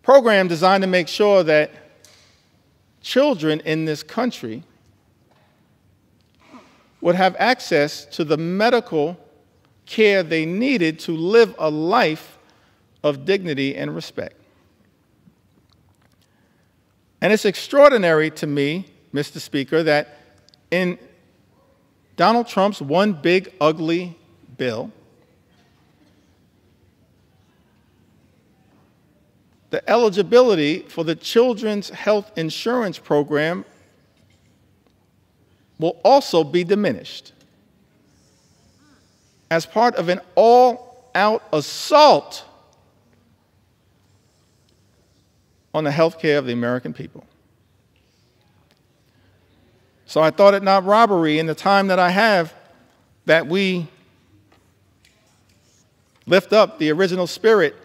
program designed to make sure that children in this country would have access to the medical care they needed to live a life of dignity and respect. And it's extraordinary to me, Mr. Speaker, that in Donald Trump's one big ugly bill, the eligibility for the Children's Health Insurance Program will also be diminished as part of an all-out assault on the health care of the American people. So I thought it not robbery in the time that I have that we lift up the original spirit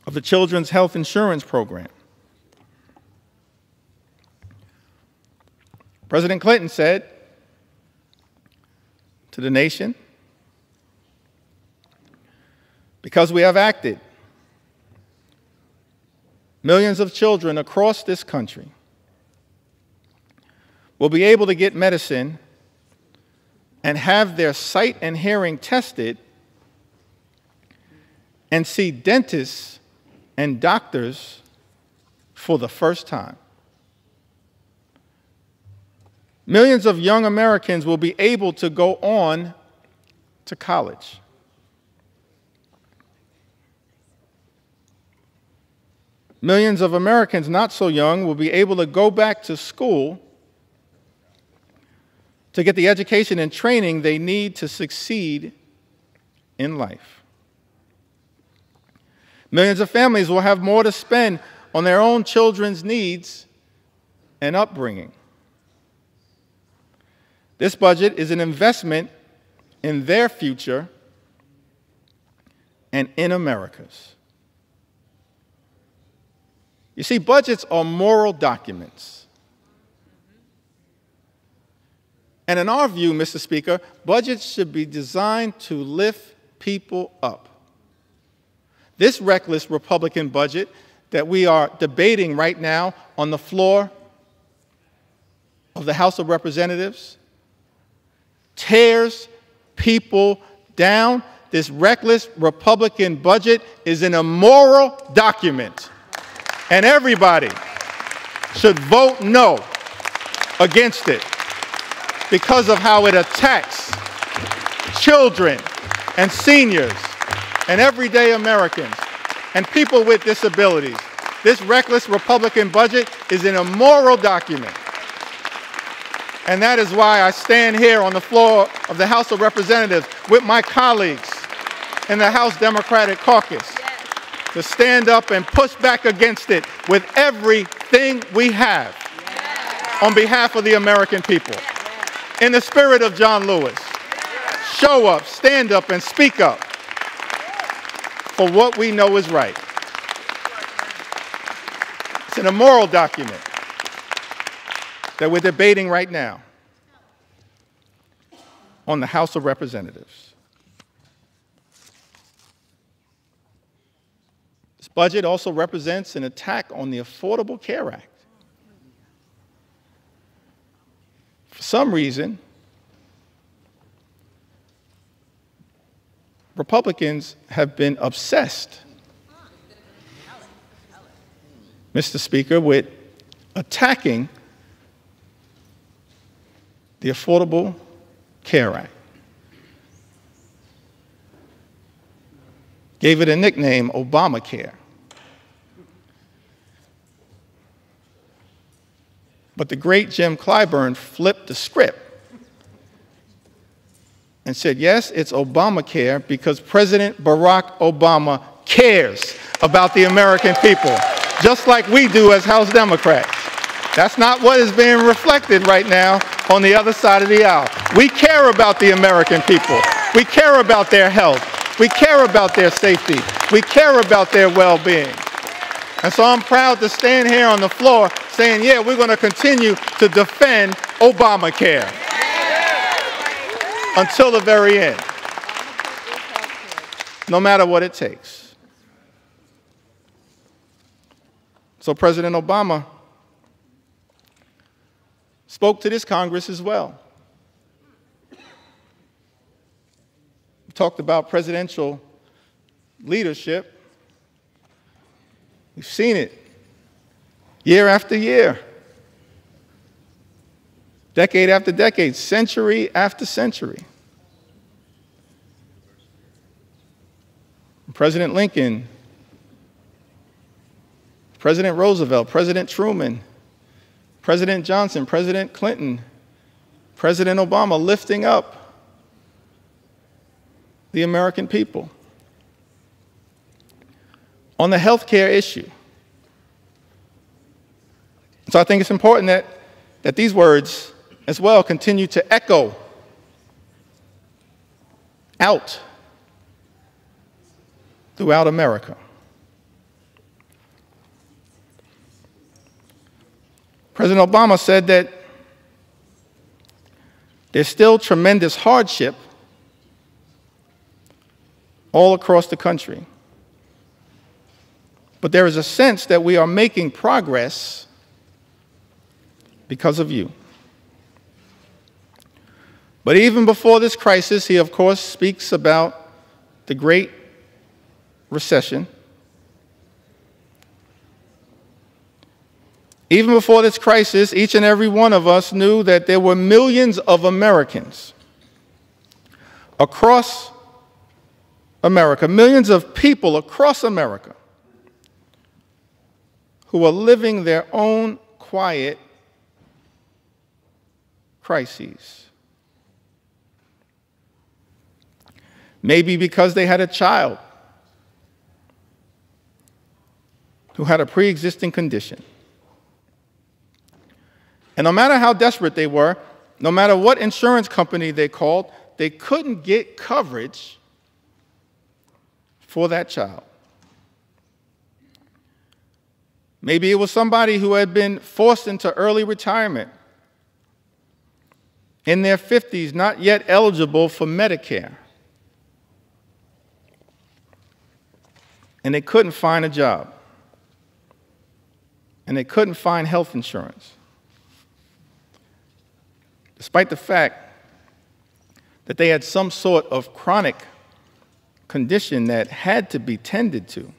of the Children's Health Insurance Program. President Clinton said to the nation, because we have acted, millions of children across this country will be able to get medicine and have their sight and hearing tested and see dentists and doctors for the first time. Millions of young Americans will be able to go on to college. Millions of Americans not so young will be able to go back to school to get the education and training they need to succeed in life. Millions of families will have more to spend on their own children's needs and upbringing. This budget is an investment in their future and in America's. You see, budgets are moral documents. And in our view, Mr. Speaker, budgets should be designed to lift people up. This reckless Republican budget that we are debating right now on the floor of the House of Representatives tears people down. This reckless Republican budget is an immoral document. And everybody should vote no against it because of how it attacks children and seniors and everyday Americans and people with disabilities. This reckless Republican budget is an immoral document. And that is why I stand here on the floor of the House of Representatives with my colleagues in the House Democratic Caucus to stand up and push back against it with everything we have on behalf of the American people. In the spirit of John Lewis, show up, stand up, and speak up for what we know is right. It's an immoral document that we're debating right now on the House of Representatives. This budget also represents an attack on the Affordable Care Act. For some reason, Republicans have been obsessed, Mr. Speaker, with attacking the Affordable Care Act. Gave it a nickname, Obamacare. But the great Jim Clyburn flipped the script and said, yes, it's Obamacare because President Barack Obama cares about the American people, just like we do as House Democrats. That's not what is being reflected right now on the other side of the aisle. We care about the American people. We care about their health. We care about their safety. We care about their well-being. And so I'm proud to stand here on the floor saying, yeah, we're going to continue to defend Obamacare until the very end. no matter what it takes. So President Obama spoke to this Congress as well. We talked about presidential leadership. We've seen it year after year, decade after decade, century after century. President Lincoln, President Roosevelt, President Truman, President Johnson, President Clinton, President Obama lifting up the American people. On the health care issue. So I think it's important that these words as well continue to echo out throughout America. President Obama said that there's still tremendous hardship all across the country. But there is a sense that we are making progress because of you. But even before this crisis, he of course speaks about the Great Recession. Even before this crisis, each and every one of us knew that there were millions of Americans across America, millions of people across America who are living their own quiet crises. Maybe because they had a child who had a pre-existing condition. And no matter how desperate they were, no matter what insurance company they called, they couldn't get coverage for that child. Maybe it was somebody who had been forced into early retirement, in their 50s, not yet eligible for Medicare. And they couldn't find a job. And they couldn't find health insurance, despite the fact that they had some sort of chronic condition that had to be tended to.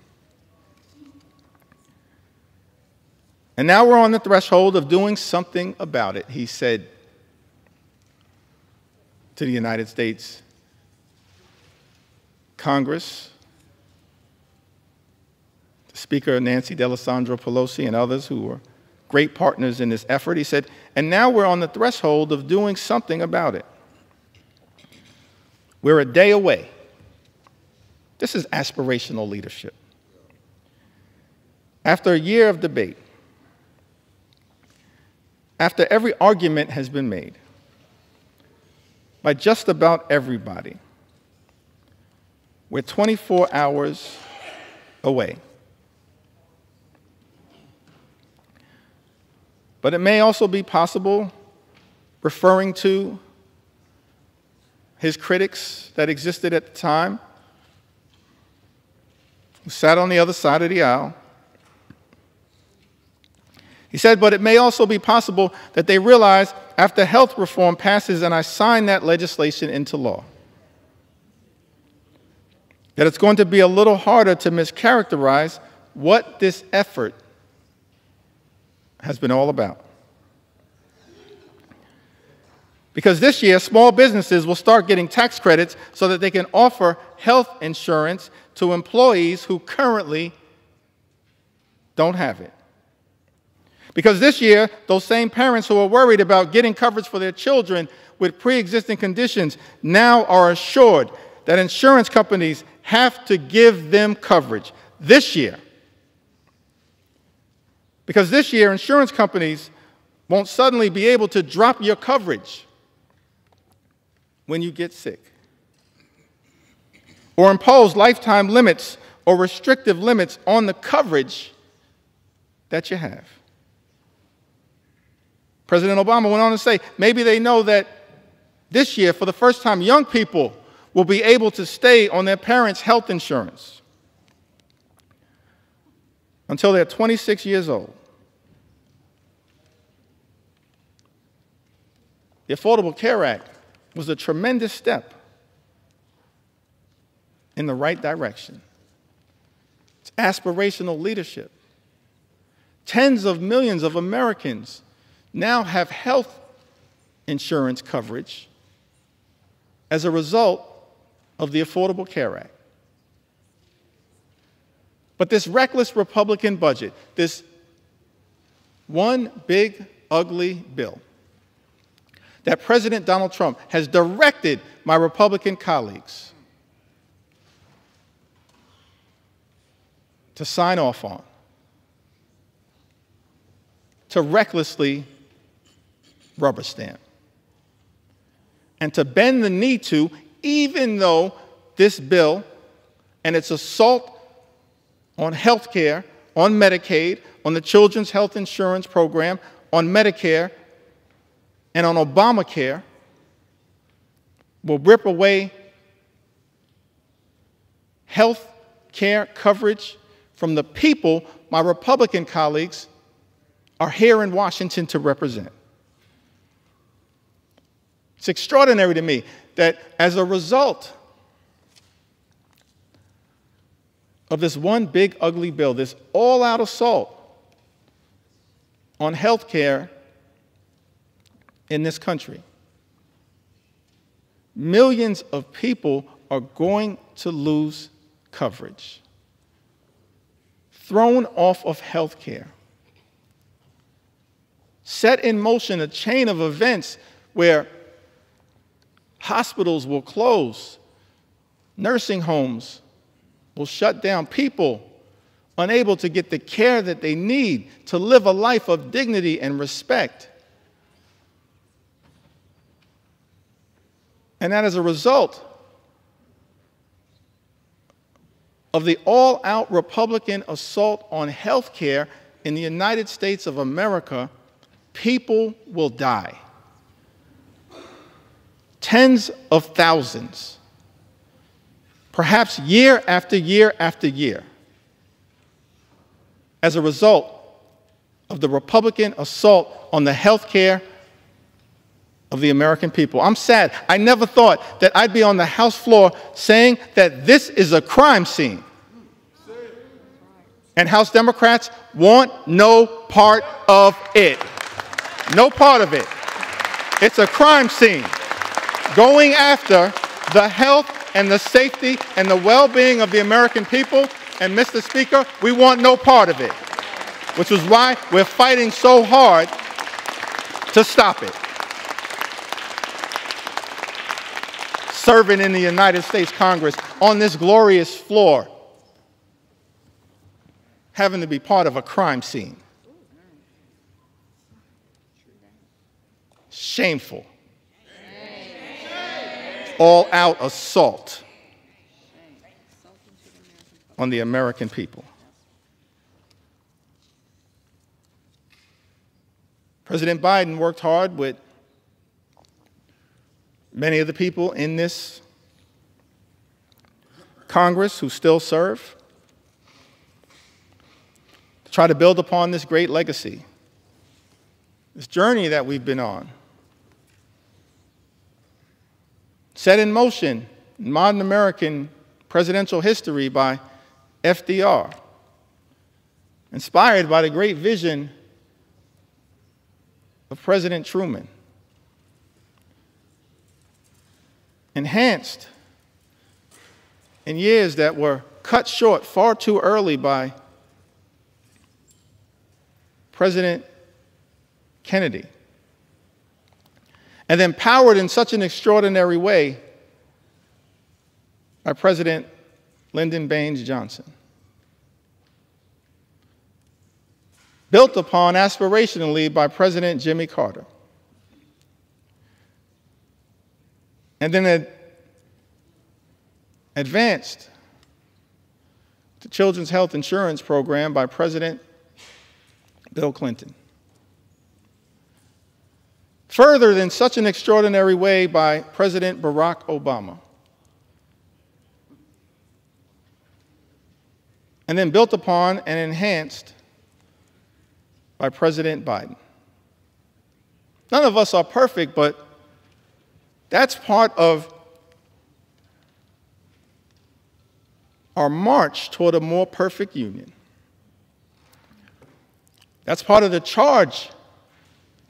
And now we're on the threshold of doing something about it, he said to the United States Congress, Speaker Nancy Pelosi and others who were great partners in this effort. He said, and now we're on the threshold of doing something about it. We're a day away. This is aspirational leadership. After a year of debate, after every argument has been made by just about everybody, we're 24 hours away. But it may also be possible, referring to his critics that existed at the time, who sat on the other side of the aisle. He said, but it may also be possible that they realize after health reform passes and I sign that legislation into law, that it's going to be a little harder to mischaracterize what this effort has been all about. Because this year, small businesses will start getting tax credits so that they can offer health insurance to employees who currently don't have it. Because this year, those same parents who are worried about getting coverage for their children with pre-existing conditions now are assured that insurance companies have to give them coverage this year. Because this year, insurance companies won't suddenly be able to drop your coverage when you get sick, or impose lifetime limits or restrictive limits on the coverage that you have. President Obama went on to say, maybe they know that this year, for the first time, young people will be able to stay on their parents' health insurance until they're 26 years old. The Affordable Care Act was a tremendous step in the right direction. It's aspirational leadership. Tens of millions of Americans now have health insurance coverage as a result of the Affordable Care Act. But this reckless Republican budget, this one big, ugly bill that President Donald Trump has directed my Republican colleagues to sign off on, to recklessly rubber stamp, and to bend the knee to, even though this bill and its assault on health care, on Medicaid, on the Children's Health Insurance Program, on Medicare, and on Obamacare will rip away health care coverage from the people my Republican colleagues are here in Washington to represent. It's extraordinary to me that as a result of this one big ugly bill, this all-out assault on health care in this country, millions of people are going to lose coverage, thrown off of health care, set in motion a chain of events where hospitals will close, nursing homes will shut down, people unable to get the care that they need to live a life of dignity and respect. And that as a result of the all-out Republican assault on health care in the United States of America, people will die. Tens of thousands, perhaps year after year after year, as a result of the Republican assault on the health care of the American people. I'm sad. I never thought that I'd be on the House floor saying that this is a crime scene. And House Democrats want no part of it. No part of it. It's a crime scene going after the health and the safety and the well-being of the American people. And Mr. Speaker, we want no part of it, which is why we're fighting so hard to stop it. Serving in the United States Congress on this glorious floor, having to be part of a crime scene. Shameful. All-out assault on the American people. President Biden worked hard with many of the people in this Congress who still serve to try to build upon this great legacy, this journey that we've been on, set in motion in modern American presidential history by FDR, inspired by the great vision of President Truman, enhanced in years that were cut short far too early by President Kennedy, and then powered in such an extraordinary way by President Lyndon Baines Johnson. Built upon aspirationally by President Jimmy Carter. And then advanced the Children's Health Insurance Program by President Bill Clinton. Furthered in such an extraordinary way by President Barack Obama. and then built upon and enhanced by President Biden. None of us are perfect, but that's part of our march toward a more perfect union. That's part of the charge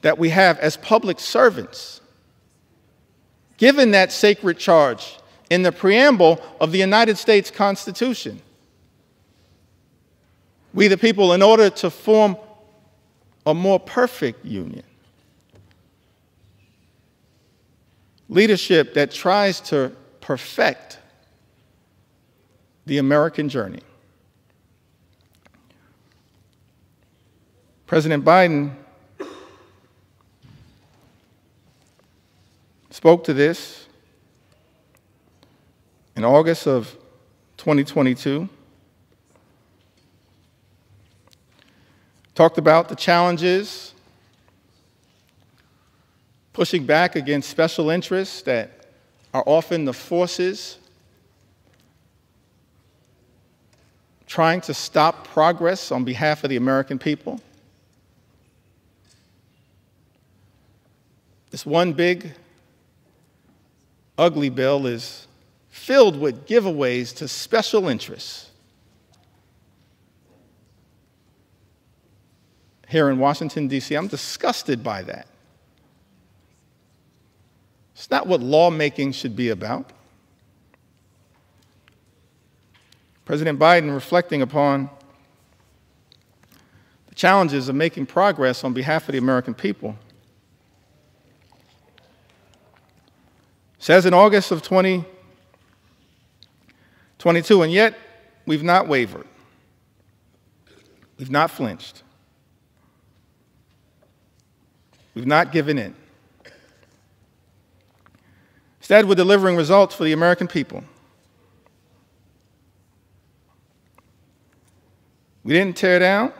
that we have as public servants, given that sacred charge in the preamble of the United States Constitution. We the people, in order to form a more perfect union, leadership that tries to perfect the American journey. President Biden spoke to this in August of 2022, talked about the challenges, pushing back against special interests that are often the forces trying to stop progress on behalf of the American people. This one big, ugly bill is filled with giveaways to special interests. Here in Washington, D.C., I'm disgusted by that. It's not what lawmaking should be about. President Biden, reflecting upon the challenges of making progress on behalf of the American people, says in August of 2022, and yet we've not wavered. We've not flinched. We've not given in. Instead, we're delivering results for the American people. We didn't tear down.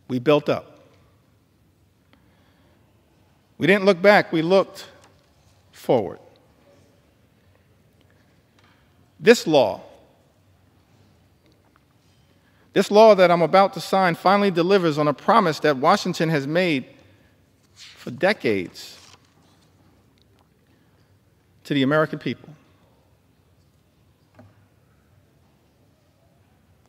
We built up. We didn't look back. We looked forward. This law that I'm about to sign finally delivers on a promise that Washington has made for decades to the American people.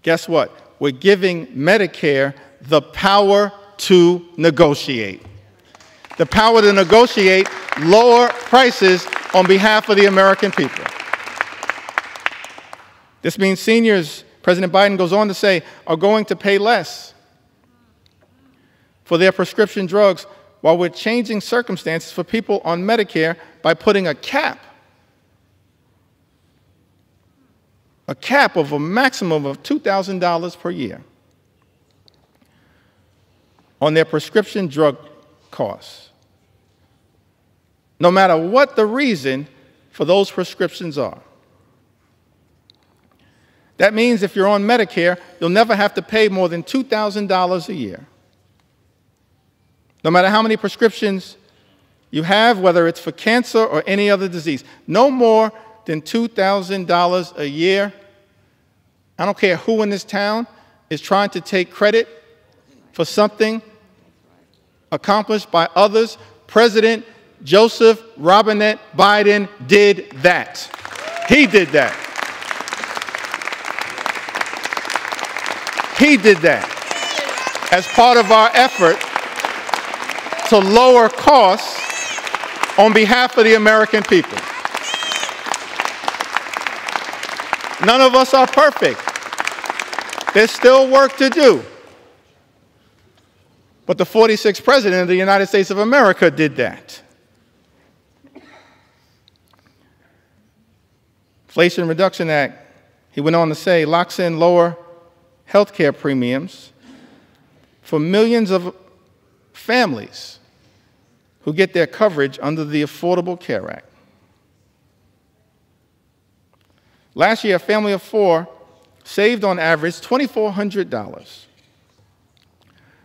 Guess what? We're giving Medicare the power to negotiate. The power to negotiate lower prices on behalf of the American people. This means seniors, President Biden goes on to say, are going to pay less for their prescription drugs, while we're changing circumstances for people on Medicare by putting a cap of a maximum of $2,000 per year on their prescription drug costs, no matter what the reason for those prescriptions are. That means if you're on Medicare, you'll never have to pay more than $2,000 a year. No matter how many prescriptions you have, whether it's for cancer or any other disease, no more than $2,000 a year. I don't care who in this town is trying to take credit for something accomplished by others. President Joseph Robinette Biden did that. He did that. He did that as part of our effort to lower costs on behalf of the American people. None of us are perfect. There's still work to do. But the 46th President of the United States of America did that. Inflation Reduction Act, he went on to say, locks in lower health care premiums for millions of families who get their coverage under the Affordable Care Act. Last year, a family of 4 saved on average $2,400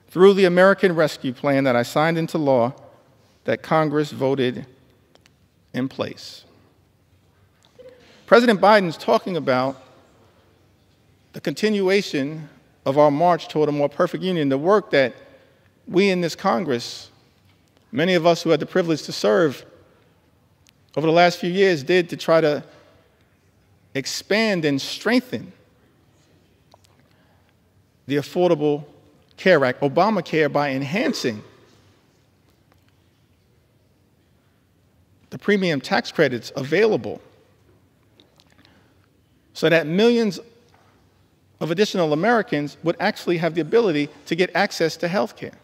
through the American Rescue Plan that I signed into law that Congress voted in place. President Biden's talking about continuation of our march toward a more perfect union, the work that we in this Congress, many of us who had the privilege to serve over the last few years, did to try to expand and strengthen the Affordable Care Act, Obamacare, by enhancing the premium tax credits available so that millions of additional Americans would actually have the ability to get access to health care.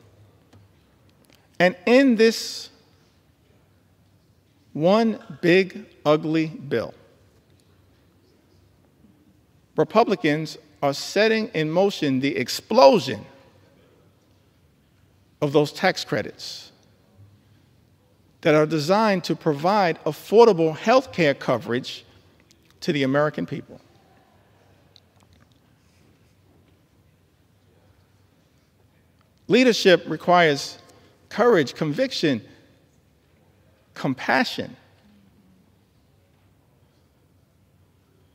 And in this one big, ugly bill, Republicans are setting in motion the explosion of those tax credits that are designed to provide affordable health care coverage to the American people. Leadership requires courage, conviction, compassion.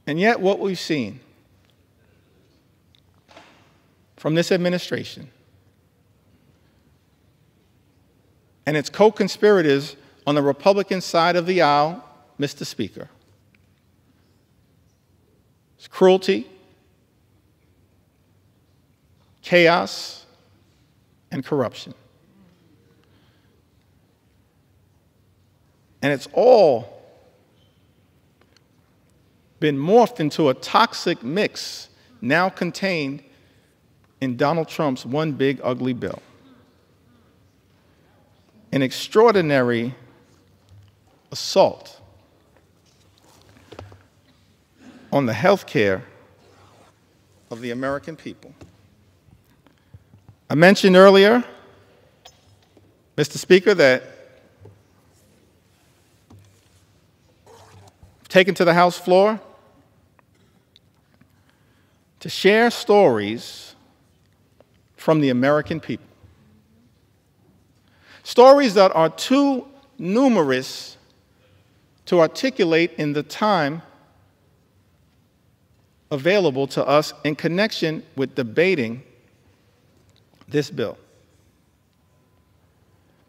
And yet what we've seen from this administration and its co-conspirators on the Republican side of the aisle, Mr. Speaker, is cruelty, chaos, and corruption. And it's all been morphed into a toxic mix now contained in Donald Trump's one big ugly bill. An extraordinary assault on the health care of the American people. I mentioned earlier, Mr. Speaker, that I've taken to the House floor to share stories from the American people. Stories that are too numerous to articulate in the time available to us in connection with debating this bill.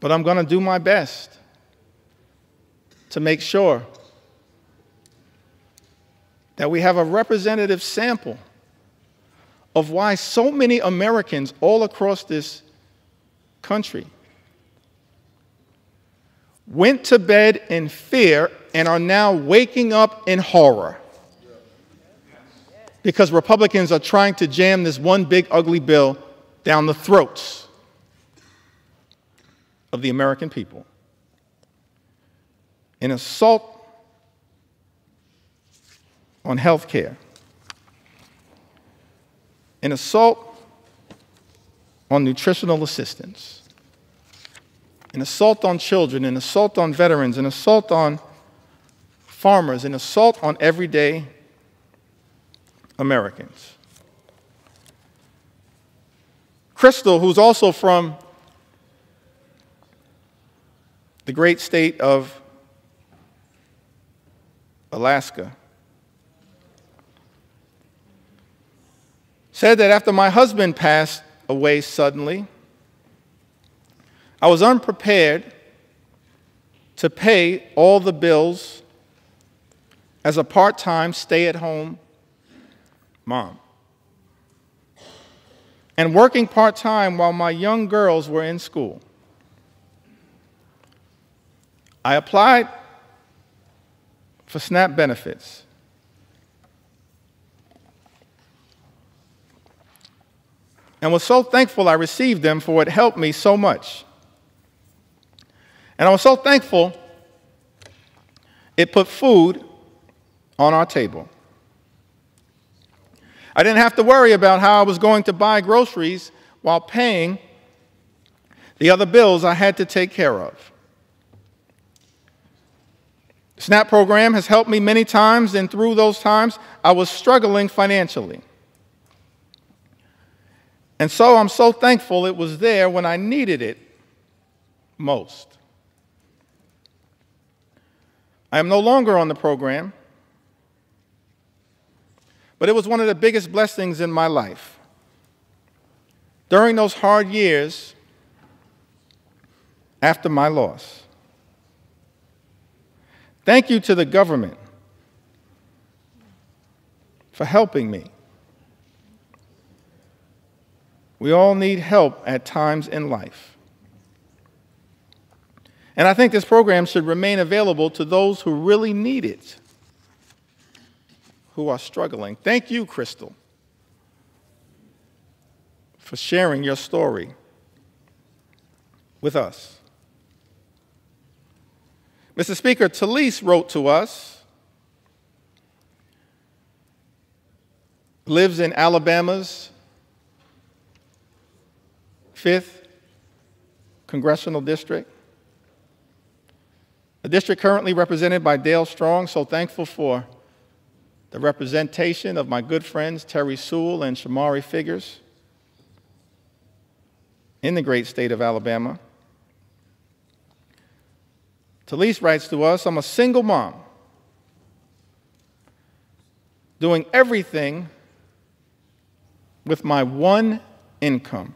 But I'm going to do my best to make sure that we have a representative sample of why so many Americans all across this country went to bed in fear and are now waking up in horror because Republicans are trying to jam this one big ugly bill down the throats of the American people. An assault on health care, an assault on nutritional assistance, an assault on children, an assault on veterans, an assault on farmers, an assault on everyday Americans. Crystal, who's also from the great state of Alaska, said that after my husband passed away suddenly, I was unprepared to pay all the bills as a part-time stay-at-home mom, and working part-time while my young girls were in school. I applied for SNAP benefits. And was so thankful I received them, for it helped me so much. And I was so thankful it put food on our table. I didn't have to worry about how I was going to buy groceries while paying the other bills I had to take care of. The SNAP program has helped me many times, and through those times, I was struggling financially. And so I'm so thankful it was there when I needed it most. I am no longer on the program, But it was one of the biggest blessings in my life. During those hard years after my loss, thank you to the government for helping me. We all need help at times in life. And I think this program should remain available to those who really need it, who are struggling. Thank you, Crystal, for sharing your story with us. Mr. Speaker, Talise wrote to us, lives in Alabama's 5th Congressional District, a district currently represented by Dale Strong. So thankful for the representation of my good friends Terry Sewell and Shamari Figures in the great state of Alabama. Talise writes to us, I'm a single mom doing everything with my one income.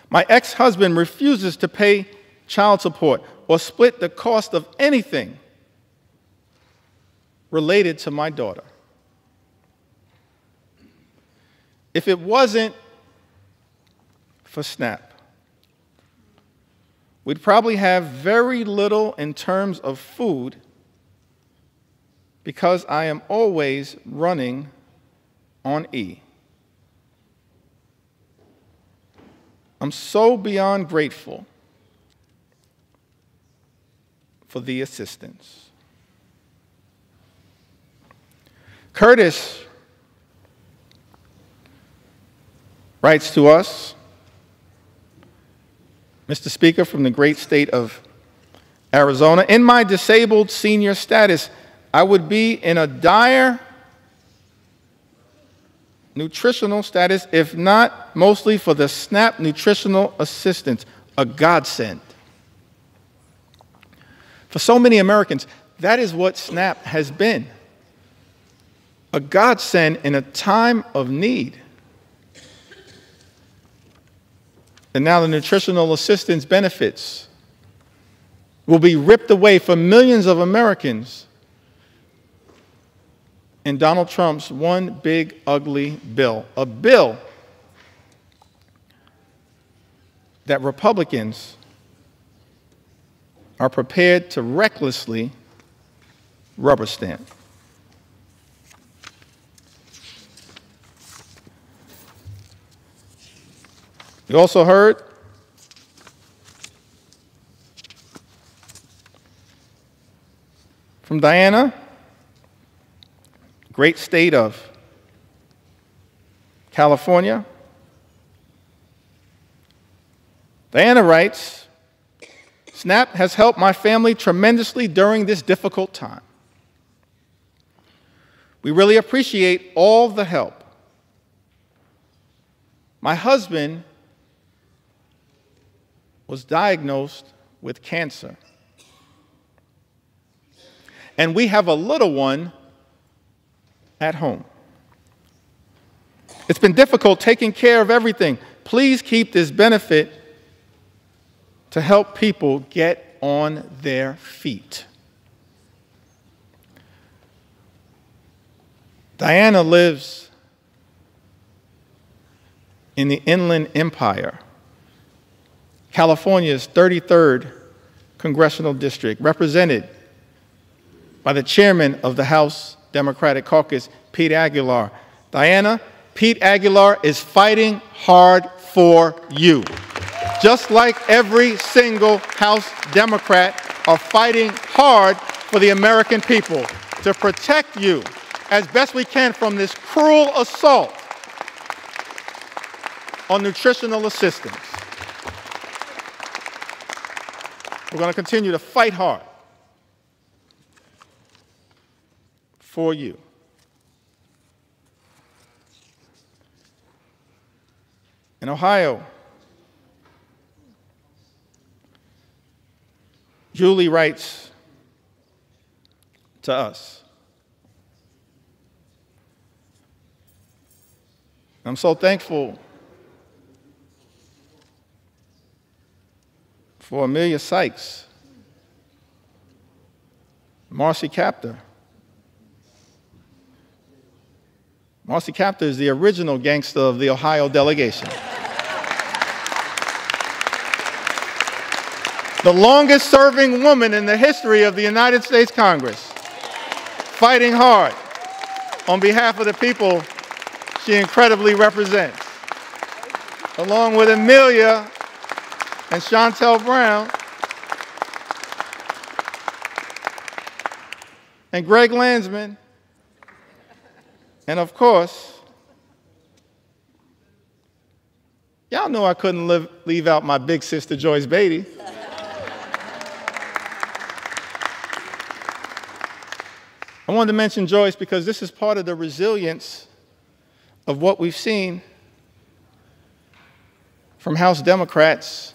My ex-husband refuses to pay child support or split the cost of anything related to my daughter. If it wasn't for SNAP, we'd probably have very little in terms of food because I am always running on E. I'm so beyond grateful for the assistance. Curtis writes to us, Mr. Speaker, from the great state of Arizona, in my disabled senior status, I would be in a dire nutritional status, if not mostly for the SNAP nutritional assistance, a godsend. For so many Americans, that is what SNAP has been, a godsend in a time of need. And now the nutritional assistance benefits will be ripped away from millions of Americans in Donald Trump's one big ugly bill, a bill that Republicans are prepared to recklessly rubber stamp. You also heard from Diana, great state of California. Diana writes, SNAP has helped my family tremendously during this difficult time. We really appreciate all the help. My husband was diagnosed with cancer, and we have a little one at home. It's been difficult taking care of everything. Please keep this benefit to help people get on their feet. Diana lives in the Inland Empire, California's 33rd Congressional District, represented by the chairman of the House Democratic Caucus, Pete Aguilar. Diana, Pete Aguilar is fighting hard for you. Just like every single House Democrat are fighting hard for the American people to protect you as best we can from this cruel assault on nutritional assistance. We're going to continue to fight hard for you. In Ohio, Julie writes to us, I'm so thankful for Amelia Sykes, Marcy Kaptur. Marcy Kaptur is the original gangster of the Ohio delegation. The longest serving woman in the history of the United States Congress, fighting hard on behalf of the people she incredibly represents. Along with Amelia and Shontel Brown and Greg Landsman, and of course, y'all know I couldn't leave out my big sister Joyce Beatty. I wanted to mention Joyce because this is part of the resilience of what we've seen from House Democrats,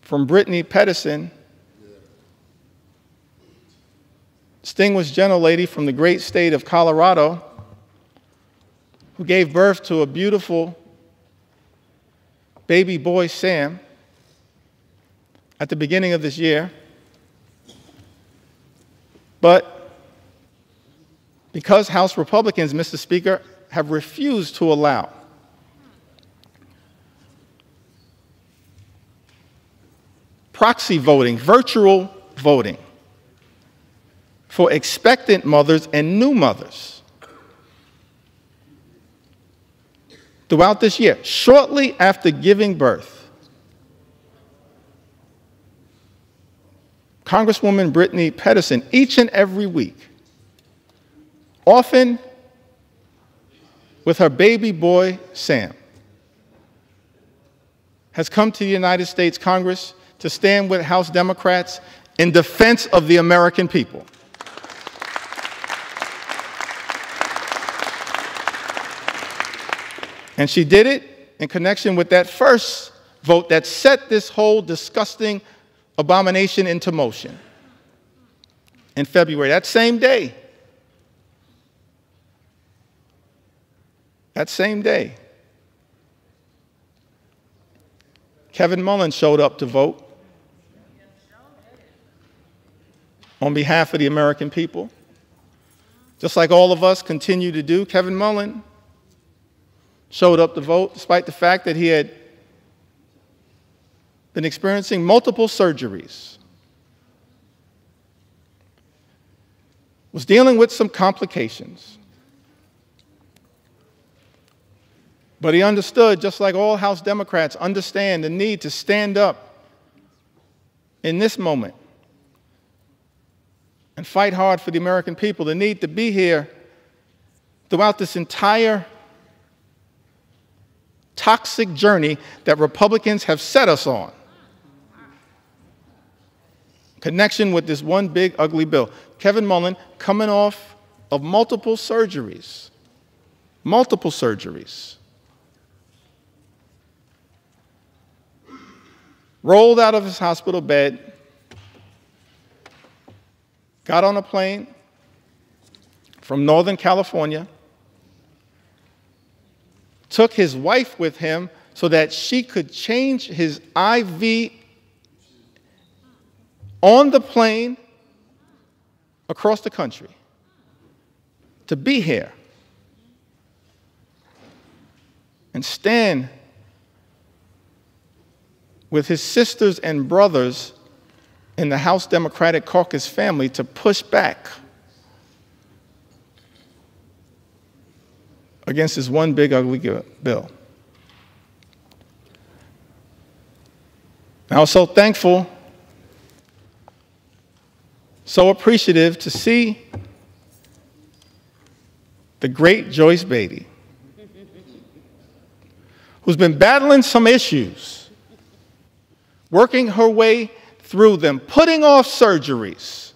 from Brittany Pedersen, distinguished gentlelady from the great state of Colorado, who gave birth to a beautiful baby boy, Sam, at the beginning of this year. But because House Republicans, Mr. Speaker, have refused to allow proxy voting, virtual voting, for expectant mothers and new mothers throughout this year, shortly after giving birth, Congresswoman Brittany Pedersen, each and every week, often with her baby boy, Sam, has come to the United States Congress to stand with House Democrats in defense of the American people. And she did it in connection with that first vote that set this whole disgusting abomination into motion in February. That same day, Kevin Mullins showed up to vote on behalf of the American people. Just like all of us continue to do, Kevin Mullins showed up to vote despite the fact that he had been experiencing multiple surgeries, was dealing with some complications. But he understood, just like all House Democrats understand, the need to stand up in this moment and fight hard for the American people, the need to be here throughout this entire toxic journey that Republicans have set us on. Connection with this one big, ugly bill. Kevin Mullins, coming off of multiple surgeries, rolled out of his hospital bed, got on a plane from Northern California, took his wife with him so that she could change his IV on the plane across the country to be here and stand with his sisters and brothers in the House Democratic Caucus family to push back against this one big ugly bill. I was so thankful, so appreciative to see the great Joyce Beatty, who's been battling some issues, working her way through them, putting off surgeries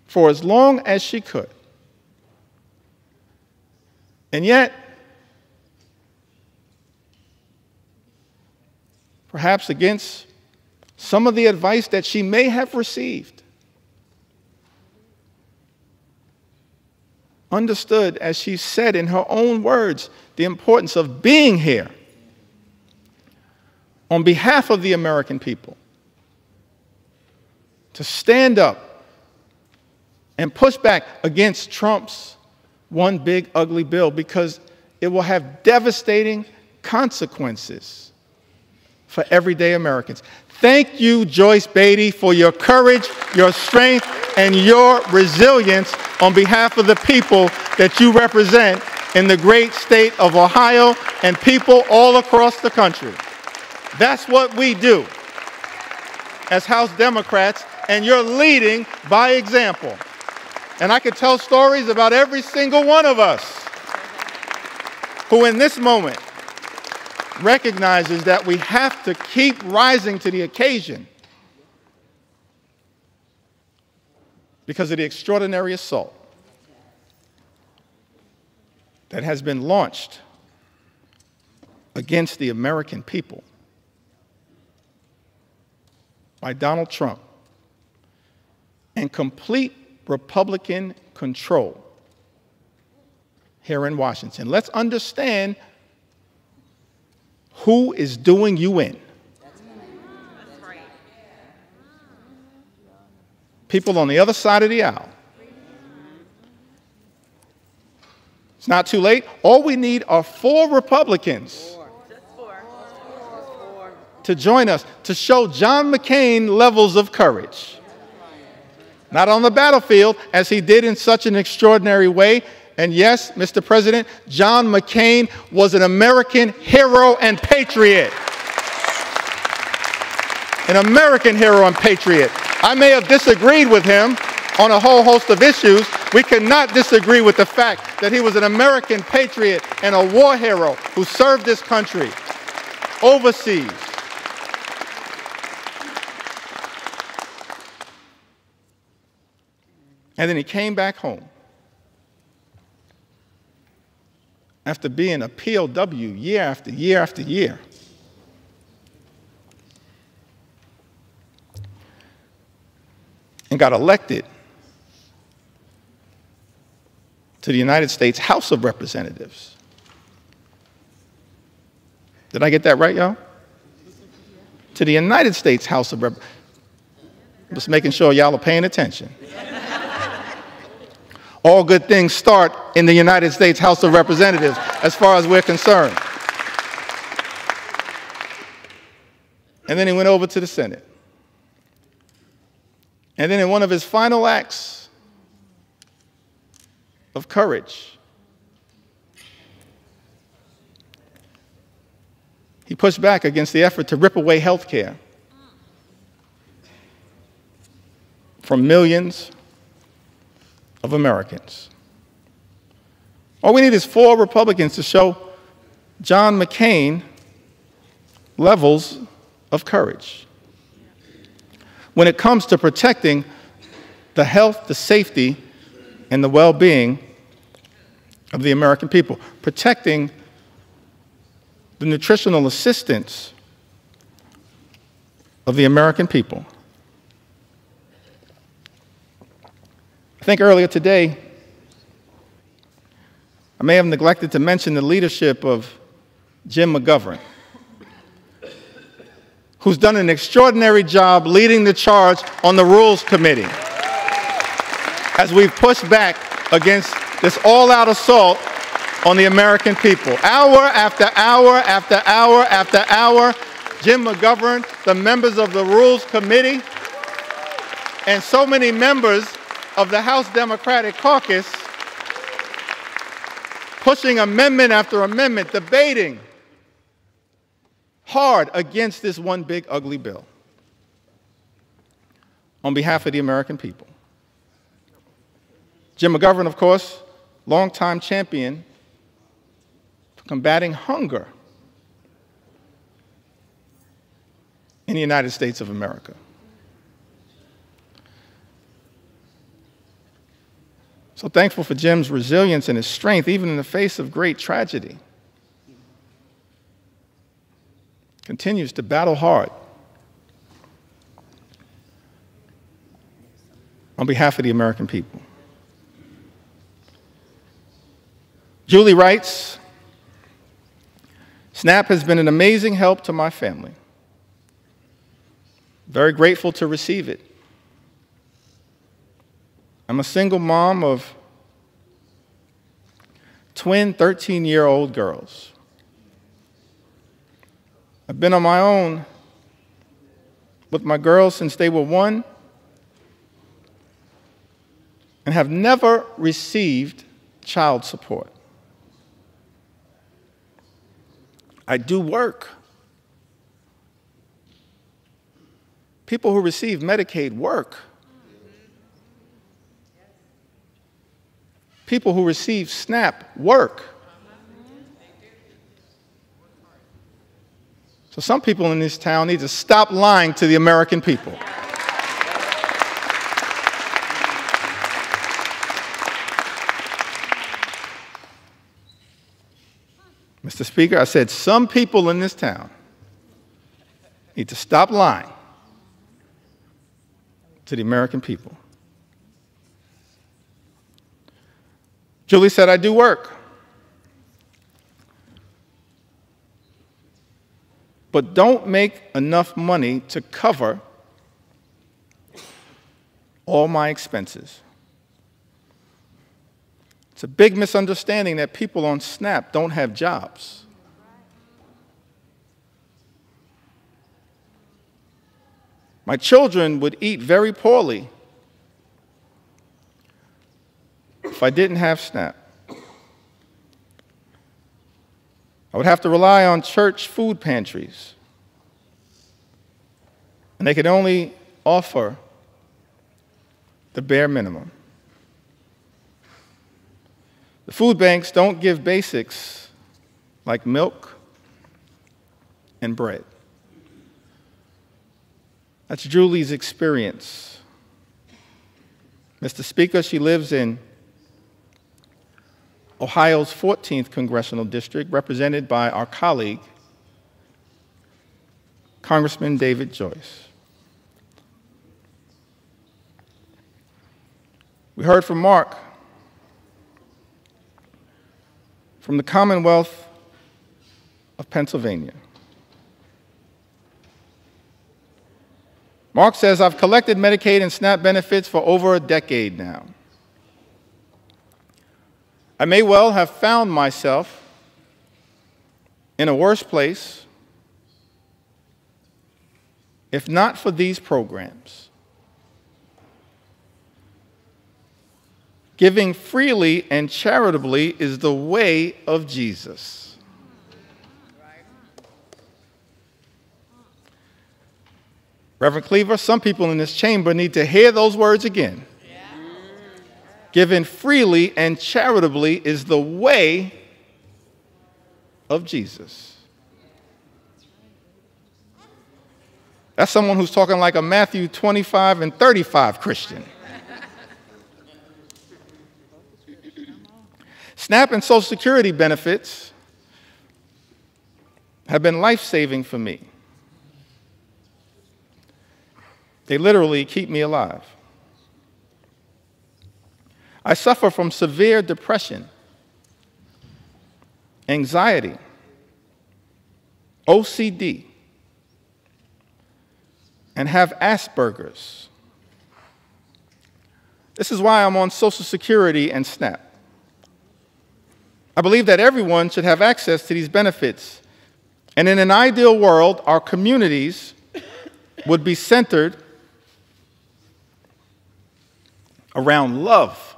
for as long as she could. And yet, perhaps against some of the advice that she may have received, understood, as she said in her own words, the importance of being here on behalf of the American people, to stand up and push back against Trump's one big ugly bill, because it will have devastating consequences for everyday Americans. Thank you, Joyce Beatty, for your courage, your strength, and your resilience on behalf of the people that you represent in the great state of Ohio and people all across the country. That's what we do as House Democrats, and you're leading by example. And I could tell stories about every single one of us who in this moment recognizes that we have to keep rising to the occasion because of the extraordinary assault that has been launched against the American people by Donald Trump and complete Republican control here in Washington. Let's understand who is doing you in. People on the other side of the aisle. It's not too late. All we need are 4 Republicans to join us, to show John McCain levels of courage. Not on the battlefield, as he did in such an extraordinary way. And yes, Mr. President, John McCain was an American hero and patriot. An American hero and patriot. I may have disagreed with him on a whole host of issues. We cannot disagree with the fact that he was an American patriot and a war hero who served this country overseas. And then he came back home after being a POW year after year after year. And got elected to the United States House of Representatives. Did I get that right, y'all? To the United States House of Representatives. Just making sure y'all are paying attention. All good things start in the United States House of Representatives, as far as we're concerned. And then he went over to the Senate. And then in one of his final acts of courage, he pushed back against the effort to rip away health care from millions of Americans. All we need is 4 Republicans to show John McCain levels of courage when it comes to protecting the health, the safety, and the well-being of the American people, protecting the nutritional assistance of the American people. I think earlier today, I may have neglected to mention the leadership of Jim McGovern, who's done an extraordinary job leading the charge on the Rules Committee as we've pushed back against this all-out assault on the American people. Hour after hour after hour after hour, Jim McGovern, the members of the Rules Committee, and so many members of the House Democratic Caucus pushing amendment after amendment, debating hard against this one big ugly bill on behalf of the American people. Jim McGovern, of course, longtime champion for combating hunger in the United States of America. So thankful for Jim's resilience and his strength, even in the face of great tragedy. Continues to battle hard on behalf of the American people. Julie writes, SNAP has been an amazing help to my family. Very grateful to receive it. I'm a single mom of twin 13-year-old girls. I've been on my own with my girls since they were 1 and have never received child support. I do work. People who receive Medicaid work. People who receive SNAP work. So some people in this town need to stop lying to the American people. Mr. Speaker, I said some people in this town need to stop lying to the American people. Julie said, I do work, but don't make enough money to cover all my expenses. It's a big misunderstanding that people on SNAP don't have jobs. My children would eat very poorly if I didn't have SNAP. I would have to rely on church food pantries, and they could only offer the bare minimum. The food banks don't give basics like milk and bread. That's Julie's experience. Mr. Speaker, she lives in Ohio's 14th Congressional District, represented by our colleague, Congressman David Joyce. We heard from Mark from the Commonwealth of Pennsylvania. Mark says, I've collected Medicaid and SNAP benefits for over a decade now. I may well have found myself in a worse place if not for these programs. Giving freely and charitably is the way of Jesus. Reverend Cleaver, some people in this chamber need to hear those words again. Giving freely and charitably is the way of Jesus. That's someone who's talking like a Matthew 25 and 35 Christian. SNAP and Social Security benefits have been life-saving for me. They literally keep me alive. I suffer from severe depression, anxiety, OCD, and have Asperger's. This is why I'm on Social Security and SNAP. I believe that everyone should have access to these benefits. And in an ideal world, our communities would be centered around love,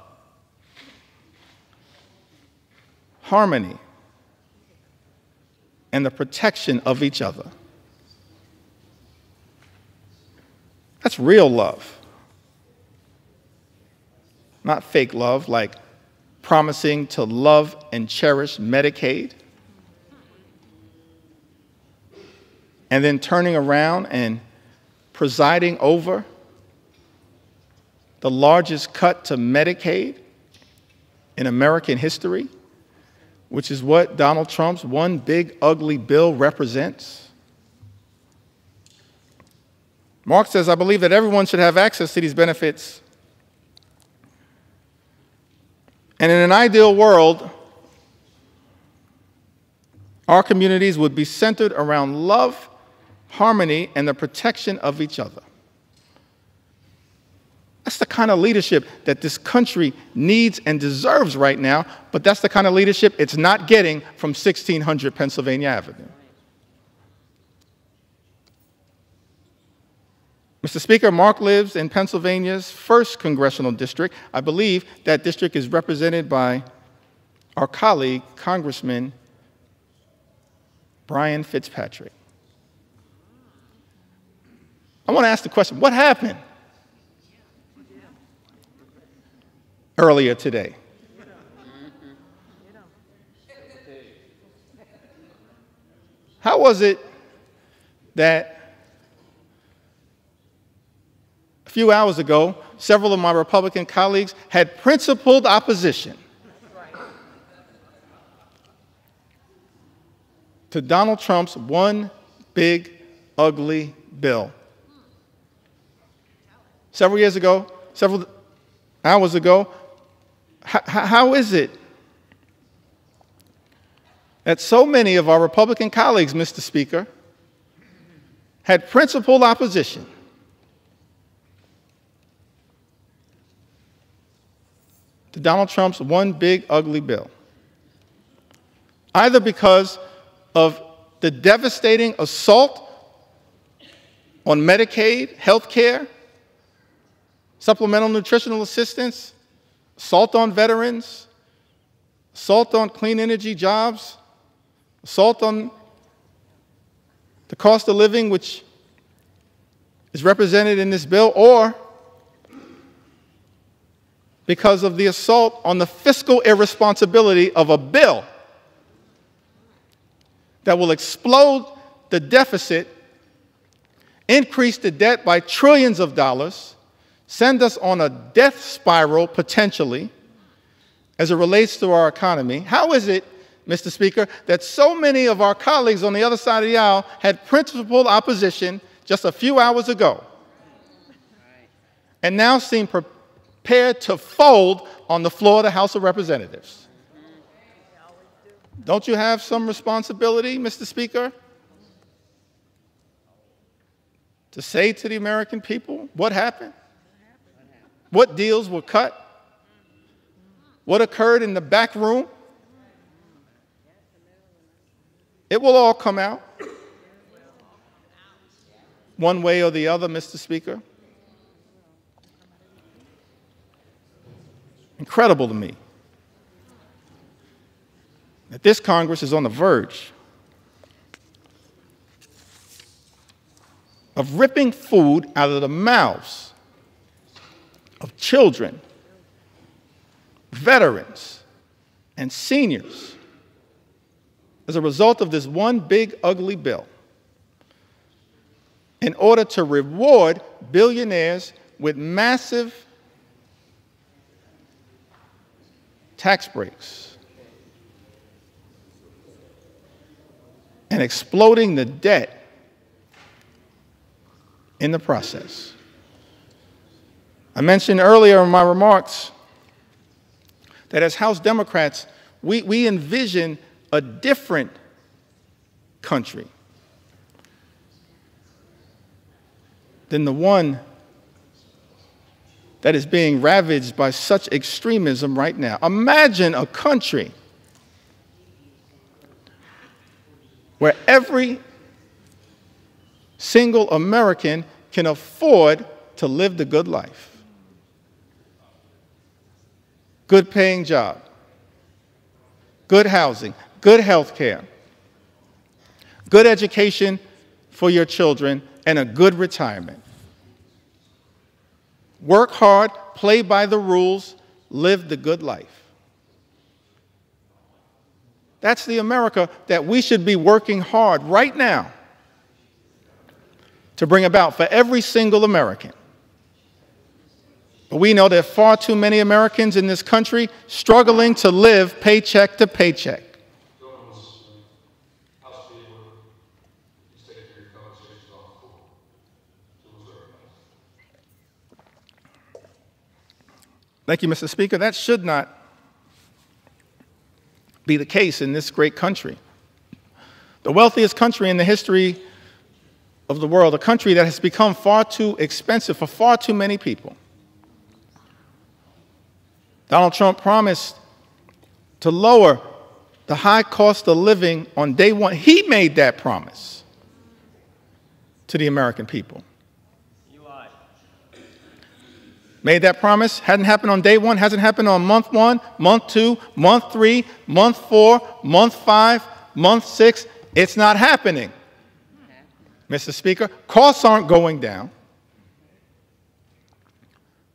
harmony, and the protection of each other. That's real love. Not fake love like promising to love and cherish Medicaid, and then turning around and presiding over the largest cut to Medicaid in American history, which is what Donald Trump's one big ugly bill represents. Mark says, I believe that everyone should have access to these benefits. And in an ideal world, our communities would be centered around love, harmony, and the protection of each other. That's the kind of leadership that this country needs and deserves right now, but that's the kind of leadership it's not getting from 1600 Pennsylvania Avenue. Mr. Speaker, Mark lives in Pennsylvania's 1st Congressional District. I believe that district is represented by our colleague, Congressman Brian Fitzpatrick. I want to ask the question, what happened earlier today? How was it that a few hours ago, several of my Republican colleagues had principled opposition to Donald Trump's one big, ugly bill? Several hours ago, how is it that so many of our Republican colleagues, Mr. Speaker, had principled opposition to Donald Trump's one big, ugly bill? Either because of the devastating assault on Medicaid, health care, supplemental nutritional assistance, assault on veterans, assault on clean energy jobs, assault on the cost of living, which is represented in this bill, or because of the assault on the fiscal irresponsibility of a bill that will explode the deficit, increase the debt by trillions of dollars, send us on a death spiral, potentially, as it relates to our economy? How is it, Mr. Speaker, that so many of our colleagues on the other side of the aisle had principled opposition just a few hours ago and now seem prepared to fold on the floor of the House of Representatives? Don't you have some responsibility, Mr. Speaker, to say to the American people what happened? What deals were cut? What occurred in the back room? It will all come out one way or the other, Mr. Speaker. Incredible to me that this Congress is on the verge of ripping food out of the mouths of children, veterans, and seniors as a result of this one big, ugly bill in order to reward billionaires with massive tax breaks and exploding the debt in the process. I mentioned earlier in my remarks that as House Democrats, we envision a different country than the one that is being ravaged by such extremism right now. Imagine a country where every single American can afford to live the good life. Good paying job, good housing, good health care, good education for your children, and a good retirement. Work hard, play by the rules, live the good life. That's the America that we should be working hard right now to bring about for every single American. But we know there are far too many Americans in this country struggling to live paycheck to paycheck. Thank you, Mr. Speaker. That should not be the case in this great country. the wealthiest country in the history of the world, a country that has become far too expensive for far too many people. Donald Trump promised to lower the high cost of living on day one. He made that promise to the American people. You lied. Made that promise, hadn't happened on day one, hasn't happened on month 1, month 2, month 3, month 4, month 5, month 6. It's not happening. Mr. Speaker, costs aren't going down.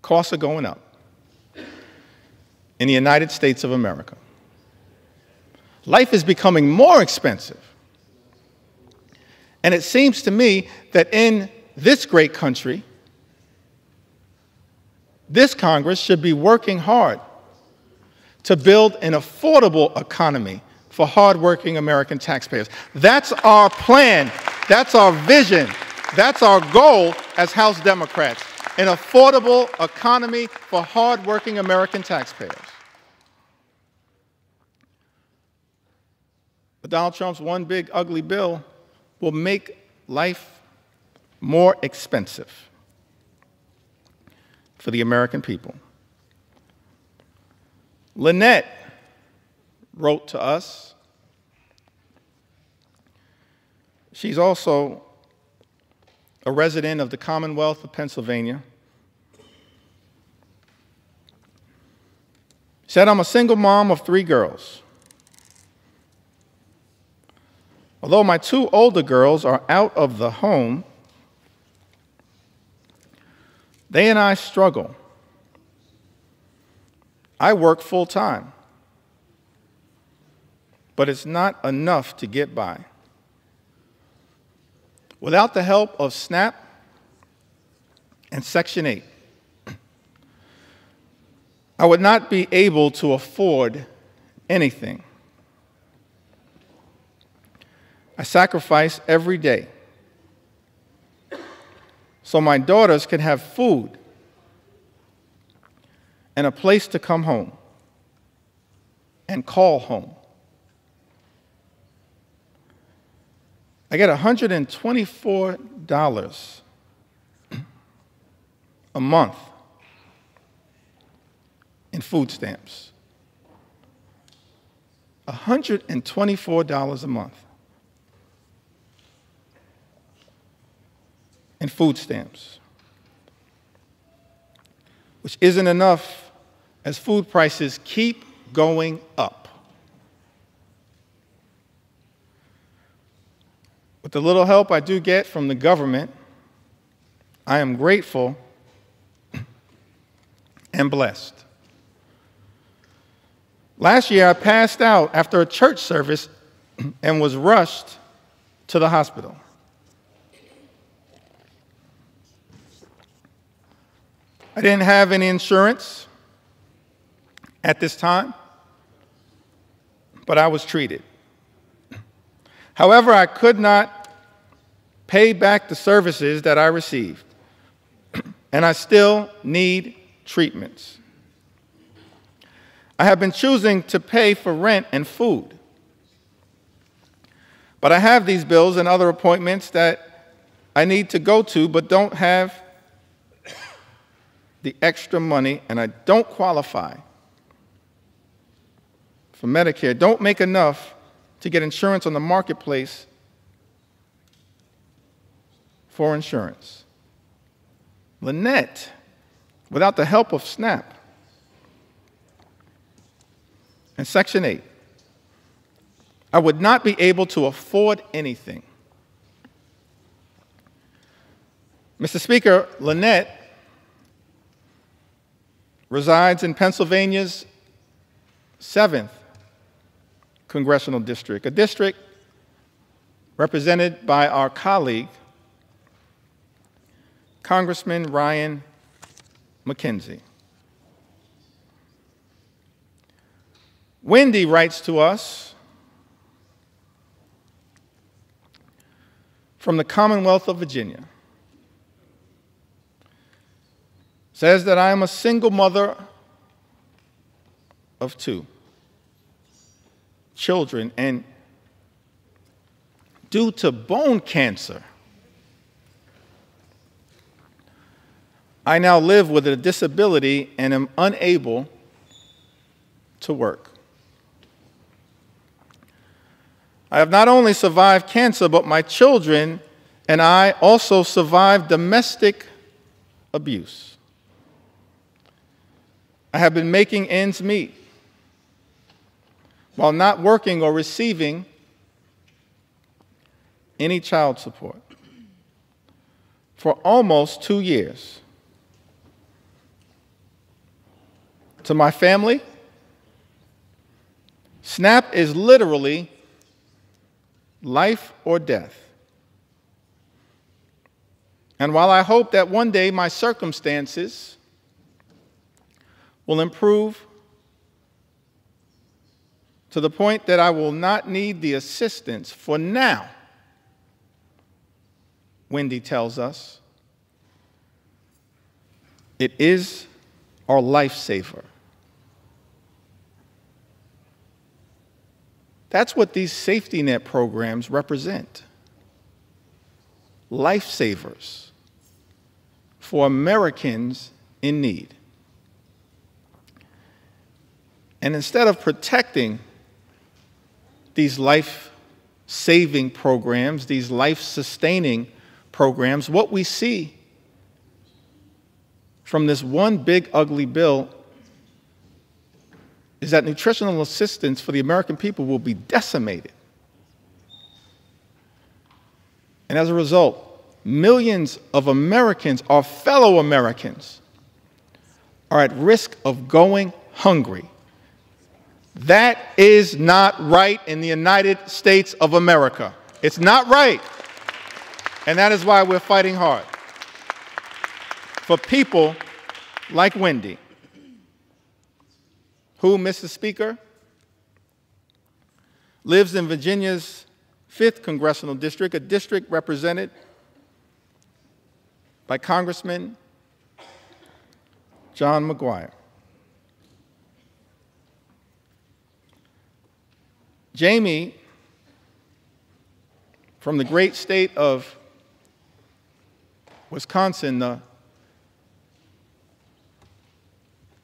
Costs are going up in the United States of America. Life is becoming more expensive. And it seems to me that in this great country, this Congress should be working hard to build an affordable economy for hardworking American taxpayers. That's our plan. That's our vision. That's our goal as House Democrats, an affordable economy for hardworking American taxpayers. But Donald Trump's one big ugly bill will make life more expensive for the American people. Lynette wrote to us. She's also a resident of the Commonwealth of Pennsylvania. She said, I'm a single mom of 3 girls. Although my 2 older girls are out of the home, they and I struggle. I work full-time, but it's not enough to get by. Without the help of SNAP and Section 8, I would not be able to afford anything. I sacrifice every day so my daughters can have food and a place to come home and call home. I get $124 a month in food stamps. $124 a month in food stamps, which isn't enough as food prices keep going up. With the little help I do get from the government, I am grateful and blessed. Last year, I passed out after a church service and was rushed to the hospital. I didn't have any insurance at this time, but I was treated. However, I could not pay back the services that I received, and I still need treatments. I have been choosing to pay for rent and food, but I have these bills and other appointments that I need to go to but don't have the extra money, and I don't qualify for Medicare, don't make enough to get insurance on the marketplace for insurance. Lynette, without the help of SNAP and Section 8, I would not be able to afford anything. Mr. Speaker, Lynette resides in Pennsylvania's 7th congressional district, a district represented by our colleague, Congressman Ryan McKenzie. Wendy writes to us from the Commonwealth of Virginia. Says that I am a single mother of 2 children, and due to bone cancer. I now live with a disability and am unable to work. I have not only survived cancer, but my children and I also survived domestic abuse. I have been making ends meet while not working or receiving any child support for almost 2 years. To my family, SNAP is literally life or death. And while I hope that one day my circumstances will improve to the point that I will not need the assistance for now, Wendy tells us, it is our lifesaver. That's what these safety net programs represent. Lifesavers for Americans in need. And instead of protecting these life-saving programs, these life-sustaining programs, what we see from this one big ugly bill is that nutritional assistance for the American people will be decimated. And as a result, millions of Americans, our fellow Americans, are at risk of going hungry. That is not right in the United States of America. It's not right. And that is why we're fighting hard for people like Wendy, who, Mr. Speaker, lives in Virginia's 5th Congressional District, a district represented by Congressman John McGuire. Jamie, from the great state of Wisconsin, the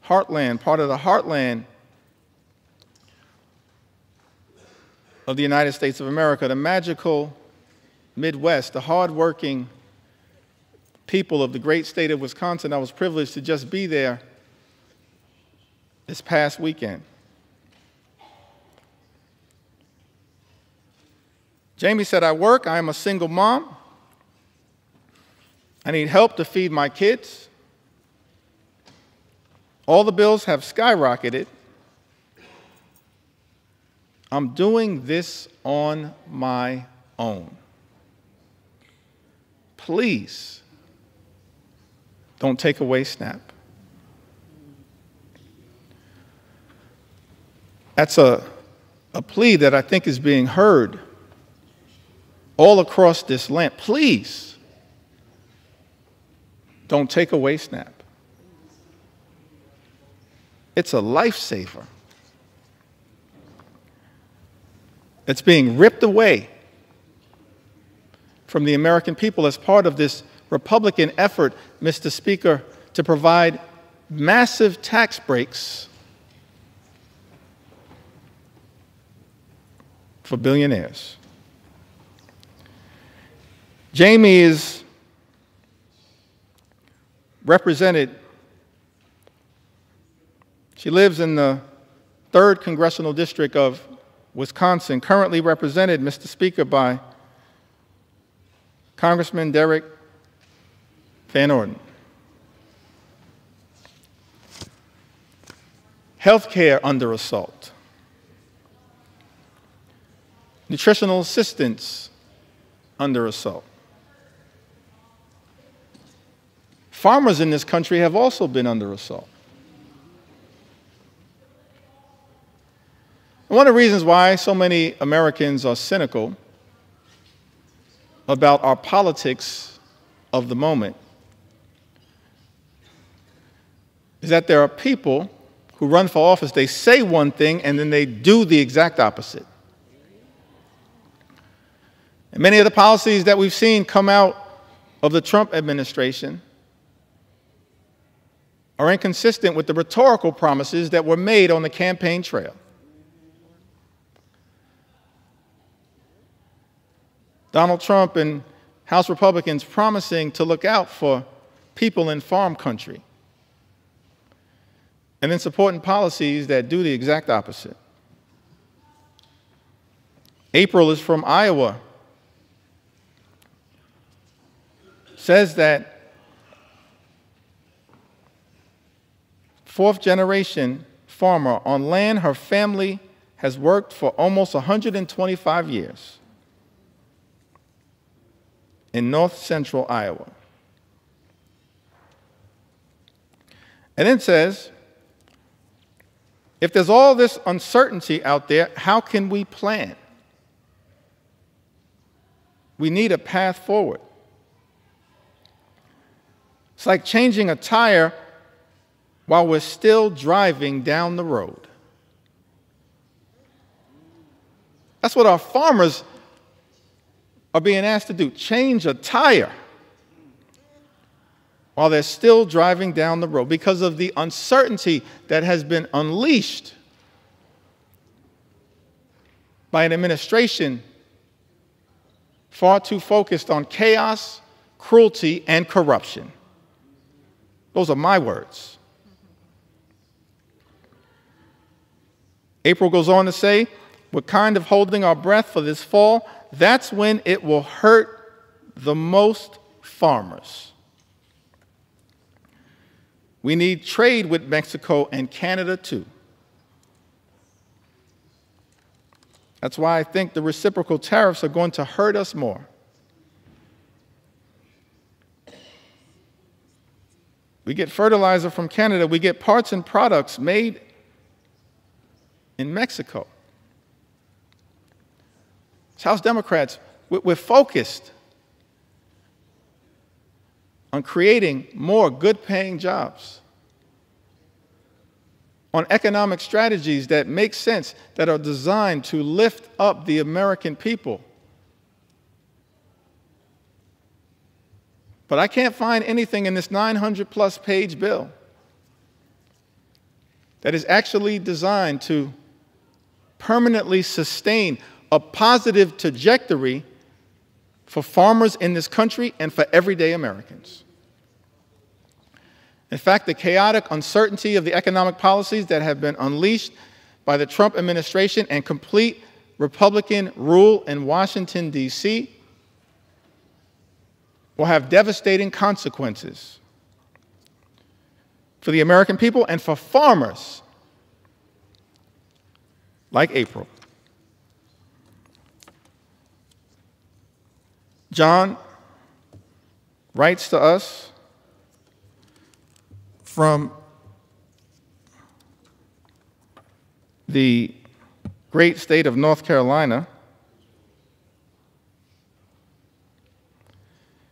heartland, part of the heartland of the United States of America, the magical Midwest, the hardworking people of the great state of Wisconsin. I was privileged to just be there this past weekend. Jamie said, I work, I am a single mom. I need help to feed my kids. All the bills have skyrocketed. I'm doing this on my own. Please don't take away SNAP. That's a plea that I think is being heard all across this land. Please don't take away SNAP. It's a lifesaver. It's being ripped away from the American people as part of this Republican effort, Mr. Speaker, to provide massive tax breaks for billionaires. Jamie is represented. She lives in the 3rd Congressional District of Wisconsin, currently represented, Mr. Speaker, by Congressman Derek Van Orden. Healthcare under assault. Nutritional assistance under assault. Farmers in this country have also been under assault. And one of the reasons why so many Americans are cynical about our politics of the moment is that there are people who run for office, they say one thing and then they do the exact opposite. And many of the policies that we've seen come out of the Trump administration are inconsistent with the rhetorical promises that were made on the campaign trail. Donald Trump and House Republicans promising to look out for people in farm country, and then supporting policies that do the exact opposite. April is from Iowa. Says that fourth-generation farmer on land her family has worked for almost 125 years in north-central Iowa. And then says, if there's all this uncertainty out there, how can we plan? We need a path forward. It's like changing a tire while we're still driving down the road. That's what our farmers are being asked to do, change a tire while they're still driving down the road because of the uncertainty that has been unleashed by an administration far too focused on chaos, cruelty, and corruption. Those are my words. April goes on to say, we're kind of holding our breath for this fall. That's when it will hurt the most farmers. We need trade with Mexico and Canada too. That's why I think the reciprocal tariffs are going to hurt us more. We get fertilizer from Canada. We get parts and products made in Mexico. As House Democrats, we're focused on creating more good-paying jobs, on economic strategies that make sense, that are designed to lift up the American people. But I can't find anything in this 900-plus page bill that is actually designed to permanently sustain a positive trajectory for farmers in this country and for everyday Americans. In fact, the chaotic uncertainty of the economic policies that have been unleashed by the Trump administration and complete Republican rule in Washington, D.C., will have devastating consequences for the American people and for farmers like April. John writes to us from the great state of North Carolina.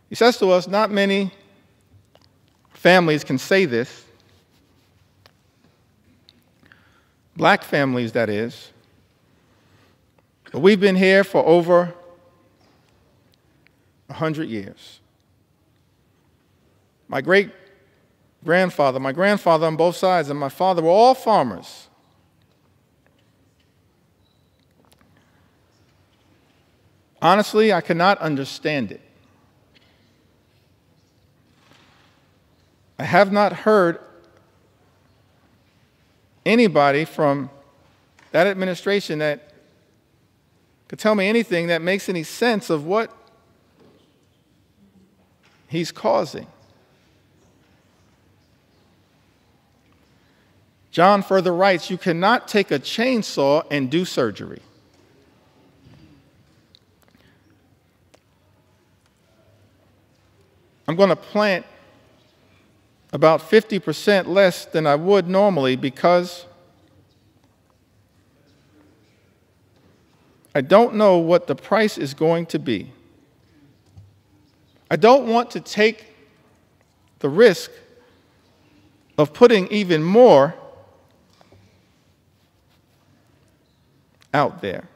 He says to us, not many families can say this, black families, that is, but we've been here for over 100 years. My great-grandfather, my grandfather on both sides, and my father were all farmers. Honestly, I cannot understand it. I have not heard anybody from that administration that could tell me anything that makes any sense of what he's causing. John further writes, you cannot take a chainsaw and do surgery. I'm going to plant about 50% less than I would normally because I don't know what the price is going to be. I don't want to take the risk of putting even more out there.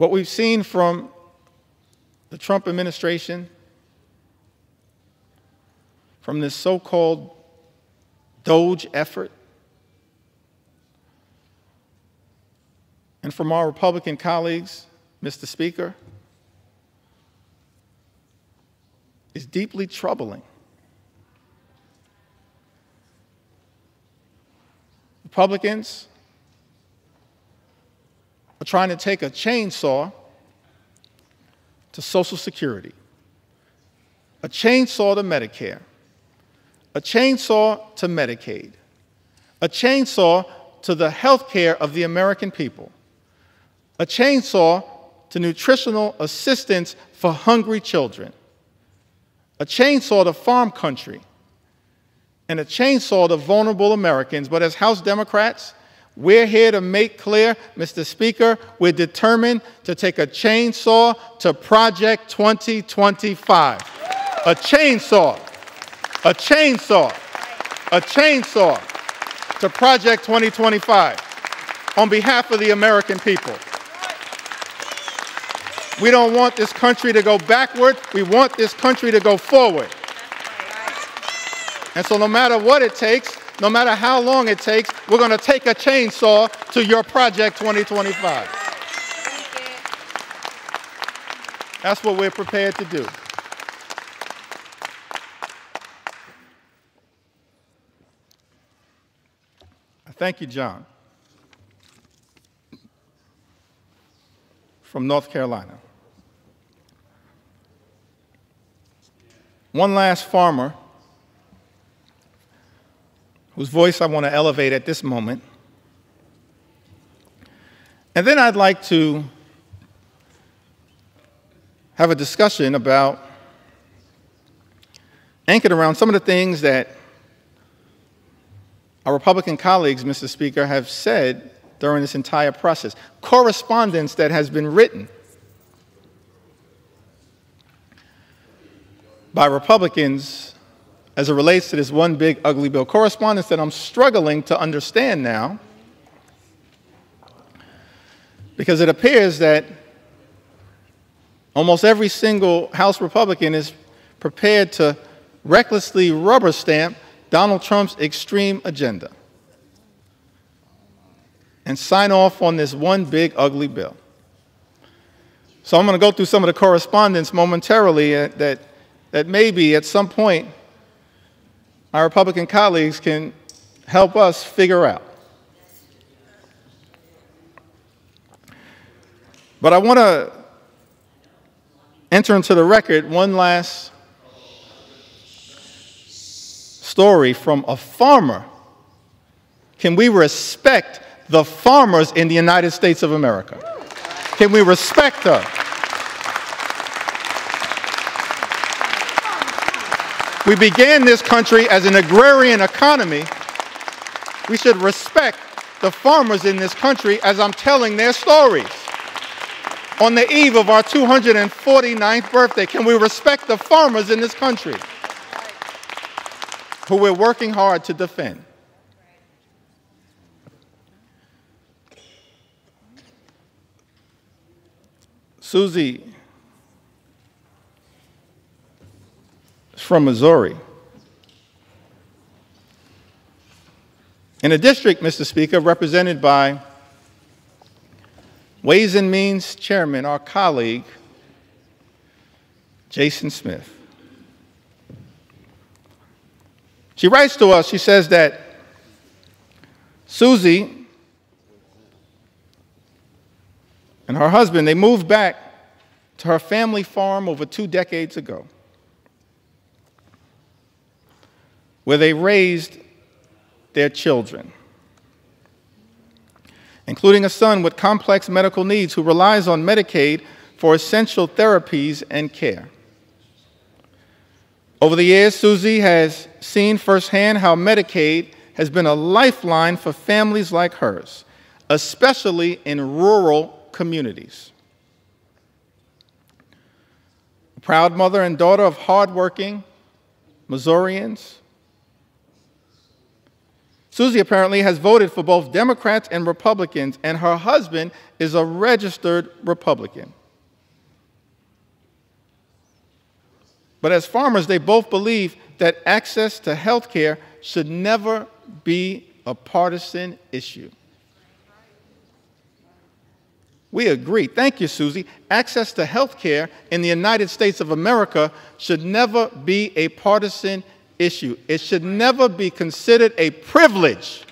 What we've seen from the Trump administration, from this so-called DOGE effort, and from our Republican colleagues, Mr. Speaker, is deeply troubling. Republicans are trying to take a chainsaw to Social Security, a chainsaw to Medicare, a chainsaw to Medicaid, a chainsaw to the health care of the American people, a chainsaw to nutritional assistance for hungry children, a chainsaw to farm country, and a chainsaw to vulnerable Americans. But as House Democrats, we're here to make clear, Mr. Speaker, we're determined to take a chainsaw to Project 2025. A chainsaw, a chainsaw, a chainsaw to Project 2025 on behalf of the American people. We don't want this country to go backward. We want this country to go forward. And so no matter what it takes, no matter how long it takes, we're going to take a chainsaw to your Project 2025. That's what we're prepared to do. Thank you, John, from North Carolina. One last farmer whose voice I want to elevate at this moment. And then I'd like to have a discussion about, anchored around some of the things that our Republican colleagues, Mr. Speaker, have said during this entire process. Correspondence that has been written by Republicans as it relates to this one big ugly bill. Correspondence that I'm struggling to understand now, because it appears that almost every single House Republican is prepared to recklessly rubber stamp Donald Trump's extreme agenda and sign off on this one big ugly bill. So I'm going to go through some of the correspondence momentarily that maybe at some point our Republican colleagues can help us figure out. But I want to enter into the record one last story from a farmer. Can we respect the farmers in the United States of America? Can we respect them? We began this country as an agrarian economy. We should respect the farmers in this country as I'm telling their stories. On the eve of our 249th birthday, can we respect the farmers in this country who we're working hard to defend? Susie is from Missouri. In a district, Mr. Speaker, represented by Ways and Means Chairman, our colleague, Jason Smith. She writes to us, she says that Susie and her husband, they moved back to her family farm over 2 decades ago, where they raised their children, including a son with complex medical needs who relies on Medicaid for essential therapies and care. Over the years, Susie has seen firsthand how Medicaid has been a lifeline for families like hers, especially in rural communities. A proud mother and daughter of hardworking Missourians, Susie apparently has voted for both Democrats and Republicans, and her husband is a registered Republican. But as farmers, they both believe that access to health care should never be a partisan issue. We agree. Thank you, Susie. Access to health care in the United States of America should never be a partisan issue. It should never be considered a privilege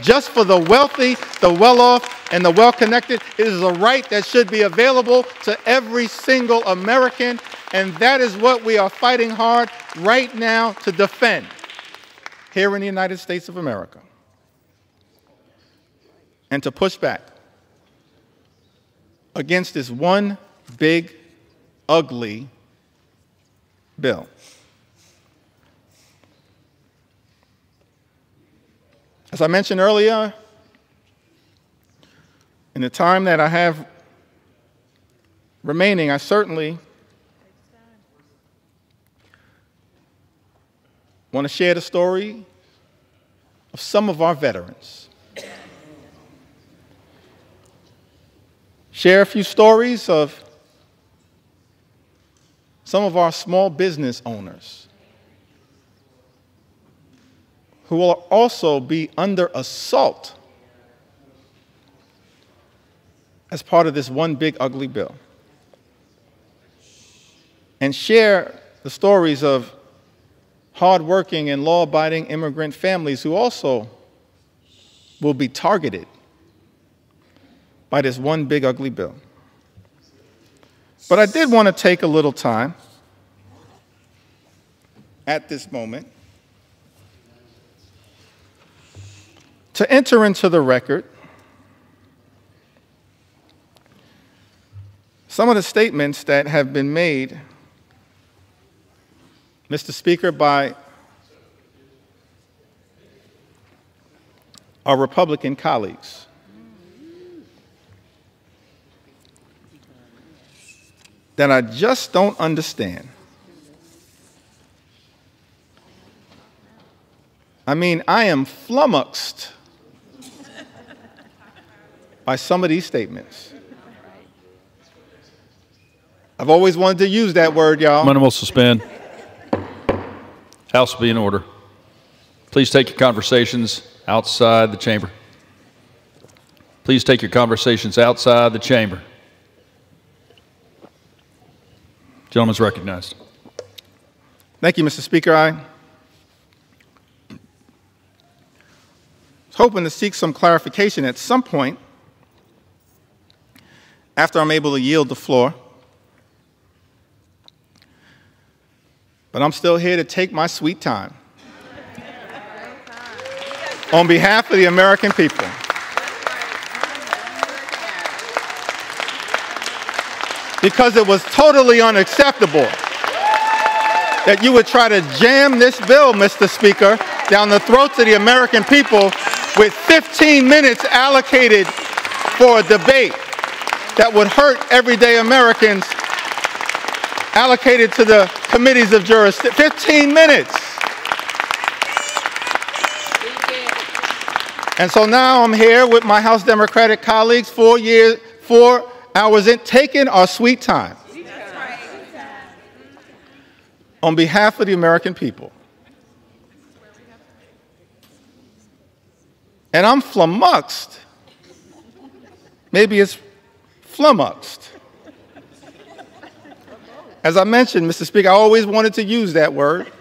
just for the wealthy, the well-off, and the well-connected. It is a right that should be available to every single American, and that is what we are fighting hard right now to defend here in the United States of America, and to push back against this one big, ugly bill. As I mentioned earlier, in the time that I have remaining, I certainly want to share the story of some of our veterans. Share a few stories of some of our small business owners who will also be under assault as part of this one big ugly bill. And share the stories of hardworking and law-abiding immigrant families who also will be targeted by this one big ugly bill. But I did want to take a little time at this moment to enter into the record some of the statements that have been made, Mr. Speaker, by our Republican colleagues. That I just don't understand. I mean, I am flummoxed by some of these statements. I've always wanted to use that word, y'all. Will suspend. House will be in order. Please take your conversations outside the chamber. Please take your conversations outside the chamber. Gentleman is recognized. Thank you, Mr. Speaker. I was hoping to seek some clarification at some point after I'm able to yield the floor. But I'm still here to take my sweet time on behalf of the American people. Because it was totally unacceptable that you would try to jam this bill, Mr. Speaker, down the throats of the American people with 15 minutes allocated for a debate that would hurt everyday Americans, allocated to the committees of jurisdiction. 15 minutes. And so now I'm here with my House Democratic colleagues, 4 hours in, taking our sweet time on behalf of the American people. And I'm flummoxed. Maybe it's flummoxed. As I mentioned, Mr. Speaker, I always wanted to use that word.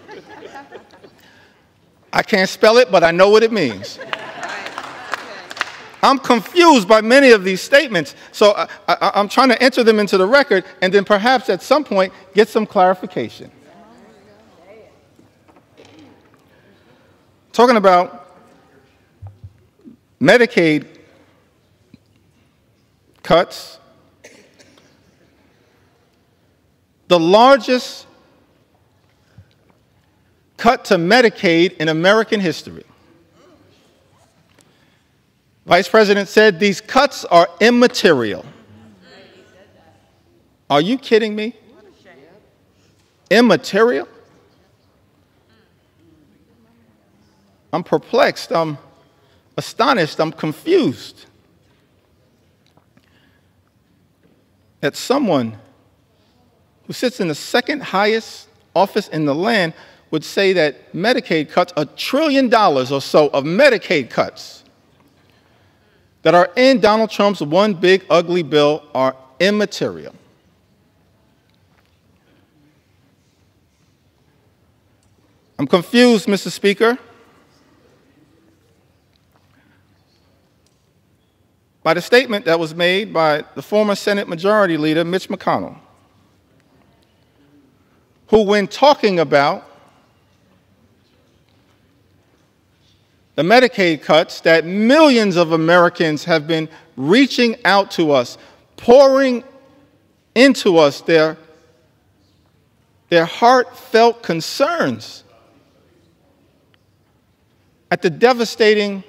I can't spell it, but I know what it means. I'm confused by many of these statements, so I'm trying to enter them into the record and then perhaps at some point get some clarification. Talking about Medicaid cuts, the largest cut to Medicaid in American history. Vice President said these cuts are immaterial. Are you kidding me? Immaterial? I'm perplexed. I'm astonished, I'm confused that someone who sits in the second highest office in the land would say that Medicaid cuts, $1 trillion or so of Medicaid cuts that are in Donald Trump's one big ugly bill are immaterial. I'm confused, Mr. Speaker, by the statement that was made by the former Senate Majority Leader, Mitch McConnell, who, when talking about the Medicaid cuts that millions of Americans have been reaching out to us, pouring into us their heartfelt concerns at the devastating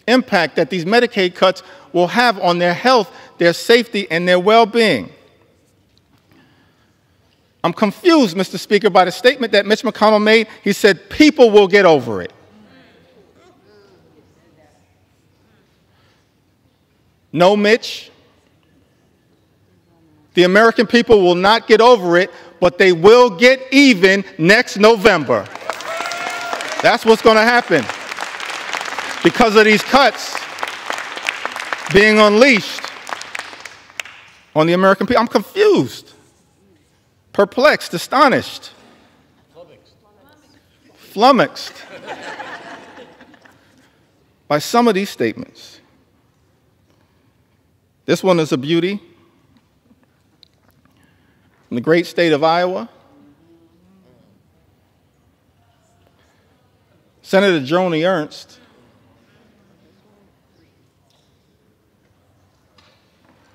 impact that these Medicaid cuts will have on their health, their safety, and their well-being. I'm confused, Mr. Speaker, by the statement that Mitch McConnell made. He said, people will get over it. No, Mitch. The American people will not get over it, but they will get even next November. That's what's going to happen because of these cuts being unleashed on the American people. I'm confused, perplexed, astonished, flummoxed by some of these statements. This one is a beauty. In the great state of Iowa, Senator Joni Ernst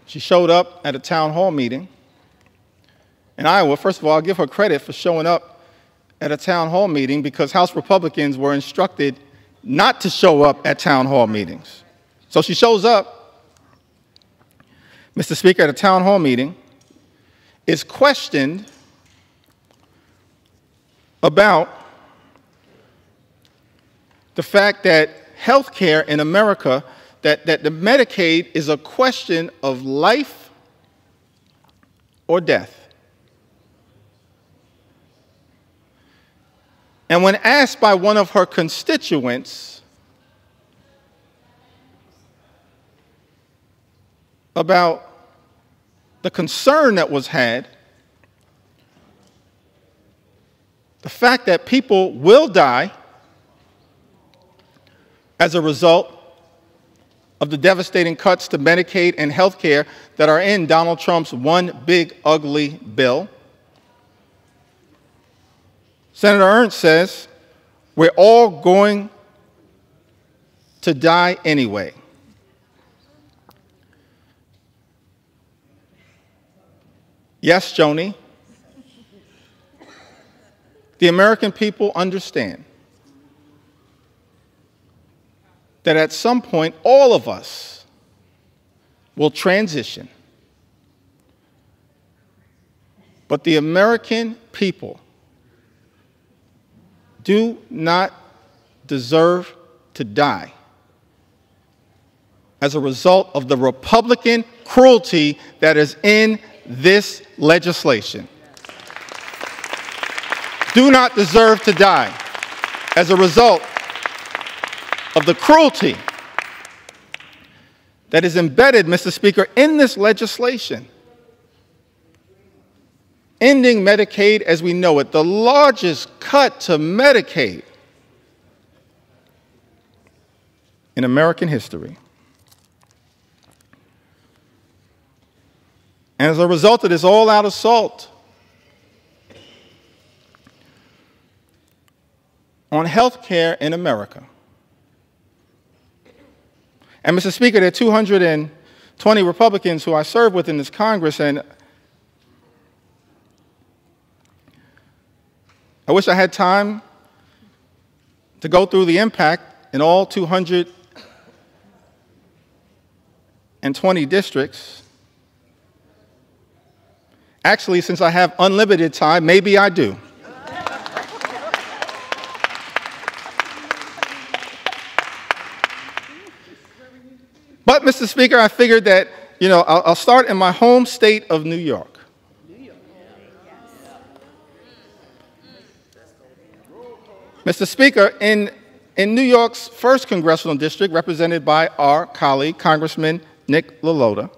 she showed up at a town hall meeting in Iowa. First of all, I'll give her credit for showing up at a town hall meeting because House Republicans were instructed not to show up at town hall meetings. So she shows up, Mr. Speaker, at a town hall meeting, is questioned about the fact that health care in America, that the Medicaid is a question of life or death. And when asked by one of her constituents about the concern that was had, the fact that people will die as a result of the devastating cuts to Medicaid and health care that are in Donald Trump's one big ugly bill, Senator Ernst says, we're all going to die anyway. Yes, Joni, the American people understand that at some point all of us will transition. But the American people do not deserve to die as a result of the Republican cruelty that is in this legislation. Do not deserve to die as a result of the cruelty that is embedded, Mr. Speaker, in this legislation. Ending Medicaid as we know it, the largest cut to Medicaid in American history. And as a result of this all-out assault on health care in America, and Mr. Speaker, there are 220 Republicans who I serve with in this Congress, and I wish I had time to go through the impact in all 220 districts. Actually, since I have unlimited time, maybe I do. But, Mr. Speaker, I figured that, I'll start in my home state of New York. Mr. Speaker, in New York's 1st Congressional District, represented by our colleague, Congressman Nick LaLota,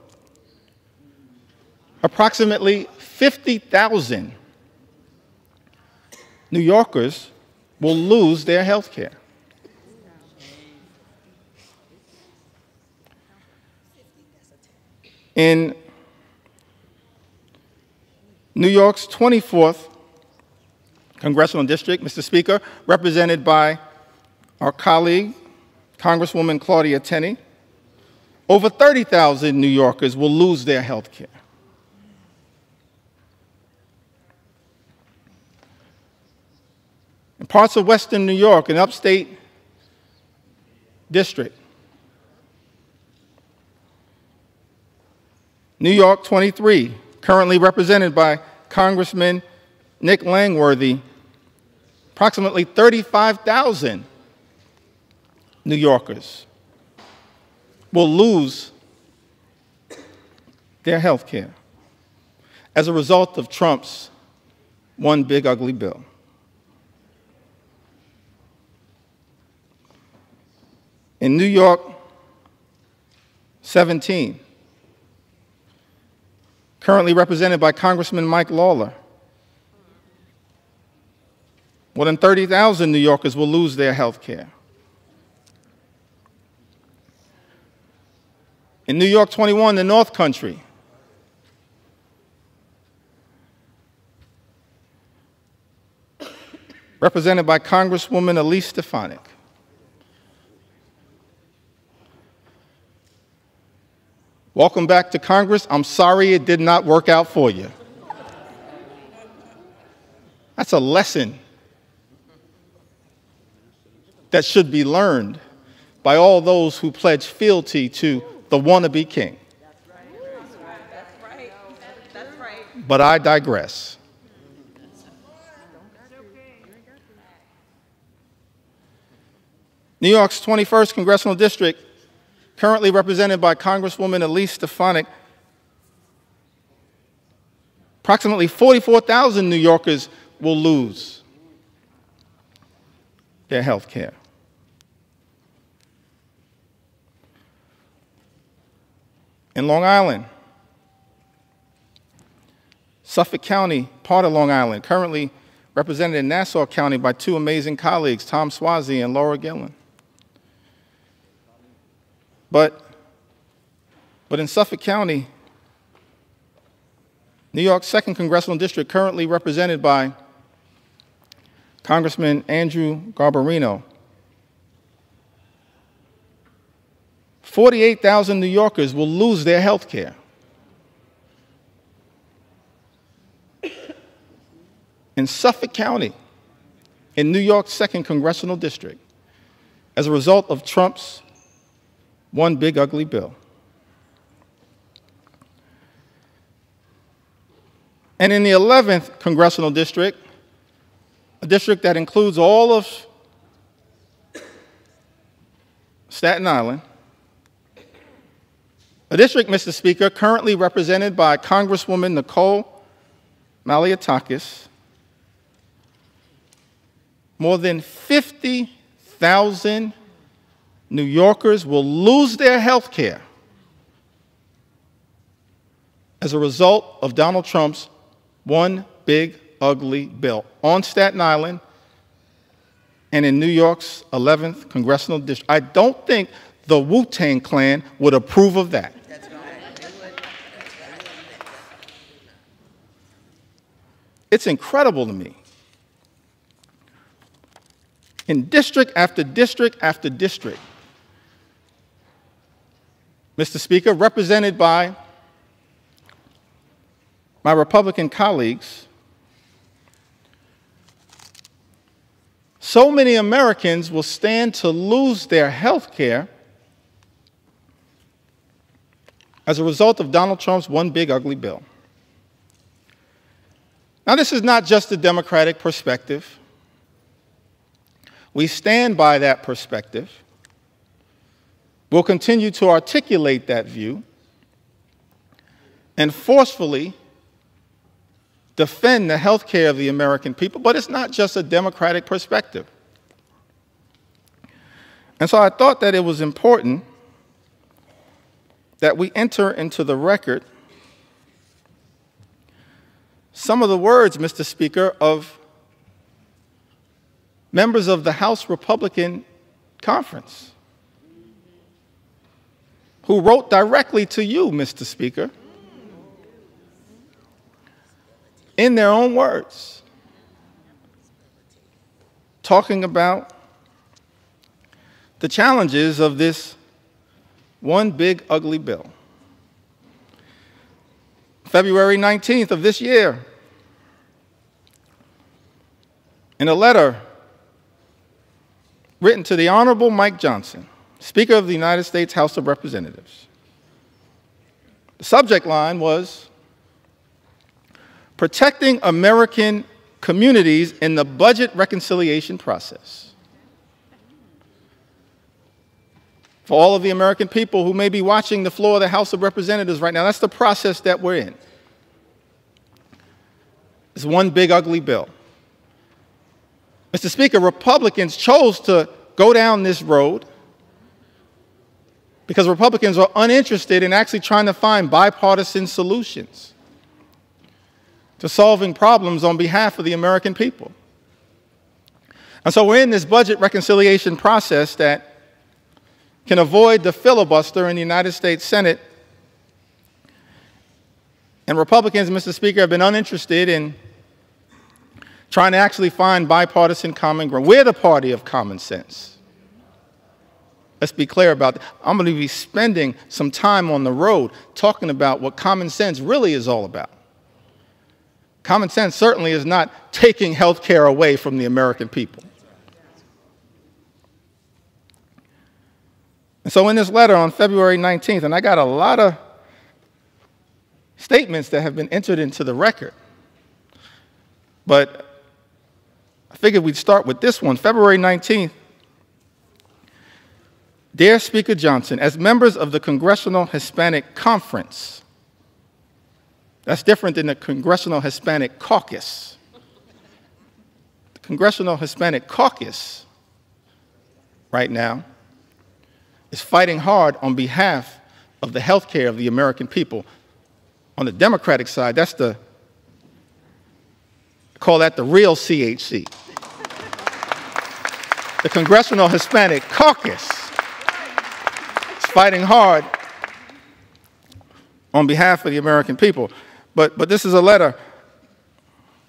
approximately 50,000 New Yorkers will lose their health care. In New York's 24th Congressional District, Mr. Speaker, represented by our colleague, Congresswoman Claudia Tenney, over 30,000 New Yorkers will lose their health care. In parts of western New York, an upstate district, New York 23, currently represented by Congressman Nick Langworthy, approximately 35,000 New Yorkers will lose their health care as a result of Trump's one big ugly bill. In New York 17, currently represented by Congressman Mike Lawler, more than 30,000 New Yorkers will lose their health care. In New York 21, the North Country, represented by Congresswoman Elise Stefanik, welcome back to Congress. I'm sorry it did not work out for you. That's a lesson that should be learned by all those who pledge fealty to the wannabe king. That's right. But I digress. New York's 21st Congressional District, currently represented by Congresswoman Elise Stefanik, approximately 44,000 New Yorkers will lose their health care. In Long Island, Suffolk County, part of Long Island, currently represented in Nassau County by two amazing colleagues, Tom Swazi and Laura Gillen. But in Suffolk County, New York's 2nd Congressional District, currently represented by Congressman Andrew Garbarino, 48,000 New Yorkers will lose their health care. In Suffolk County, in New York's 2nd Congressional District, as a result of Trump's one big ugly bill. And in the 11th Congressional District, a district that includes all of Staten Island, a district, Mr. Speaker, currently represented by Congresswoman Nicole Malliotakis, more than 50,000 New Yorkers will lose their health care as a result of Donald Trump's one big ugly bill on Staten Island and in New York's 11th Congressional District. I don't think the Wu-Tang Clan would approve of that. It's incredible to me. In district after district after district, Mr. Speaker, represented by my Republican colleagues, so many Americans will stand to lose their health care as a result of Donald Trump's one big ugly bill. Now, this is not just a Democratic perspective. We stand by that perspective. will continue to articulate that view and forcefully defend the health care of the American people, but it's not just a Democratic perspective. And so I thought that it was important that we enter into the record some of the words, Mr. Speaker, of members of the House Republican Conference who wrote directly to you, Mr. Speaker, in their own words, talking about the challenges of this one big ugly bill. February 19th of this year, in a letter written to the Honorable Mike Johnson, Speaker of the United States House of Representatives, the subject line was, "Protecting American Communities in the Budget Reconciliation Process." For all of the American people who may be watching the floor of the House of Representatives right now, that's the process that we're in. It's one big ugly bill. Mr. Speaker, Republicans chose to go down this road because Republicans are uninterested in actually trying to find bipartisan solutions to solving problems on behalf of the American people. And so we're in this budget reconciliation process that can avoid the filibuster in the United States Senate. And Republicans, Mr. Speaker, have been uninterested in trying to actually find bipartisan common ground. We're the party of common sense. Let's be clear about that. I'm going to be spending some time on the road talking about what common sense really is all about. Common sense certainly is not taking health care away from the American people. And so in this letter on February 19th, and I got a lot of statements that have been entered into the record, but I figured we'd start with this one, February 19th. Dear Speaker Johnson, as members of the Congressional Hispanic Conference, that's different than the Congressional Hispanic Caucus. The Congressional Hispanic Caucus right now is fighting hard on behalf of the health care of the American people. On the Democratic side, that's I call that the real CHC. The Congressional Hispanic Caucus is fighting hard on behalf of the American people. But this is a letter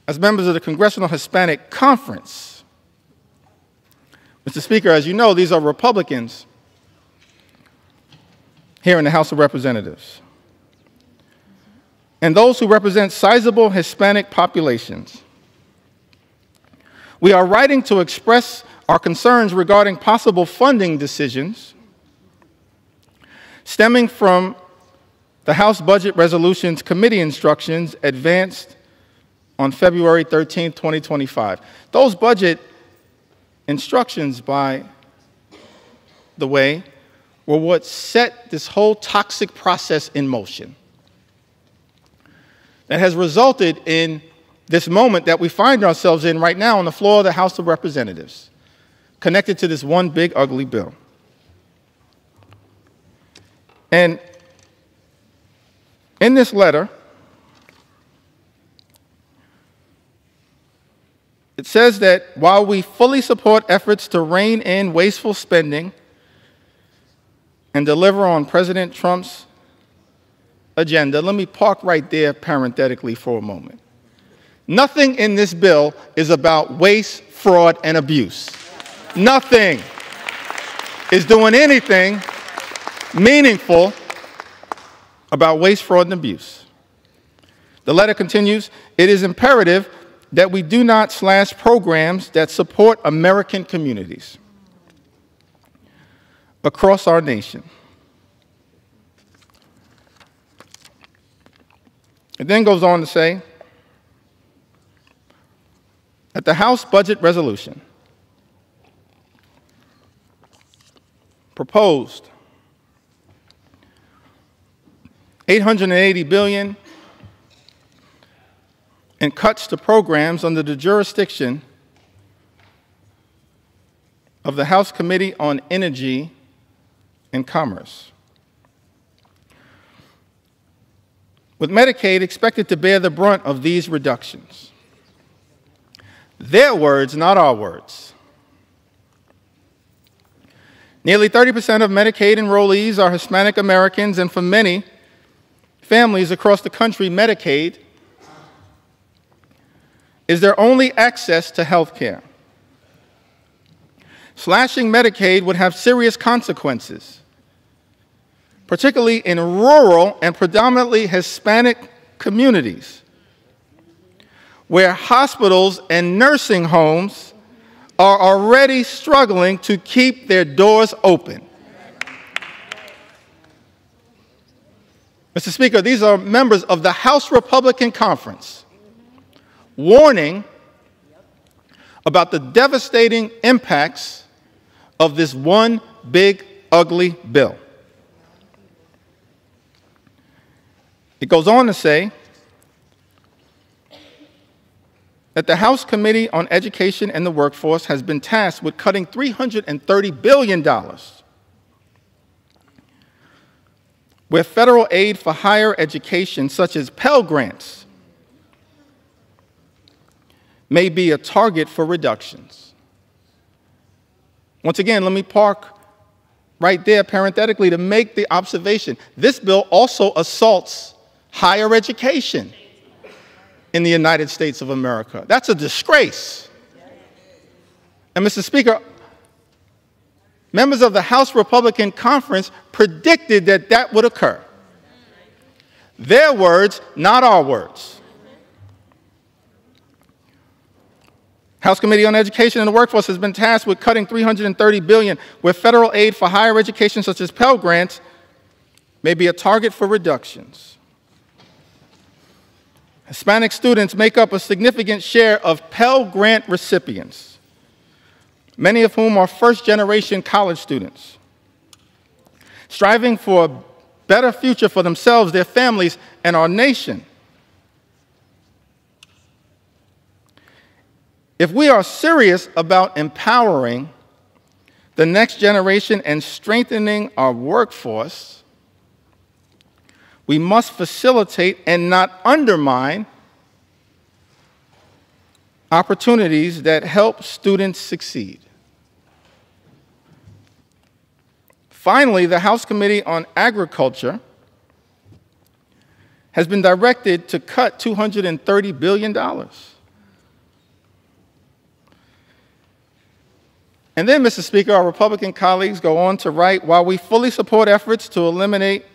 as members of the Congressional Hispanic Conference. Mr. Speaker, as you know, these are Republicans here in the House of Representatives. And those who represent sizable Hispanic populations. We are writing to express our concerns regarding possible funding decisions stemming from the House Budget Resolutions Committee instructions advanced on February 13, 2025. Those budget instructions, by the way, were what set this whole toxic process in motion that has resulted in this moment that we find ourselves in right now on the floor of the House of Representatives, connected to this one big ugly bill. And in this letter, it says that while we fully support efforts to rein in wasteful spending and deliver on President Trump's agenda, let me park right there parenthetically for a moment. Nothing in this bill is about waste, fraud, and abuse. Nothing is doing anything meaningful about waste, fraud, and abuse. The letter continues, it is imperative that we do not slash programs that support American communities across our nation. It then goes on to say that the House Budget Resolution proposed $880 billion in cuts to programs under the jurisdiction of the House Committee on Energy and Commerce, with Medicaid expected to bear the brunt of these reductions. Their words, not our words. Nearly 30% of Medicaid enrollees are Hispanic Americans, and for many families across the country, Medicaid is their only access to health care. Slashing Medicaid would have serious consequences, particularly in rural and predominantly Hispanic communities, where hospitals and nursing homes are already struggling to keep their doors open. Mr. Speaker, these are members of the House Republican Conference warning about the devastating impacts of this one big, ugly bill. It goes on to say that the House Committee on Education and the Workforce has been tasked with cutting $330 billion, where federal aid for higher education, such as Pell Grants, may be a target for reductions. Once again, let me park right there parenthetically to make the observation. This bill also assaults higher education in the United States of America. That's a disgrace. And Mr. Speaker, members of the House Republican Conference predicted that that would occur. Their words, not our words. House Committee on Education and the Workforce has been tasked with cutting $330 billion, where federal aid for higher education, such as Pell Grants, may be a target for reductions. Hispanic students make up a significant share of Pell Grant recipients, many of whom are first-generation college students, striving for a better future for themselves, their families, and our nation. If we are serious about empowering the next generation and strengthening our workforce, we must facilitate and not undermine opportunities that help students succeed. Finally, the House Committee on Agriculture has been directed to cut $230 billion. And then, Mr. Speaker, our Republican colleagues go on to write, while we fully support efforts to eliminate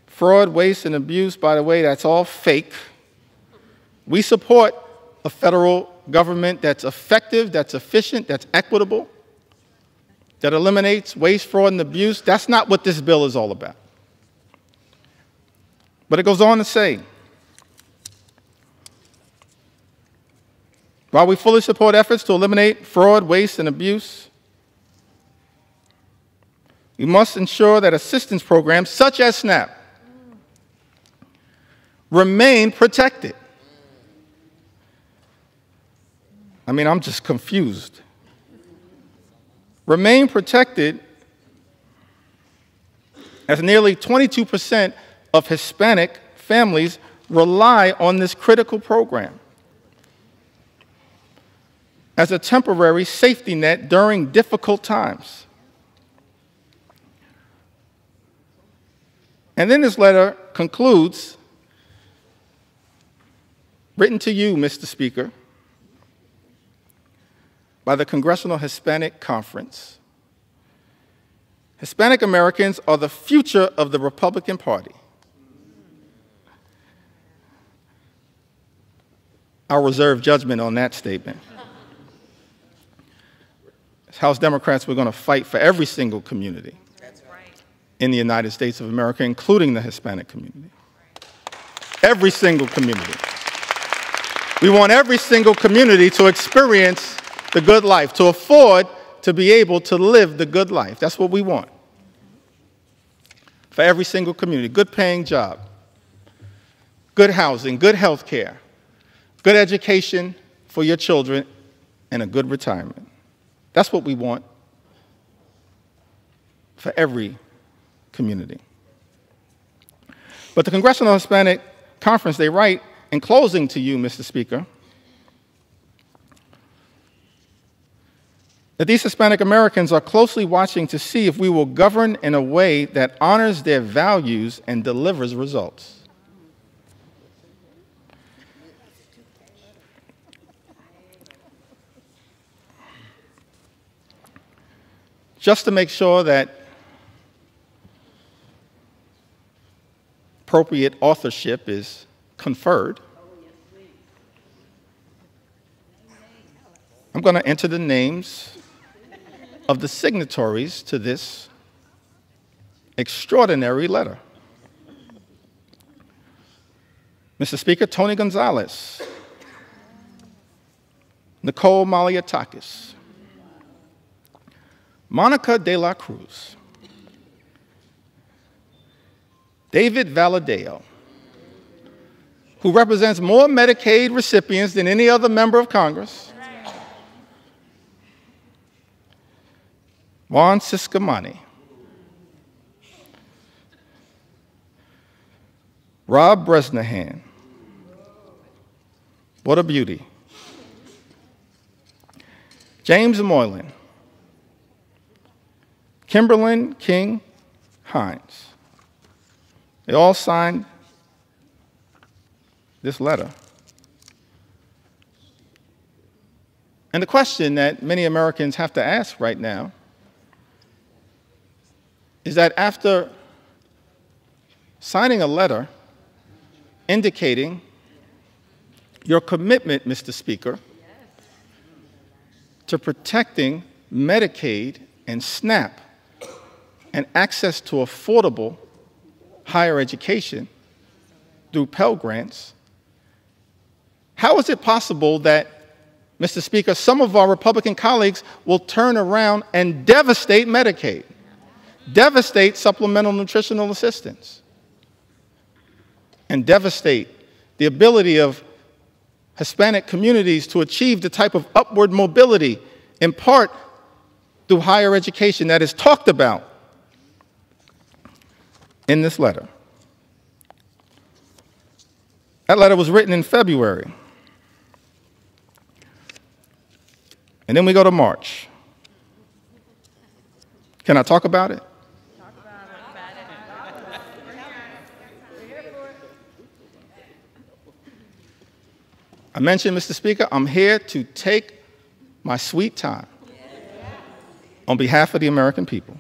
fraud, waste, and abuse, by the way, that's all fake, we support a federal government that's effective, that's efficient, that's equitable, that eliminates waste, fraud, and abuse. That's not what this bill is all about. But it goes on to say, while we fully support efforts to eliminate fraud, waste, and abuse, we must ensure that assistance programs, such as SNAP, remain protected. I mean, I'm just confused. Remain protected, as nearly 22% of Hispanic families rely on this critical program as a temporary safety net during difficult times. And then this letter concludes, written to you, Mr. Speaker, by the Congressional Hispanic Conference. Hispanic Americans are the future of the Republican Party. I'll reserve judgment on that statement. As House Democrats, we're going to fight for every single community in the United States of America, including the Hispanic community. Every single community. We want every single community to experience the good life, to afford to be able to live the good life. That's what we want. For every single community, good paying job, good housing, good health care, good education for your children, and a good retirement. That's what we want for every community. But the Congressional Hispanic Conference, they write, in closing to you, Mr. Speaker, that these Hispanic Americans are closely watching to see if we will govern in a way that honors their values and delivers results. Just to make sure that appropriate authorship is conferred, I'm going to enter the names of the signatories to this extraordinary letter. Mr. Speaker, Tony Gonzalez, Nicole Maliatakis, Monica de la Cruz, David Valadeo, who represents more Medicaid recipients than any other member of Congress, Juan Ciscomani, Rob Bresnahan, what a beauty, James Moylan, Kimberlyn King Hines. They all signed this letter. And the question that many Americans have to ask right now is that after signing a letter indicating your commitment, Mr. Speaker, to protecting Medicaid and SNAP and access to affordable higher education through Pell Grants, how is it possible that, Mr. Speaker, some of our Republican colleagues will turn around and devastate Medicaid, devastate supplemental nutritional assistance, and devastate the ability of Hispanic communities to achieve the type of upward mobility, in part through higher education, that is talked about in this letter? That letter was written in February. And then we go to March. Can I talk about it? I mentioned, Mr. Speaker, I'm here to take my sweet time on behalf of the American people.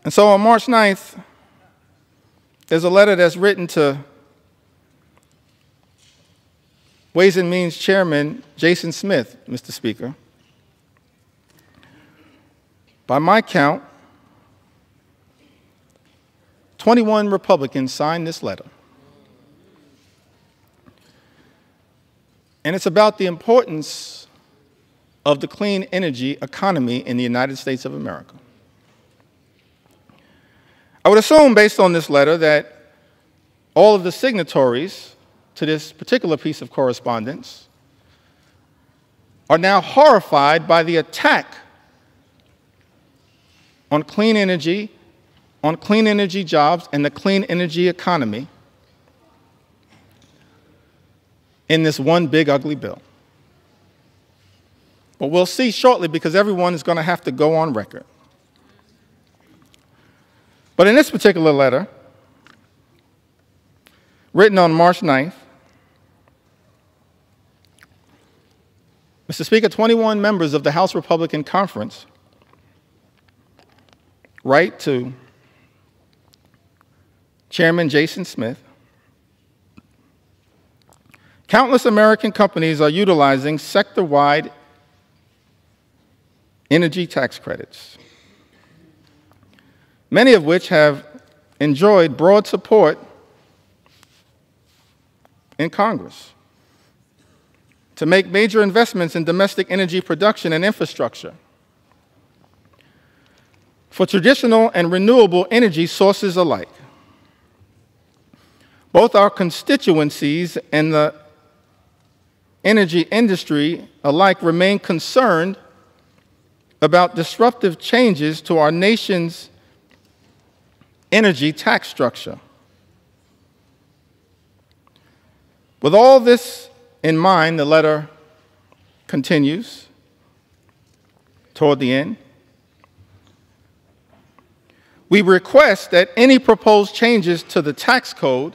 And so on March 9th, there's a letter that's written to Ways and Means Chairman Jason Smith, Mr. Speaker. By my count, 21 Republicans signed this letter. And it's about the importance of the clean energy economy in the United States of America. I would assume, based on this letter, that all of the signatories to this particular piece of correspondence are now horrified by the attack on clean energy jobs, and the clean energy economy in this one big ugly bill. But we'll see shortly, because everyone is going to have to go on record. But in this particular letter, written on March 9th, Mr. Speaker, 21 members of the House Republican Conference write to Chairman Jason Smith. Countless American companies are utilizing sector-wide energy tax credits, many of which have enjoyed broad support in Congress to make major investments in domestic energy production and infrastructure. for traditional and renewable energy sources alike. Both our constituencies and the energy industry alike remain concerned about disruptive changes to our nation's energy tax structure. With all this in mind, the letter continues toward the end. We request that any proposed changes to the tax code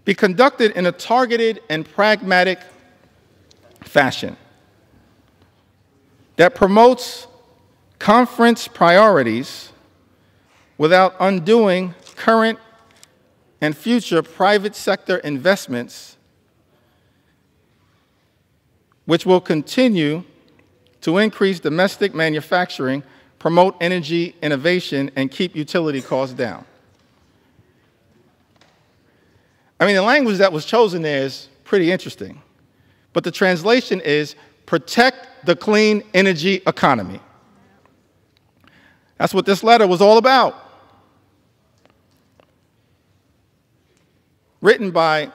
be conducted in a targeted and pragmatic fashion that promotes conference priorities without undoing current and future private sector investments, which will continue to increase domestic manufacturing, promote energy innovation, and keep utility costs down. I mean, the language that was chosen there is pretty interesting, but the translation is protect the clean energy economy. That's what this letter was all about. Written by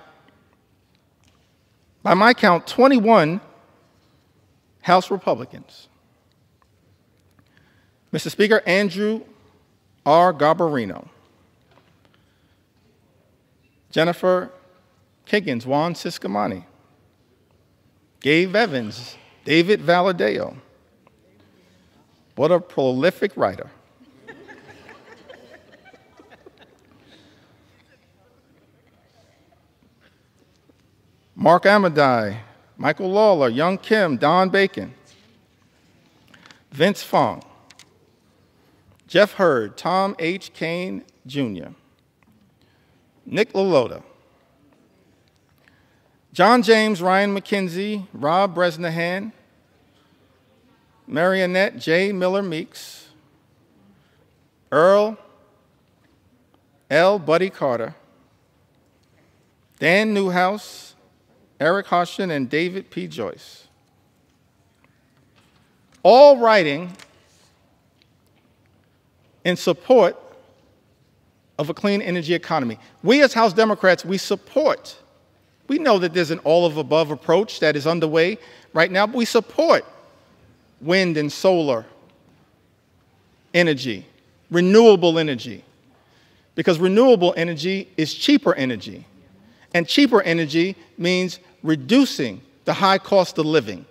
my count, 21 House Republicans. Mr. Speaker, Andrew R. Garbarino, Jennifer Kiggins, Juan Ciscomani, Gabe Evans, David Valadeo. What a prolific writer. Mark Amadei, Michael Lawler, Young Kim, Don Bacon, Vince Fong, Jeff Hurd, Tom H. Kane, Jr., Nick LaLota, John James, Ryan McKenzie, Rob Bresnahan, Marionette J. Miller Meeks, Earl L. Buddy Carter, Dan Newhouse, Eric Hoshin, and David P. Joyce. All writing in support of a clean energy economy. We as House Democrats, we know that there's an all-of-above approach that is underway right now, but we support wind and solar energy, renewable energy, because renewable energy is cheaper energy, and cheaper energy means reducing the high cost of living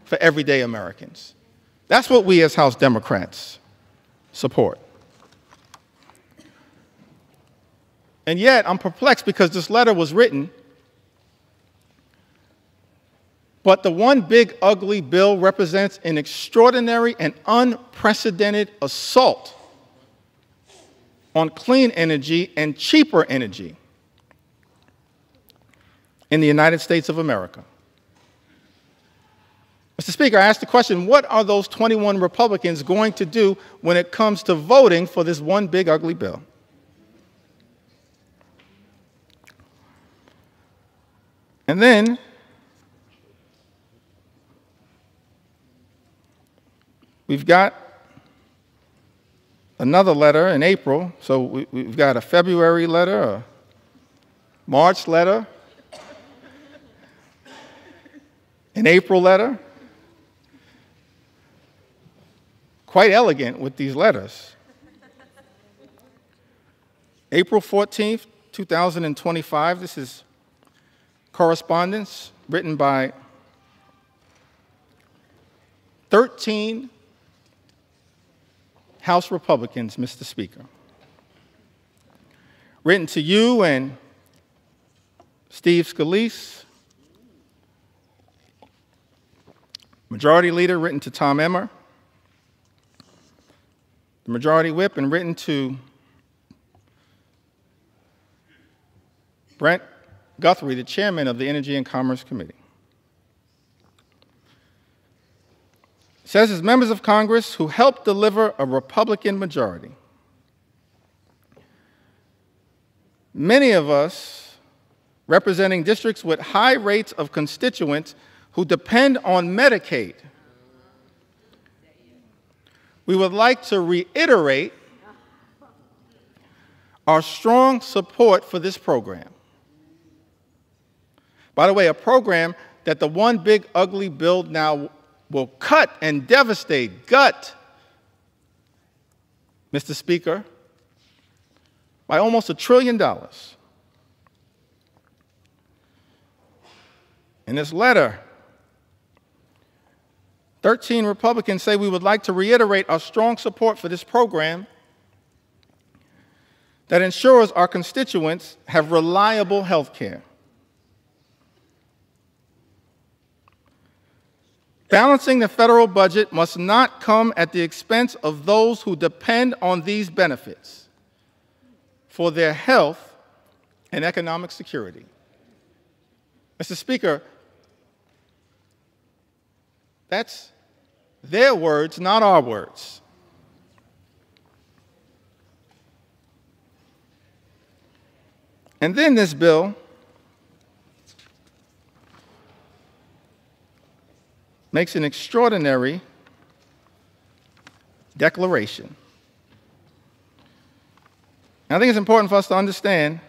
for everyday Americans. That's what we as House Democrats support. And yet, I'm perplexed because this letter was written, but the one big ugly bill represents an extraordinary and unprecedented assault on clean energy and cheaper energy in the United States of America. Mr. Speaker, I asked the question, what are those 21 Republicans going to do when it comes to voting for this one big ugly bill? And then we've got another letter in April. So we've got a February letter, a March letter, an April letter. Quite elegant with these letters. April 14th, 2025, this is correspondence written by 13 House Republicans, Mr. Speaker. Written to you and Steve Scalise. Majority Leader written to Tom Emmer. The Majority Whip, and written to Brent Guthrie, the Chairman of the Energy and Commerce Committee. It says, as members of Congress who helped deliver a Republican majority, many of us representing districts with high rates of constituents who depend on Medicaid we would like to reiterate our strong support for this program. By the way, a program that the one big ugly bill now will cut and devastate, gut, Mr. Speaker, by almost $1 trillion. In this letter, 13 Republicans say we would like to reiterate our strong support for this program that ensures our constituents have reliable health care. Balancing the federal budget must not come at the expense of those who depend on these benefits for their health and economic security. Mr. Speaker, that's their words, not our words. And then this bill makes an extraordinary declaration. And I think it's important for us to understand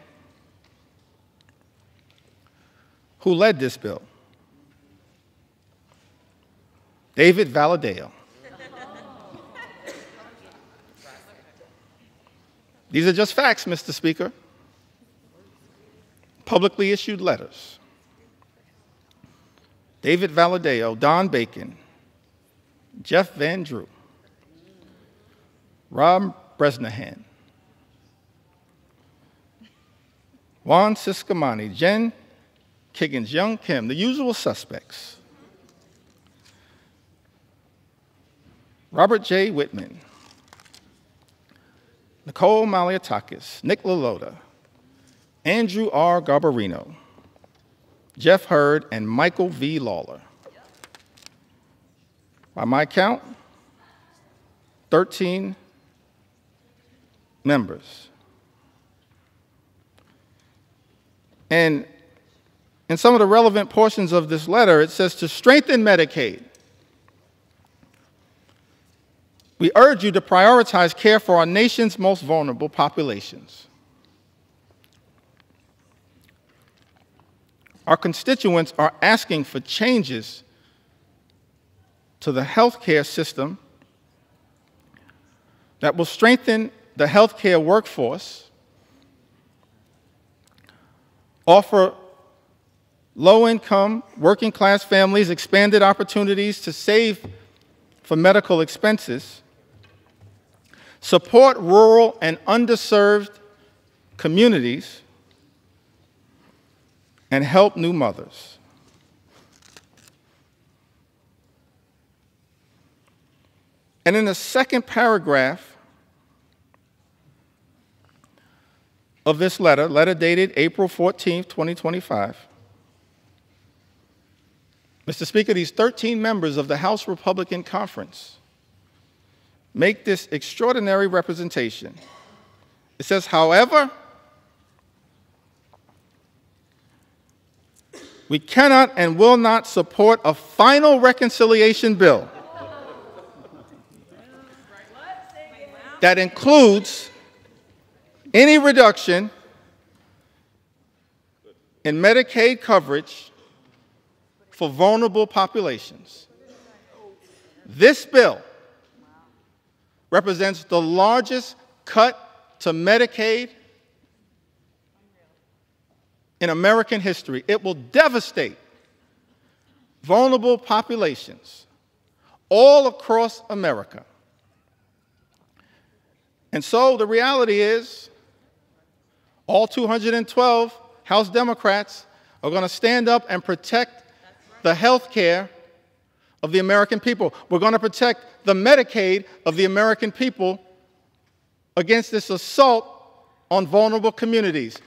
who led this bill. David Valadao. These are just facts, Mr. Speaker. Publicly issued letters. David Valadao, Don Bacon, Jeff Van Drew, Rob Bresnahan, Juan Ciscomani, Jen Kiggins, Young Kim, the usual suspects. Robert J. Whitman, Nicole Maliatakis, Nick LaLota, Andrew R. Garbarino, Jeff Hurd, and Michael V. Lawler. By my count, 13 members. And in some of the relevant portions of this letter, it says to strengthen Medicaid, we urge you to prioritize care for our nation's most vulnerable populations. Our constituents are asking for changes to the healthcare system that will strengthen the healthcare workforce, offer low-income, working-class families expanded opportunities to save for medical expenses, support rural and underserved communities, and help new mothers. And in the second paragraph of this letter dated April 14, 2025, Mr. Speaker, these 13 members of the House Republican Conference make this extraordinary representation. It says, however, we cannot and will not support a final reconciliation bill that includes any reduction in Medicaid coverage for vulnerable populations. This bill represents the largest cut to Medicaid in American history. It will devastate vulnerable populations all across America. And so the reality is, all 212 House Democrats are going to stand up and protect the health care of the American people. We're going to protect the Medicaid of the American people against this assault on vulnerable communities.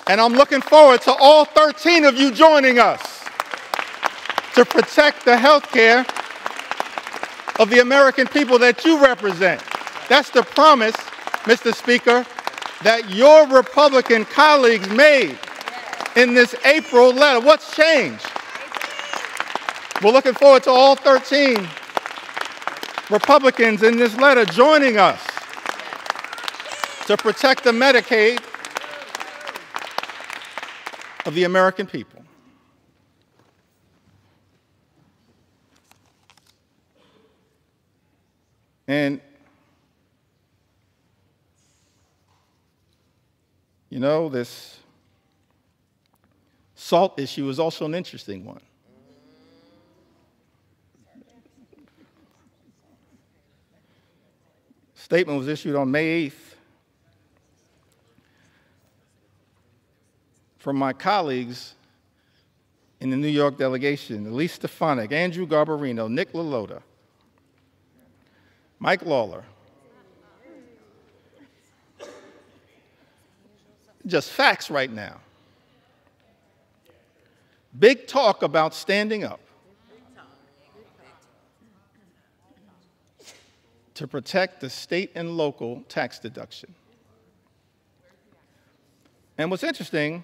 And I'm looking forward to all 13 of you joining us to protect the health care of the American people that you represent. That's the promise, Mr. Speaker, that your Republican colleagues made in this April letter. What's changed? We're looking forward to all 13 Republicans in this letter joining us to protect the Medicaid of the American people. And, you know, this SALT issue is also an interesting one. Statement was issued on May 8th from my colleagues in the New York delegation: Elise Stefanik, Andrew Garbarino, Nick LaLota, Mike Lawler. Just facts right now. Big talk about standing up to protect the state and local tax deduction. And what's interesting,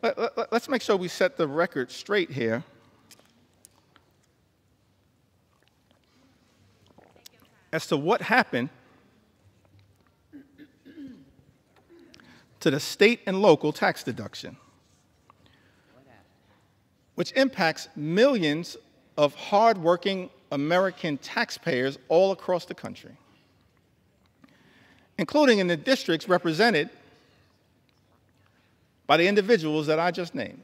let's make sure we set the record straight here. As to what happened to the state and local tax deduction, which impacts millions of hardworking American taxpayers all across the country, including in the districts represented by the individuals that I just named.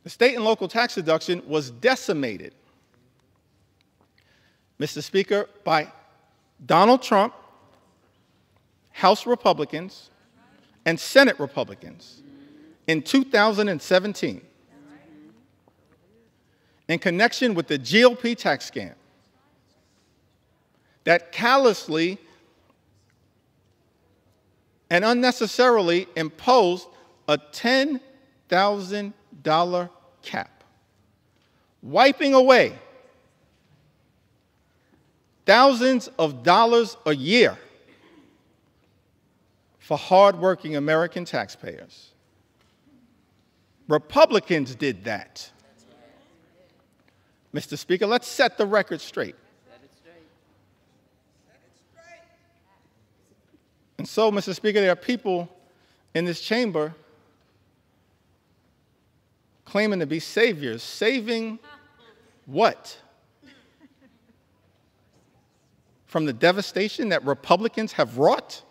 The state and local tax deduction was decimated, Mr. Speaker, by Donald Trump, House Republicans, and Senate Republicans in 2017 in connection with the GOP tax scam that callously and unnecessarily imposed a $10,000 cap, wiping away thousands of dollars a year for hardworking American taxpayers. Republicans did that. Mr. Speaker, let's set the record straight. And so, Mr. Speaker, there are people in this chamber claiming to be saviors. Saving what? From the devastation that Republicans have wrought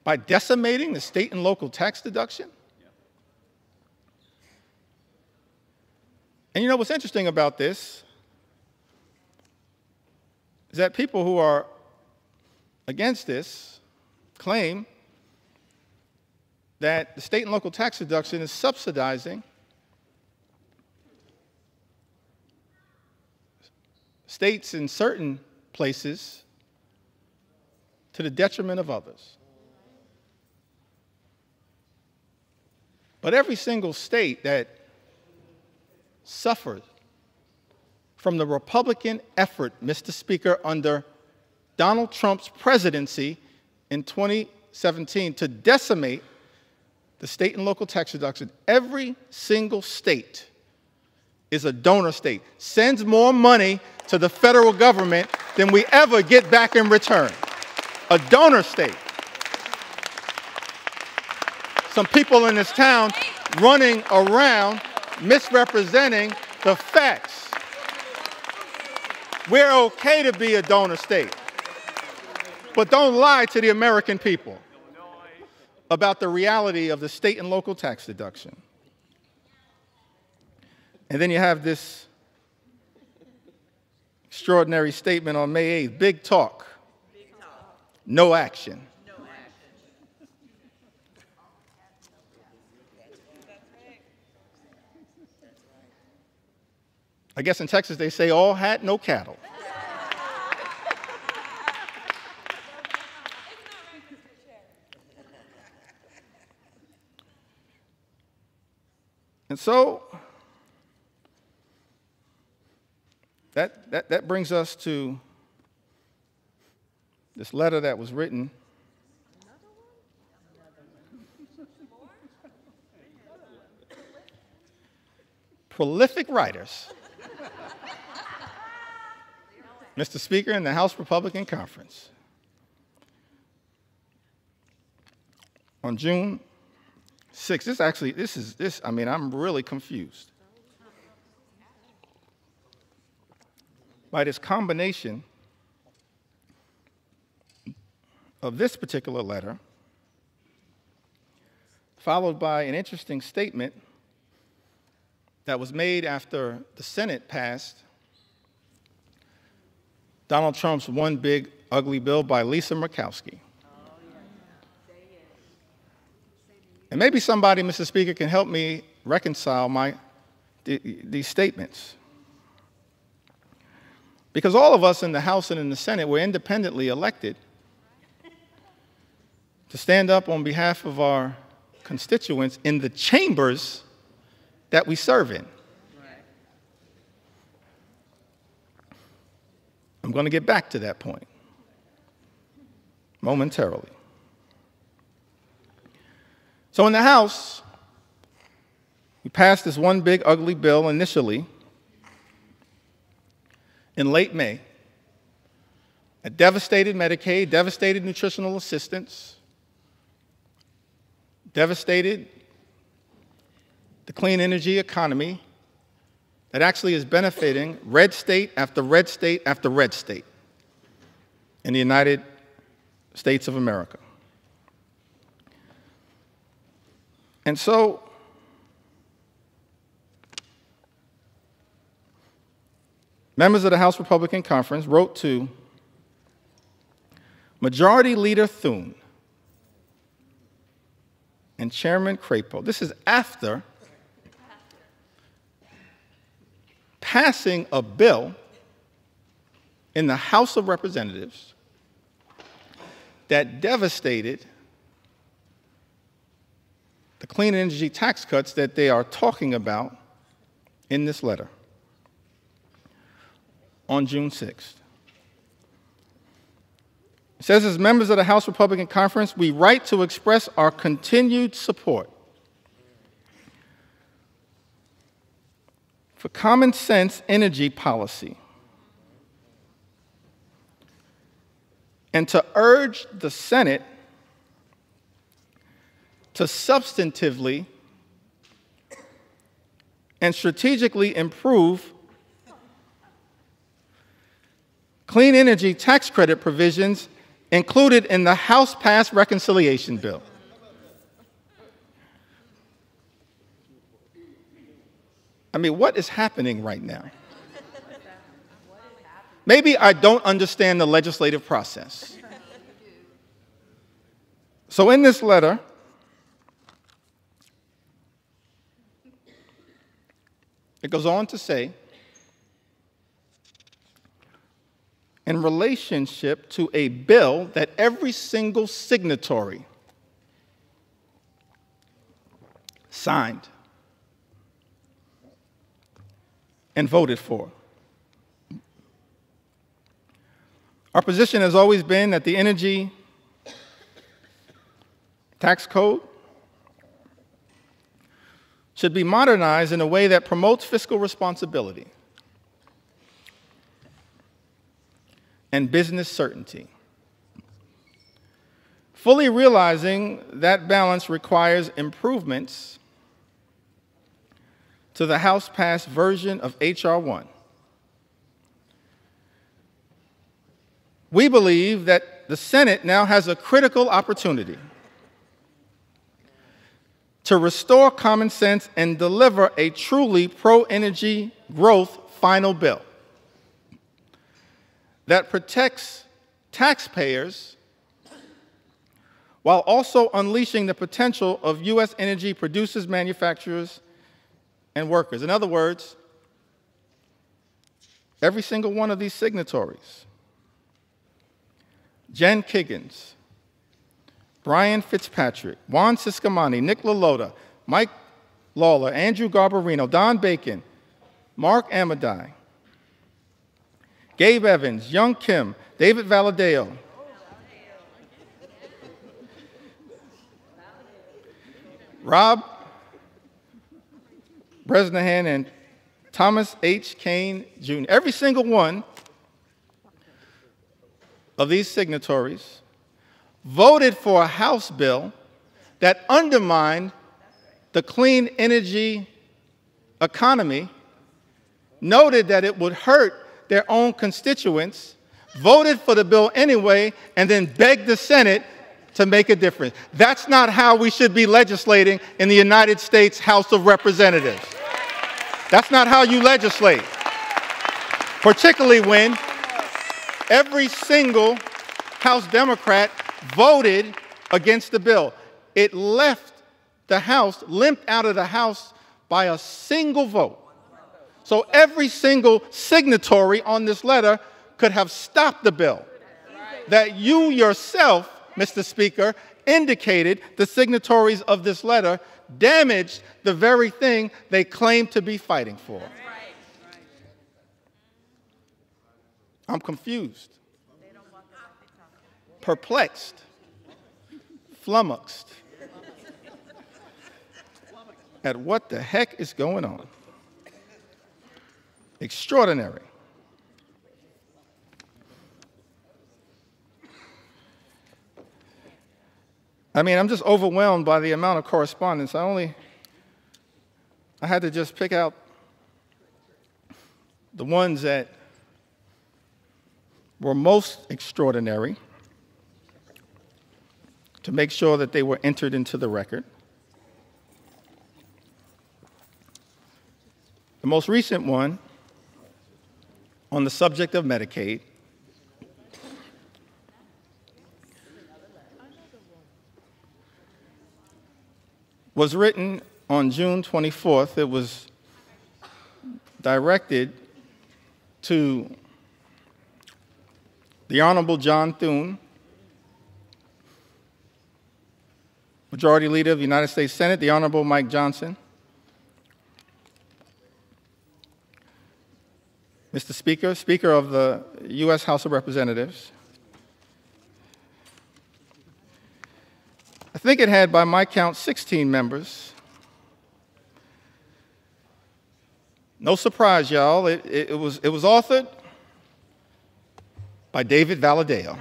by decimating the state and local tax deduction? And you know what's interesting about this is that people who are against this claim that the state and local tax deduction is subsidizing states in certain places to the detriment of others. But every single state that suffered from the Republican effort, Mr. Speaker, under Donald Trump's presidency in 2017 to decimate the state and local tax deduction, every single state is a donor state, sends more money to the federal government than we ever get back in return. A donor state. Some people in this town running around misrepresenting the facts. We're okay to be a donor state, but don't lie to the American people about the reality of the state and local tax deduction. And then you have this extraordinary statement on May 8th, big talk, no action. I guess in Texas they say all hat, no cattle. And so that brings us to this letter that was written prolific writers, Mr. Speaker, in the House Republican Conference. On June 6th, I'm really confused by this combination of this particular letter, followed by an interesting statement that was made after the Senate passed Donald Trump's One Big Ugly Bill by Lisa Murkowski. And maybe somebody, Mr. Speaker, can help me reconcile these statements. Because all of us in the House and in the Senate were independently elected to stand up on behalf of our constituents in the chambers that we serve in. I'm going to get back to that point momentarily. So in the House, we passed this One Big Ugly Bill initially in late May. It devastated Medicaid, devastated nutritional assistance, devastated the clean energy economy that actually is benefiting red state after red state after red state in the United States of America. And so, members of the House Republican Conference wrote to Majority Leader Thune and Chairman Crapo. This is after passing a bill in the House of Representatives that devastated the clean energy tax cuts that they are talking about in this letter on June 6th. It says, as members of the House Republican Conference, we write to express our continued support for common sense energy policy and to urge the Senate to substantively and strategically improve clean energy tax credit provisions included in the House-passed reconciliation bill. I mean, what is happening right now? Maybe I don't understand the legislative process. So in this letter, it goes on to say, in relationship to a bill that every single signatory signed and voted for. Our position has always been that the energy tax code should be modernized in a way that promotes fiscal responsibility and business certainty. Fully realizing that balance requires improvements to the House-passed version of H.R. 1. We believe that the Senate now has a critical opportunity to restore common sense and deliver a truly pro-energy growth final bill that protects taxpayers while also unleashing the potential of U.S. energy producers, manufacturers, and workers. In other words, every single one of these signatories, Jen Kiggins, Brian Fitzpatrick, Juan Ciscomani, Nick LaLota, Mike Lawler, Andrew Garbarino, Don Bacon, Mark Amadei, Gabe Evans, Young Kim, David Valadeo, Rob Bresnahan, and Thomas H. Kane, Jr. Every single one of these signatories voted for a House bill that undermined the clean energy economy, noted that it would hurt their own constituents, voted for the bill anyway, and then begged the Senate to make a difference. That's not how we should be legislating in the United States House of Representatives. That's not how you legislate, particularly when every single House Democrat voted against the bill. It left the House, limped out of the House by a single vote. So every single signatory on this letter could have stopped the bill that you yourself, Mr. Speaker, indicated the signatories of this letter damaged the very thing they claim to be fighting for. I'm confused, perplexed, flummoxed at what the heck is going on. Extraordinary. I mean, I'm just overwhelmed by the amount of correspondence. I had to just pick out the ones that were most extraordinary to make sure that they were entered into the record. The most recent one on the subject of Medicaid was written on June 24th. It was directed to the Honorable John Thune, Majority Leader of the United States Senate, the Honorable Mike Johnson, Mr. Speaker, Speaker of the U.S. House of Representatives. I think it had, by my count, 16 members. No surprise, y'all. It was authored by David Valadao.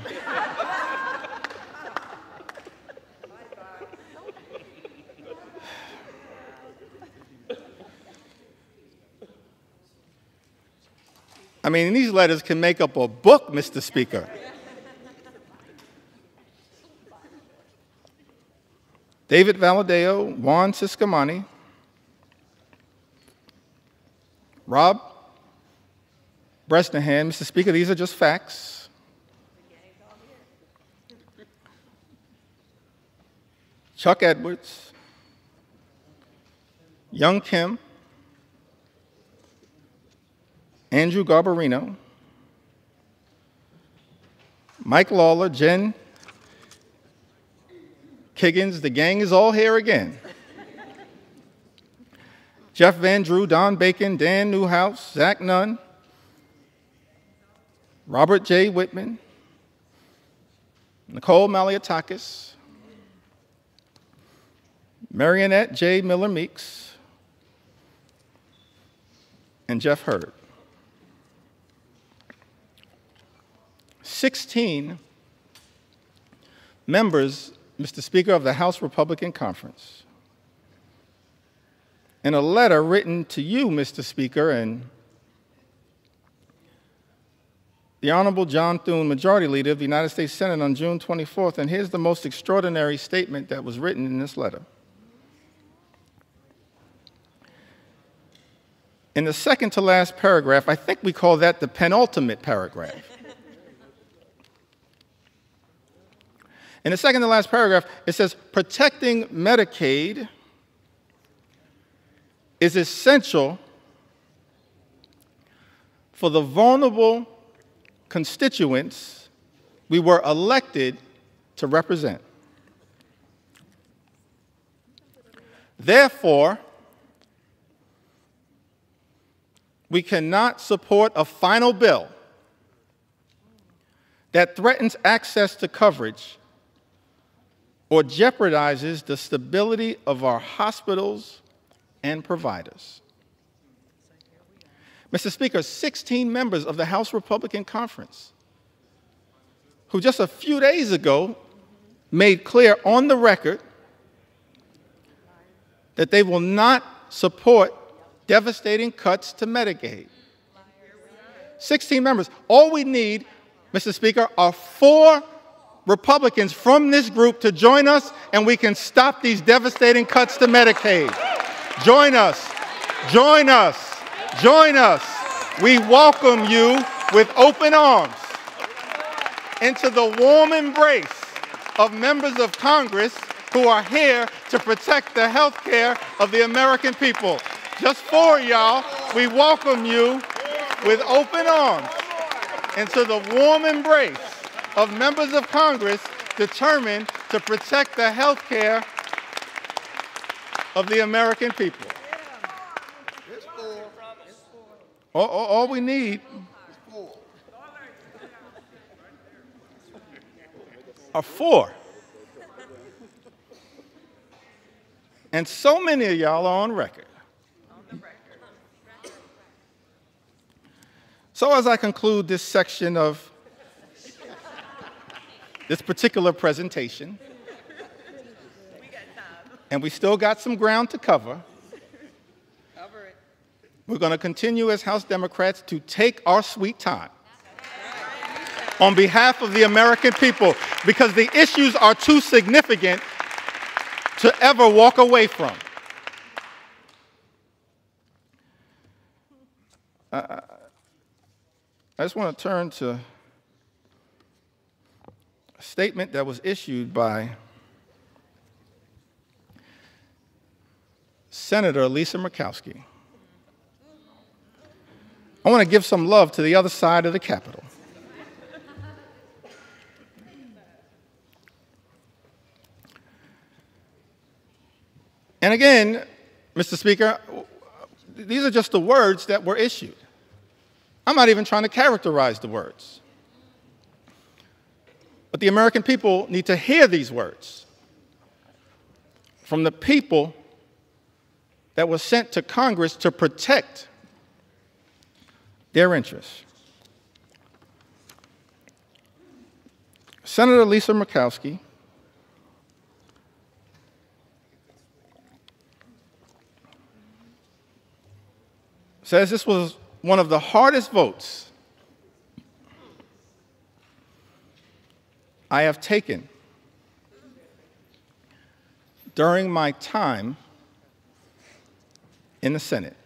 I mean, these letters can make up a book, Mr. Speaker. David Valadao, Juan Ciscomani, Rob Bresnahan. Mr. Speaker, these are just facts. Chuck Edwards, Young Kim, Andrew Garbarino, Mike Lawler, Jen Kiggins, the gang is all here again. Jeff Van Drew, Don Bacon, Dan Newhouse, Zach Nunn, Robert J. Whitman, Nicole Malliotakis, Marionette J. Miller Meeks, and Jeff Hurd. 16 members, Mr. Speaker, of the House Republican Conference, in a letter written to you, Mr. Speaker, and the Honorable John Thune, Majority Leader of the United States Senate, on June 24th, and here's the most extraordinary statement that was written in this letter. In the second to last paragraph, I think we call that the penultimate paragraph. In the second to last paragraph, it says, protecting Medicaid is essential for the vulnerable constituents we were elected to represent. Therefore, we cannot support a final bill that threatens access to coverage or jeopardizes the stability of our hospitals and providers. Mr. Speaker, 16 members of the House Republican Conference who just a few days ago made clear on the record that they will not support devastating cuts to Medicaid. 16 members. All we need, Mr. Speaker, are 4 Republicans from this group to join us, and we can stop these devastating cuts to Medicaid. Join us. Join us. Join us. We welcome you with open arms into the warm embrace of members of Congress who are here to protect the health care of the American people. Just 4 y'all, we welcome you with open arms into the warm embrace of members of Congress determined to protect the health care of the American people. All we need are 4. And so many of y'all are on record. So as I conclude this section of this particular presentation, and we still got some ground to cover, we're going to continue as House Democrats to take our sweet time on behalf of the American people, because the issues are too significant to ever walk away from. I just want to turn to a statement that was issued by Senator Lisa Murkowski. I want to give some love to the other side of the Capitol. And again, Mr. Speaker, these are just the words that were issued. I'm not even trying to characterize the words. But the American people need to hear these words from the people that were sent to Congress to protect their interests. Senator Lisa Murkowski says this was one of the hardest votes I have taken during my time in the Senate.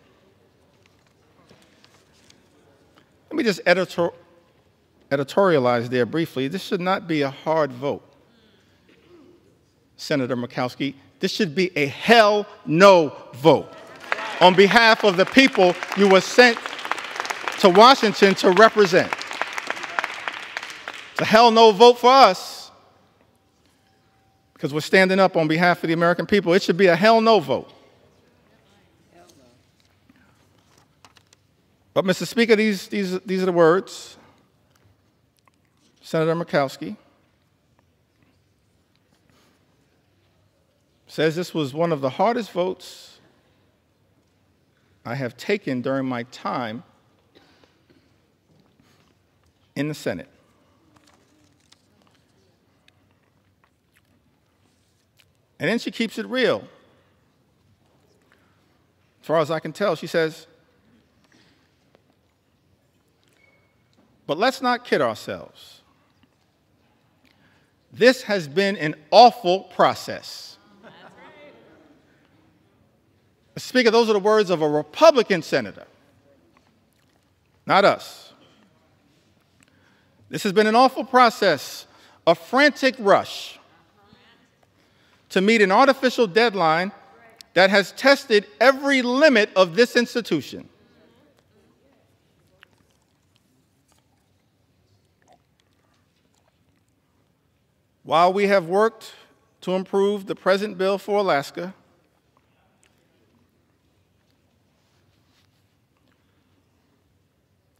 Let me just editorialize there briefly. This should not be a hard vote, Senator Murkowski. This should be a hell no vote on behalf of the people you were sent to Washington to represent. It's a hell no vote for us because we're standing up on behalf of the American people. It should be a hell no vote. But, Mr. Speaker, these are the words. Senator Murkowski says this was one of the hardest votes I have taken during my time in the Senate. And then she keeps it real. As far as I can tell, she says, but let's not kid ourselves. This has been an awful process. Mr. Speaker, those are the words of a Republican senator, not us. This has been an awful process, a frantic rush to meet an artificial deadline that has tested every limit of this institution. While we have worked to improve the present bill for Alaska,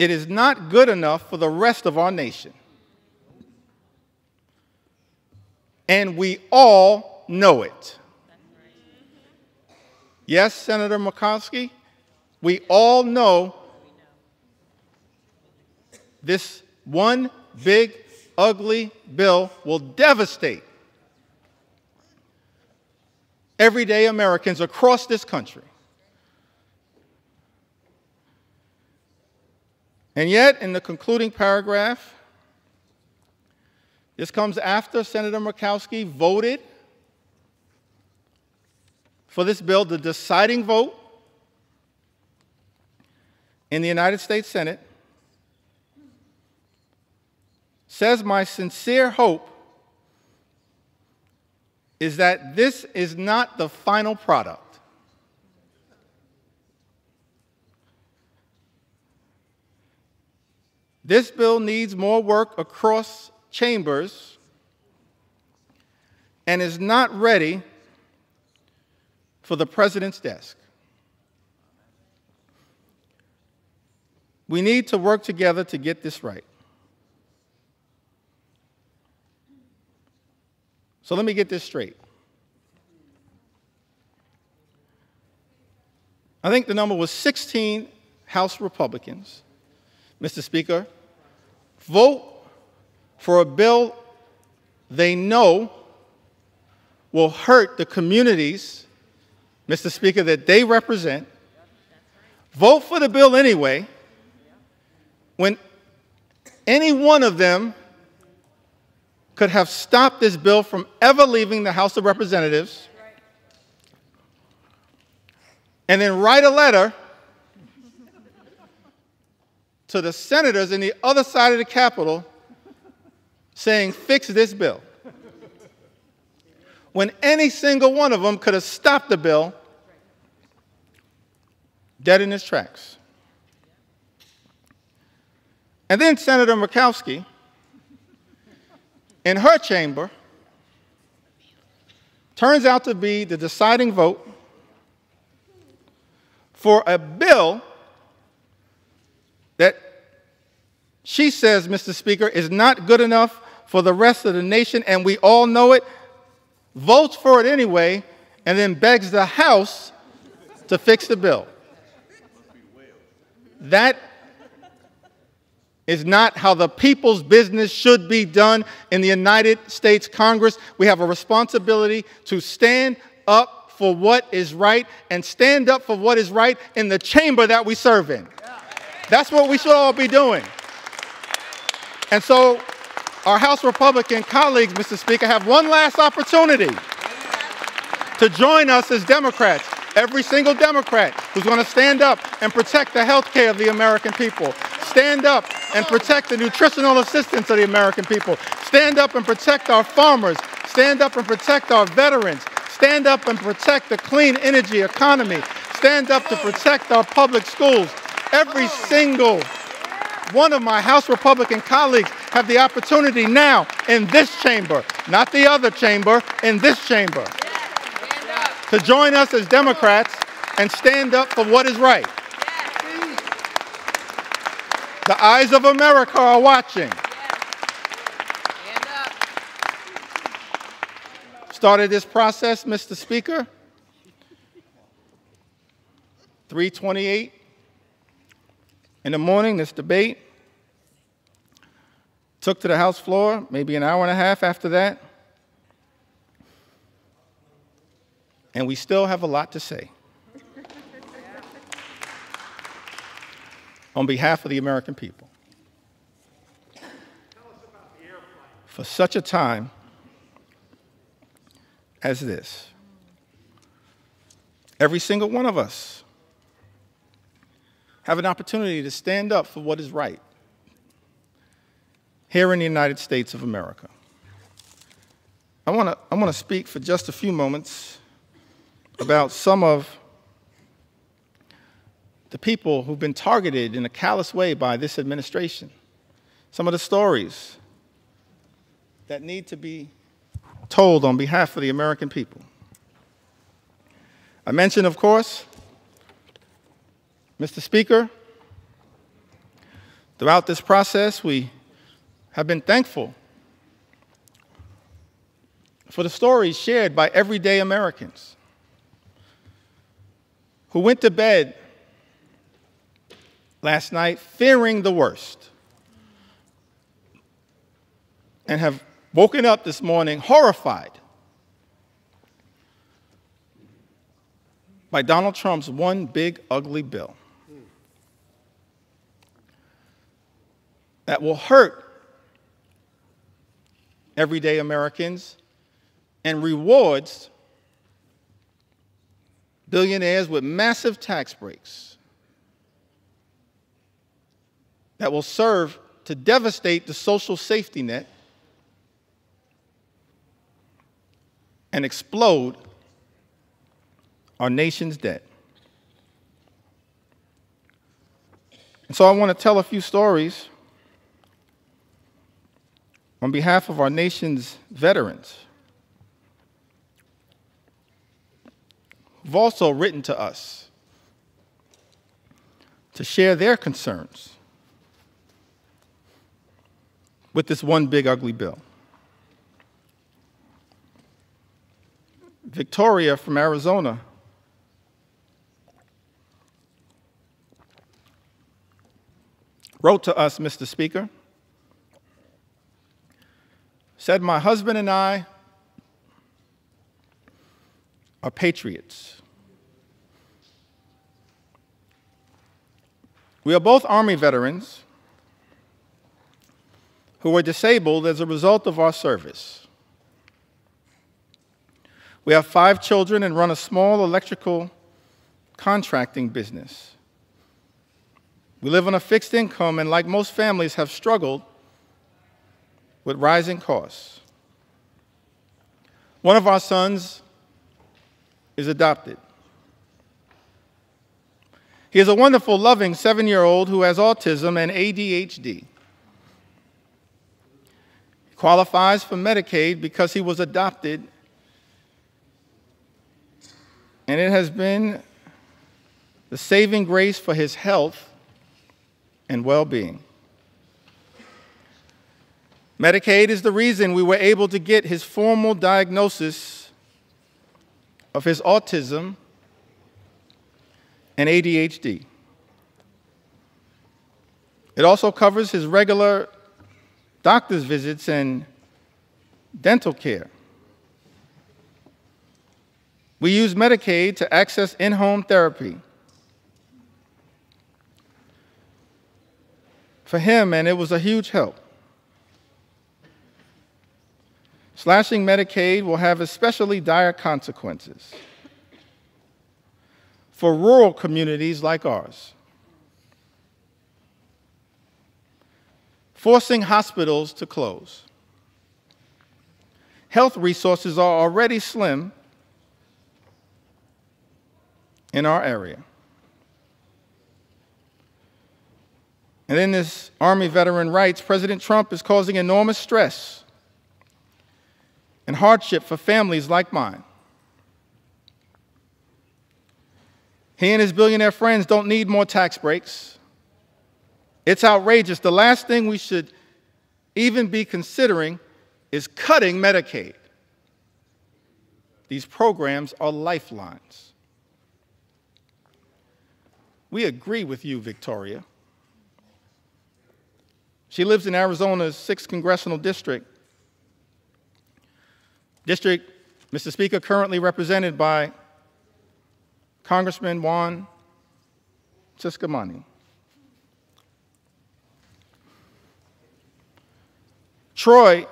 it is not good enough for the rest of our nation. And we all know it. Yes, Senator Murkowski, we all know this one big, ugly bill will devastate everyday Americans across this country. And yet, in the concluding paragraph, this comes after Senator Murkowski voted for this bill, the deciding vote in the United States Senate, says, "My sincere hope is that this is not the final product. This bill needs more work across chambers and is not ready for the president's desk. We need to work together to get this right." So let me get this straight. I think the number was 16 House Republicans, Mr. Speaker, vote for a bill they know will hurt the communities, Mr. Speaker, that they represent, vote for the bill anyway, when any one of them could have stopped this bill from ever leaving the House of Representatives, and then write a letter to the senators in the other side of the Capitol saying, "Fix this bill," when any single one of them could have stopped the bill dead in its tracks. And then Senator Murkowski, in her chamber, turns out to be the deciding vote for a bill that she says, Mr. Speaker, is not good enough for the rest of the nation, and we all know it, votes for it anyway, and then begs the House to fix the bill. That is not how the people's business should be done in the United States Congress. We have a responsibility to stand up for what is right and stand up for what is right in the chamber that we serve in. That's what we should all be doing. And so our House Republican colleagues, Mr. Speaker, have one last opportunity to join us as Democrats. Every single Democrat who's going to stand up and protect the health care of the American people, stand up and protect the nutritional assistance of the American people, stand up and protect our farmers, stand up and protect our veterans, stand up and protect the clean energy economy, stand up to protect our public schools. Every single one of my House Republican colleagues have the opportunity now in this chamber, not the other chamber, in this chamber, to join us as Democrats and stand up for what is right. The eyes of America are watching. Started this process, Mr. Speaker, 3:28 in the morning, this debate. Took to the House floor, maybe an hour and a half after that. And we still have a lot to say. On behalf of the American people. For such a time as this, every single one of us have an opportunity to stand up for what is right here in the United States of America. I want to speak for just a few moments about some of the people who've been targeted in a callous way by this administration, some of the stories that need to be told on behalf of the American people. I mentioned, of course, Mr. Speaker, throughout this process, we have been thankful for the stories shared by everyday Americans who went to bed last night fearing the worst, and have woken up this morning horrified by Donald Trump's one big ugly bill that will hurt everyday Americans and rewards billionaires with massive tax breaks that will serve to devastate the social safety net and explode our nation's debt. And so I want to tell a few stories on behalf of our nation's veterans who've also written to us to share their concerns with this one big ugly bill. Victoria from Arizona wrote to us, Mr. Speaker, said, "My husband and I are patriots. We are both Army veterans who were disabled as a result of our service. We have 5 children and run a small electrical contracting business. We live on a fixed income and, like most families, have struggled with rising costs. One of our sons is adopted. He is a wonderful, loving 7-year-old who has autism and ADHD. He qualifies for Medicaid because he was adopted, and it has been the saving grace for his health and well-being. Medicaid is the reason we were able to get his formal diagnosis of his autism and ADHD. It also covers his regular doctor's visits and dental care. We use Medicaid to access in-home therapy for him, and it was a huge help. Slashing Medicaid will have especially dire consequences for rural communities like ours. Forcing hospitals to close. Health resources are already slim in our area. And then this Army veteran writes, President Trump is causing enormous stress and hardship for families like mine. He and his billionaire friends don't need more tax breaks. It's outrageous. The last thing we should even be considering is cutting Medicaid. These programs are lifelines. We agree with you, Victoria. She lives in Arizona's 6th Congressional District. District, Mr. Speaker, currently represented by Congressman Juan Ciscomani. Troy,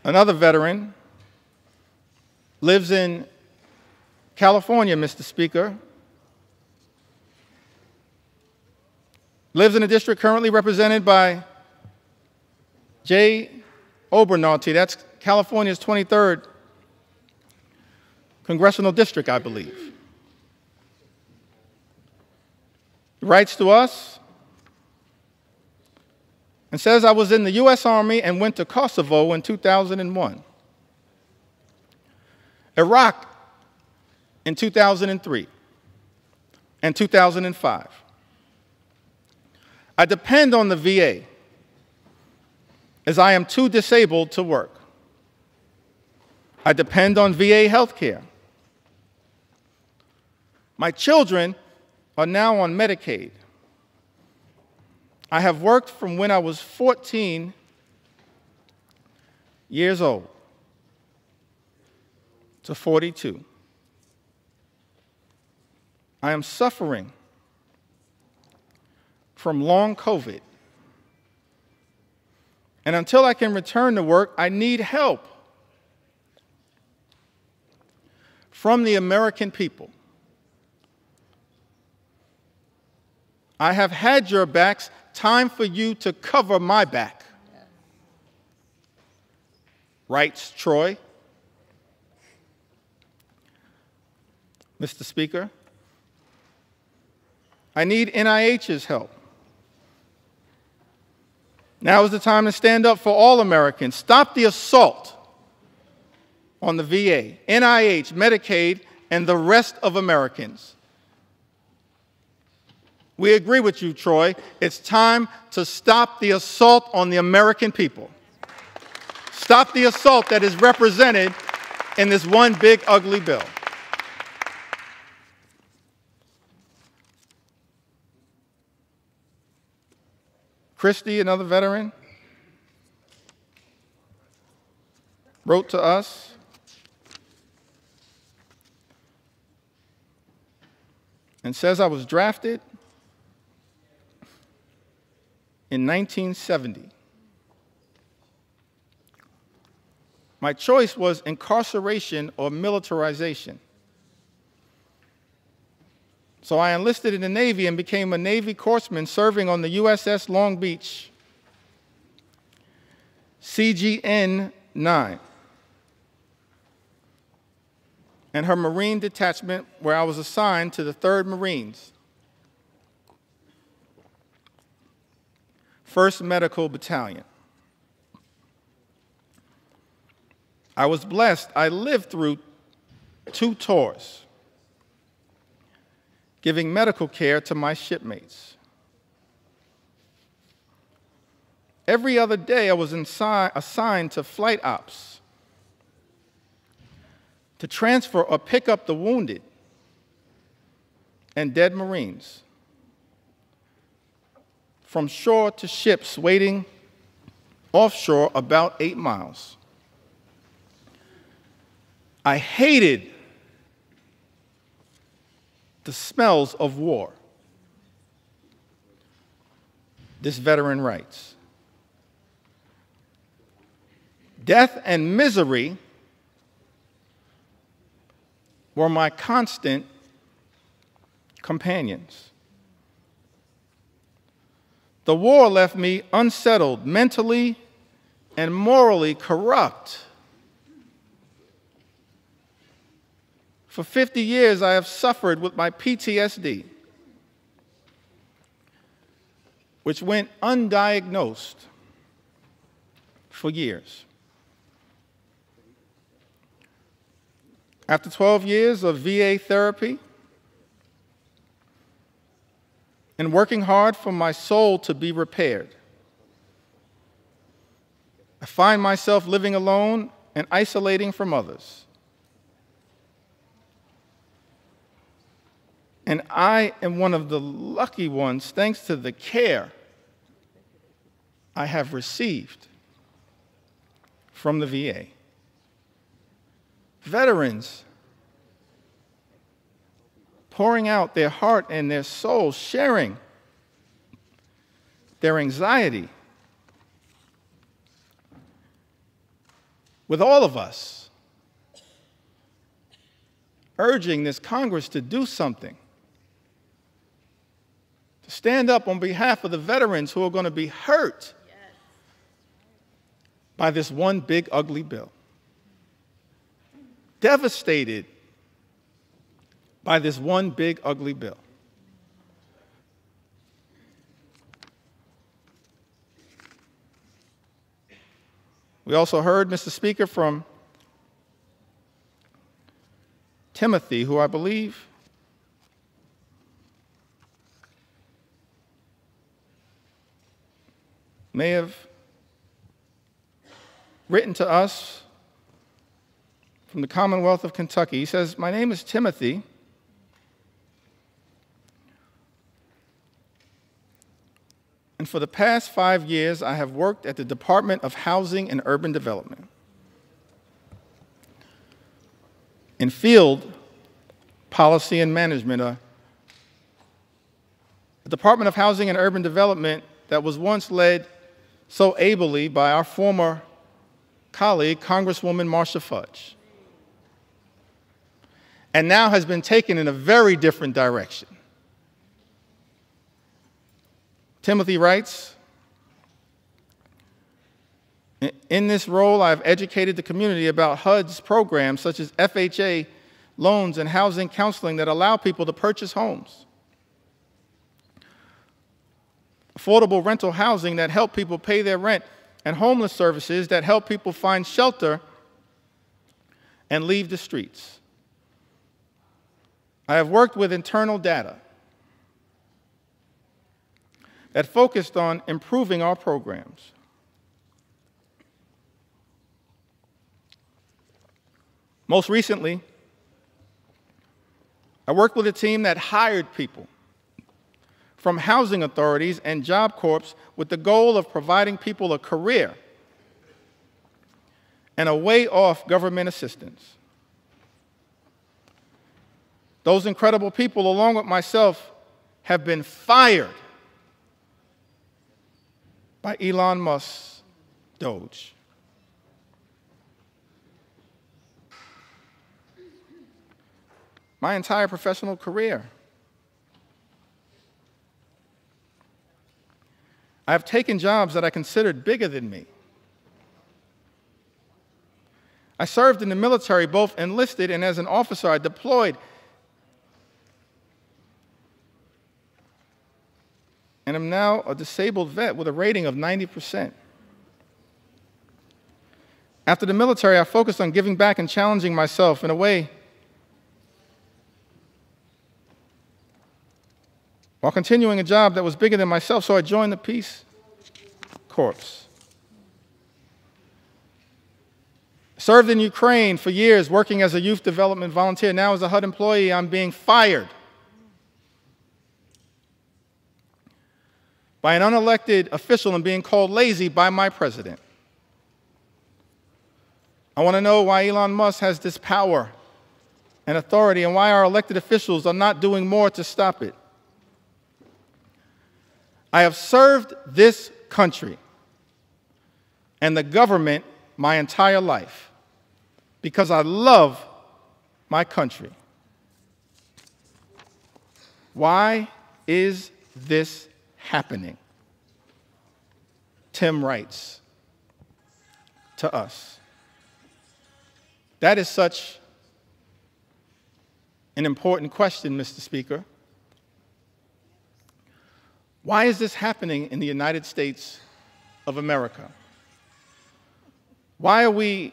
another veteran, lives in California, Mr. Speaker. Lives in a district currently represented by Jay Obernolte. That's California's 23rd congressional district, I believe. He writes to us and says, I was in the U.S. Army and went to Kosovo in 2001, Iraq in 2003, and 2005. I depend on the VA as I am too disabled to work. I depend on VA health care. My children are now on Medicaid. I have worked from when I was 14 years old to 42. I am suffering from long COVID. And until I can return to work, I need help from the American people. I have had your backs. Time for you to cover my back. Writes Troy. Mr. Speaker, I need NIH's help. Now is the time to stand up for all Americans. Stop the assault on the VA, NIH, Medicaid, and the rest of Americans. We agree with you, Troy. It's time to stop the assault on the American people. Stop the assault that is represented in this one big, ugly bill. Christy, another veteran, wrote to us and says, I was drafted in 1970. My choice was incarceration or militarization. So I enlisted in the Navy and became a Navy corpsman serving on the USS Long Beach, CGN-9, and her Marine detachment, where I was assigned to the 3rd Marines, 1st Medical Battalion. I was blessed. I lived through 2 tours, giving medical care to my shipmates. Every other day, I was assigned to flight ops to transfer or pick up the wounded and dead Marines from shore to ships waiting offshore about 8 miles. I hated the smells of war. This veteran writes, death and misery were my constant companions. The war left me unsettled, mentally and morally corrupt. For 50 years, I have suffered with my PTSD, which went undiagnosed for years. After 12 years of VA therapy and working hard for my soul to be repaired, I find myself living alone and isolating from others. And I am one of the lucky ones, thanks to the care I have received from the VA. Veterans pouring out their heart and their soul, sharing their anxiety with all of us, urging this Congress to do something, to stand up on behalf of the veterans who are going to be hurt by this one big, ugly bill. Devastated by this one big, ugly bill. We also heard, Mr. Speaker, from Timothy, who I believe may have written to us from the Commonwealth of Kentucky. He says, my name is Timothy. And for the past 5 years, I have worked at the Department of Housing and Urban Development. in field policy and management, a Department of Housing and Urban Development that was once led so ably by our former colleague, Congresswoman Marcia Fudge, and now has been taken in a very different direction. Timothy writes, "In this role, I've educated the community about HUD's programs such as FHA loans and housing counseling that allow people to purchase homes, affordable rental housing that help people pay their rent, and homeless services that help people find shelter and leave the streets. I have worked with internal data that focused on improving our programs. Most recently, I worked with a team that hired people from housing authorities and Job Corps with the goal of providing people a career and a way off government assistance. Those incredible people, along with myself, have been fired by Elon Musk's Doge. My entire professional career, I have taken jobs that I considered bigger than me. I served in the military, both enlisted and as an officer. I deployed and am now a disabled vet with a rating of 90%. After the military, I focused on giving back and challenging myself in a way while continuing a job that was bigger than myself, so I joined the Peace Corps. Served in Ukraine for years, working as a youth development volunteer. Now as a HUD employee, I'm being fired by an unelected official and being called lazy by my president. I want to know why Elon Musk has this power and authority and why our elected officials are not doing more to stop it. I have served this country and the government my entire life because I love my country. Why is this happening? Tim writes to us. That is such an important question, Mr. Speaker. Why is this happening in the United States of America? Why are we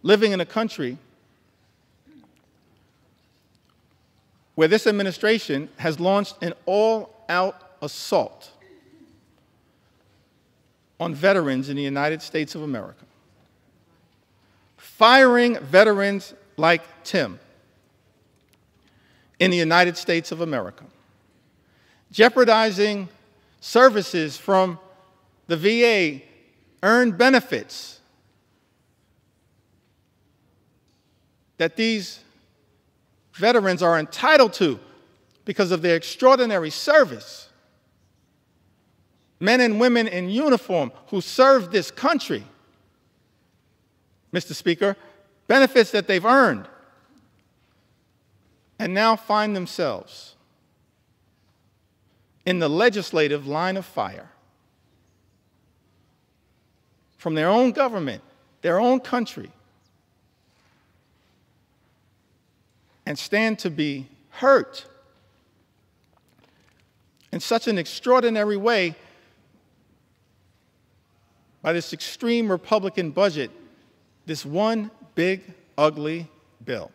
living in a country where this administration has launched an all-out assault on veterans in the United States of America, firing veterans like Tim in the United States of America, jeopardizing services from the VA, earned benefits that these veterans are entitled to because of their extraordinary service. Men and women in uniform who serve this country, Mr. Speaker, benefits that they've earned, and now find themselves in the legislative line of fire from their own government, their own country, and stand to be hurt in such an extraordinary way by this extreme Republican budget, this one big, ugly bill.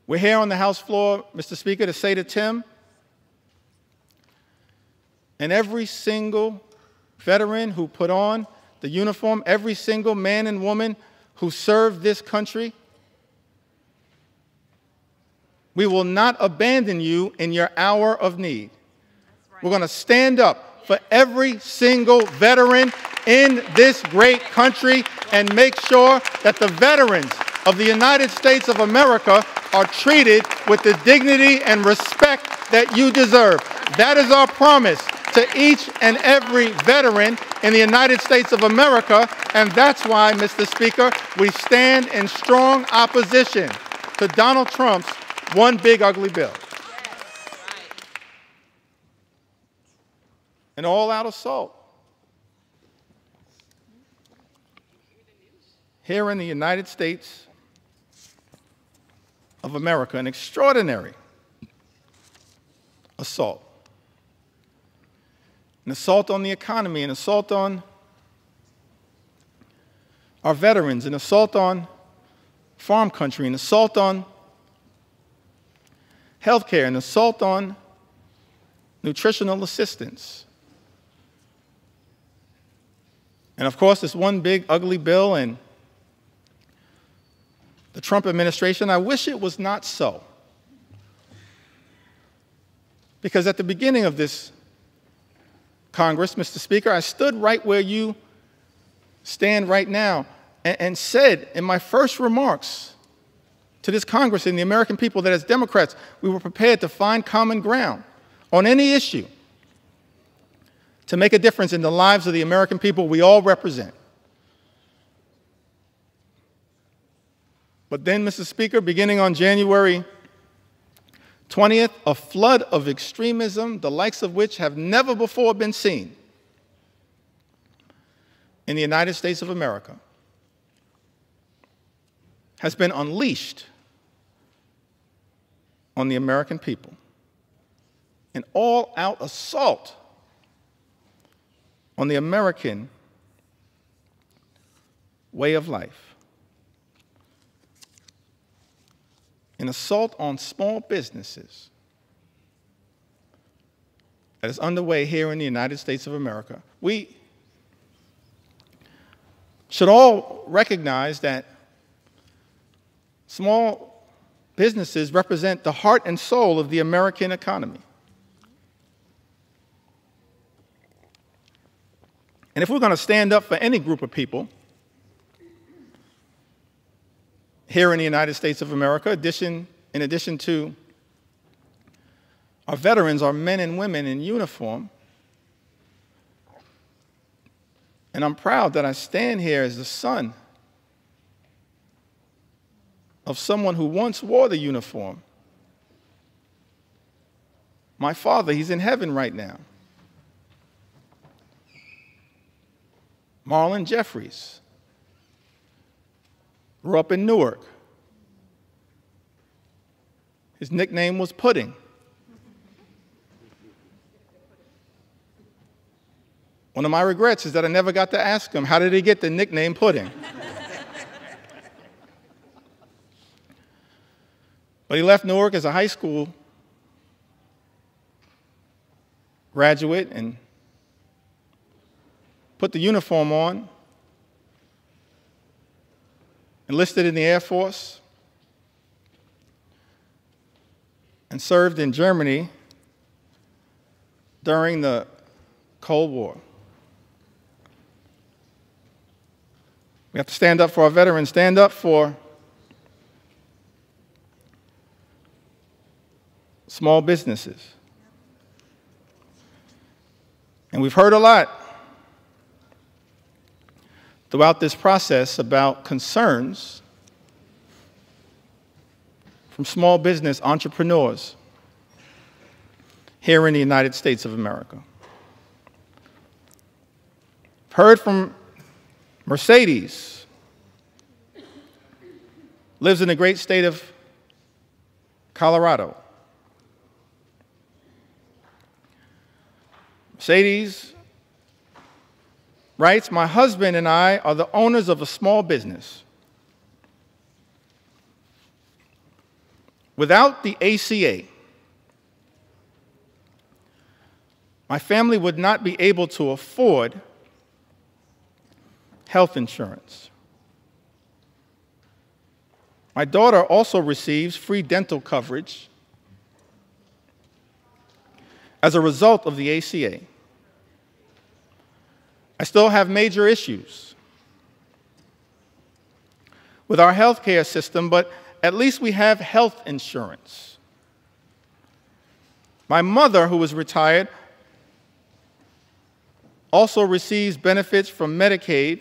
We're here on the House floor, Mr. Speaker, to say to Tim and every single veteran who put on the uniform, every single man and woman who served this country, we will not abandon you in your hour of need. We're going to stand up for every single veteran in this great country and make sure that the veterans of the United States of America are treated with the dignity and respect that you deserve. That is our promise to each and every veteran in the United States of America, and that's why, Mr. Speaker, we stand in strong opposition to Donald Trump's one big ugly bill. An all-out assault here in the United States of America, an extraordinary assault. An assault on the economy, an assault on our veterans, an assault on farm country, an assault on health care, an assault on nutritional assistance. And of course, this one big ugly bill and the Trump administration, I wish it was not so. Because at the beginning of this Congress, Mr. Speaker, I stood right where you stand right now and said in my first remarks to this Congress and the American people that as Democrats, we were prepared to find common ground on any issue to make a difference in the lives of the American people we all represent. But then, Mr. Speaker, beginning on January 20th, a flood of extremism, the likes of which have never before been seen in the United States of America, has been unleashed on the American people. An all-out assault on the American way of life. An assault on small businesses that is underway here in the United States of America. We should all recognize that small businesses represent the heart and soul of the American economy. And if we're going to stand up for any group of people here in the United States of America, in addition to our veterans, our men and women in uniform, and I'm proud that I stand here as the son of someone who once wore the uniform. My father, he's in heaven right now. Marlon Jeffries grew up in Newark. His nickname was Pudding. One of my regrets is that I never got to ask him, how did he get the nickname Pudding? But he left Newark as a high school graduate and put the uniform on, enlisted in the Air Force, and served in Germany during the Cold War. We have to stand up for our veterans, stand up for small businesses. And we've heard a lot throughout this process about concerns from small business entrepreneurs here in the United States of America. Heard from Mercedes, lives in the great state of Colorado. Mercedes writes, my husband and I are the owners of a small business. Without the ACA, my family would not be able to afford health insurance. My daughter also receives free dental coverage as a result of the ACA. I still have major issues with our healthcare system, but at least we have health insurance. My mother, who is retired, also receives benefits from Medicaid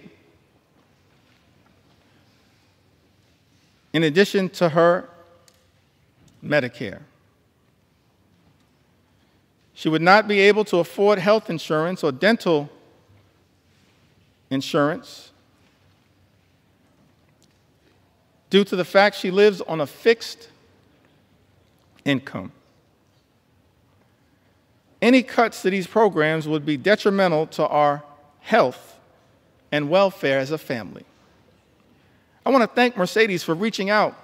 in addition to her Medicare. She would not be able to afford health insurance or dental insurance due to the fact she lives on a fixed income. Any cuts to these programs would be detrimental to our health and welfare as a family. I want to thank Mercedes for reaching out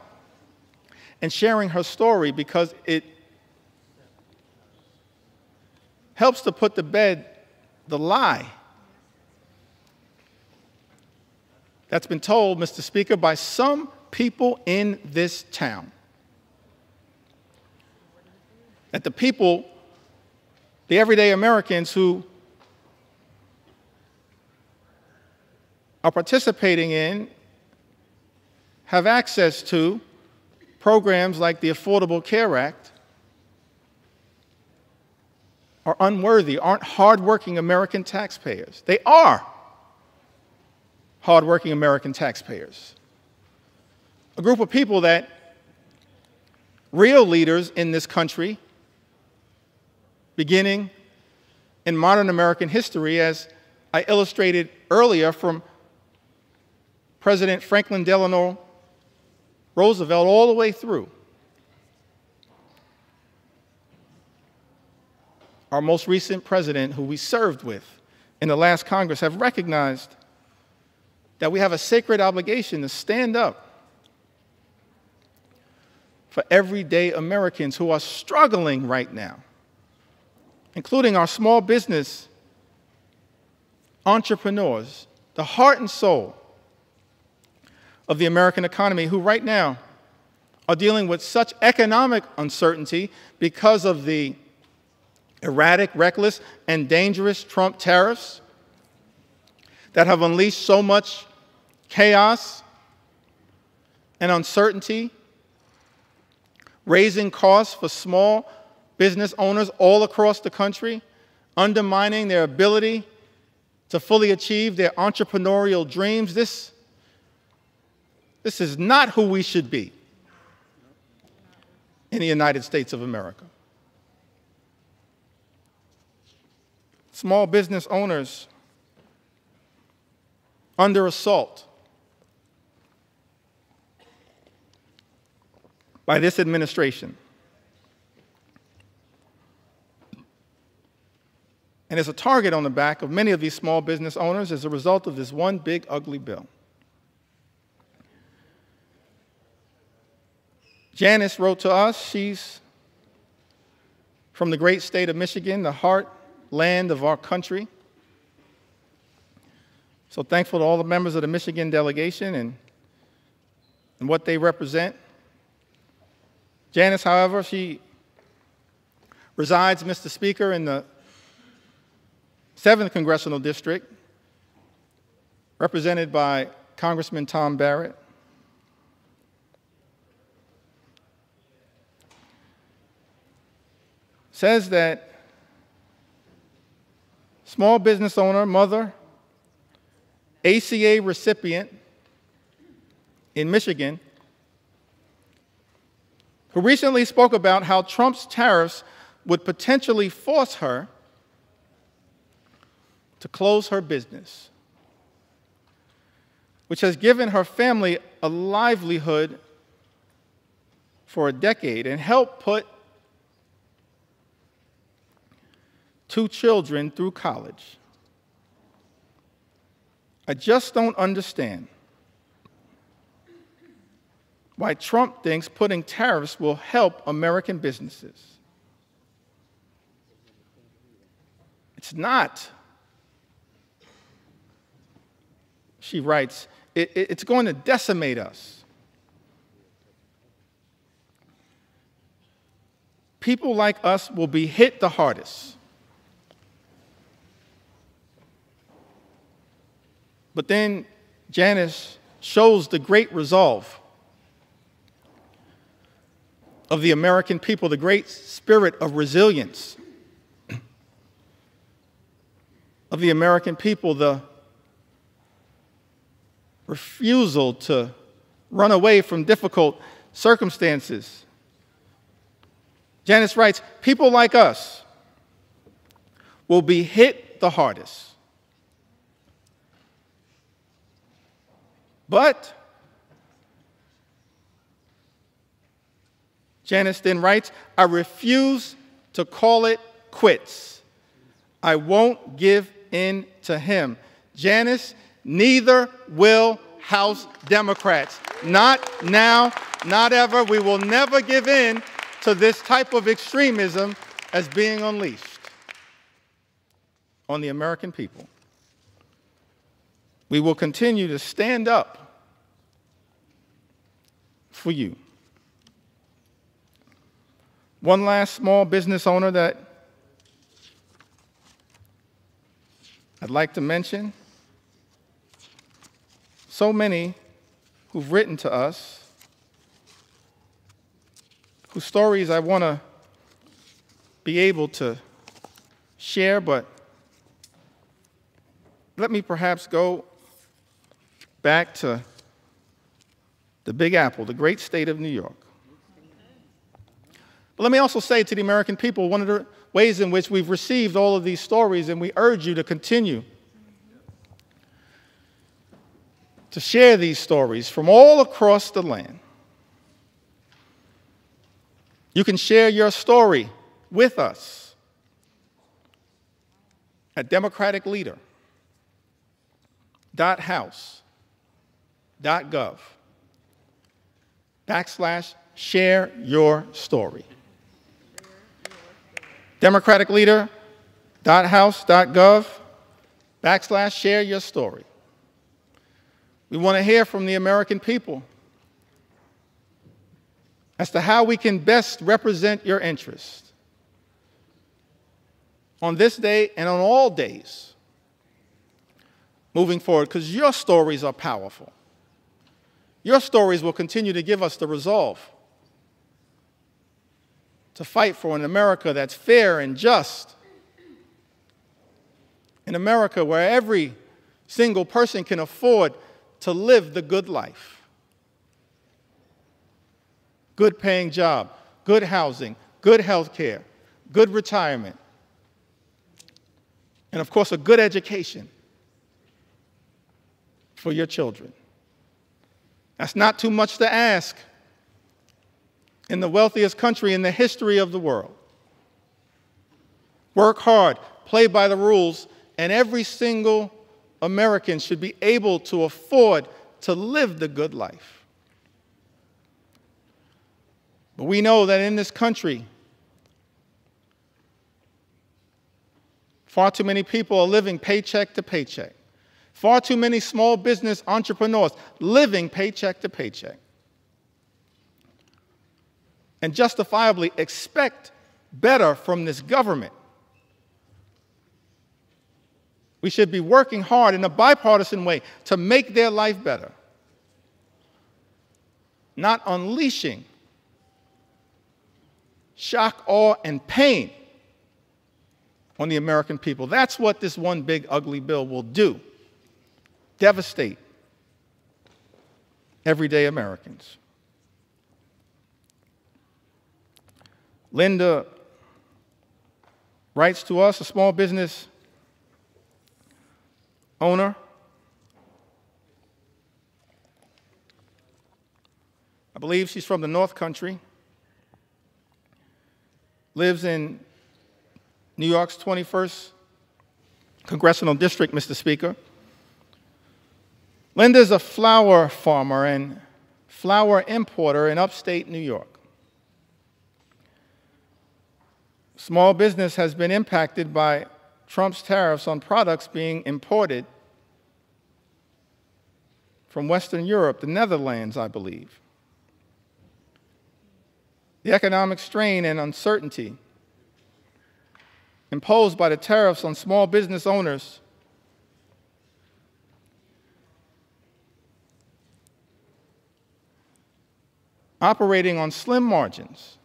and sharing her story, because it helps to put to bed the lie that's been told, Mr. Speaker, by some people in this town. That the people, the everyday Americans who are participating in, have access to programs like the Affordable Care Act, are unworthy, aren't hardworking American taxpayers. They are hardworking American taxpayers. A group of people that real leaders in this country, beginning in modern American history, as I illustrated earlier from President Franklin Delano Roosevelt all the way through our most recent president, who we served with in the last Congress, have recognized that we have a sacred obligation to stand up for everyday Americans who are struggling right now, including our small business entrepreneurs, the heart and soul of the American economy, who right now are dealing with such economic uncertainty because of the erratic, reckless, and dangerous Trump tariffs that have unleashed so much chaos and uncertainty, raising costs for small business owners all across the country, undermining their ability to fully achieve their entrepreneurial dreams. This is not who we should be in the United States of America. Small business owners under assault by this administration. And there's a target on the back of many of these small business owners as a result of this one big, ugly bill. Janice wrote to us. She's from the great state of Michigan, the heartland of our country. So thankful to all the members of the Michigan delegation and what they represent. Janice, however, she resides, Mr. Speaker, in the 7th Congressional District, represented by Congressman Tom Barrett. Says that small business owner, mother, ACA recipient in Michigan, who recently spoke about how Trump's tariffs would potentially force her to close her business, which has given her family a livelihood for a decade and helped put 2 children through college. I just don't understand why Trump thinks putting tariffs will help American businesses. It's not. She writes, it's going to decimate us. People like us will be hit the hardest. But then Janice shows the great resolve of the American people, the great spirit of resilience of the American people, the refusal to run away from difficult circumstances. Janice writes, people like us will be hit the hardest. But, Janice then writes, I refuse to call it quits. I won't give in to him. Janice, neither will House Democrats. Not now, not ever. We will never give in to this type of extremism as being unleashed on the American people. We will continue to stand up for you. One last small business owner that I'd like to mention. So many who've written to us, whose stories I want to be able to share, but let me perhaps go back to the Big Apple, the great state of New York. But let me also say to the American people, one of the ways in which we've received all of these stories, and we urge you to continue to share these stories from all across the land. You can share your story with us at democraticleader.house.gov/share your story. democraticleader.house.gov/share your story. We want to hear from the American people as to how we can best represent your interests on this day and on all days moving forward, because your stories are powerful. Your stories will continue to give us the resolve to fight for an America that's fair and just, an America where every single person can afford to live the good life. Good paying job, good housing, good health care, good retirement, and of course a good education for your children. That's not too much to ask in the wealthiest country in the history of the world. Work hard, play by the rules, and every single American should be able to afford to live the good life. But we know that in this country, far too many people are living paycheck to paycheck. Far too many small business entrepreneurs living paycheck to paycheck. And justifiably expect better from this government. We should be working hard in a bipartisan way to make their life better, not unleashing shock, awe, and pain on the American people. That's what this one big ugly bill will do. Devastate everyday Americans. Linda writes to us, a small business owner. I believe she's from the North Country. Lives in New York's 21st Congressional District, Mr. Speaker. Linda's a flower farmer and flower importer in upstate New York. Small business has been impacted by Trump's tariffs on products being imported from Western Europe, the Netherlands, I believe. The economic strain and uncertainty imposed by the tariffs on small business owners operating on slim margins,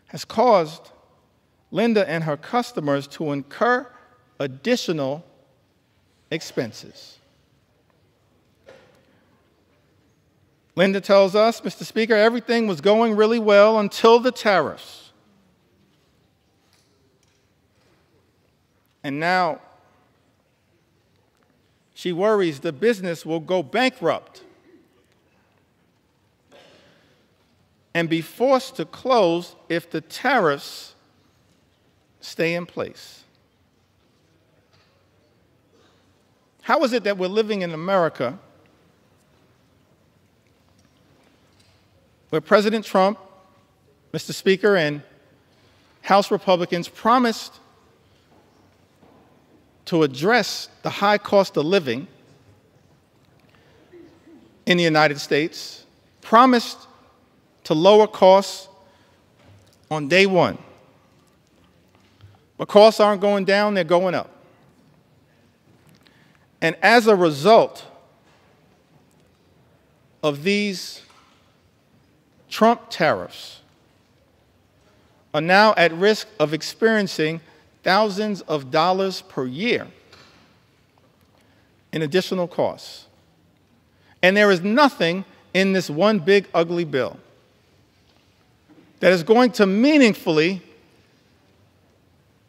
has caused Linda and her customers to incur additional expenses. Linda tells us, Mr. Speaker, everything was going really well until the tariffs. And now she worries the business will go bankrupt and be forced to close if the tariffs stay in place. How is it that we're living in America where President Trump, Mr. Speaker, and House Republicans promised to address the high cost of living in the United States, promised to lower costs on day one? But costs aren't going down, they're going up. And as a result of these Trump tariffs, are now at risk of experiencing thousands of dollars per year in additional costs. And there is nothing in this one big ugly bill that is going to meaningfully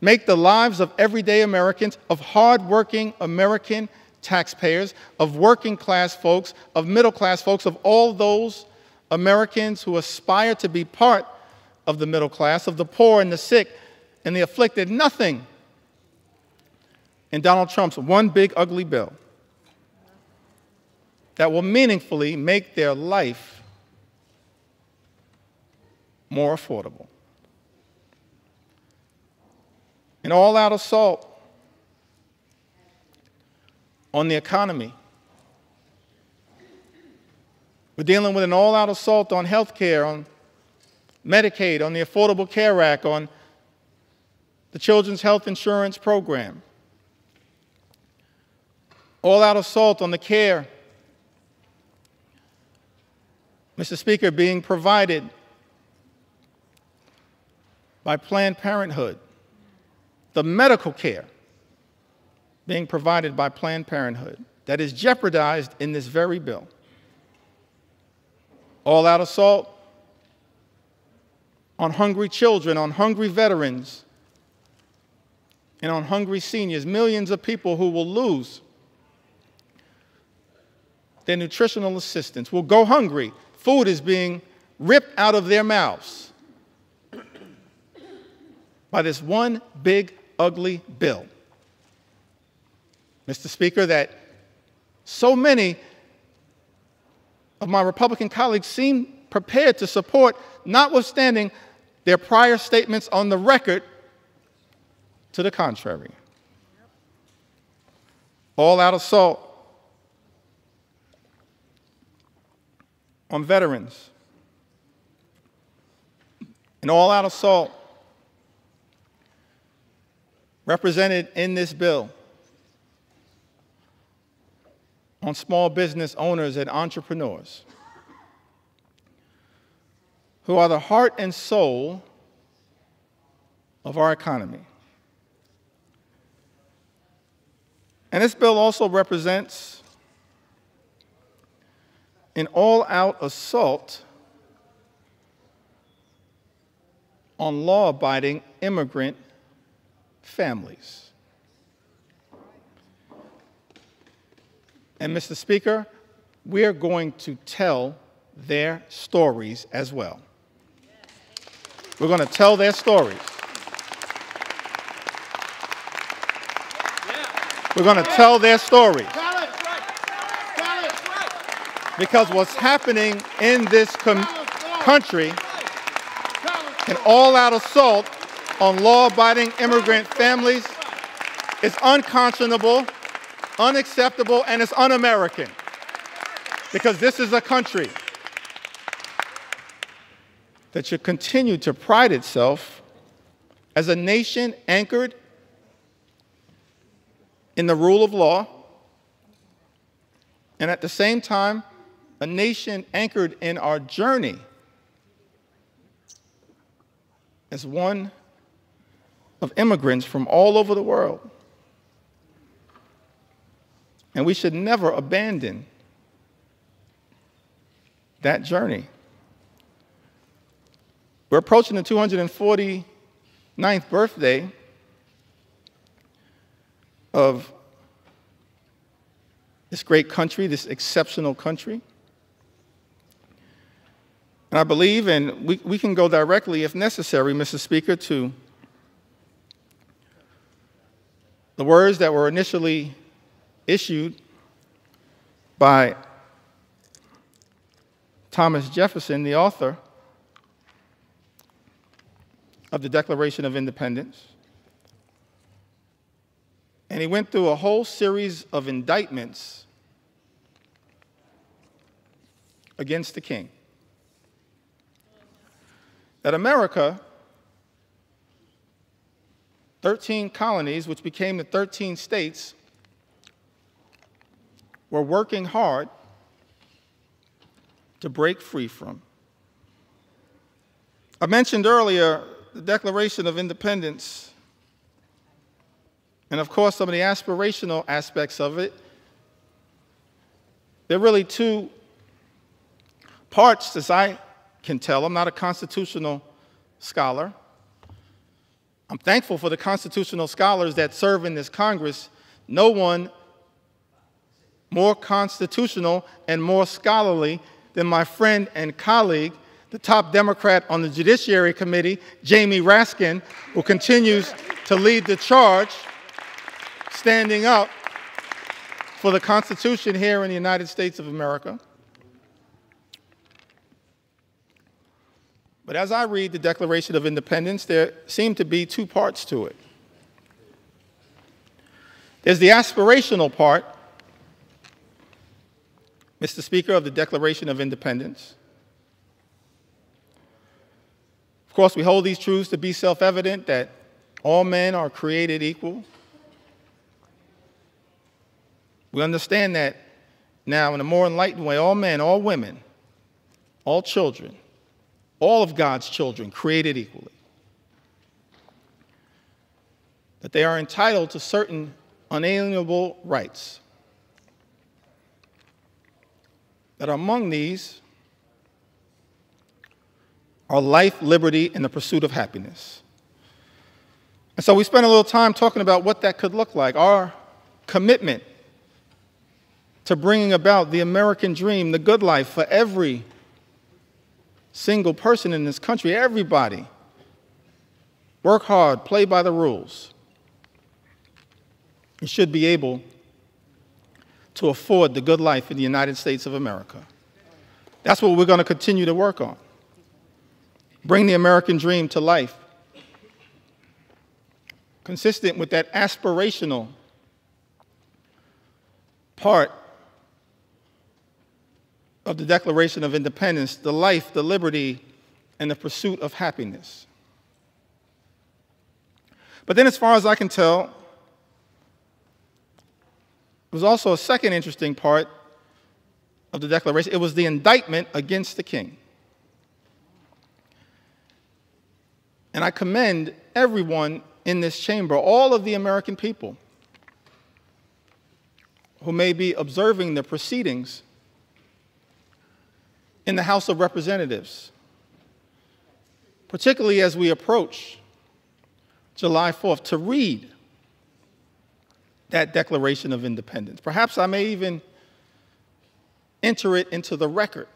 make the lives of everyday Americans, of hardworking American taxpayers, of working class folks, of middle class folks, of all those Americans who aspire to be part of the middle class, of the poor and the sick and the afflicted. Nothing in Donald Trump's one big ugly bill that will meaningfully make their life more affordable. An all-out assault on the economy. We're dealing with an all-out assault on health care, on Medicaid, on the Affordable Care Act, on the Children's Health Insurance Program. All-out assault on the care, Mr. Speaker, being provided by Planned Parenthood. The medical care being provided by Planned Parenthood that is jeopardized in this very bill. All-out assault on hungry children, on hungry veterans, and on hungry seniors, millions of people who will lose their nutritional assistance, will go hungry. Food is being ripped out of their mouths by this one big, ugly bill. Mr. Speaker, that so many of my Republican colleagues seem prepared to support, notwithstanding their prior statements on the record to the contrary. All-out assault on veterans. An all-out assault represented in this bill on small business owners and entrepreneurs who are the heart and soul of our economy. And this bill also represents an all-out assault on law-abiding immigrant families. And, Mr. Speaker, we're going to tell their stories as well. We're going to tell their stories. We're going to tell their stories. Because what's happening in this country, an all-out assault on law-abiding immigrant families, is unconscionable, unacceptable, and it's un-American. Because this is a country that should continue to pride itself as a nation anchored in the rule of law, and at the same time a nation anchored in our journey as one of immigrants from all over the world. And we should never abandon that journey. We're approaching the 249th birthday of this great country, this exceptional country. And I believe, and we can go directly, if necessary, Mr. Speaker, to the words that were initially issued by Thomas Jefferson, the author of the Declaration of Independence. And he went through a whole series of indictments against the king. That America, 13 colonies, which became the 13 states, were working hard to break free from. I mentioned earlier the Declaration of Independence, and of course some of the aspirational aspects of it. There are really two parts, as I can tell. I'm not a constitutional scholar. I'm thankful for the constitutional scholars that serve in this Congress. No one more constitutional and more scholarly than my friend and colleague, the top Democrat on the Judiciary Committee, Jamie Raskin, who continues to lead the charge, standing up for the Constitution here in the United States of America. But as I read the Declaration of Independence, there seem to be two parts to it. There's the aspirational part, Mr. Speaker, of the Declaration of Independence. Of course, we hold these truths to be self-evident, that all men are created equal. We understand that now in a more enlightened way, all men, all women, all children, all of God's children created equally. That they are entitled to certain unalienable rights. That among these are life, liberty, and the pursuit of happiness. And so we spent a little time talking about what that could look like, our commitment to bringing about the American dream, the good life for every single person in this country, everybody. Work hard, play by the rules. You should be able to afford the good life in the United States of America. That's what we're going to continue to work on. Bring the American dream to life, consistent with that aspirational part of the Declaration of Independence, the life, the liberty, and the pursuit of happiness. But then, as far as I can tell, there was also a second interesting part of the Declaration. It was the indictment against the king. And I commend everyone in this chamber, all of the American people who may be observing the proceedings in the House of Representatives, particularly as we approach July 4th, to read that Declaration of Independence. Perhaps I may even enter it into the record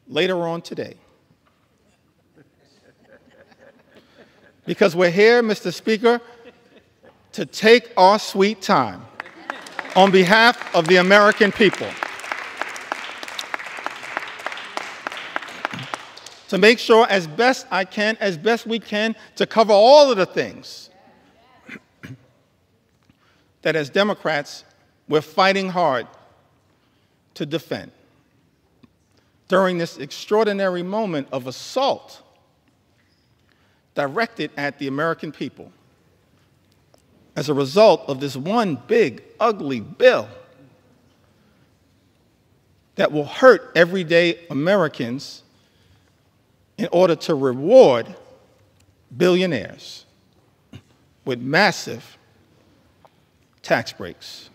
later on today. Because we're here, Mr. Speaker, to take our sweet time on behalf of the American people. To make sure as best I can, as best we can, to cover all of the things that as Democrats we're fighting hard to defend during this extraordinary moment of assault directed at the American people as a result of this one big, ugly bill that will hurt everyday Americans in order to reward billionaires with massive tax breaks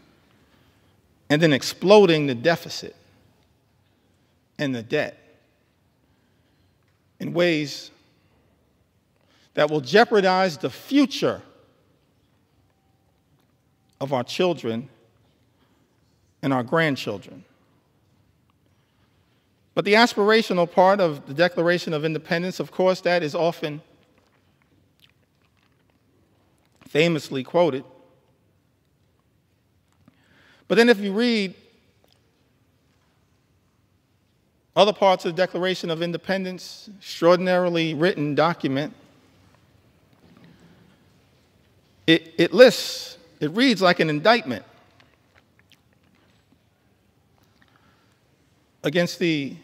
and then exploding the deficit and the debt in ways that will jeopardize the future of our children and our grandchildren. But the aspirational part of the Declaration of Independence, of course, that is often famously quoted. But then if you read other parts of the Declaration of Independence, extraordinarily written document, it reads like an indictment against the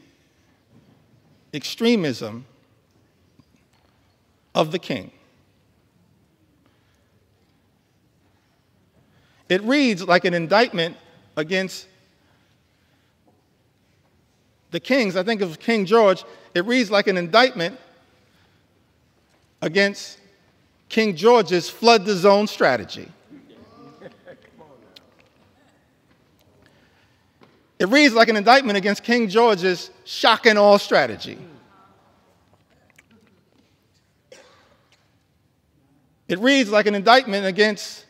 extremism of the king. It reads like an indictment against the kings. I think of King George. It reads like an indictment against King George's flood the zone strategy. It reads like an indictment against King George's shock and awe strategy. It reads like an indictment against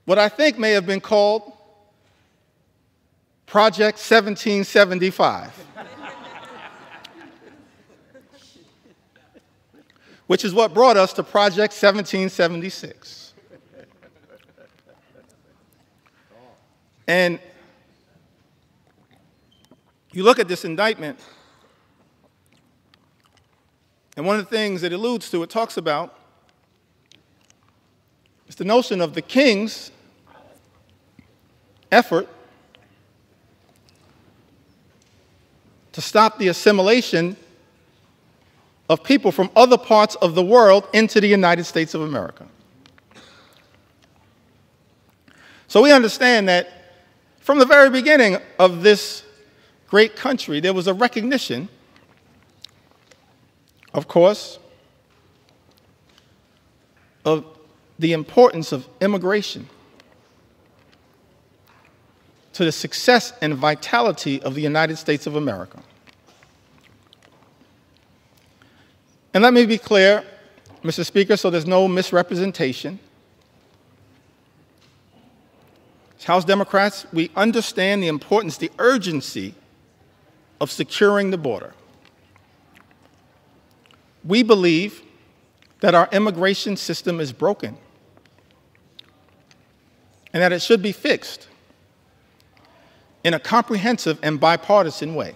what I think may have been called Project 1775, which is what brought us to Project 1776. And you look at this indictment, and one of the things it alludes to, it talks about, is the notion of the king's effort to stop the assimilation of people from other parts of the world into the United States of America. So we understand that from the very beginning of this great country, there was a recognition, of course, of the importance of immigration to the success and vitality of the United States of America. And let me be clear, Mr. Speaker, so there's no misrepresentation. As House Democrats, we understand the importance, the urgency of securing the border. We believe that our immigration system is broken and that it should be fixed in a comprehensive and bipartisan way.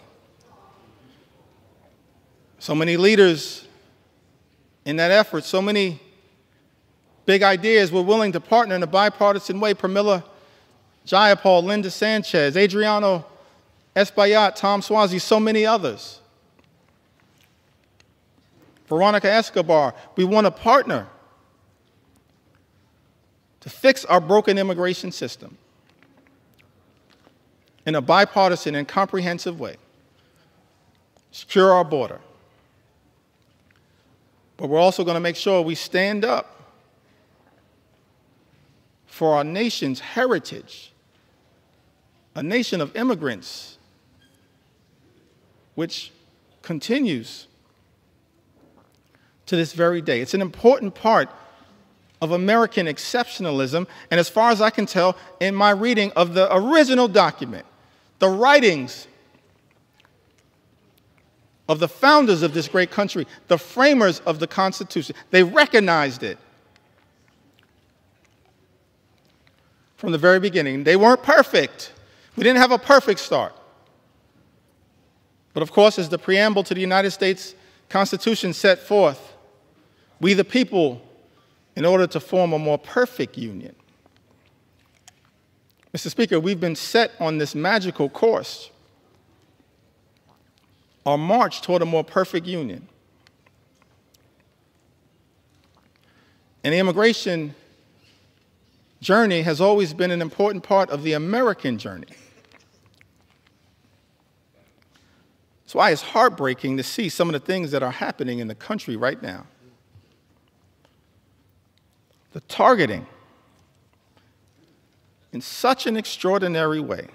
So many leaders in that effort, so many big ideas were willing to partner in a bipartisan way. Pramila Jayapal, Linda Sanchez, Adriano Espaillat, Tom Suozzi, so many others. Veronica Escobar, we want to partner to fix our broken immigration system in a bipartisan and comprehensive way, secure our border. But we're also going to make sure we stand up for our nation's heritage, a nation of immigrants, which continues to this very day. It's an important part of American exceptionalism, and as far as I can tell, in my reading of the original document, the writings of the founders of this great country, the framers of the Constitution, they recognized it from the very beginning. They weren't perfect. We didn't have a perfect start. But of course, as the preamble to the United States Constitution set forth, we the people, in order to form a more perfect union. Mr. Speaker, we've been set on this magical course, our march toward a more perfect union. And the immigration journey has always been an important part of the American journey. That's why it's heartbreaking to see some of the things that are happening in the country right now. The targeting in such an extraordinary way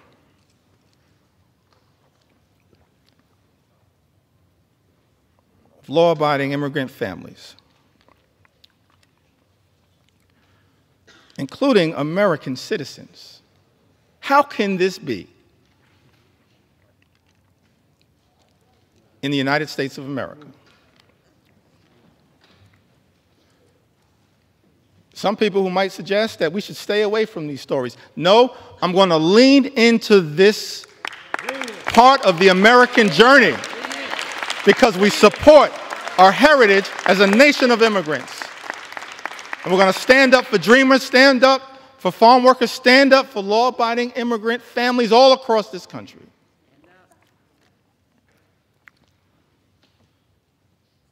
of law-abiding immigrant families, including American citizens. How can this be in the United States of America? Some people who might suggest that we should stay away from these stories. No, I'm going to lean into this part of the American journey because we support our heritage as a nation of immigrants. And we're going to stand up for dreamers, stand up for farm workers, stand up for law-abiding immigrant families all across this country.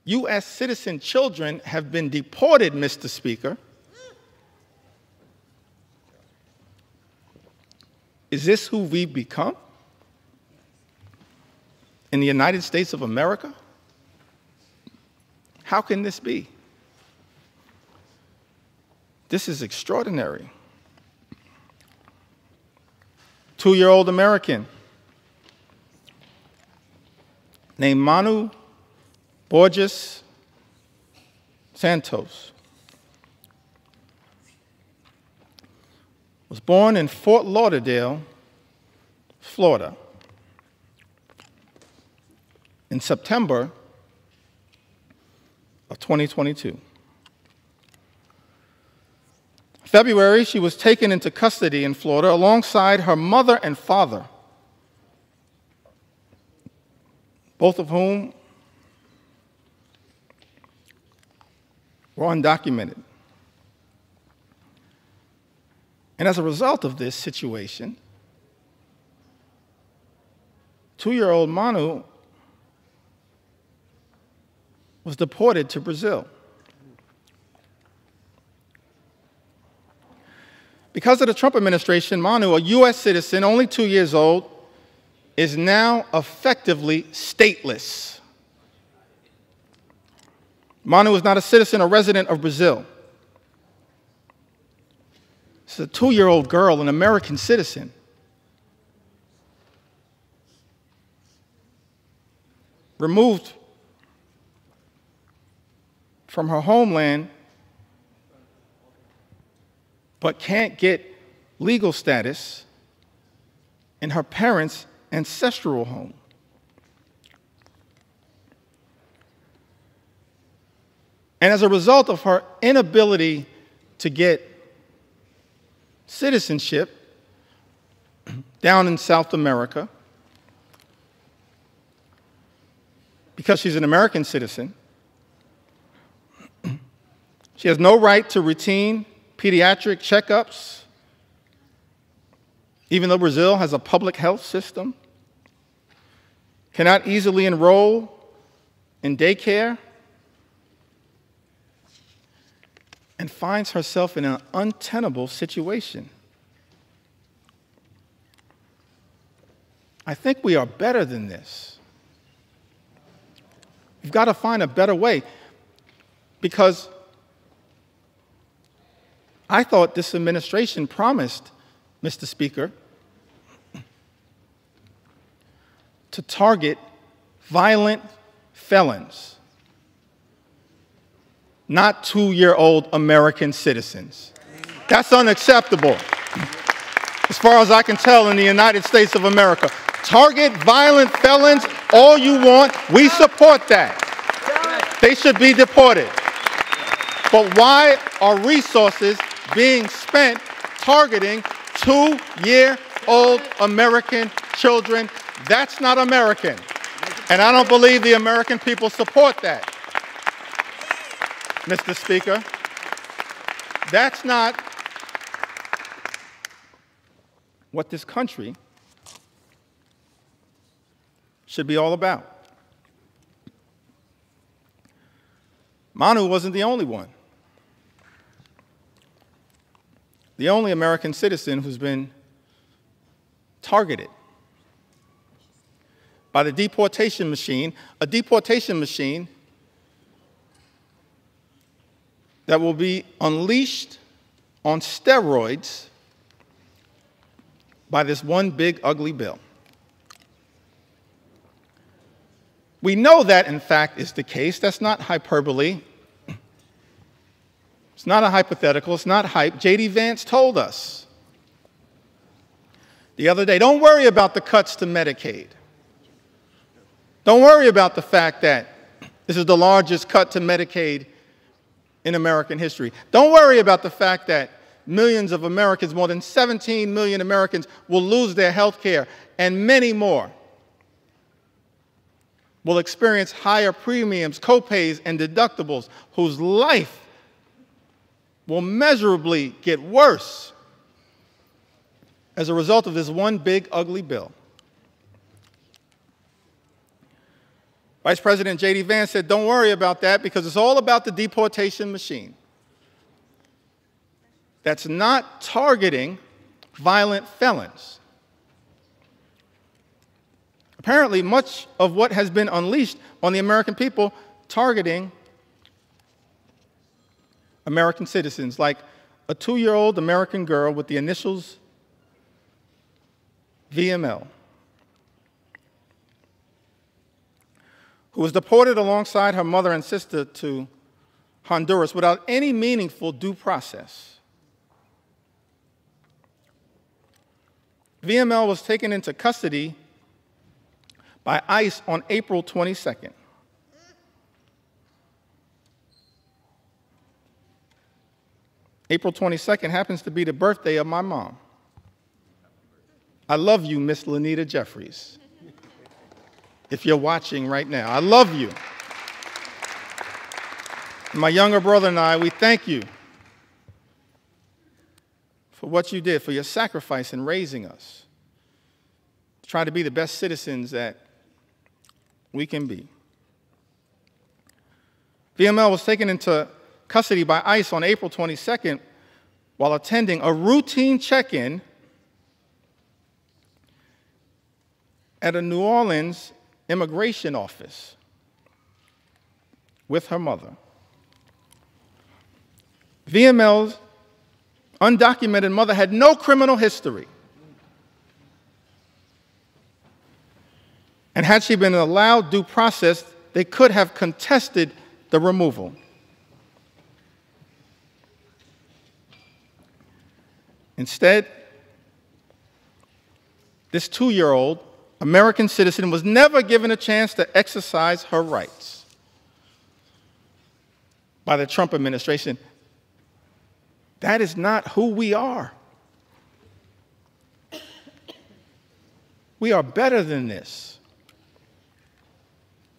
U.S. citizen children have been deported, Mr. Speaker. Is this who we've become in the United States of America? How can this be? This is extraordinary. 2-year-old American named Manu Borges Santos was born in Fort Lauderdale, Florida, in September of 2022. February, she was taken into custody in Florida alongside her mother and father, both of whom were undocumented. And as a result of this situation, 2-year-old Manu was deported to Brazil. Because of the Trump administration, Manu, a U.S. citizen, only 2 years old, is now effectively stateless. Manu is not a citizen or resident of Brazil. She's a 2-year-old girl, an American citizen. Removed from her homeland, but can't get legal status in her parents' ancestral home. And as a result of her inability to get citizenship down in South America, because she's an American citizen, she has no right to routine pediatric checkups, even though Brazil has a public health system, cannot easily enroll in daycare, and finds herself in an untenable situation. I think we are better than this. We've got to find a better way, because I thought this administration promised, Mr. Speaker, to target violent felons, not 2-year-old American citizens. That's unacceptable, as far as I can tell, in the United States of America. Target violent felons all you want. We support that. They should be deported. But why are resources being spent targeting 2-year-old American children? That's not American. And I don't believe the American people support that, Mr. Speaker. That's not what this country should be all about. Manu wasn't the only one. The only American citizen who's been targeted by the deportation machine, a deportation machine that will be unleashed on steroids by this one big ugly bill. We know that, in fact, is the case. That's not hyperbole. It's not a hypothetical. It's not hype. J.D. Vance told us the other day, don't worry about the cuts to Medicaid. Don't worry about the fact that this is the largest cut to Medicaid in American history. Don't worry about the fact that millions of Americans, more than 17 million Americans, will lose their health care, and many more will experience higher premiums, copays, and deductibles, whose life will measurably get worse as a result of this one big ugly bill. Vice President J.D. Vance said, don't worry about that because it's all about the deportation machine. That's not targeting violent felons. Apparently, much of what has been unleashed on the American people targeting American citizens, like a 2-year-old American girl with the initials VML, who was deported alongside her mother and sister to Honduras without any meaningful due process. VML was taken into custody by ICE on April 22nd. April 22nd happens to be the birthday of my mom. I love you, Miss Lanita Jeffries. If you're watching right now, I love you. My younger brother and I, we thank you for what you did, for your sacrifice in raising us, to try to be the best citizens that we can be. VML was taken into custody by ICE on April 22nd while attending a routine check-in at a New Orleans immigration office with her mother. VML's undocumented mother had no criminal history. And had she been allowed due process, they could have contested the removal. Instead, this 2-year-old American citizen was never given a chance to exercise her rights by the Trump administration. That is not who we are. We are better than this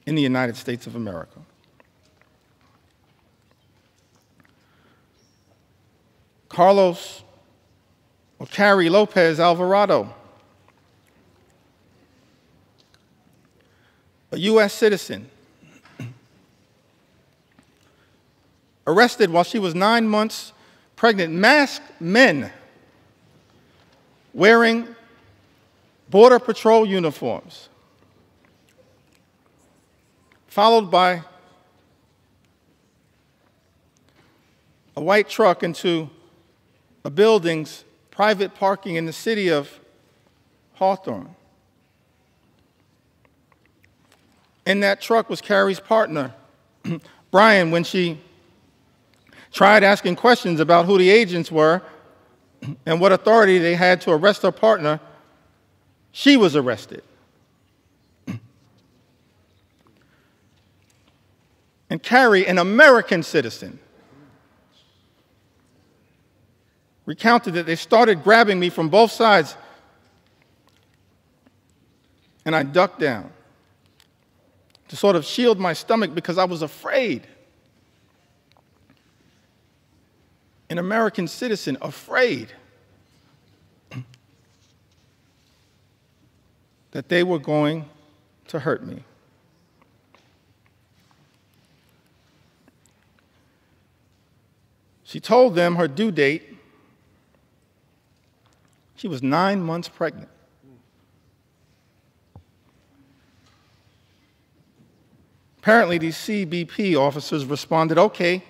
in the United States of America. Carlos or Carrie Lopez Alvarado, a U.S. citizen, arrested while she was 9 months pregnant, masked men wearing Border Patrol uniforms, followed by a white truck into a building's private parking in the city of Hawthorne. In that truck was Carrie's partner, Brian. When she tried asking questions about who the agents were and what authority they had to arrest her partner, she was arrested. And Carrie, an American citizen, recounted that they started grabbing me from both sides, and I ducked down to sort of shield my stomach because I was afraid. An American citizen afraid that they were going to hurt me. She told them her due date. She was 9 months pregnant. Apparently, these CBP officers responded, okay,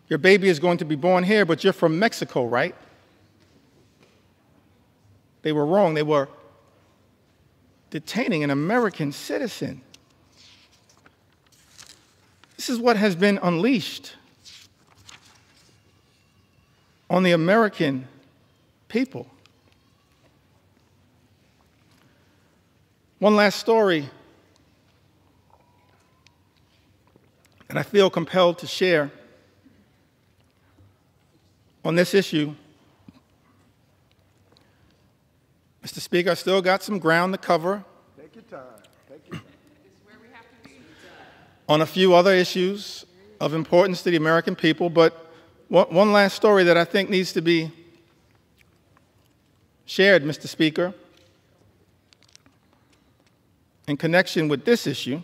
your baby is going to be born here, but you're from Mexico, right? They were wrong. They were detaining an American citizen. This is what has been unleashed on the American people. One last story that I feel compelled to share on this issue. Mr. Speaker, I still got some ground to cover. Take your time. Take your time. On a few other issues of importance to the American people, but one last story that I think needs to be shared, Mr. Speaker, in connection with this issue.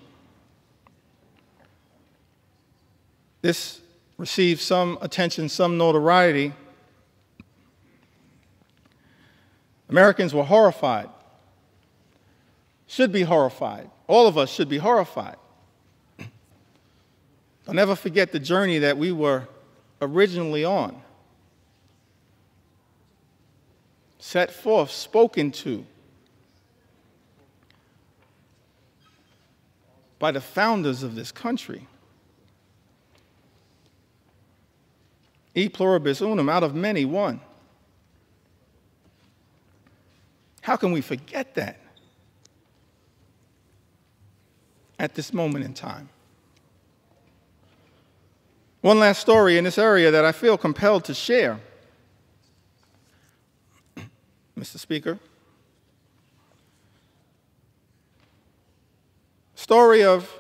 This received some attention, some notoriety. Americans were horrified, should be horrified. All of us should be horrified. I'll never forget the journey that we were originally on. Set forth, spoken to by the founders of this country. E pluribus unum, out of many, one. How can we forget that at this moment in time? One last story in this area that I feel compelled to share, Mr. Speaker. Story of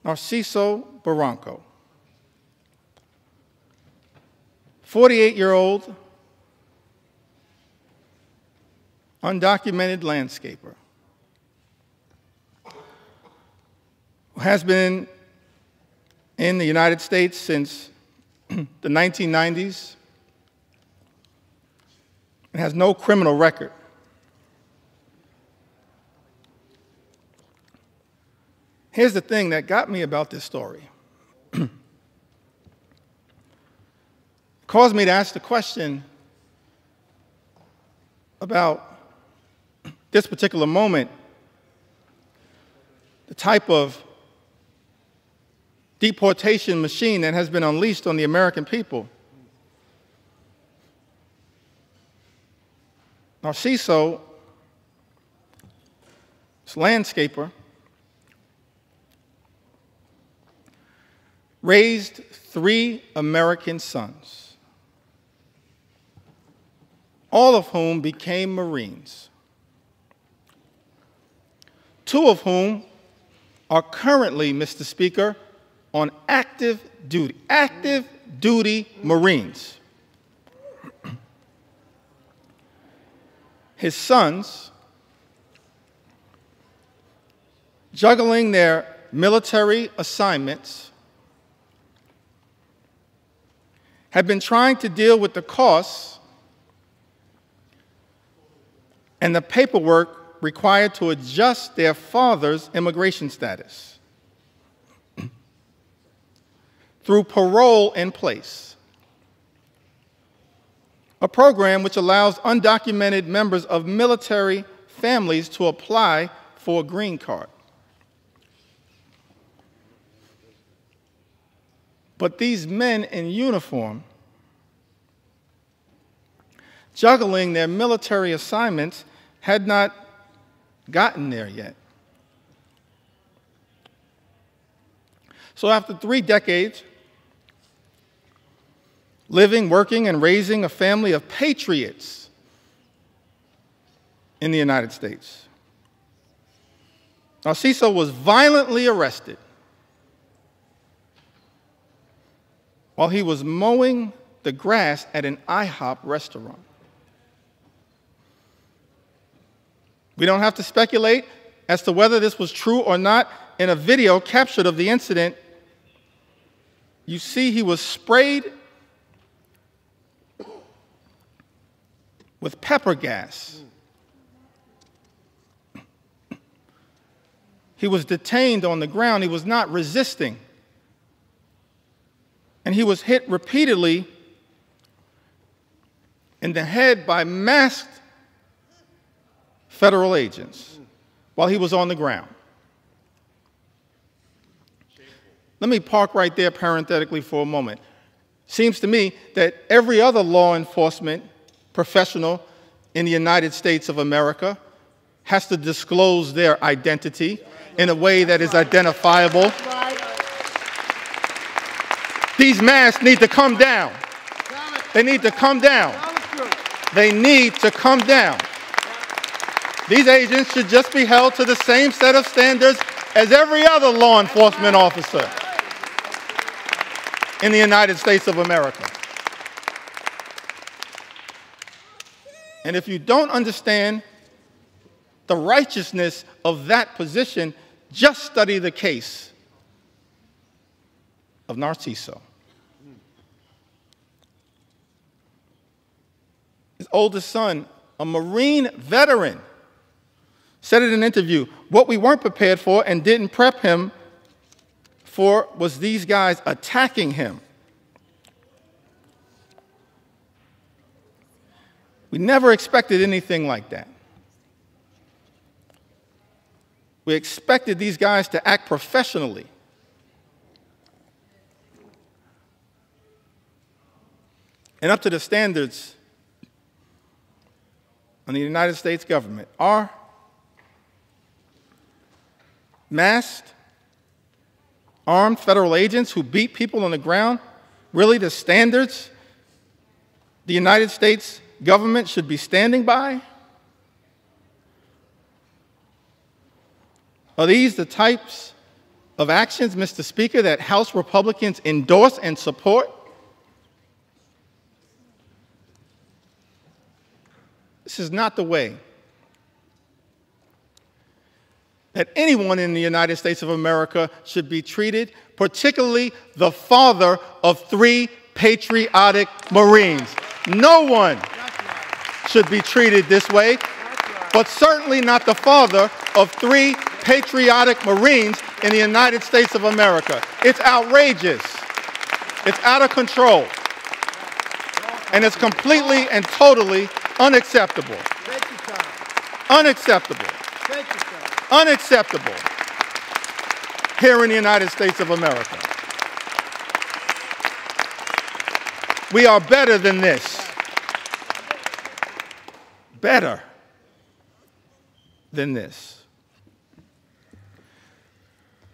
Narciso Barranco, 48-year-old, undocumented landscaper who has been in the United States since the 1990s and has no criminal record. Here's the thing that got me about this story. Caused me to ask the question about this particular moment, the type of deportation machine that has been unleashed on the American people. Narciso, this landscaper, raised 3 American sons, all of whom became Marines, 2 of whom are currently, Mr. Speaker, on active duty Marines. His sons, juggling their military assignments, have been trying to deal with the costs and the paperwork required to adjust their father's immigration status through parole in place, a program which allows undocumented members of military families to apply for a green card. But these men in uniform, juggling their military assignments, had not gotten there yet. So after 3 decades, living, working, and raising a family of patriots in the United States, Narciso was violently arrested while he was mowing the grass at an IHOP restaurant. We don't have to speculate as to whether this was true or not. In a video captured of the incident, you see he was sprayed with pepper gas. He was detained on the ground. He was not resisting. And he was hit repeatedly in the head by masked federal agents while he was on the ground. Let me park right there parenthetically for a moment. Seems to me that every other law enforcement professional in the United States of America has to disclose their identity in a way that is identifiable. These masks need to come down. They need to come down. They need to come down. These agents should just be held to the same set of standards as every other law enforcement officer in the United States of America. And if you don't understand the righteousness of that position, just study the case of Narciso. His oldest son, a Marine veteran, said in an interview, what we weren't prepared for and didn't prep him for was these guys attacking him. We never expected anything like that. We expected these guys to act professionally. And up to the standards of the United States government. Are masked, armed federal agents who beat people on the ground really the standards the United States government should be standing by? Are these the types of actions, Mr. Speaker, that House Republicans endorse and support? This is not the way that anyone in the United States of America should be treated, particularly the father of 3 patriotic Marines. No one should be treated this way, but certainly not the father of 3 patriotic Marines in the United States of America. It's outrageous. It's out of control. And it's completely and totally unacceptable. Unacceptable. Unacceptable here in the United States of America. We are better than this. Better than this.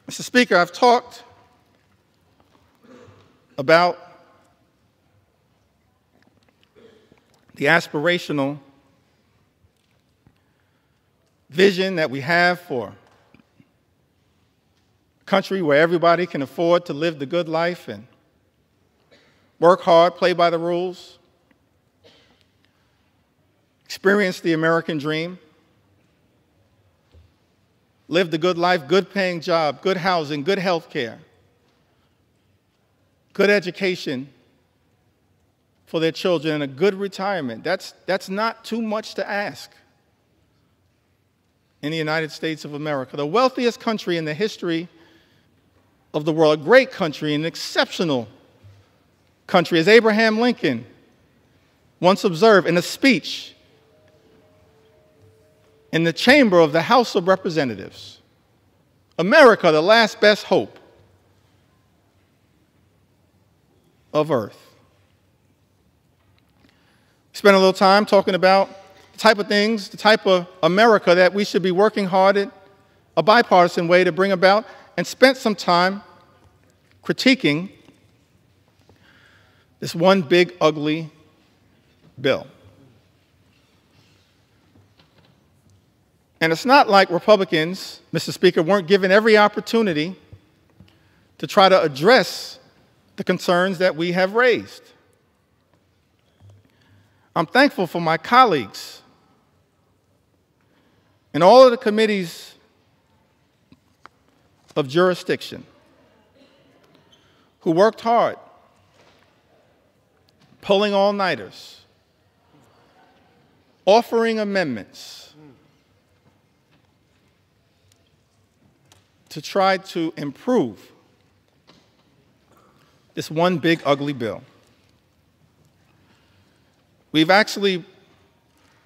Mr. Speaker, I've talked about the aspirational vision that we have for a country where everybody can afford to live the good life and work hard, play by the rules, experience the American dream, live the good life, good paying job, good housing, good health care, good education for their children, and a good retirement. That's not too much to ask in the United States of America, the wealthiest country in the history of the world, a great country, an exceptional country, as Abraham Lincoln once observed in a speech in the chamber of the House of Representatives. America, the last best hope of Earth. Spent a little time talking about the type of things, the type of America that we should be working hard at a bipartisan way to bring about, and spent some time critiquing this one big, ugly bill. And it's not like Republicans, Mr. Speaker, weren't given every opportunity to try to address the concerns that we have raised. I'm thankful for my colleagues in all of the committees of jurisdiction who worked hard, pulling all-nighters, offering amendments, to try to improve this one big ugly bill. We've actually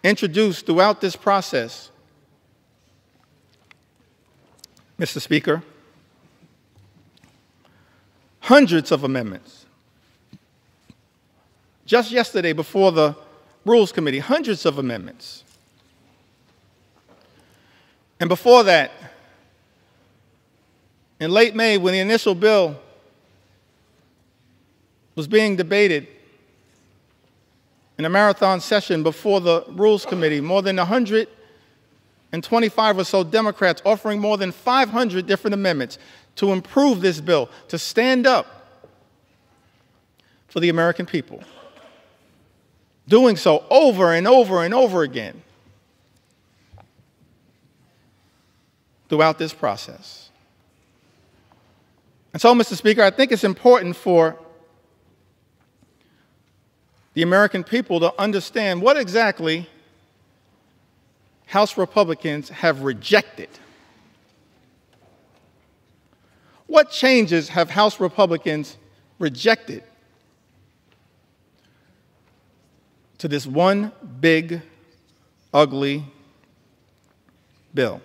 introduced throughout this process, Mr. Speaker, hundreds of amendments. Just yesterday before the Rules Committee, hundreds of amendments. And before that, in late May, when the initial bill was being debated in a marathon session before the Rules Committee, more than 125 or so Democrats offering more than 500 different amendments to improve this bill, to stand up for the American people. Doing so over and over and over again throughout this process. And so, Mr. Speaker, I think it's important for the American people to understand what exactly House Republicans have rejected. What changes have House Republicans rejected to this one big, ugly bill?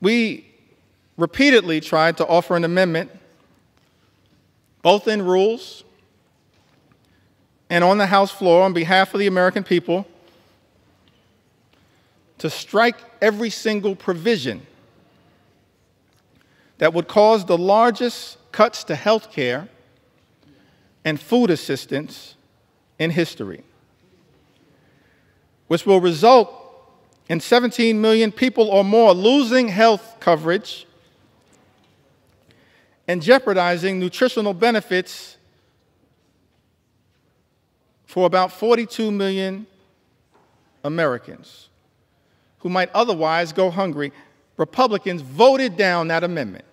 We repeatedly tried to offer an amendment, both in rules and on the House floor on behalf of the American people, to strike every single provision that would cause the largest cuts to health care and food assistance in history, which will result in 17 million people or more losing health coverage and jeopardizing nutritional benefits for about 42 million Americans who might otherwise go hungry. Republicans voted down that amendment.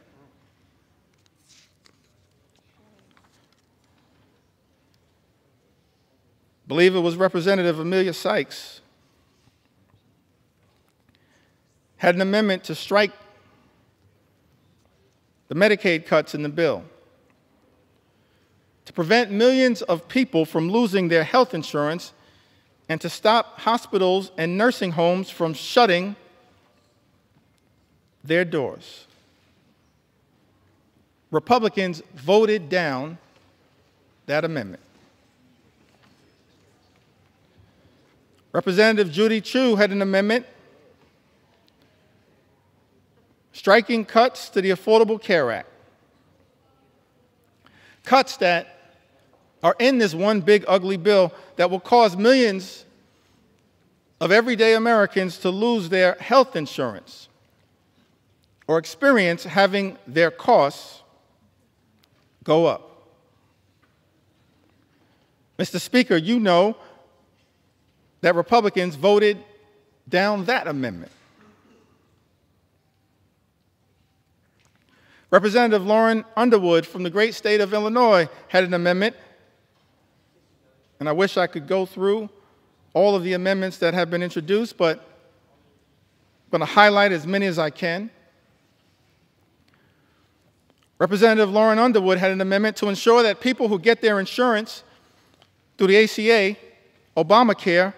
I believe it was Representative Amelia Sykes had an amendment to strike the Medicaid cuts in the bill to prevent millions of people from losing their health insurance and to stop hospitals and nursing homes from shutting their doors. Republicans voted down that amendment. Representative Judy Chu had an amendment striking cuts to the Affordable Care Act. Cuts that are in this one big ugly bill that will cause millions of everyday Americans to lose their health insurance or experience having their costs go up. Mr. Speaker, you know that Republicans voted down that amendment. Representative Lauren Underwood from the great state of Illinois had an amendment, and I wish I could go through all of the amendments that have been introduced, but I'm going to highlight as many as I can. Representative Lauren Underwood had an amendment to ensure that people who get their insurance through the ACA, Obamacare,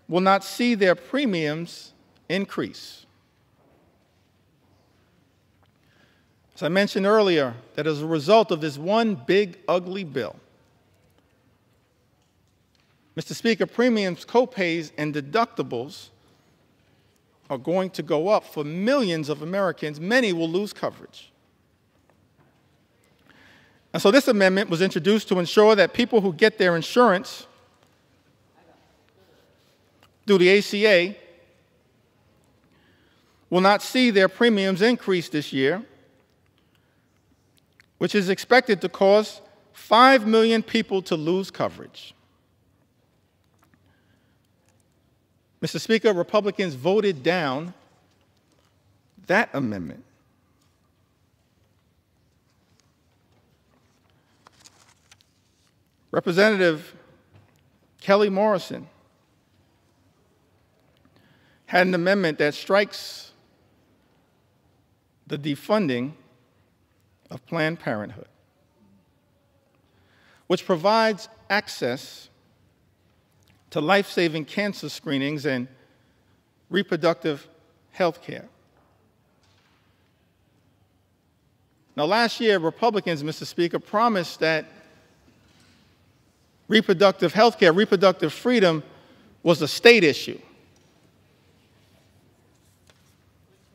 will not see their premiums increase. As I mentioned earlier, that as a result of this one big, ugly bill, Mr. Speaker, premiums, copays, and deductibles are going to go up for millions of Americans. Many will lose coverage. And so this amendment was introduced to ensure that people who get their insurance through the ACA will not see their premiums increase this year, which is expected to cause 5 million people to lose coverage. Mr. Speaker, Republicans voted down that amendment. Representative Kelly Morrison had an amendment that strikes the defunding of Planned Parenthood, which provides access to life-saving cancer screenings and reproductive health care. Now, last year, Republicans, Mr. Speaker, promised that reproductive health care, reproductive freedom, was a state issue.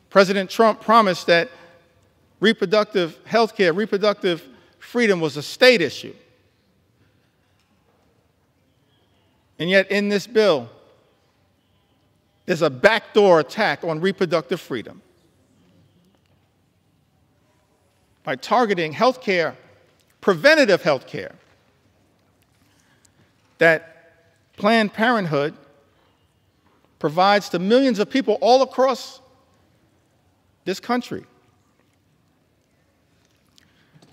President Trump promised that reproductive health care, reproductive freedom was a state issue. And yet, in this bill, there's a backdoor attack on reproductive freedom by targeting health care, preventative health care, that Planned Parenthood provides to millions of people all across this country.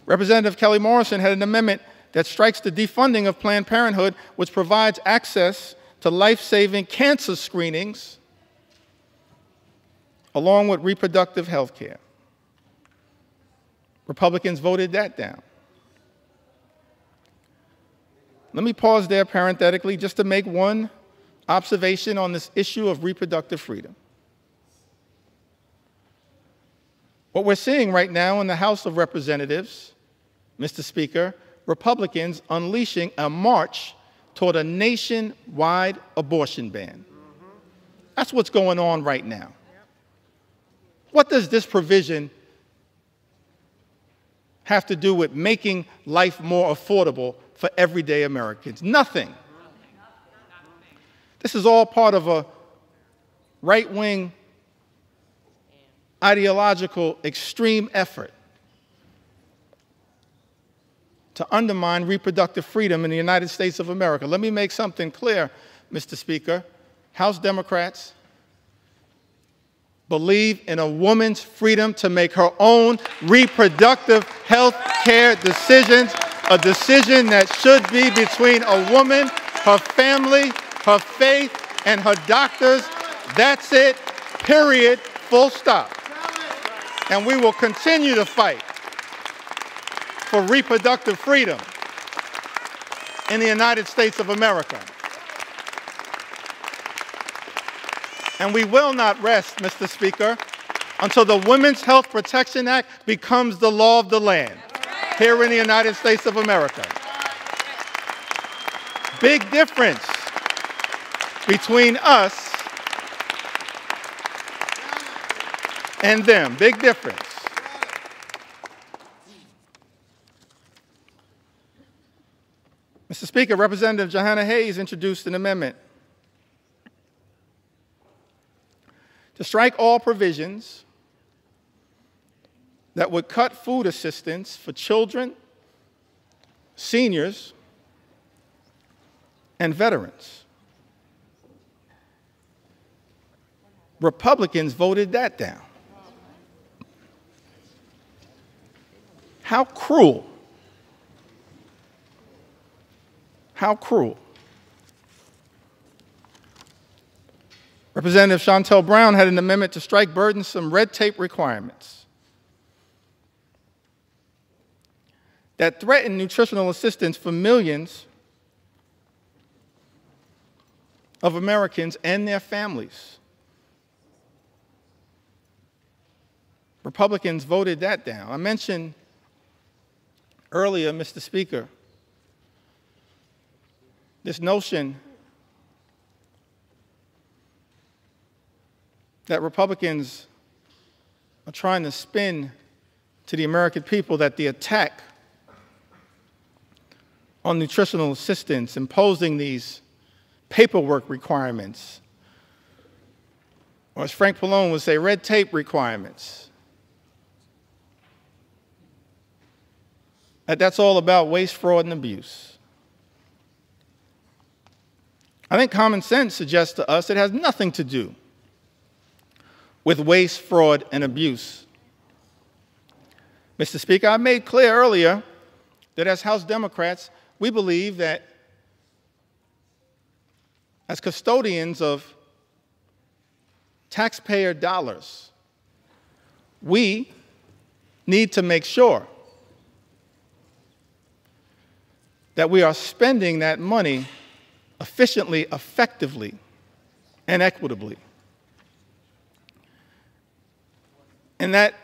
Representative Kelly Morrison had an amendment that strikes the defunding of Planned Parenthood, which provides access to life-saving cancer screenings along with reproductive health care. Republicans voted that down. Let me pause there parenthetically just to make one observation on this issue of reproductive freedom. What we're seeing right now in the House of Representatives, Mr. Speaker, Republicans unleashing a march toward a nationwide abortion ban. That's what's going on right now. What does this provision have to do with making life more affordable for everyday Americans? Nothing. This is all part of a right-wing ideological extreme effort to undermine reproductive freedom in the United States of America. Let me make something clear, Mr. Speaker. House Democrats believe in a woman's freedom to make her own reproductive health care decisions, a decision that should be between a woman, her family, her faith, and her doctors. That's it, period, full stop. And we will continue to fight for reproductive freedom in the United States of America. And we will not rest, Mr. Speaker, until the Women's Health Protection Act becomes the law of the land here in the United States of America. Big difference between us and them. Big difference. Mr. Speaker, Representative Johanna Hayes introduced an amendment to strike all provisions that would cut food assistance for children, seniors, and veterans. Republicans voted that down. How cruel. How cruel. Representative Shontel Brown had an amendment to strike burdensome red tape requirements that threaten nutritional assistance for millions of Americans and their families. Republicans voted that down. I mentioned earlier, Mr. Speaker, this notion that Republicans are trying to spin to the American people that the attack on nutritional assistance, imposing these paperwork requirements, or as Frank Pallone would say, red tape requirements, that's all about waste, fraud, and abuse. I think common sense suggests to us it has nothing to do with waste, fraud, and abuse. Mr. Speaker, I made clear earlier that as House Democrats, we believe that as custodians of taxpayer dollars, we need to make sure that we are spending that money efficiently, effectively, and equitably. And that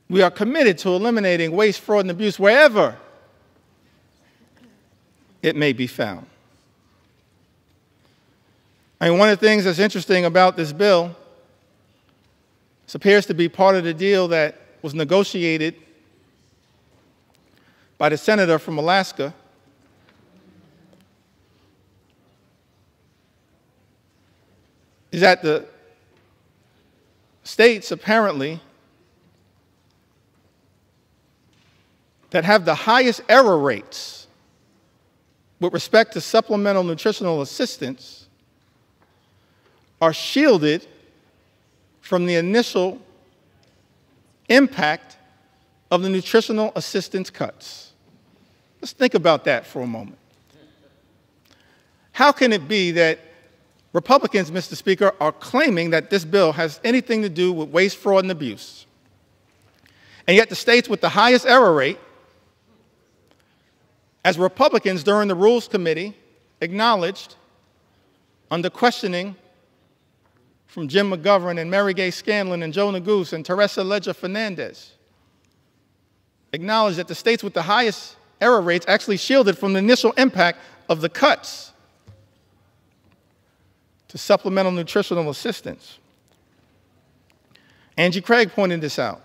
we are committed to eliminating waste, fraud, and abuse wherever it may be found. I mean, one of the things that's interesting about this bill, this appears to be part of the deal that was negotiated by the senator from Alaska, is that the states apparently that have the highest error rates with respect to supplemental nutritional assistance are shielded from the initial impact of the nutritional assistance cuts. Let's think about that for a moment. How can it be that Republicans, Mr. Speaker, are claiming that this bill has anything to do with waste, fraud, and abuse, and yet the states with the highest error rate, as Republicans during the Rules Committee acknowledged under questioning from Jim McGovern and Mary Gay Scanlon and Joe Neguse and Teresa Leger Fernandez, acknowledged that the states with the highest error rates actually shielded from the initial impact of the cuts to supplemental nutritional assistance. Angie Craig pointed this out.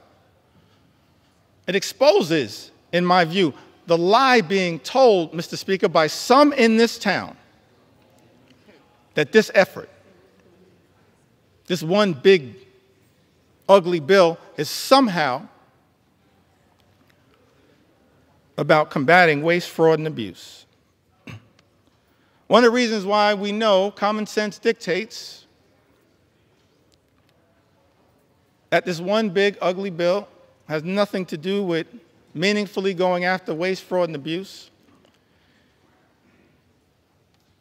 It exposes, in my view, the lie being told, Mr. Speaker, by some in this town that this effort, this one big, ugly bill, is somehow about combating waste, fraud, and abuse. One of the reasons why we know common sense dictates that this one big, ugly bill has nothing to do with meaningfully going after waste, fraud, and abuse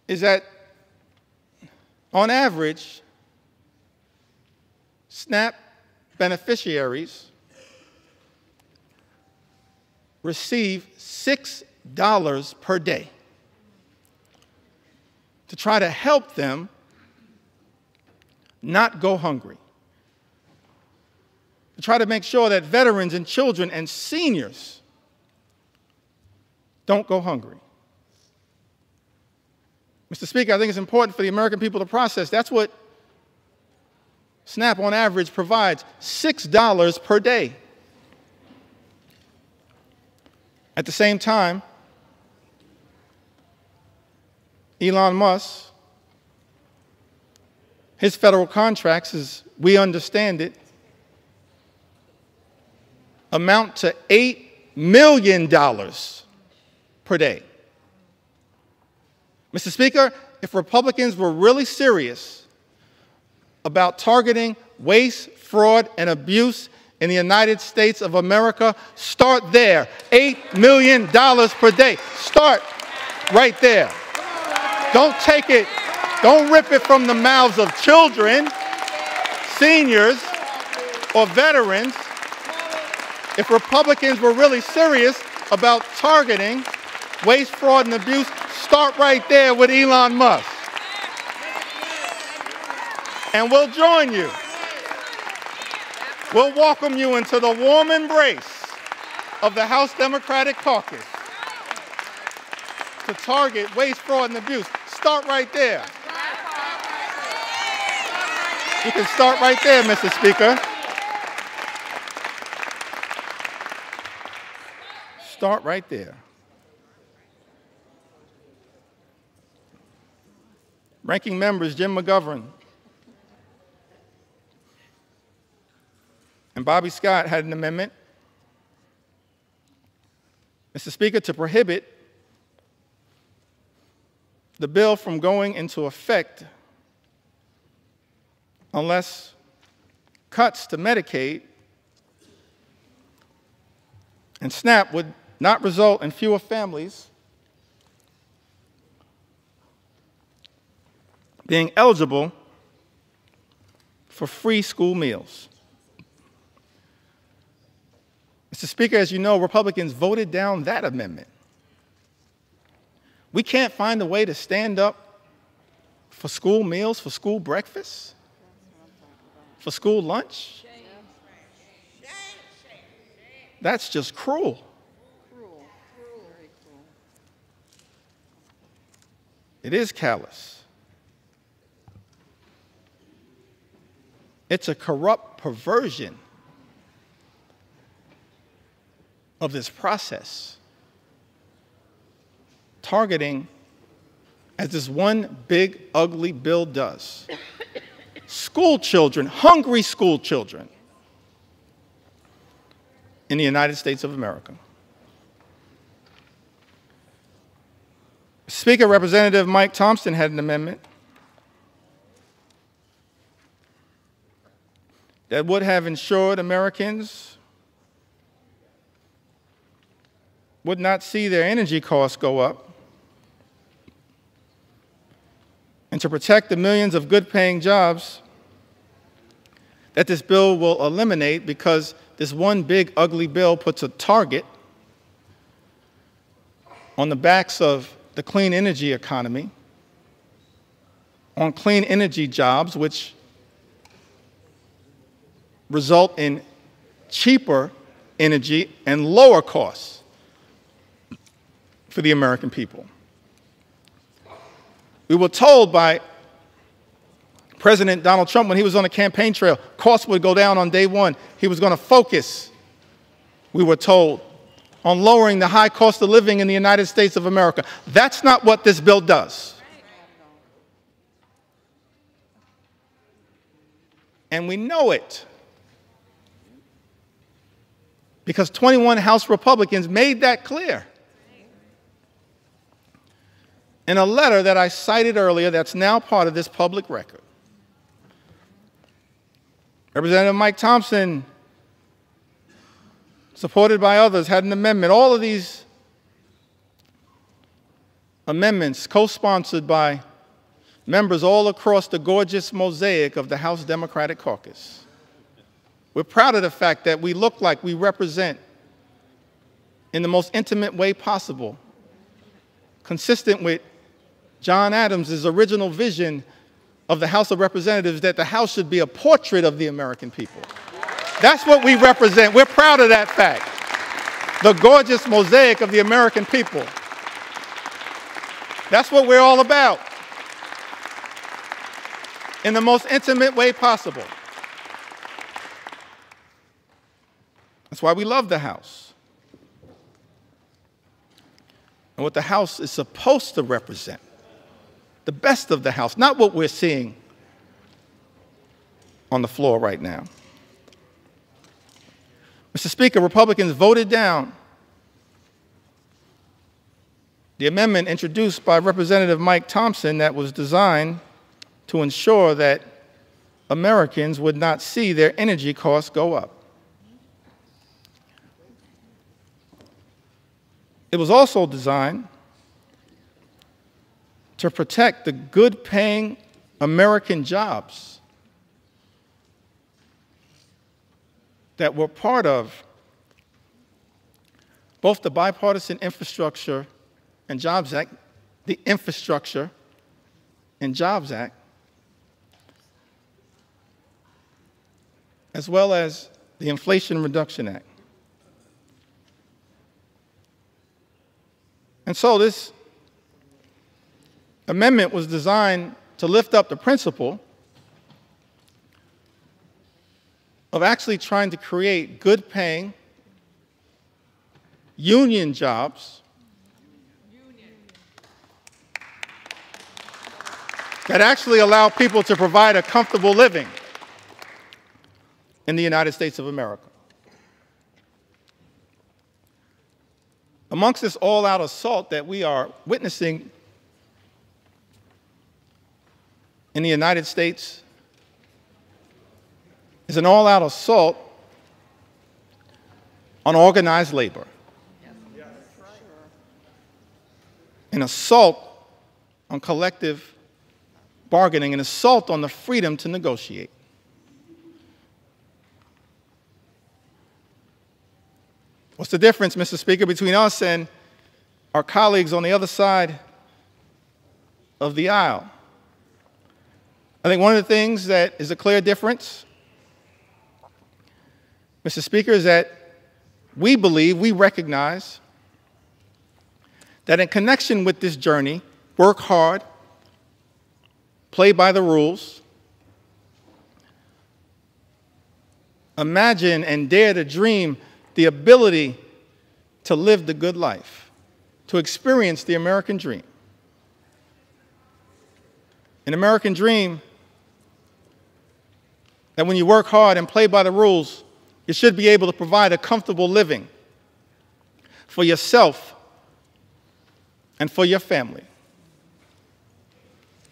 is that, on average, SNAP beneficiaries receive $6 per day to try to help them not go hungry, to try to make sure that veterans and children and seniors don't go hungry. Mr. Speaker, I think it's important for the American people to process. That's what SNAP on average provides, $6 per day. At the same time, Elon Musk, his federal contracts, as we understand it, amount to $8 million per day. Mr. Speaker, if Republicans were really serious about targeting waste, fraud, and abuse in the United States of America, start there. $8 million per day. Start right there. Don't take it, don't rip it from the mouths of children, seniors, or veterans. If Republicans were really serious about targeting waste, fraud, and abuse, start right there with Elon Musk. And we'll join you. We'll welcome you into the warm embrace of the House Democratic Caucus to target waste, fraud, and abuse. Start right there. You can start right there, Mr. Speaker. Start right there. Ranking members Jim McGovern and Bobby Scott had an amendment, Mr. Speaker, to prohibit the bill from going into effect unless cuts to Medicaid and SNAP would not result in fewer families being eligible for free school meals. Mr. Speaker, as you know, Republicans voted down that amendment. We can't find a way to stand up for school meals, for school breakfast, for school lunch. That's just cruel. It is callous. It's a corrupt perversion of this process, targeting, as this one big, ugly bill does, school children, hungry school children in the United States of America. Speaker, Representative Mike Thompson had an amendment that would have ensured Americans would not see their energy costs go up, and to protect the millions of good-paying jobs that this bill will eliminate, because this one big, ugly bill puts a target on the backs of the clean energy economy, on clean energy jobs, which result in cheaper energy and lower costs for the American people. We were told by President Donald Trump when he was on the campaign trail, costs would go down on day one. He was going to focus, we were told, on lowering the high cost of living in the United States of America. That's not what this bill does. And we know it, because 21 House Republicans made that clear in a letter that I cited earlier that's now part of this public record. Representative Mike Thompson, supported by others, had an amendment. All of these amendments co-sponsored by members all across the gorgeous mosaic of the House Democratic Caucus. We're proud of the fact that we look like we represent, in the most intimate way possible, consistent with John Adams' original vision of the House of Representatives, that the House should be a portrait of the American people. That's what we represent. We're proud of that fact. The gorgeous mosaic of the American people. That's what we're all about, in the most intimate way possible. That's why we love the House, and what the House is supposed to represent. The best of the House, not what we're seeing on the floor right now. Mr. Speaker, Republicans voted down the amendment introduced by Representative Mike Thompson that was designed to ensure that Americans would not see their energy costs go up. It was also designed to protect the good-paying American jobs that were part of both the Bipartisan Infrastructure and Jobs Act, the Infrastructure and Jobs Act, as well as the Inflation Reduction Act. And so this amendment was designed to lift up the principle of actually trying to create good-paying union jobs that actually allow people to provide a comfortable living in the United States of America. Amongst this all-out assault that we are witnessing in the United States is an all-out assault on organized labor, an assault on collective bargaining, an assault on the freedom to negotiate. What's the difference, Mr. Speaker, between us and our colleagues on the other side of the aisle? I think one of the things that is a clear difference, Mr. Speaker, is that we believe, we recognize that in connection with this journey, work hard, play by the rules, imagine and dare to dream the ability to live the good life, to experience the American dream. An American dream that when you work hard and play by the rules, you should be able to provide a comfortable living for yourself and for your family.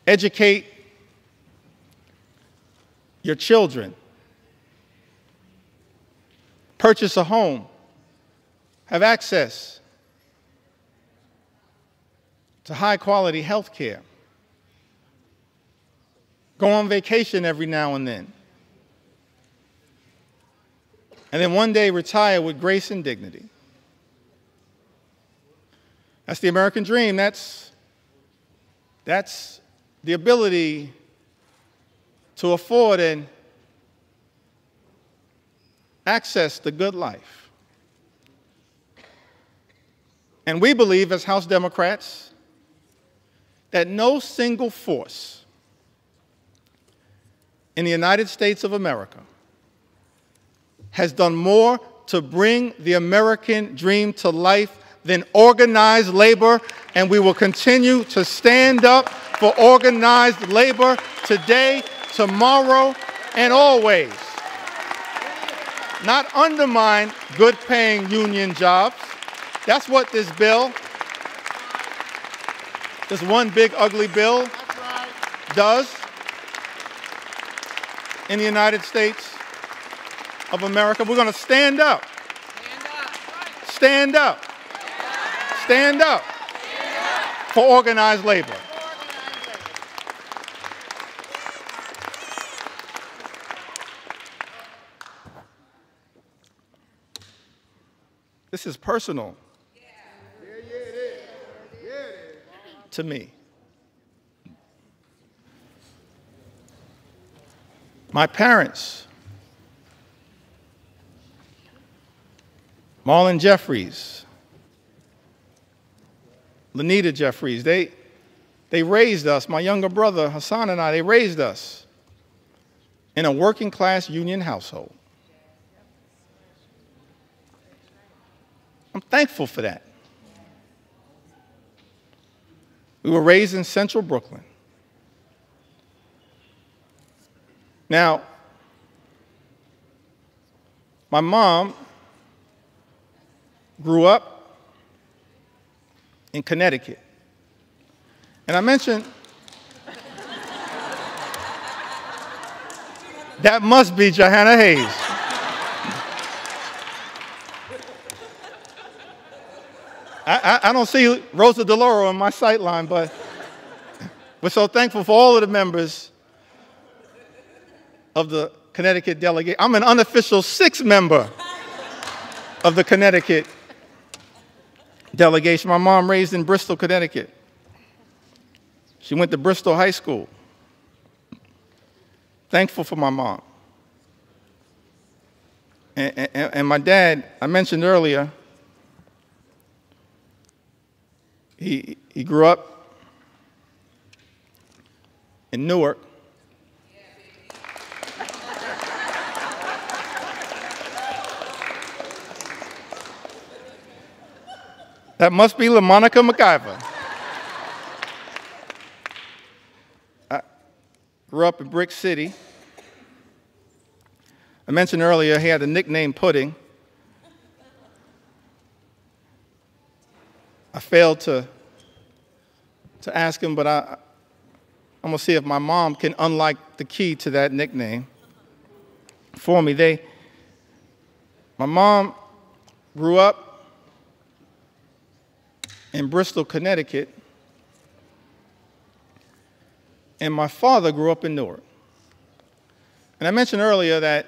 Educate your children. Purchase a home. Have access to high-quality health care. Go on vacation every now and then. And then one day retire with grace and dignity. That's the American dream. That's the ability to afford and access the good life. And we believe as House Democrats that no single force in the United States of America has done more to bring the American dream to life than organized labor, and we will continue to stand up for organized labor today, tomorrow, and always. Not undermine good-paying union jobs. That's what this bill, this one big ugly bill, does in the United States of America. We're going to stand up. Stand up. Stand up for organized labor. This is personal to me. My parents, Marlon Jeffries, Lanita Jeffries, they raised us, my younger brother Hassan and I, they raised us in a working class union household. I'm thankful for that. We were raised in central Brooklyn. Now, my mom grew up in Connecticut. And I mentioned, that must be Johanna Hayes. I don't see Rosa DeLauro on my sight line, but we're so thankful for all of the members of the Connecticut delegate. I'm an unofficial sixth member of the Connecticut delegation. My mom raised in Bristol, Connecticut. She went to Bristol High School. Thankful for my mom. And my dad, I mentioned earlier, he grew up in Newark. That must be LaMonica MacIver. I grew up in Brick City. I mentioned earlier he had the nickname Pudding. I failed to ask him, but I'm going to see if my mom can unlock the key to that nickname for me. My mom grew up in Bristol, Connecticut, and my father grew up in Newark. And I mentioned earlier that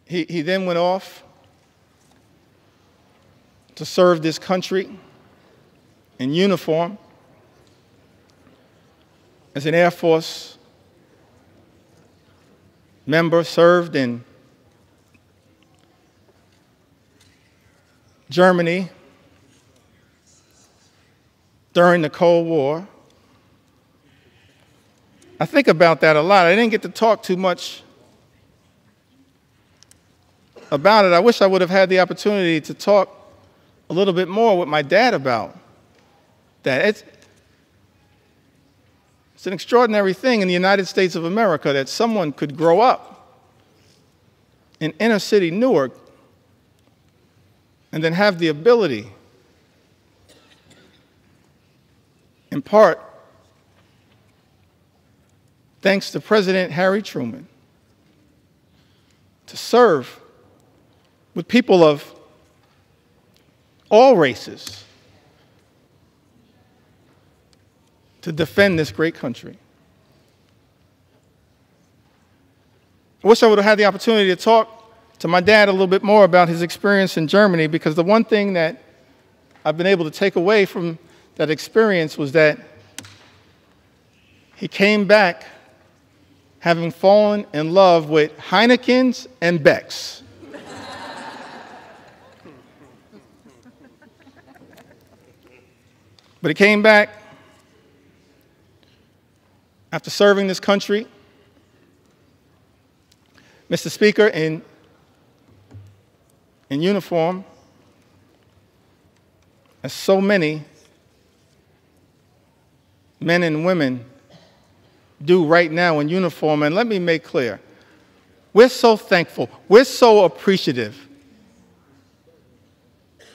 he then went off to serve this country in uniform as an Air Force member, served in Germany during the Cold War. I think about that a lot. I didn't get to talk too much about it. I wish I would have had the opportunity to talk a little bit more with my dad about that. It's an extraordinary thing in the United States of America that someone could grow up in inner city Newark and then have the ability, in part thanks to President Harry Truman, to serve with people of all races to defend this great country. I wish I would have had the opportunity to talk to my dad a little bit more about his experience in Germany, because the one thing that I've been able to take away from that experience was that he came back having fallen in love with Heinekens and Becks. But he came back after serving this country, Mr. Speaker, in uniform, as so many men and women do right now in uniform. And let me make clear, we're so thankful, we're so appreciative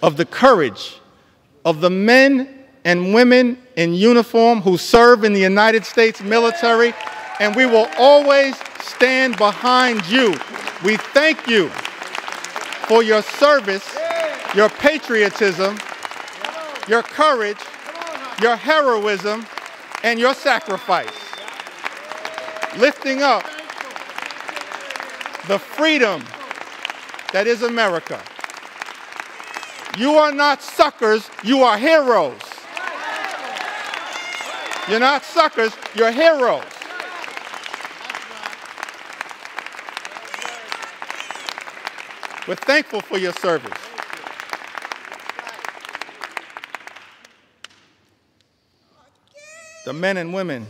of the courage of the men and women in uniform who serve in the United States military, and we will always stand behind you. We thank you for your service, your patriotism, your courage, your heroism, and your sacrifice, lifting up the freedom that is America. You are not suckers, you are heroes. You're not suckers, you're heroes. We're thankful for your service. The men and women,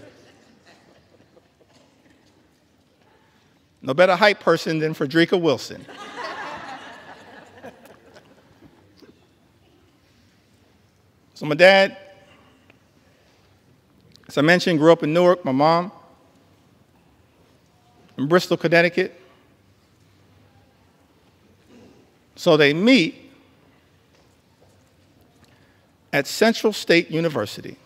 no better hype person than Frederica Wilson. So my dad, as I mentioned, grew up in Newark. My mom in Bristol, Connecticut. So they meet at Central State University.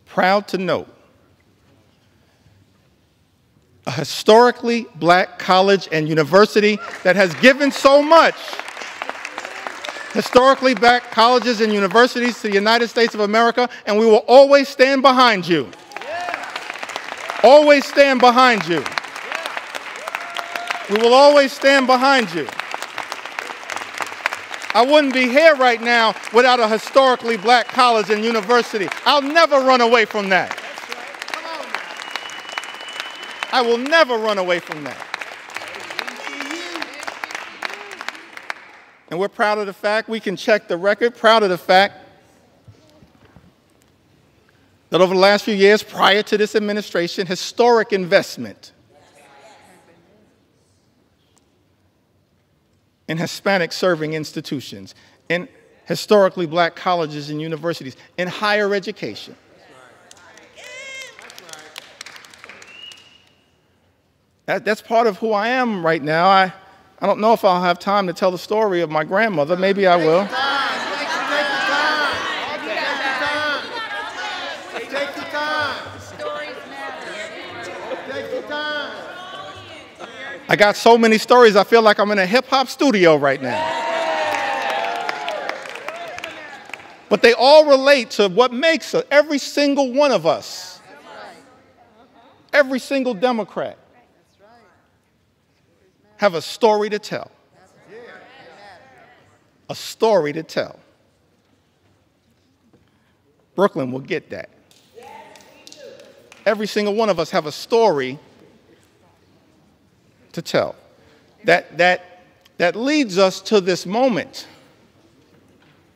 Proud to note, a historically black college and university that has given so much. Historically black colleges and universities to the United States of America, and we will always stand behind you. Always stand behind you. We will always stand behind you. I wouldn't be here right now without a historically black college and university. I'll never run away from that. I will never run away from that. And we're proud of the fact, we can check the record, proud of the fact that over the last few years prior to this administration, historic investment in Hispanic serving institutions, in historically black colleges and universities, in higher education. That's part of who I am right now. I don't know if I'll have time to tell the story of my grandmother. Maybe I will. Take your time. Stories matter. Take your time. I got so many stories, I feel like I'm in a hip-hop studio right now. But they all relate to what makes every single one of us, every single Democrat, have a story to tell. a story to tell. Brooklyn will get that. Every single one of us have a story to tell. That leads us to this moment.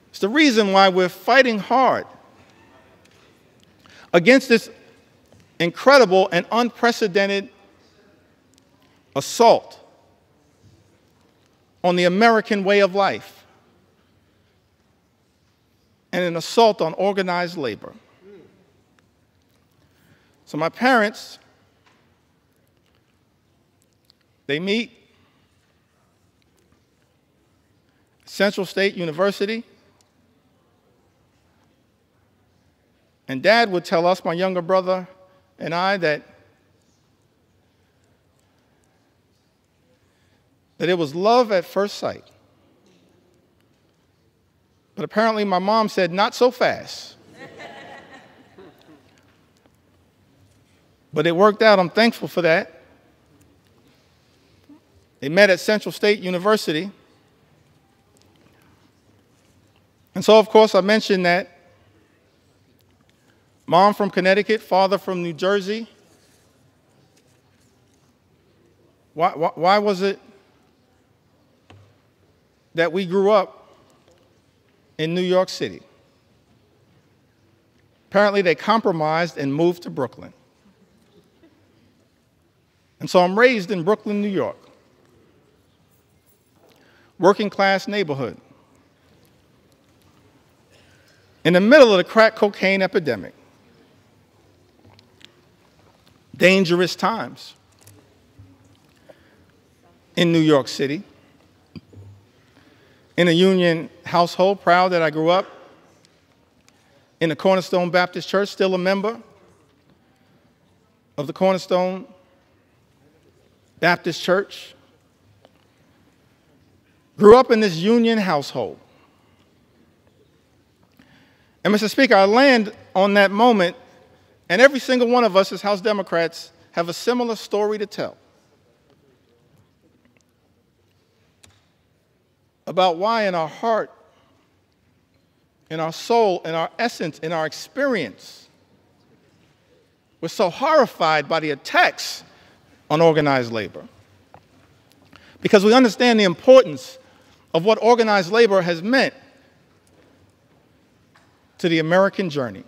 It's the reason why we're fighting hard against this incredible and unprecedented assault on the American way of life and an assault on organized labor. So my parents, they meet at Central State University, and Dad would tell us, my younger brother and I, that it was love at first sight. But apparently my mom said, not so fast. But it worked out. I'm thankful for that. They met at Central State University. And so, of course, I mentioned that mom from Connecticut, father from New Jersey. Why was it that we grew up in New York City? Apparently, they compromised and moved to Brooklyn. And so I'm raised in Brooklyn, New York, working class neighborhood, in the middle of the crack cocaine epidemic. Dangerous times in New York City. In a union household, proud that I grew up in the Cornerstone Baptist Church, still a member of the Cornerstone Baptist Church. Grew up in this union household. And Mr. Speaker, I land on that moment, and every single one of us as House Democrats have a similar story to tell about why in our heart, in our soul, in our essence, in our experience, we're so horrified by the attacks on organized labor. Because we understand the importance of what organized labor has meant to the American journey.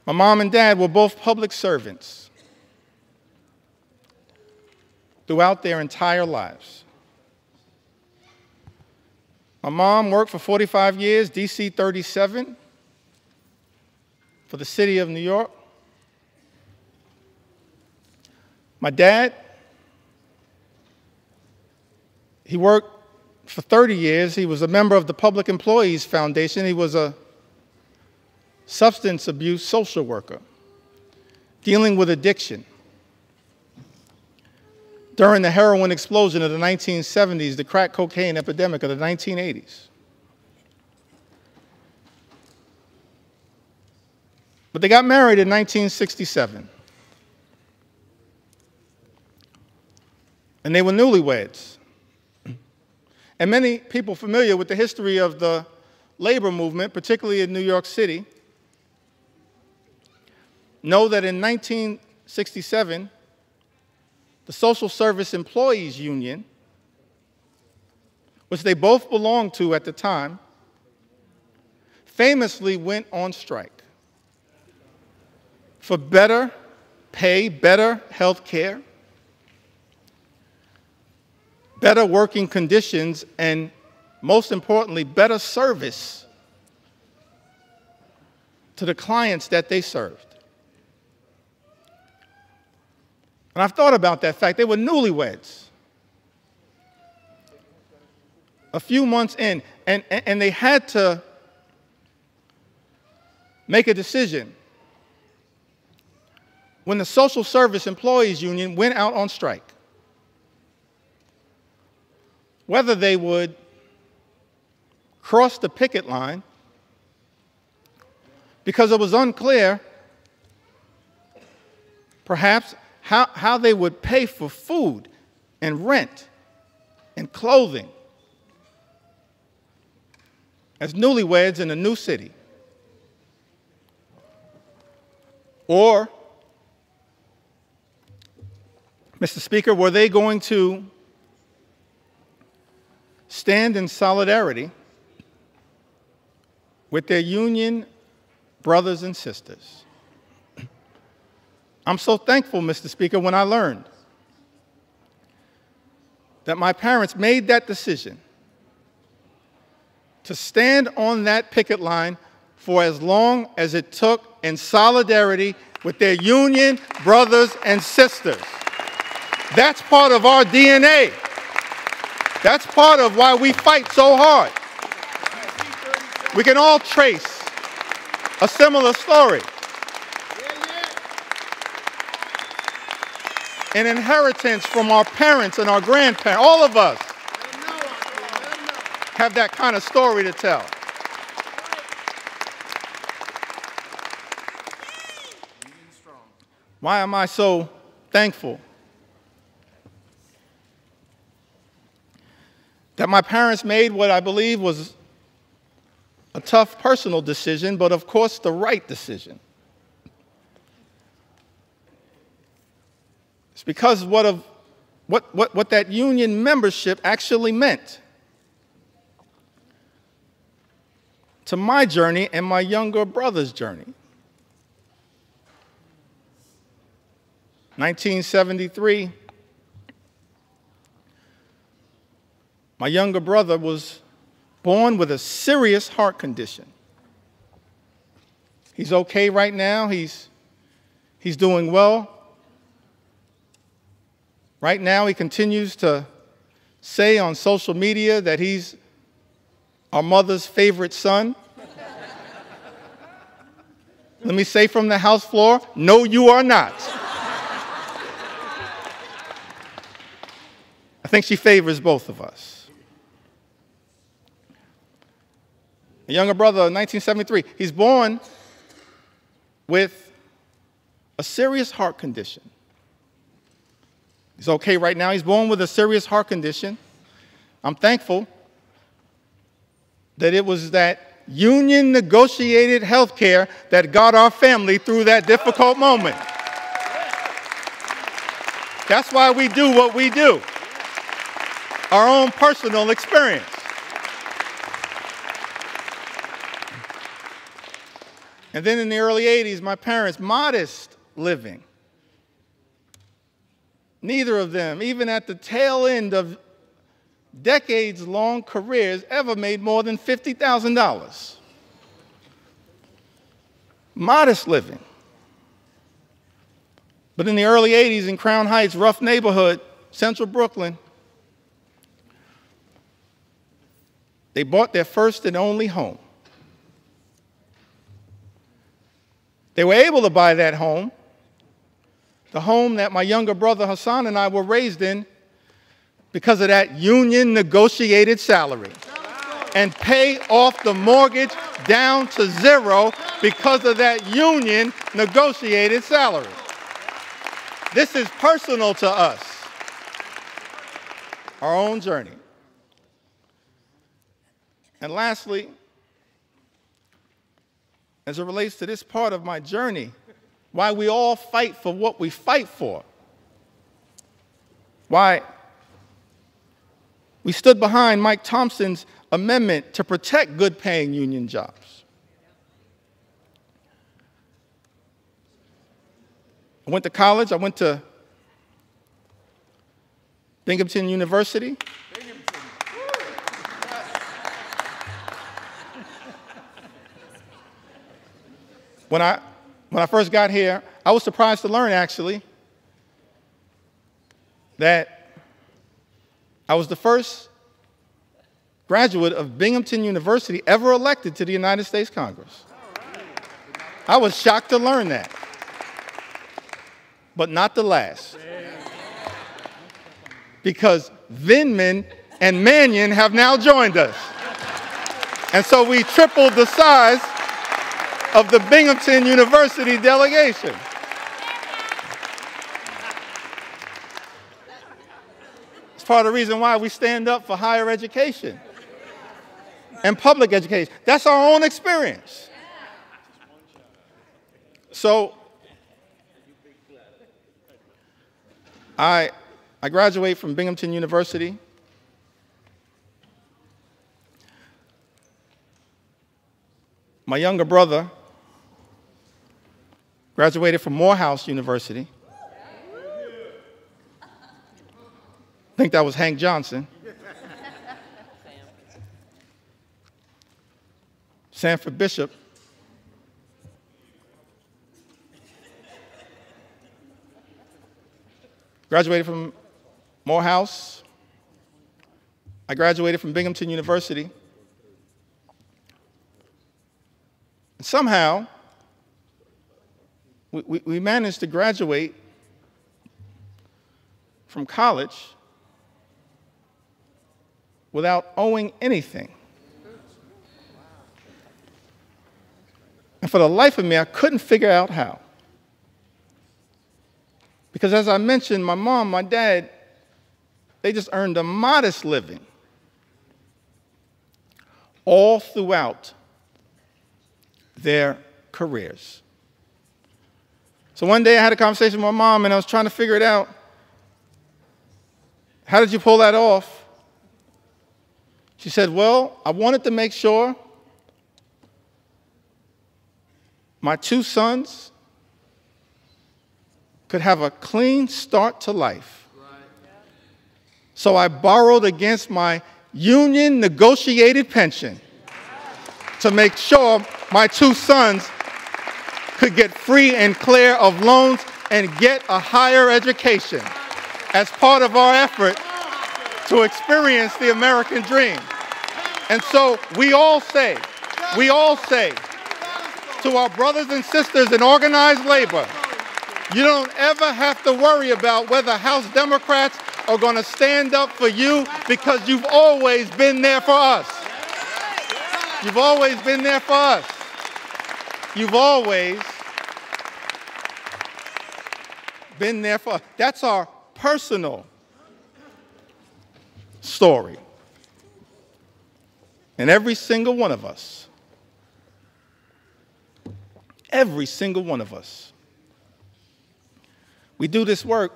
My mom and dad were both public servants throughout their entire lives. My mom worked for 45 years, DC 37, for the city of New York. My dad, he worked for 30 years. He was a member of the Public Employees Foundation. He was a substance abuse social worker dealing with addiction. During the heroin explosion of the 1970s, the crack cocaine epidemic of the 1980s. But they got married in 1967. And they were newlyweds. And many people familiar with the history of the labor movement, particularly in New York City, know that in 1967, the Social Service Employees Union, which they both belonged to at the time, famously went on strike for better pay, better health care, better working conditions, and most importantly, better service to the clients that they served. And I've thought about that fact. They were newlyweds. A few months in, and they had to make a decision when the Social Service Employees Union went out on strike, whether they would cross the picket line, because it was unclear, perhaps, how they would pay for food and rent and clothing as newlyweds in a new city? Or, Mr. Speaker, were they going to stand in solidarity with their union brothers and sisters? I'm so thankful, Mr. Speaker, when I learned that my parents made that decision to stand on that picket line for as long as it took in solidarity with their union brothers and sisters. That's part of our DNA. That's part of why we fight so hard. We can all trace a similar story. An inheritance from our parents and our grandparents. All of us have that kind of story to tell. Why am I so thankful that my parents made what I believe was a tough personal decision, but of course the right decision? It's because what that union membership actually meant to my journey and my younger brother's journey. 1973, my younger brother was born with a serious heart condition. He's okay right now. He's doing well. Right now, he continues to say on social media that he's our mother's favorite son. Let me say from the House floor, no, you are not. I think she favors both of us. A younger brother, 1973, he's born with a serious heart condition. He's okay right now. He's born with a serious heart condition. I'm thankful that it was that union negotiated health care that got our family through that difficult moment. That's why we do what we do. Our own personal experience. And then in the early 80s, my parents, modest living. Neither of them, even at the tail end of decades-long careers, ever made more than $50,000. Modest living. But in the early 80s in Crown Heights, rough neighborhood, central Brooklyn, they bought their first and only home. They were able to buy that home, the home that my younger brother Hassan and I were raised in, because of that union negotiated salary, and pay off the mortgage down to zero because of that union negotiated salary. This is personal to us, our own journey. And lastly, as it relates to this part of my journey, why we all fight for what we fight for, why we stood behind Mike Thompson's amendment to protect good-paying union jobs. I went to college. I went to Binghamton University. When I first got here, I was surprised to learn, actually, that I was the first graduate of Binghamton University ever elected to the United States Congress. I was shocked to learn that, but not the last. Because Vindman and Mannion have now joined us. And so we tripled the size of the Binghamton University delegation. It's part of the reason why we stand up for higher education and public education. That's our own experience. So I graduated from Binghamton University. My younger brother graduated from Morehouse University. I think that was Hank Johnson. Sanford Bishop. Graduated from Morehouse. I graduated from Binghamton University. And somehow, we managed to graduate from college without owing anything. And for the life of me, I couldn't figure out how. Because as I mentioned, my mom, my dad, they just earned a modest living all throughout their careers. So one day I had a conversation with my mom, and I was trying to figure it out. How did you pull that off? She said, well, I wanted to make sure my two sons could have a clean start to life. So I borrowed against my union negotiated pension to make sure my two sons could get free and clear of loans and get a higher education as part of our effort to experience the American dream. And so we all say to our brothers and sisters in organized labor, you don't ever have to worry about whether House Democrats are going to stand up for you, because you've always been there for us. You've always been there for us. You've always been there for us. That's our personal story. And every single one of us, we do this work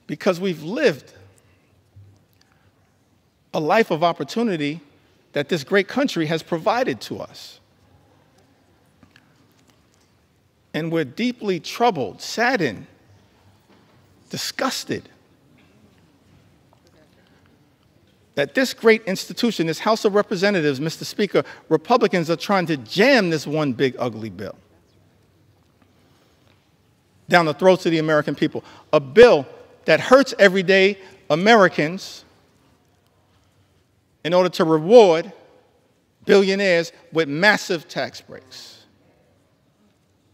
because we've lived a life of opportunity that this great country has provided to us. And we're deeply troubled, saddened, disgusted that this great institution, this House of Representatives, Mr. Speaker, Republicans are trying to jam this one big ugly bill down the throats of the American people. A bill that hurts everyday Americans in order to reward billionaires with massive tax breaks.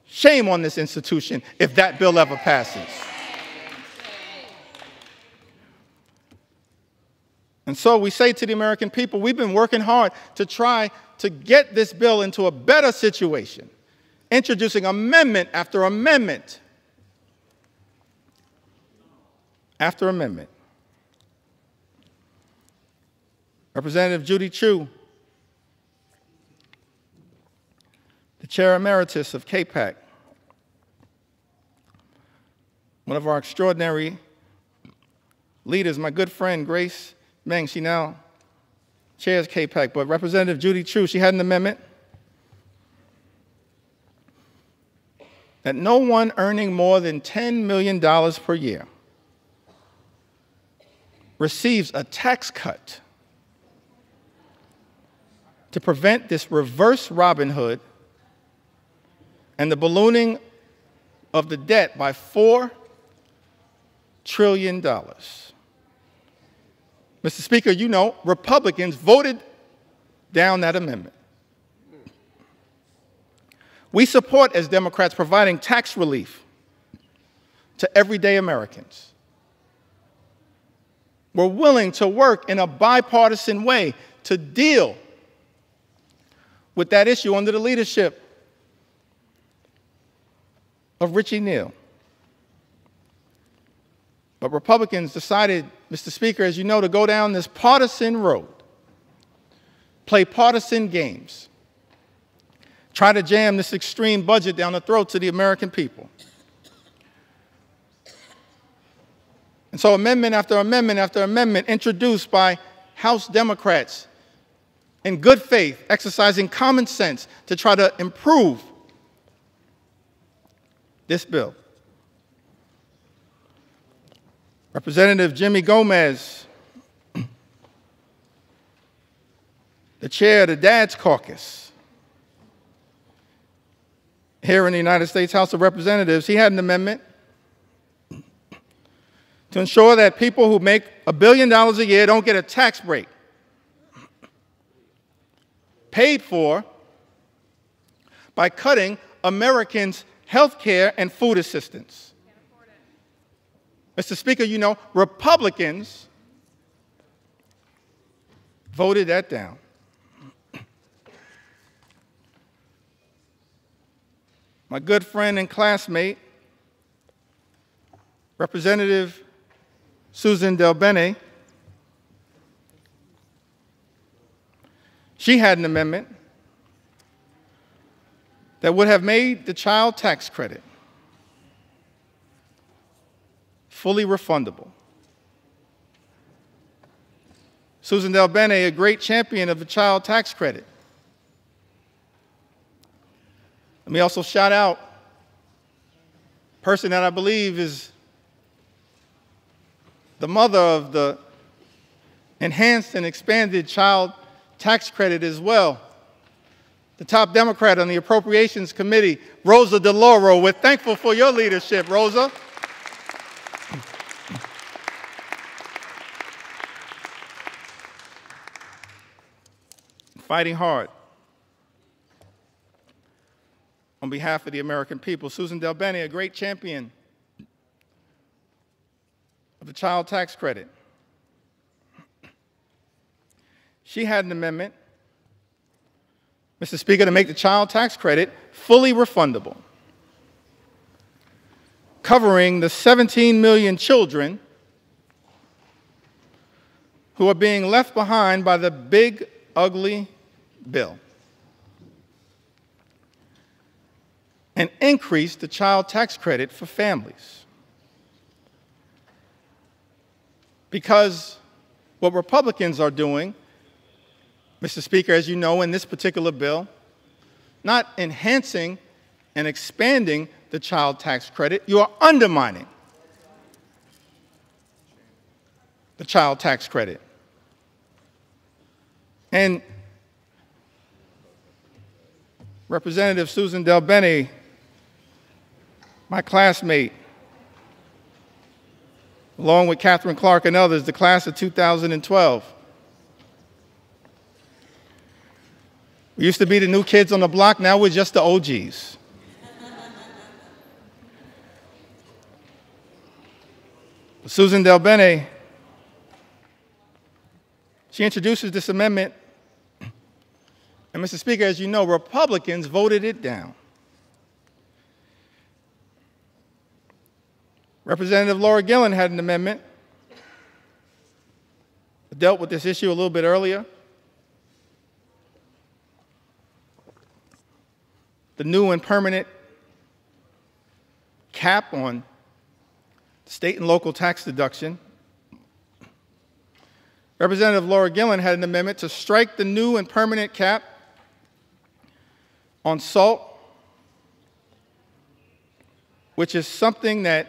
Shame on this institution if that bill ever passes. And so we say to the American people, we've been working hard to try to get this bill into a better situation, introducing amendment after amendment after amendment. Representative Judy Chu, the Chair Emeritus of KPAC, one of our extraordinary leaders, my good friend Grace Meng, she now chairs KPAC, but Representative Judy Chu, she had an amendment that no one earning more than $10 million per year receives a tax cut to prevent this reverse Robin Hood and the ballooning of the debt by $4 trillion. Mr. Speaker, you know, Republicans voted down that amendment. We support, as Democrats, providing tax relief to everyday Americans. We're willing to work in a bipartisan way to deal with that issue under the leadership of Richie Neal. But Republicans decided, Mr. Speaker, as you know, to go down this partisan road, play partisan games, try to jam this extreme budget down the throats of the American people. And so amendment after amendment after amendment introduced by House Democrats in good faith, exercising common sense to try to improve this bill. Representative Jimmy Gomez, the chair of the Dad's Caucus here in the United States House of Representatives, he had an amendment to ensure that people who make $1 billion a year don't get a tax break paid for by cutting Americans' health care and food assistance. Mr. Speaker, you know, Republicans voted that down. My good friend and classmate, Representative Susan DelBene, she had an amendment that would have made the child tax credit fully refundable. Susan DelBene, a great champion of the child tax credit. Let me also shout out a person that I believe is the mother of the enhanced and expanded child tax credit as well. The top Democrat on the Appropriations Committee, Rosa DeLauro. We're thankful for your leadership, Rosa. Fighting hard on behalf of the American people. Susan DelBene, a great champion of the child tax credit. She had an amendment, Mr. Speaker, to make the child tax credit fully refundable, covering the 17 million children who are being left behind by the big, ugly bill, and increase the child tax credit for families. Because what Republicans are doing, Mr. Speaker, as you know, in this particular bill, not enhancing and expanding the child tax credit, you are undermining the child tax credit. And Representative Susan DelBene, my classmate, along with Catherine Clark and others, the class of 2012. We used to be the new kids on the block, now we're just the OGs. Susan DelBene, she introduces this amendment, and Mr. Speaker, as you know, Republicans voted it down. Representative Laura Gillen had an amendment that dealt with this issue a little bit earlier. The new and permanent cap on state and local tax deduction. Representative Laura Gillen had an amendment to strike the new and permanent cap on salt, which is something that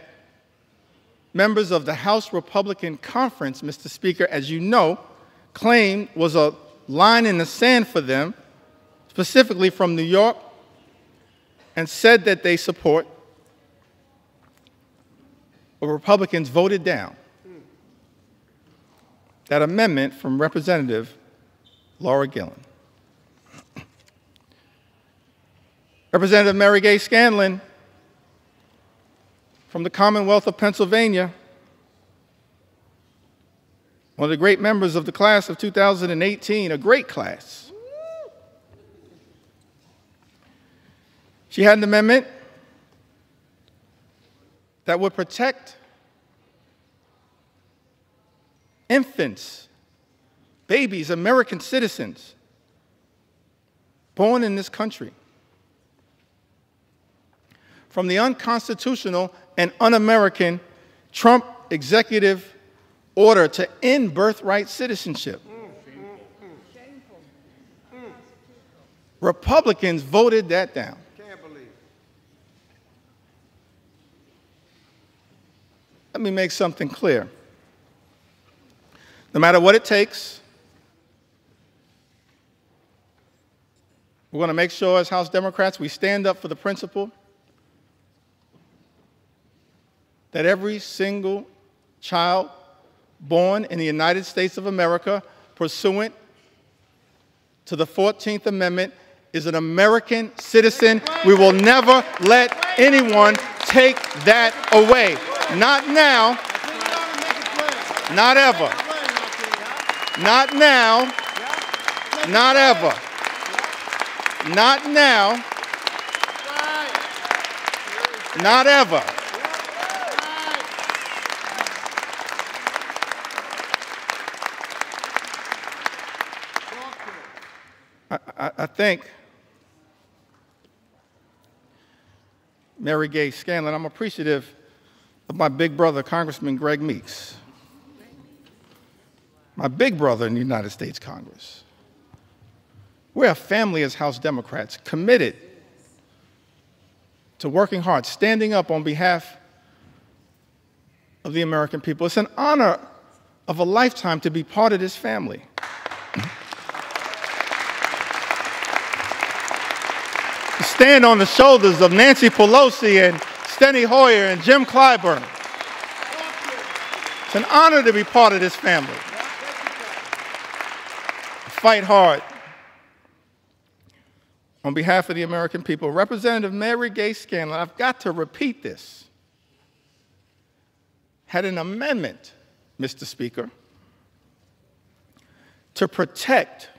members of the House Republican Conference, Mr. Speaker, as you know, claimed was a line in the sand for them, specifically from New York, and said that they support. But Republicans voted down that amendment from Representative Laura Gillen. Representative Mary Gay Scanlon from the Commonwealth of Pennsylvania, one of the great members of the class of 2018, a great class. She had an amendment that would protect infants, babies, American citizens born in this country from the unconstitutional and un-American Trump executive order to end birthright citizenship. Republicans voted that down. Can't believe it. Let me make something clear. No matter what it takes, we're going to make sure as House Democrats we stand up for the principle that every single child born in the United States of America pursuant to the 14th Amendment is an American citizen. We will never let anyone take that away. Not now, not ever. Not now, not ever. Not now, not ever. I think Mary Gay Scanlon, I'm appreciative of my big brother, Congressman Greg Meeks, my big brother in the United States Congress. We're a family as House Democrats, committed to working hard, standing up on behalf of the American people. It's an honor of a lifetime to be part of this family. To stand on the shoulders of Nancy Pelosi and Steny Hoyer and Jim Clyburn. It's an honor to be part of this family. Fight hard on behalf of the American people. Representative Mary Gay Scanlon, I've got to repeat this, had an amendment, Mr. Speaker, to protect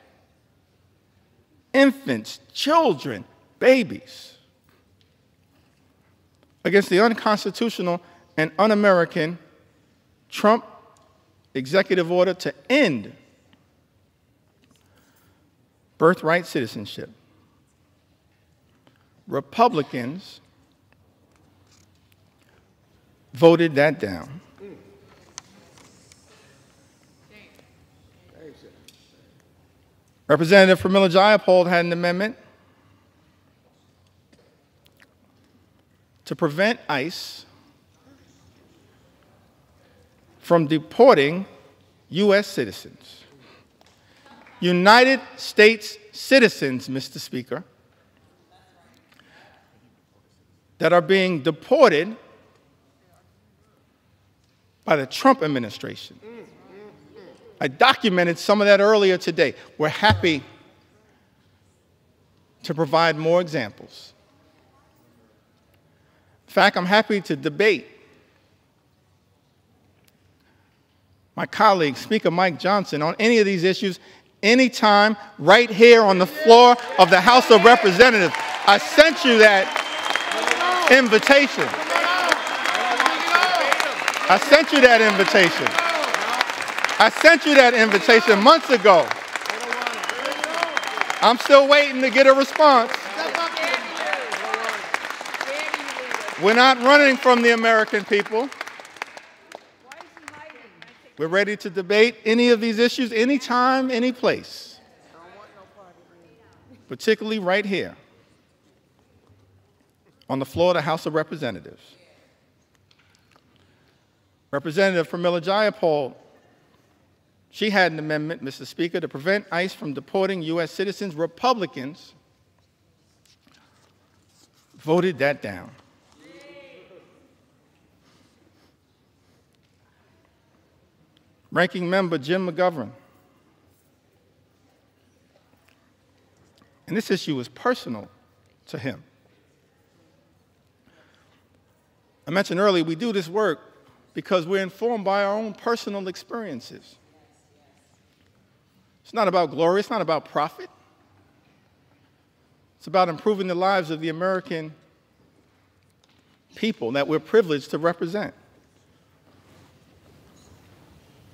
infants, children, babies against the unconstitutional and un-American Trump executive order to end birthright citizenship. Republicans voted that down. Representative Pramila Jayapal had an amendment to prevent ICE from deporting U.S. citizens. United States citizens, Mr. Speaker, that are being deported by the Trump administration. I documented some of that earlier today. We're happy to provide more examples. In fact, I'm happy to debate my colleague, Speaker Mike Johnson, on any of these issues anytime right here on the floor of the House of Representatives. I sent you that invitation. I sent you that invitation. I sent you that invitation months ago. I'm still waiting to get a response. We're not running from the American people. We're ready to debate any of these issues anytime, any place, particularly right here on the floor of the House of Representatives. Representative Pramila Jayapal, she had an amendment, Mr. Speaker, to prevent ICE from deporting U.S. citizens. Republicans voted that down. Ranking Member Jim McGovern, and this issue was personal to him. I mentioned earlier, we do this work because we're informed by our own personal experiences. It's not about glory, it's not about profit. It's about improving the lives of the American people that we're privileged to represent.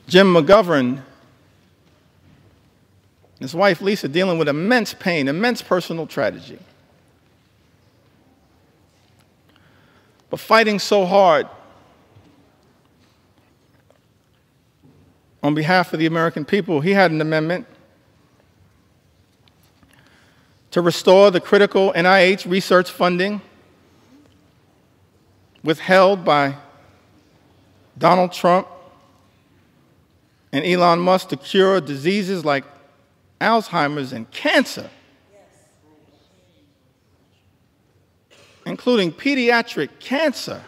Jim McGovern and his wife Lisa dealing with immense pain, immense personal tragedy, but fighting so hard on behalf of the American people. He had an amendment to restore the critical NIH research funding withheld by Donald Trump and Elon Musk to cure diseases like Alzheimer's and cancer, including pediatric cancer,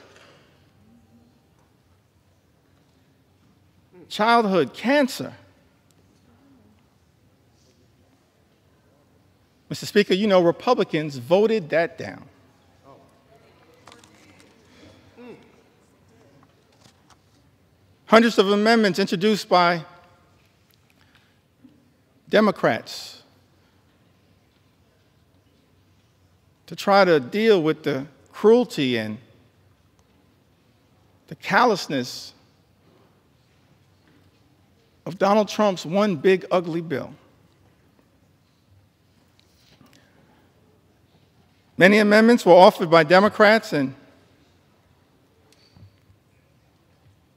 childhood cancer. Mr. Speaker, you know Republicans voted that down. Hundreds of amendments introduced by Democrats to try to deal with the cruelty and the callousness of Donald Trump's one big ugly bill. Many amendments were offered by Democrats, and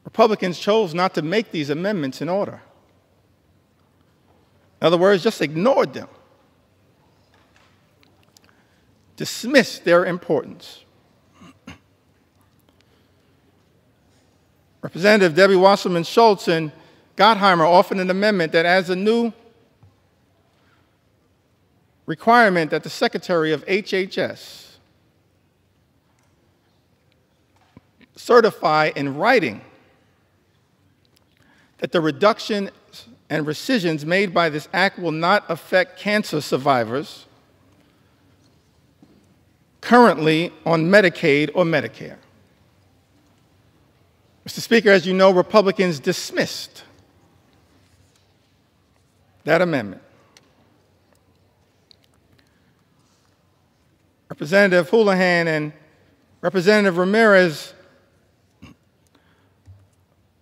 Republicans chose not to make these amendments in order. In other words, just ignored them, dismissed their importance. Representative Debbie Wasserman Schultz and Gottheimer offered an amendment that adds a new requirement that the Secretary of HHS certify in writing that the reduction and rescissions made by this act will not affect cancer survivors currently on Medicaid or Medicare. Mr. Speaker, as you know, Republicans dismissed that amendment. Representative Houlihan and Representative Ramirez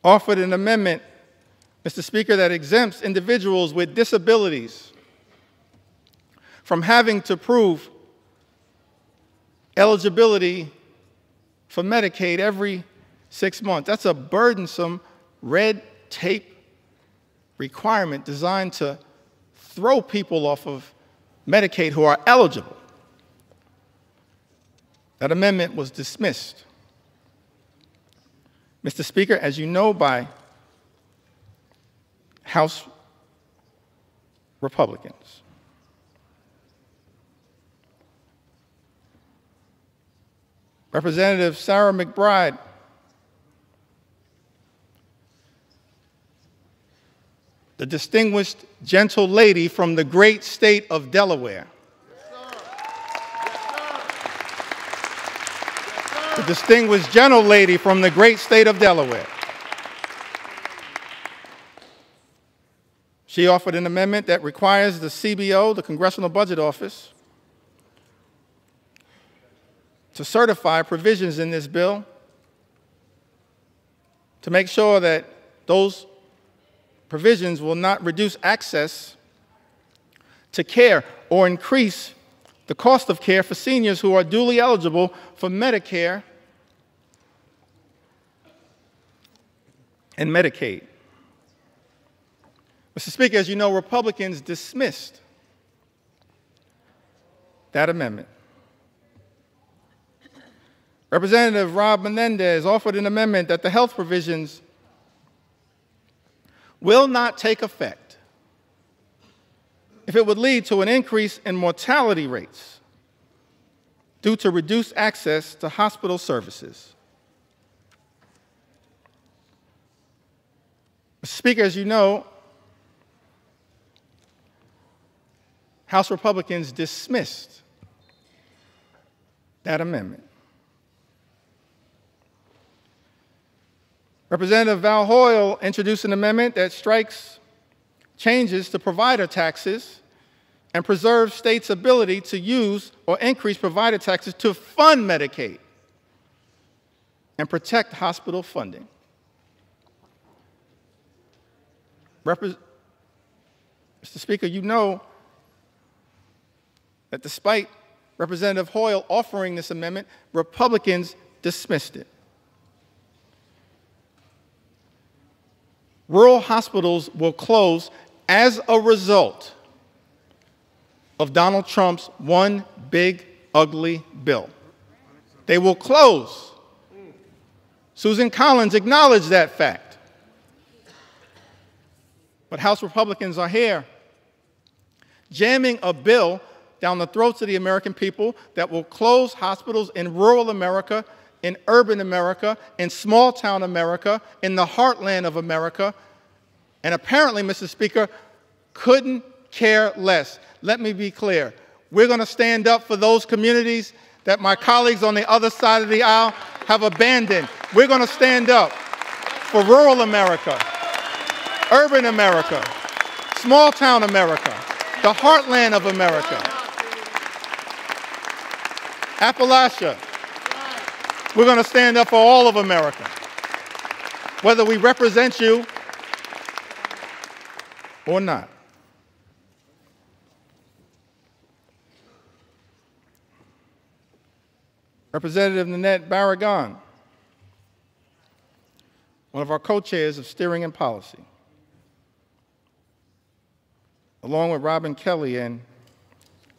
offered an amendment, Mr. Speaker, that exempts individuals with disabilities from having to prove eligibility for Medicaid every 6 months. That's a burdensome red tape requirement designed to throw people off of Medicaid who are eligible. That amendment was dismissed, Mr. Speaker, as you know, by House Republicans. Representative Sarah McBride the distinguished gentle lady from the great state of Delaware. The distinguished gentle lady from the great state of Delaware. She offered an amendment that requires the CBO, the Congressional Budget Office, to certify provisions in this bill to make sure that those provisions will not reduce access to care or increase the cost of care for seniors who are duly eligible for Medicare and Medicaid. Mr. Speaker, as you know, Republicans dismissed that amendment. Representative Rob Menendez offered an amendment that the health provisions will not take effect if it would lead to an increase in mortality rates due to reduced access to hospital services. Mr. Speaker, as you know, House Republicans dismissed that amendment. Representative Val Hoyle introduced an amendment that strikes changes to provider taxes and preserves states' ability to use or increase provider taxes to fund Medicaid and protect hospital funding. Mr. Speaker, you know that despite Representative Hoyle offering this amendment, Republicans dismissed it. Rural hospitals will close as a result of Donald Trump's one big, ugly bill. They will close. Susan Collins acknowledged that fact. But House Republicans are here jamming a bill down the throats of the American people that will close hospitals in rural America, in urban America, in small-town America, in the heartland of America, and apparently, Mr. Speaker, couldn't care less. Let me be clear. We're going to stand up for those communities that my colleagues on the other side of the aisle have abandoned. We're going to stand up for rural America, urban America, small-town America, the heartland of America, Appalachia. We're going to stand up for all of America, whether we represent you or not. Representative Nanette Barragan, one of our co-chairs of Steering and Policy, along with Robin Kelly and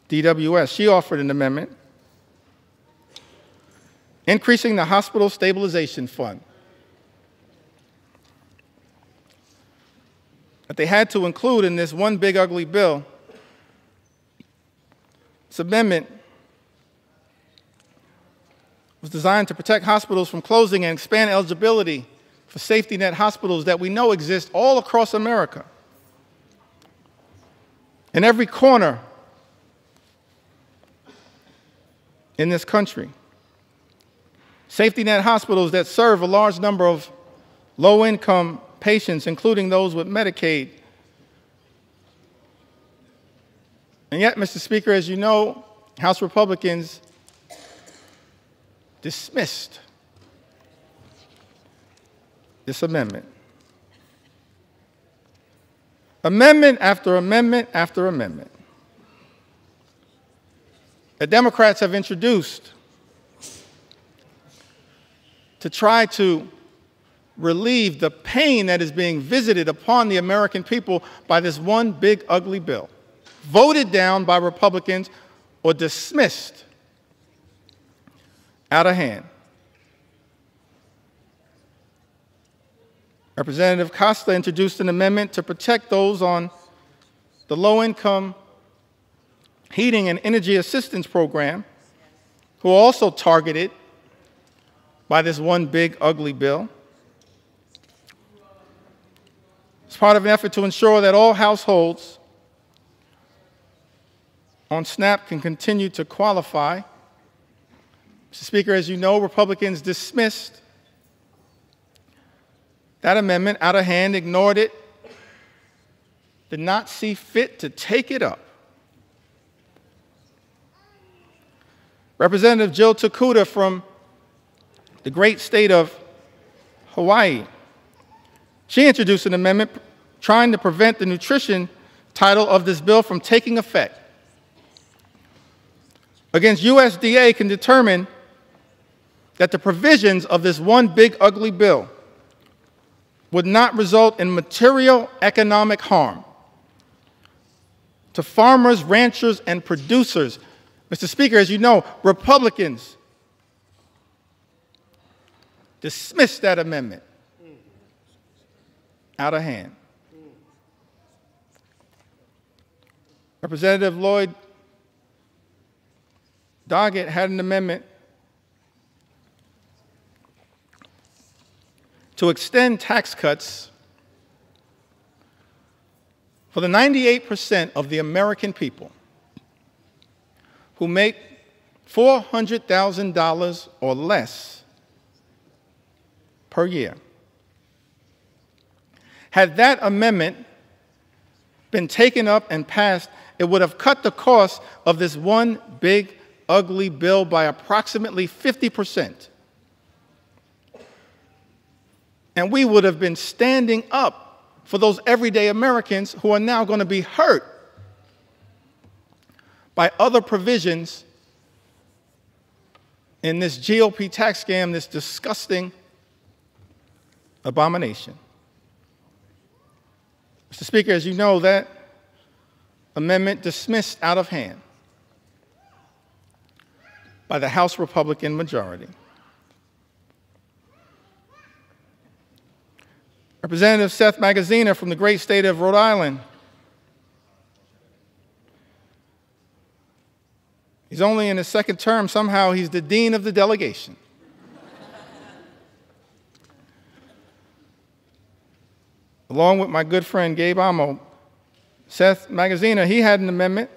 DWS, she offered an amendment increasing the Hospital Stabilization Fund that they had to include in this one big ugly bill. This amendment was designed to protect hospitals from closing and expand eligibility for safety net hospitals that we know exist all across America. In every corner in this country. Safety net hospitals that serve a large number of low-income patients, including those with Medicaid. And yet, Mr. Speaker, as you know, House Republicans dismissed this amendment. Amendment after amendment after amendment. The Democrats have introduced to try to relieve the pain that is being visited upon the American people by this one big ugly bill, voted down by Republicans or dismissed out of hand. Representative Costa introduced an amendment to protect those on the low-income heating and energy assistance program who are also targeted by this one big ugly bill. It's part of an effort to ensure that all households on SNAP can continue to qualify. Mr. Speaker, as you know, Republicans dismissed that amendment out of hand, ignored it, did not see fit to take it up. Representative Jill Takuda from the great state of Hawaii, she introduced an amendment trying to prevent the nutrition title of this bill from taking effect. Against USDA can determine that the provisions of this one big ugly bill would not result in material economic harm to farmers, ranchers, and producers. Mr. Speaker, as you know, Republicans dismissed that amendment out of hand. Representative Lloyd Doggett had an amendment to extend tax cuts for the 98% of the American people who make $400,000 or less per year. Had that amendment been taken up and passed, it would have cut the cost of this one big, ugly bill by approximately 50%. And we would have been standing up for those everyday Americans who are now going to be hurt by other provisions in this GOP tax scam, this disgusting abomination. Mr. Speaker, as you know, that amendment dismissed out of hand by the House Republican majority. Representative Seth Magaziner from the great state of Rhode Island. He's only in his second term. Somehow he's the dean of the delegation. Along with my good friend Gabe Amo, Seth Magaziner, he had an amendment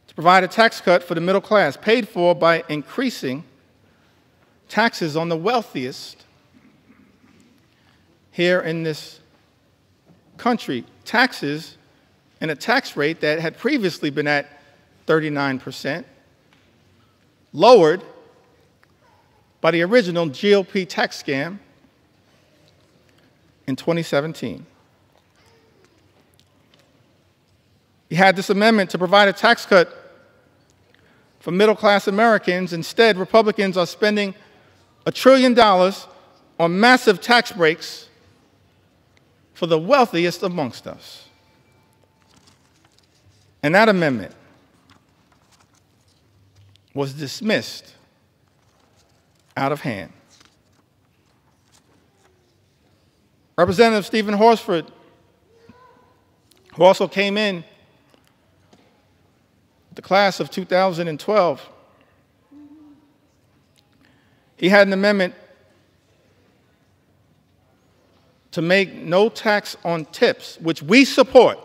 to provide a tax cut for the middle class, paid for by increasing taxes on the wealthiest here in this country. Taxes and a tax rate that had previously been at 39%, lowered by the original GOP tax scam in 2017. He had this amendment to provide a tax cut for middle-class Americans. Instead, Republicans are spending $1 trillion on massive tax breaks for the wealthiest amongst us. And that amendment was dismissed out of hand. Representative Stephen Horsford, who also came in the class of 2012, he had an amendment to make no tax on tips, which we support.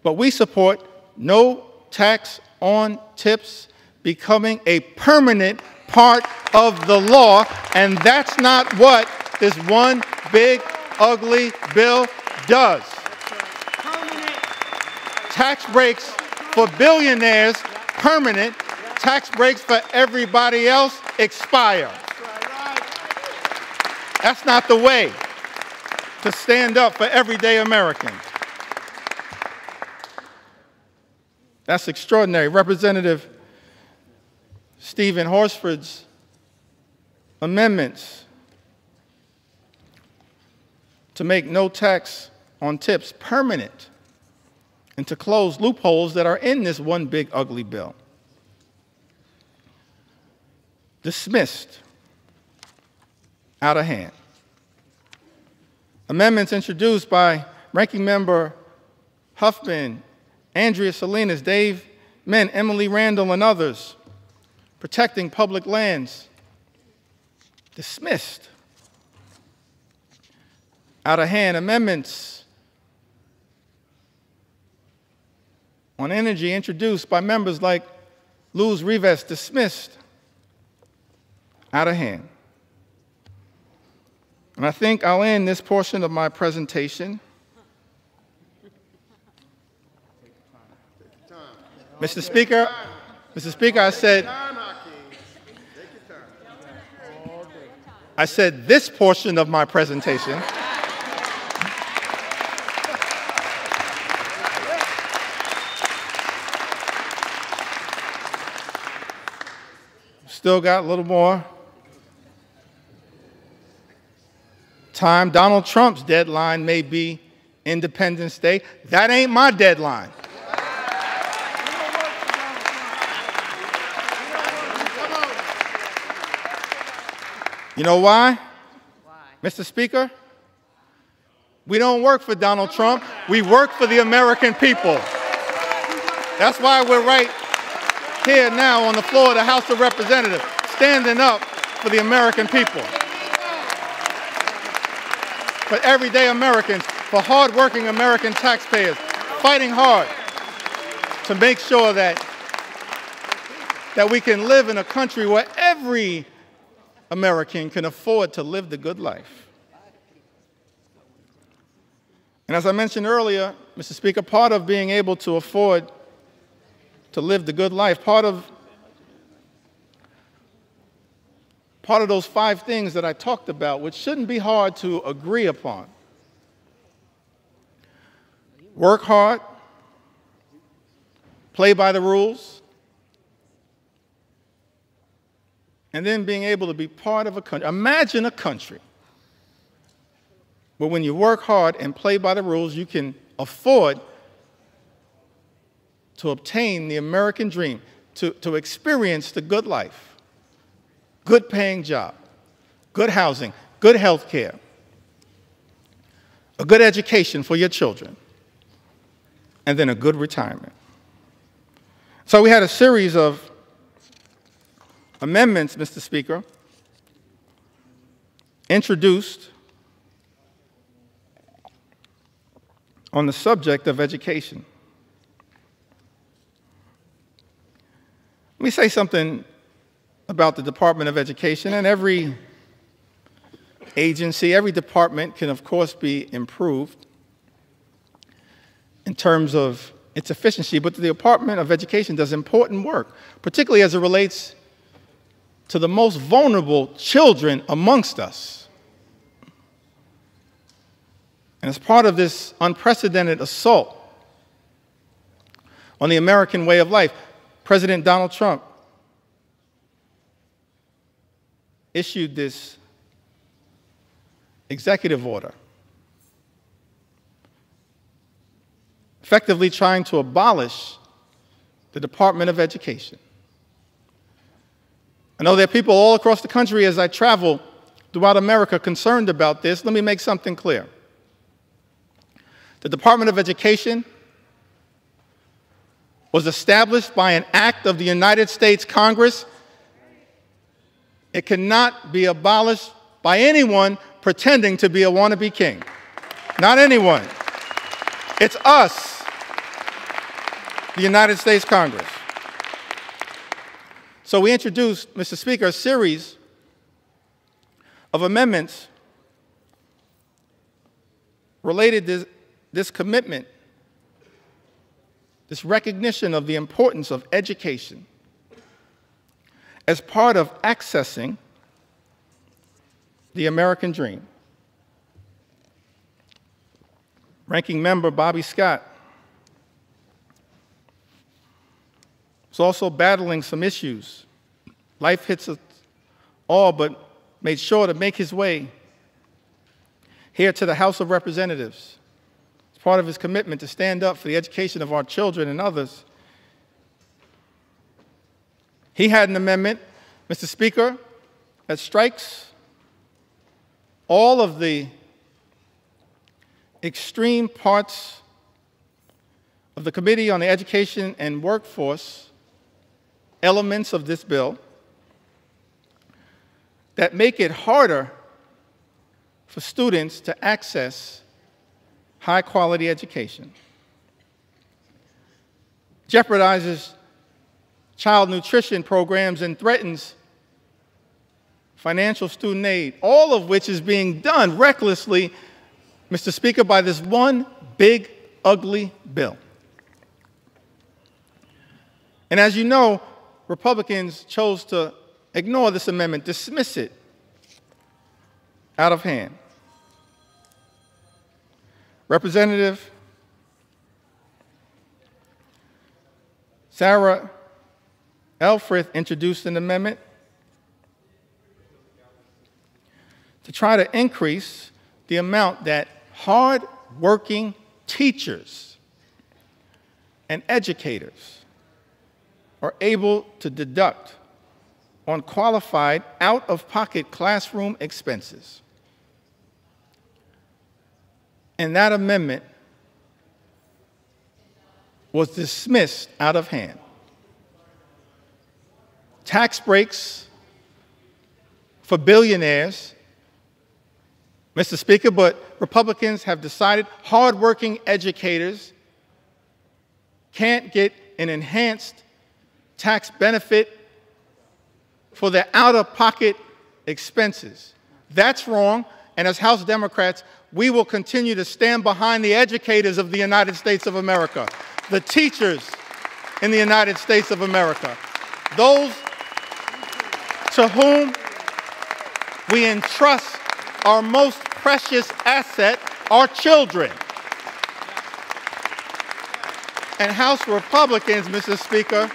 But we support no tax on tips becoming a permanent part of the law, and that's not what this one big, ugly bill does. Tax breaks for billionaires, permanent. Tax breaks for everybody else expire. That's not the way to stand up for everyday Americans. That's extraordinary. Representative Stephen Horsford's amendments to make no tax on tips permanent and to close loopholes that are in this one big ugly bill. Dismissed out of hand. Amendments introduced by Ranking Member Huffman, Andrea Salinas, Dave Min, Emily Randall, and others, protecting public lands, dismissed out of hand. Amendments on energy introduced by members like Luz Rivas, dismissed out of hand. And I think I'll end this portion of my presentation. Mr. Speaker, I said this portion of my presentation. Still got a little more time. Donald Trump's deadline may be Independence Day. That ain't my deadline. You know why? Mr. Speaker? We don't work for Donald Trump. We work for the American people. That's why we're right here now on the floor of the House of Representatives, standing up for the American people, for everyday Americans, for hardworking American taxpayers, fighting hard to make sure that we can live in a country where every American can afford to live the good life. And as I mentioned earlier, Mr. Speaker, part of being able to afford to live the good life, part of part of those 5 things that I talked about, which shouldn't be hard to agree upon. Work hard, play by the rules, and then being able to be part of a country. Imagine a country where when you work hard and play by the rules, you can afford to obtain the American dream, to experience the good life, good paying job, good housing, good health care, a good education for your children, and then a good retirement. So we had a series of amendments, Mr. Speaker, introduced on the subject of education. Let me say something about the Department of Education, and every agency, every department can, of course, be improved in terms of its efficiency, but the Department of Education does important work, particularly as it relates to the most vulnerable children amongst us. And as part of this unprecedented assault on the American way of life, President Donald Trump issued this executive order, effectively trying to abolish the Department of Education. I know there are people all across the country as I travel throughout America concerned about this. Let me make something clear. The Department of Education was established by an act of the United States Congress. It cannot be abolished by anyone pretending to be a wannabe king. Not anyone. It's us, the United States Congress. So we introduced, Mr. Speaker, a series of amendments related to this commitment, this recognition of the importance of education as part of accessing the American dream. Ranking Member Bobby Scott is also battling some issues. Life hits us all, but made sure to make his way here to the House of Representatives. It's part of his commitment to stand up for the education of our children and others. He had an amendment, Mr. Speaker, that strikes all of the extreme parts of the Committee on the Education and Workforce elements of this bill that make it harder for students to access high-quality education. Jeopardizes child nutrition programs and threatens financial student aid, all of which is being done recklessly, Mr. Speaker, by this one big, ugly bill. And as you know, Republicans chose to ignore this amendment, dismiss it out of hand. Representative Sarah Elfreth introduced an amendment to try to increase the amount that hard-working teachers and educators are able to deduct on qualified out-of-pocket classroom expenses. And that amendment was dismissed out of hand. Tax breaks for billionaires, Mr. Speaker, but Republicans have decided hardworking educators can't get an enhanced tax benefit for their out-of-pocket expenses. That's wrong, and as House Democrats, we will continue to stand behind the educators of the United States of America, the teachers in the United States of America, those to whom We entrust our most precious asset, our children. And House Republicans, Mr. Speaker,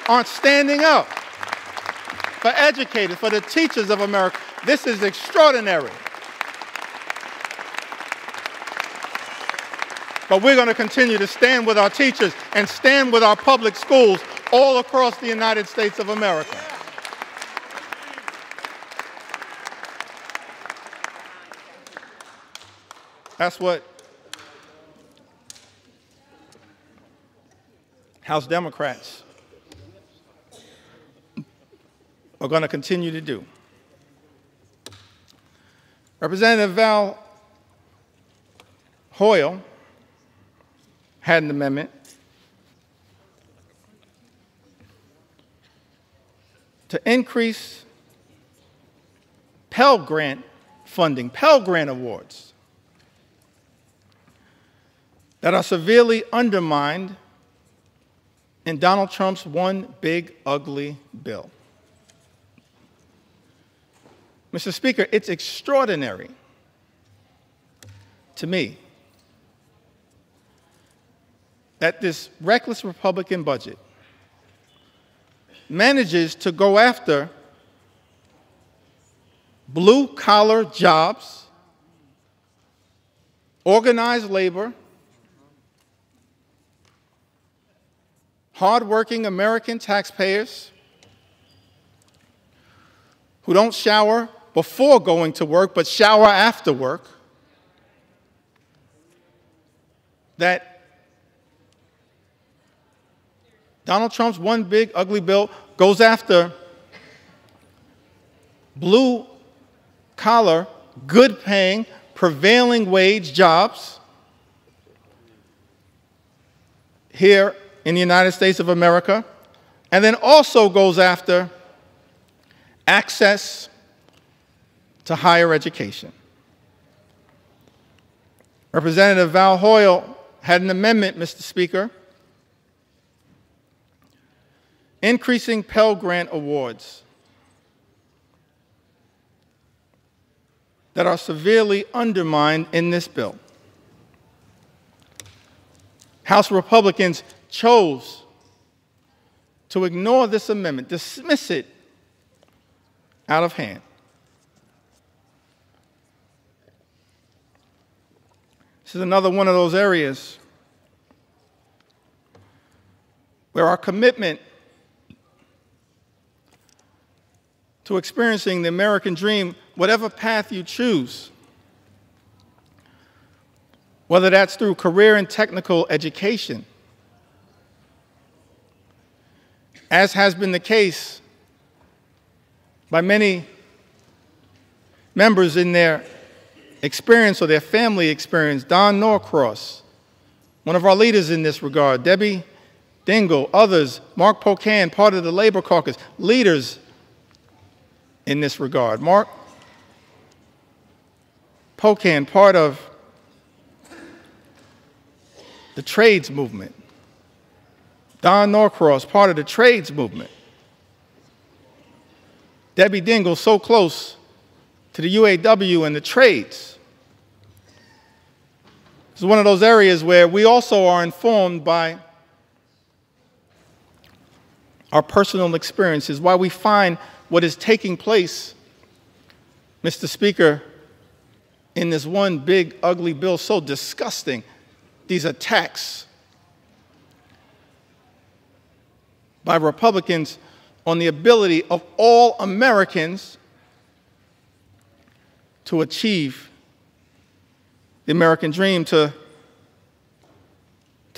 aren't standing up for educators, for the teachers of America. This is extraordinary. But we're going to continue to stand with our teachers and stand with our public schools all across the United States of America. That's what House Democrats are going to continue to do. Representative Val Hoyle had an amendment to increase Pell Grant funding, Pell Grant awards that are severely undermined in Donald Trump's one big ugly bill. Mr. Speaker, it's extraordinary to me that this reckless Republican budget manages to go after blue-collar jobs, organized labor, hardworking American taxpayers who don't shower before going to work but shower after work, that Donald Trump's one big ugly bill goes after blue-collar, good-paying, prevailing wage jobs here in the United States of America, and then also goes after access to higher education. Representative Val Hoyle had an amendment, Mr. Speaker, increasing Pell Grant awards that are severely undermined in this bill. House Republicans chose to ignore this amendment, dismiss it out of hand. This is another one of those areas where our commitment to experiencing the American dream, whatever path you choose, whether that's through career and technical education, as has been the case by many members in their experience or their family experience. Don Norcross, one of our leaders in this regard, Debbie Dingell, others, Mark Pocan, part of the Labor Caucus, leaders in this regard. Mark Pocan, part of the trades movement. Don Norcross, part of the trades movement. Debbie Dingell, so close to the UAW and the trades. This is one of those areas where we also are informed by our personal experiences, why we find what is taking place, Mr. Speaker, in this one big ugly bill so disgusting. These attacks by Republicans on the ability of all Americans to achieve the American dream, to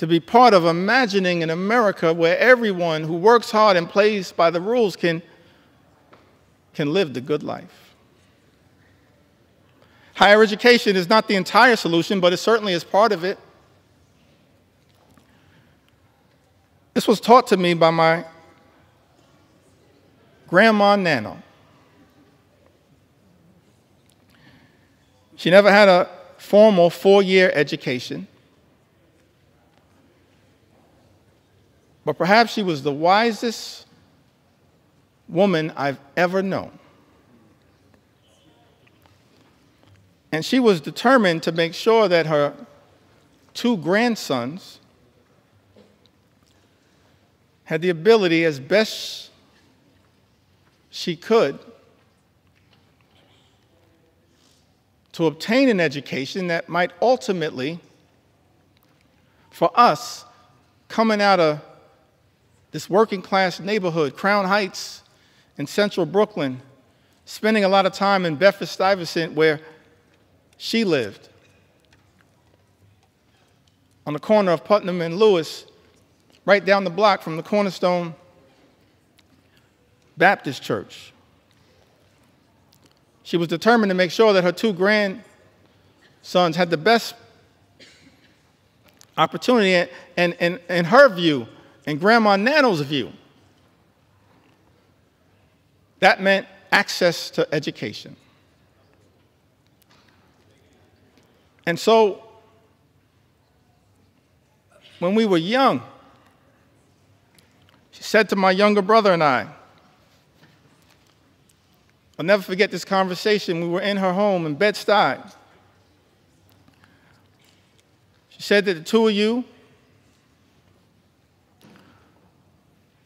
be part of imagining an America where everyone who works hard and plays by the rules can live the good life. Higher education is not the entire solution, but it certainly is part of it. This was taught to me by my grandma Nana. She never had a formal 4-year education, but perhaps she was the wisest woman I've ever known. And she was determined to make sure that her 2 grandsons had the ability, as best she could, to obtain an education that might ultimately, for us, coming out of this working class neighborhood, Crown Heights in central Brooklyn, spending a lot of time in Bedford-Stuyvesant where she lived, on the corner of Putnam and Lewis, right down the block from the Cornerstone Baptist Church. She was determined to make sure that her 2 grandsons had the best opportunity, and in her view, and Grandma Nano's view, that meant access to education. And so, when we were young, she said to my younger brother and I, I'll never forget this conversation. We were in her home in Bed-Stuy. She said that the 2 of you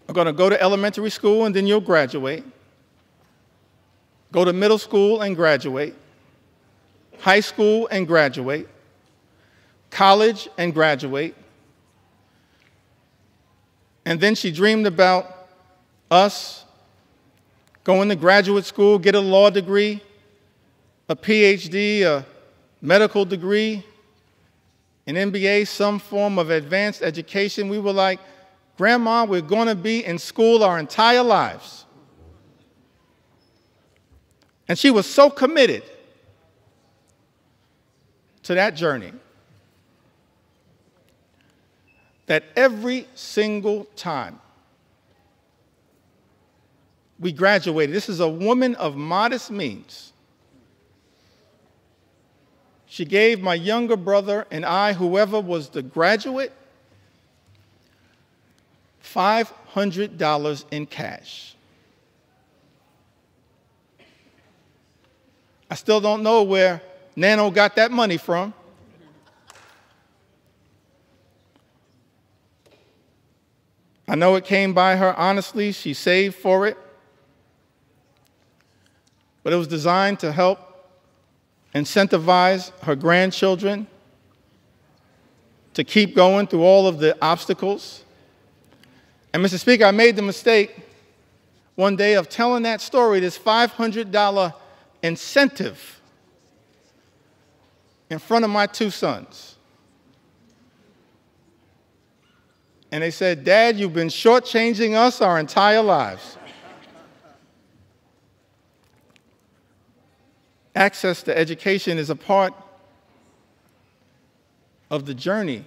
are going to go to elementary school and then you'll graduate, go to middle school and graduate, high school and graduate, college and graduate. And then she dreamed about us going to graduate school, get a law degree, a PhD, a medical degree, an MBA, some form of advanced education. We were like, Grandma, we're going to be in school our entire lives. And she was so committed to that journey that every single time we graduated, this is a woman of modest means, she gave my younger brother and I, whoever was the graduate, $500 in cash. I still don't know where Nano got that money from. I know it came by her honestly. She saved for it. But it was designed to help incentivize her grandchildren to keep going through all of the obstacles. And Mr. Speaker, I made the mistake one day of telling that story, this $500 incentive, in front of my 2 sons. And they said, Dad, you've been shortchanging us our entire lives. Access to education is a part of the journey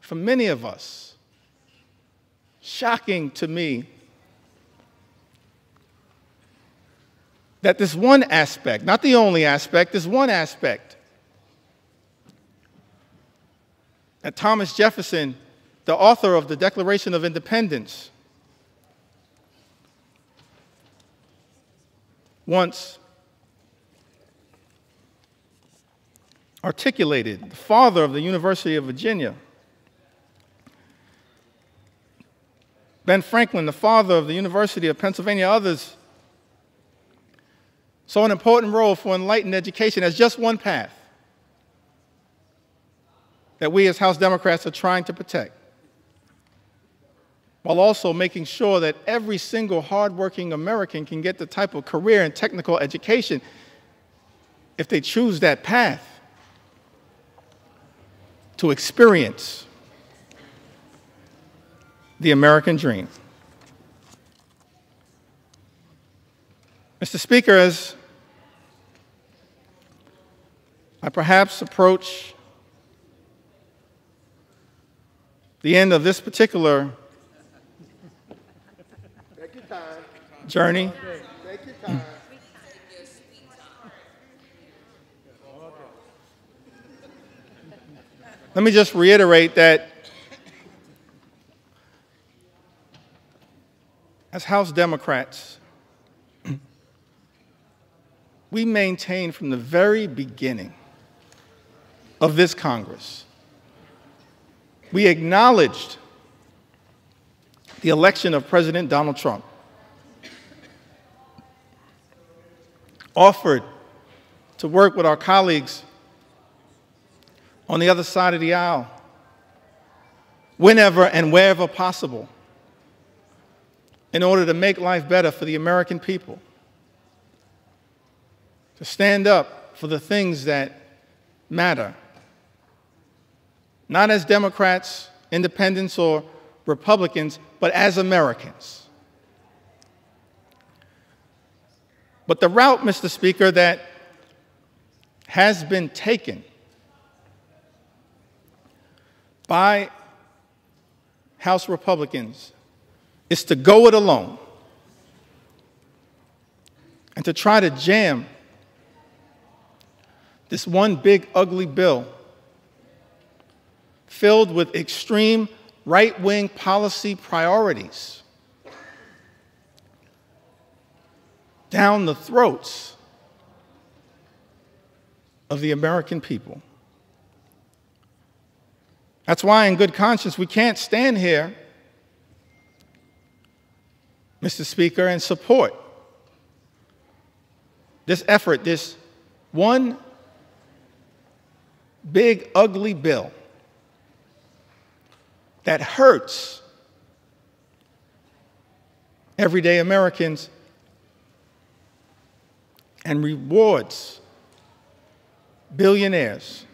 for many of us. Shocking to me that this one aspect, not the only aspect, this one aspect that Thomas Jefferson, the author of the Declaration of Independence, once articulated, the father of the University of Virginia, Ben Franklin, the father of the University of Pennsylvania, others saw an important role for enlightened education as just one path that we as House Democrats are trying to protect, while also making sure that every single hardworking American can get the type of career and technical education if they choose that path to experience the American dream. Mr. Speaker, as I perhaps approach the end of this particular journey, Take your time. let me just reiterate that as House Democrats, we maintained from the very beginning of this Congress, we acknowledged the election of President Donald Trump, offered to work with our colleagues on the other side of the aisle whenever and wherever possible in order to make life better for the American people, to stand up for the things that matter, not as Democrats, independents, or Republicans, but as Americans. But the route, Mr. Speaker, that has been taken by House Republicans is to go it alone and to try to jam this one big, ugly bill filled with extreme right-wing policy priorities down the throats of the American people. That's why, in good conscience, we can't stand here, Mr. Speaker, and support this effort, this one big, ugly bill that hurts everyday Americans and rewards billionaires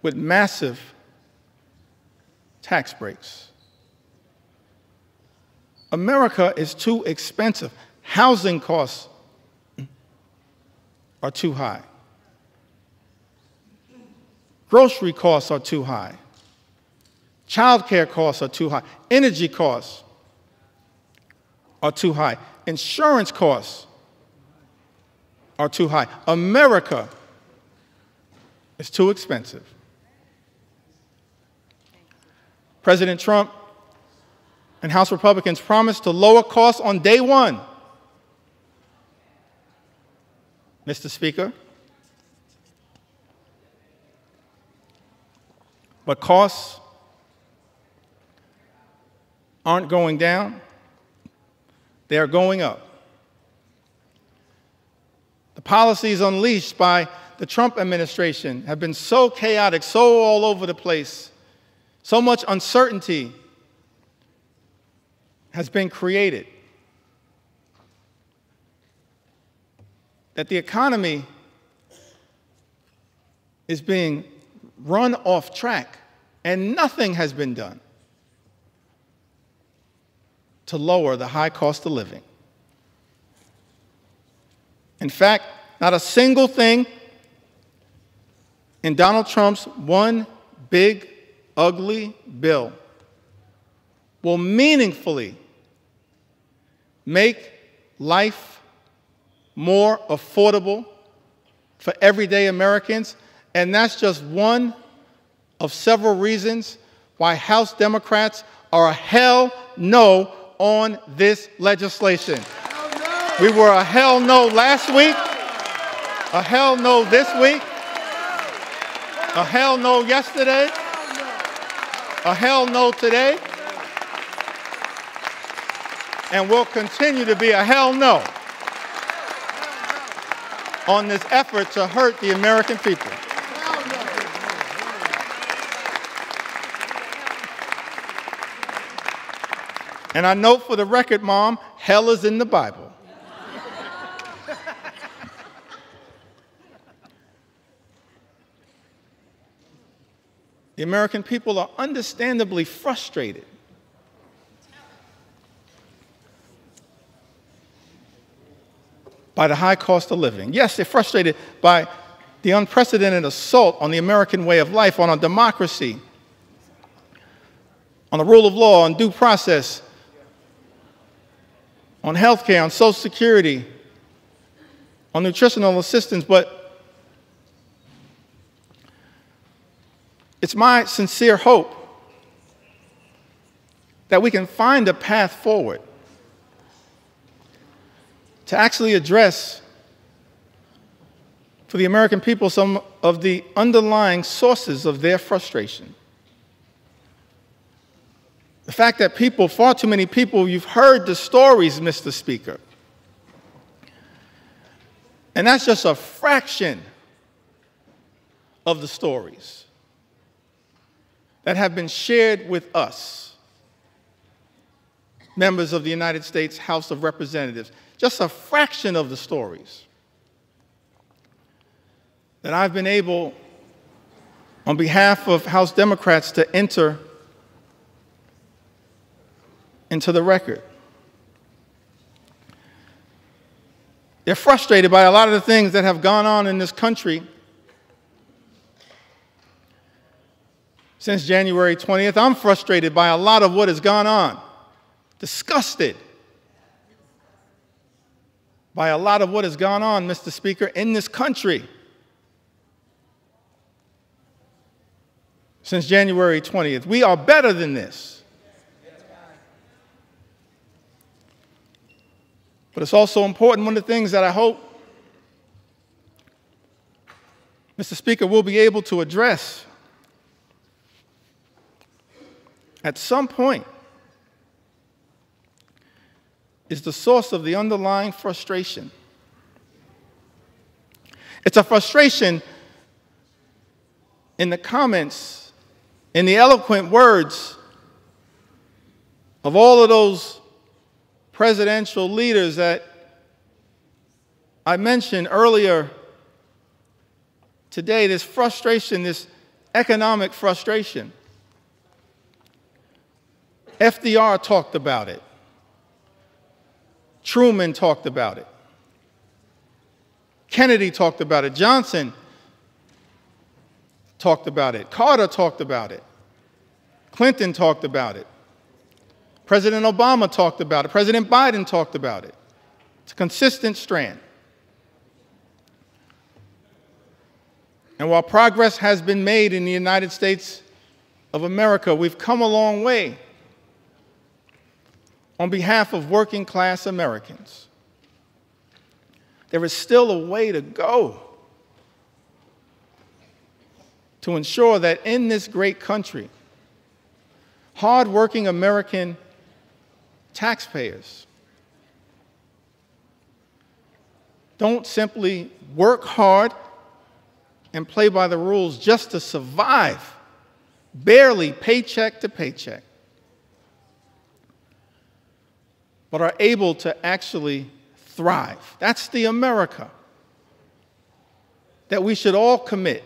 with massive tax breaks. America is too expensive. Housing costs are too high. Grocery costs are too high. Childcare costs are too high. Energy costs are too high. Insurance costs are too high. America is too expensive. President Trump and House Republicans promised to lower costs on day one. Mr. Speaker, but costs aren't going down, they are going up. The policies unleashed by the Trump administration have been so chaotic, so all over the place, so much uncertainty has been created that the economy is being run off track, and nothing has been done to lower the high cost of living. In fact, not a single thing in Donald Trump's one big, ugly bill will meaningfully make life more affordable for everyday Americans. And that's just one of several reasons why House Democrats are a hell no on this legislation. We were a hell no last week, a hell no this week, a hell no yesterday, a hell no today, and will continue to be a hell no on this effort to hurt the American people. And I note for the record, Mom, hell is in the Bible. The American people are understandably frustrated by the high cost of living. Yes, they're frustrated by the unprecedented assault on the American way of life, on our democracy, on the rule of law, on due process, on health care, on Social Security, on nutritional assistance, but it's my sincere hope that we can find a path forward to actually address for the American people some of the underlying sources of their frustration. The fact that people, far too many people, you've heard the stories, Mr. Speaker. And that's just a fraction of the stories that have been shared with us, members of the United States House of Representatives. Just a fraction of the stories that I've been able, on behalf of House Democrats, to enter into the record. They're frustrated by a lot of the things that have gone on in this country since January 20th. I'm frustrated by a lot of what has gone on, disgusted by a lot of what has gone on, Mr. Speaker, in this country since January 20th. We are better than this. But it's also important, one of the things that I hope, Mr. Speaker, we'll be able to address at some point is the source of the underlying frustration. It's a frustration in the comments, in the eloquent words of all of those presidential leaders that I mentioned earlier today, this frustration, this economic frustration. FDR talked about it. Truman talked about it. Kennedy talked about it. Johnson talked about it. Carter talked about it. Clinton talked about it. President Obama talked about it. President Biden talked about it. It's a consistent strand. And while progress has been made in the United States of America, we've come a long way on behalf of working class Americans. There is still a way to go to ensure that in this great country, hardworking American taxpayers don't simply work hard and play by the rules just to survive, barely paycheck to paycheck, but are able to actually thrive. That's the America that we should all commit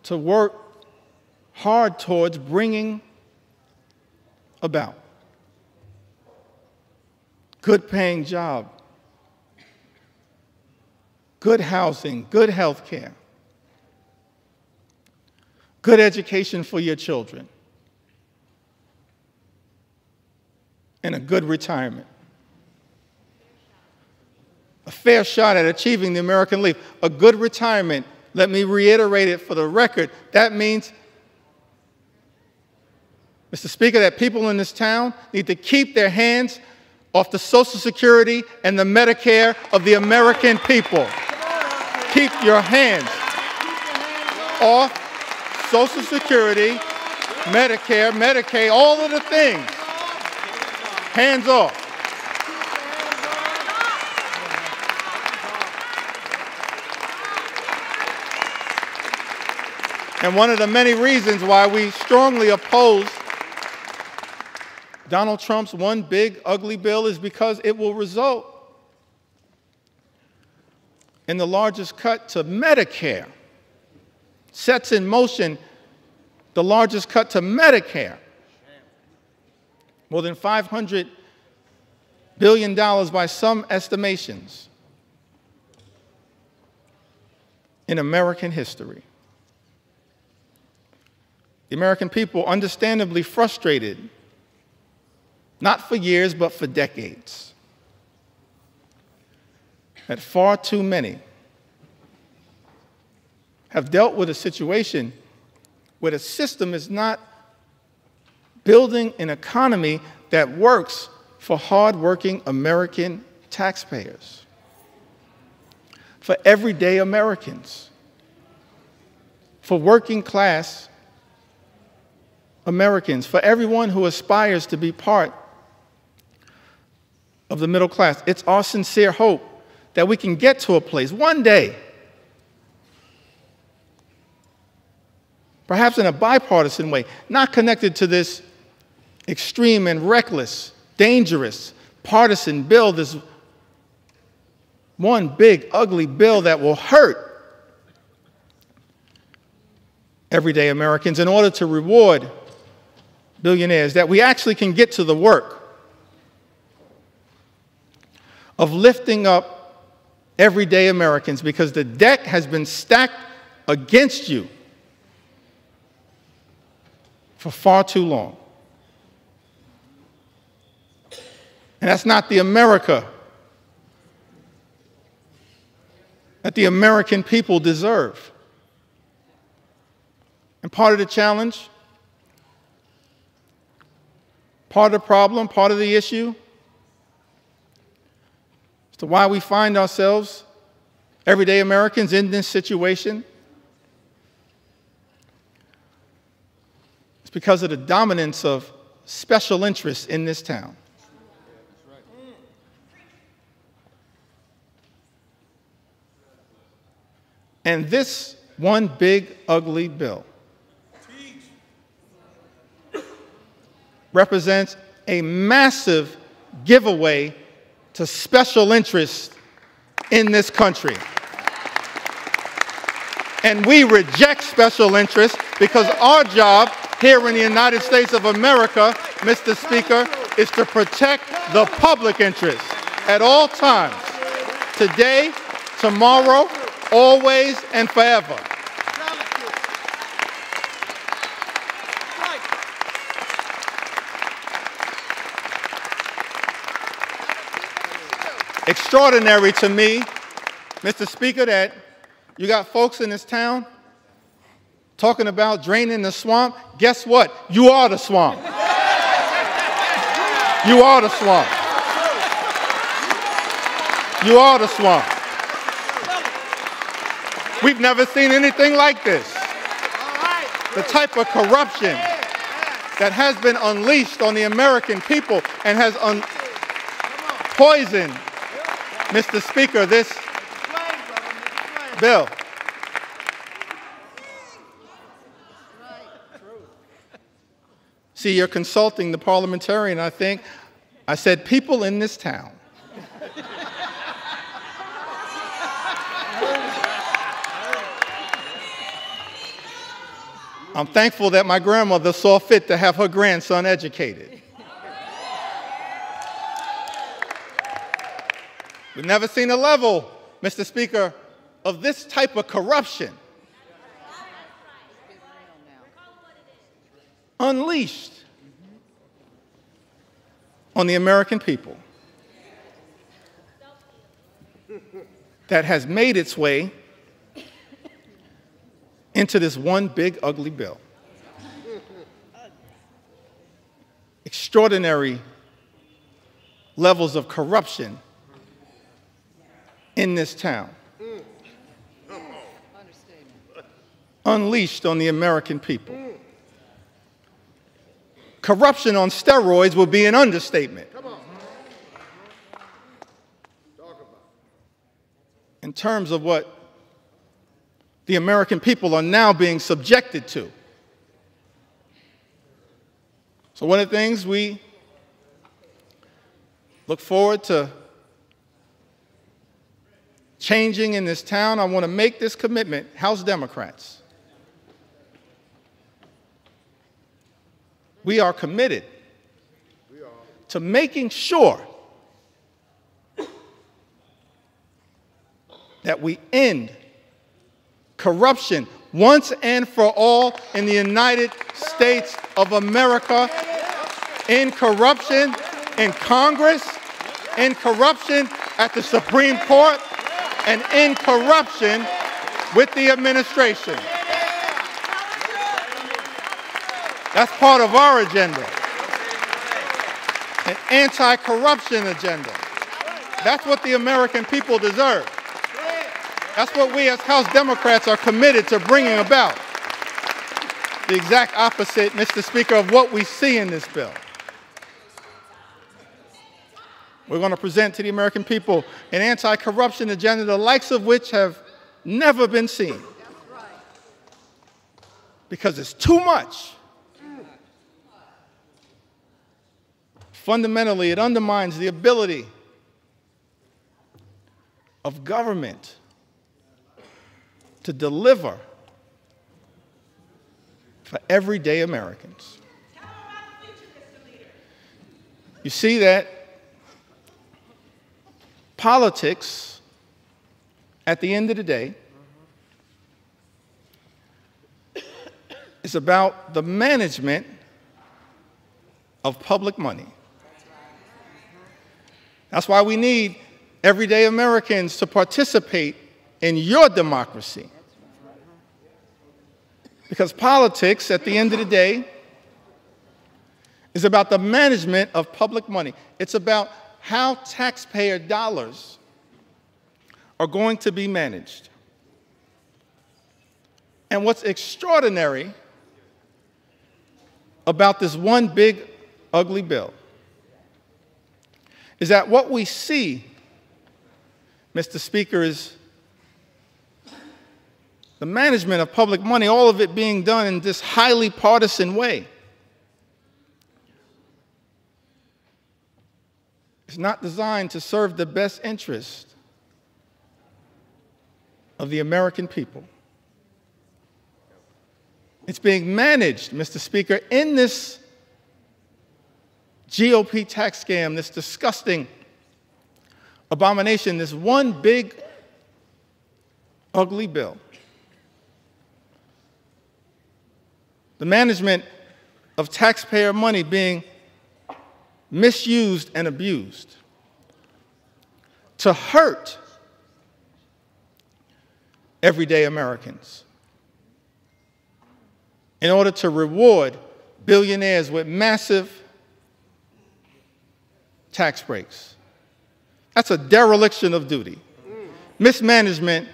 to work hard towards bringing about. Good paying job, good housing, good health care, good education for your children, and a good retirement. A fair shot at achieving the American Leap. A good retirement, let me reiterate it for the record, that means, Mr. Speaker, that people in this town need to keep their hands off the Social Security and the Medicare of the American people. Keep your hands off Social Security, Medicare, Medicaid, all of the things. Hands off. And one of the many reasons why we strongly oppose Donald Trump's one big ugly bill is because it will result in the largest cut to Medicare, sets in motion the largest cut to Medicare, more than $500 billion by some estimations in American history. The American people, understandably frustrated, not for years, but for decades, that far too many have dealt with a situation where the system is not building an economy that works for hardworking American taxpayers. for everyday Americans, for working class Americans, for everyone who aspires to be part of the middle class. It's our sincere hope that we can get to a place one day, perhaps in a bipartisan way, not connected to this extreme and reckless, dangerous, partisan bill, this one big, ugly bill that will hurt everyday Americans in order to reward billionaires, that we actually can get to the work of lifting up everyday Americans, because the deck has been stacked against you for far too long. And that's not the America that the American people deserve. And part of the challenge, part of the problem, part of the issue as to why we find ourselves, everyday Americans, in this situation, it's because of the dominance of special interests in this town. And this one big, ugly bill represents a massive giveaway to special interests in this country. And we reject special interests, because our job here in the United States of America, Mr. Speaker, is to protect the public interest at all times, today, tomorrow, always, and forever. Extraordinary to me, Mr. Speaker, that you got folks in this town talking about draining the swamp. Guess what? You are the swamp. You are the swamp. You are the swamp. We've never seen anything like this. The type of corruption that has been unleashed on the American people and has poisoned, Mr. Speaker, this bill. See, you're consulting the parliamentarian, I think. I said, people in this town. I'm thankful that my grandmother saw fit to have her grandson educated. We've never seen a level, Mr. Speaker, of this type of corruption unleashed on the American people that has made its way into this one big, ugly bill. Extraordinary levels of corruption in this town, unleashed on the American people. Corruption on steroids would be an understatement. In terms of what the American people are now being subjected to. So one of the things we look forward to changing in this town, I want to make this commitment, House Democrats. We are committed to making sure that we end corruption once and for all in the United States of America, in corruption in Congress, in corruption at the Supreme Court, and in corruption with the administration. That's part of our agenda, an anti-corruption agenda. That's what the American people deserve. That's what we as House Democrats are committed to bringing about. The exact opposite, Mr. Speaker, of what we see in this bill. We're going to present to the American people an anti-corruption agenda, the likes of which have never been seen. Because it's too much. Fundamentally, it undermines the ability of government to deliver for everyday Americans. You see that politics, at the end of the day, is about the management of public money. That's why we need everyday Americans to participate in your democracy. Because politics, at the end of the day, is about the management of public money. It's about how taxpayer dollars are going to be managed. And what's extraordinary about this one big, ugly bill is that what we see, Mr. Speaker, is the management of public money, all of it being done in this highly partisan way. It's not designed to serve the best interest of the American people. It's being managed, Mr. Speaker, in this GOP tax scam, this disgusting abomination, this one big, ugly bill. The management of taxpayer money being misused and abused to hurt everyday Americans in order to reward billionaires with massive tax breaks. That's a dereliction of duty. Mismanagement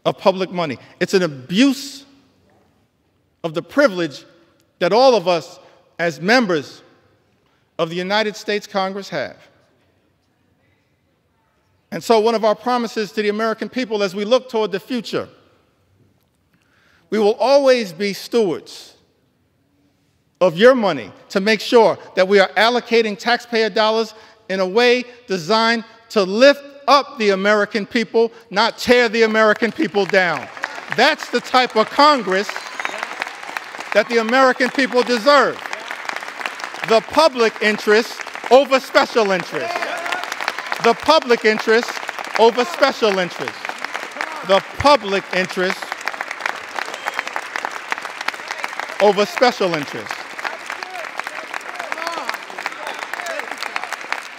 of public money. It's an abuse of the privilege that all of us as members of the United States Congress have. And so one of our promises to the American people as we look toward the future, we will always be stewards of your money to make sure that we are allocating taxpayer dollars in a way designed to lift up the American people, not tear the American people down. That's the type of Congress that the American people deserve. The public interest over special interest. The public interest over special interest. The public interest over special interest.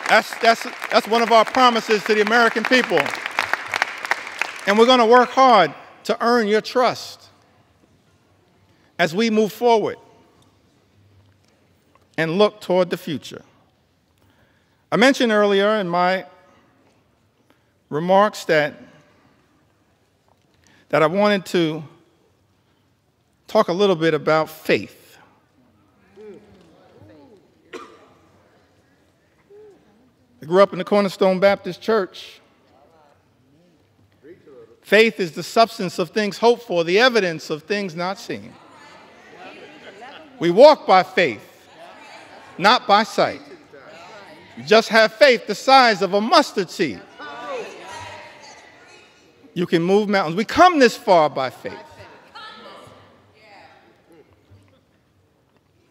That's one of our promises to the American people. And we're going to work hard to earn your trust as we move forward and look toward the future. I mentioned earlier in my remarks that I wanted to talk a little bit about faith. I grew up in the Cornerstone Baptist Church. Faith is the substance of things hoped for, the evidence of things not seen. We walk by faith, not by sight. You just have faith the size of a mustard seed. You can move mountains. We come this far by faith.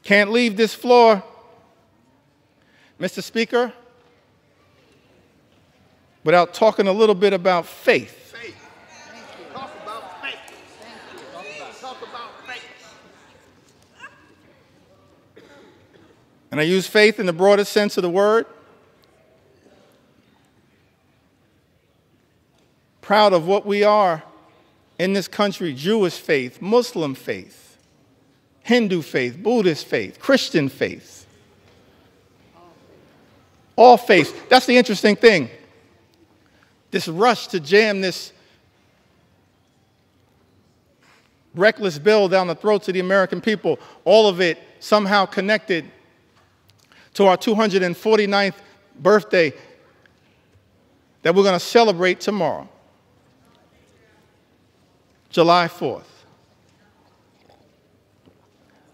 Can't leave this floor, Mr. Speaker, without talking a little bit about faith. Talk about faith. Talk about faith. And I use faith in the broadest sense of the word. Proud of what we are in this country: Jewish faith, Muslim faith, Hindu faith, Buddhist faith, Christian faith. All faiths. That's the interesting thing. this rush to jam this reckless bill down the throats of the American people, all of it somehow connected to our 249th birthday that we're going to celebrate tomorrow, July 4th.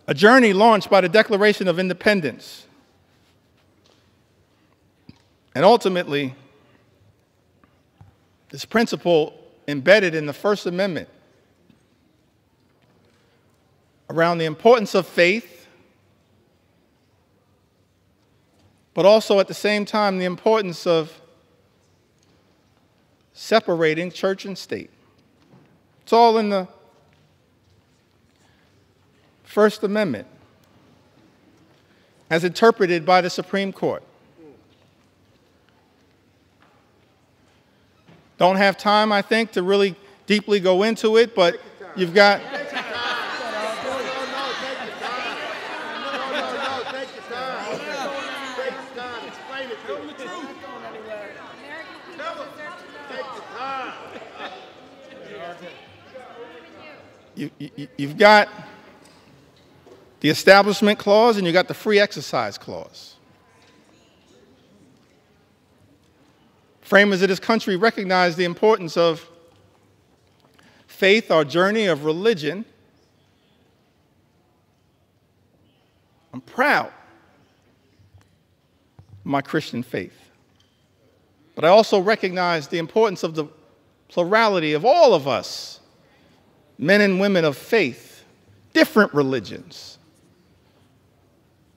A journey launched by the Declaration of Independence. And ultimately, this principle embedded in the First Amendment around the importance of faith, but also at the same time the importance of separating church and state. It's all in the First Amendment as interpreted by the Supreme Court. Don't have time, I think, to really deeply go into it, but you've got... You've got the Establishment Clause and you've got the Free Exercise Clause. Framers of this country recognize the importance of faith, our journey of religion. I'm proud of my Christian faith. But I also recognize the importance of the plurality of all of us, men and women of faith, different religions,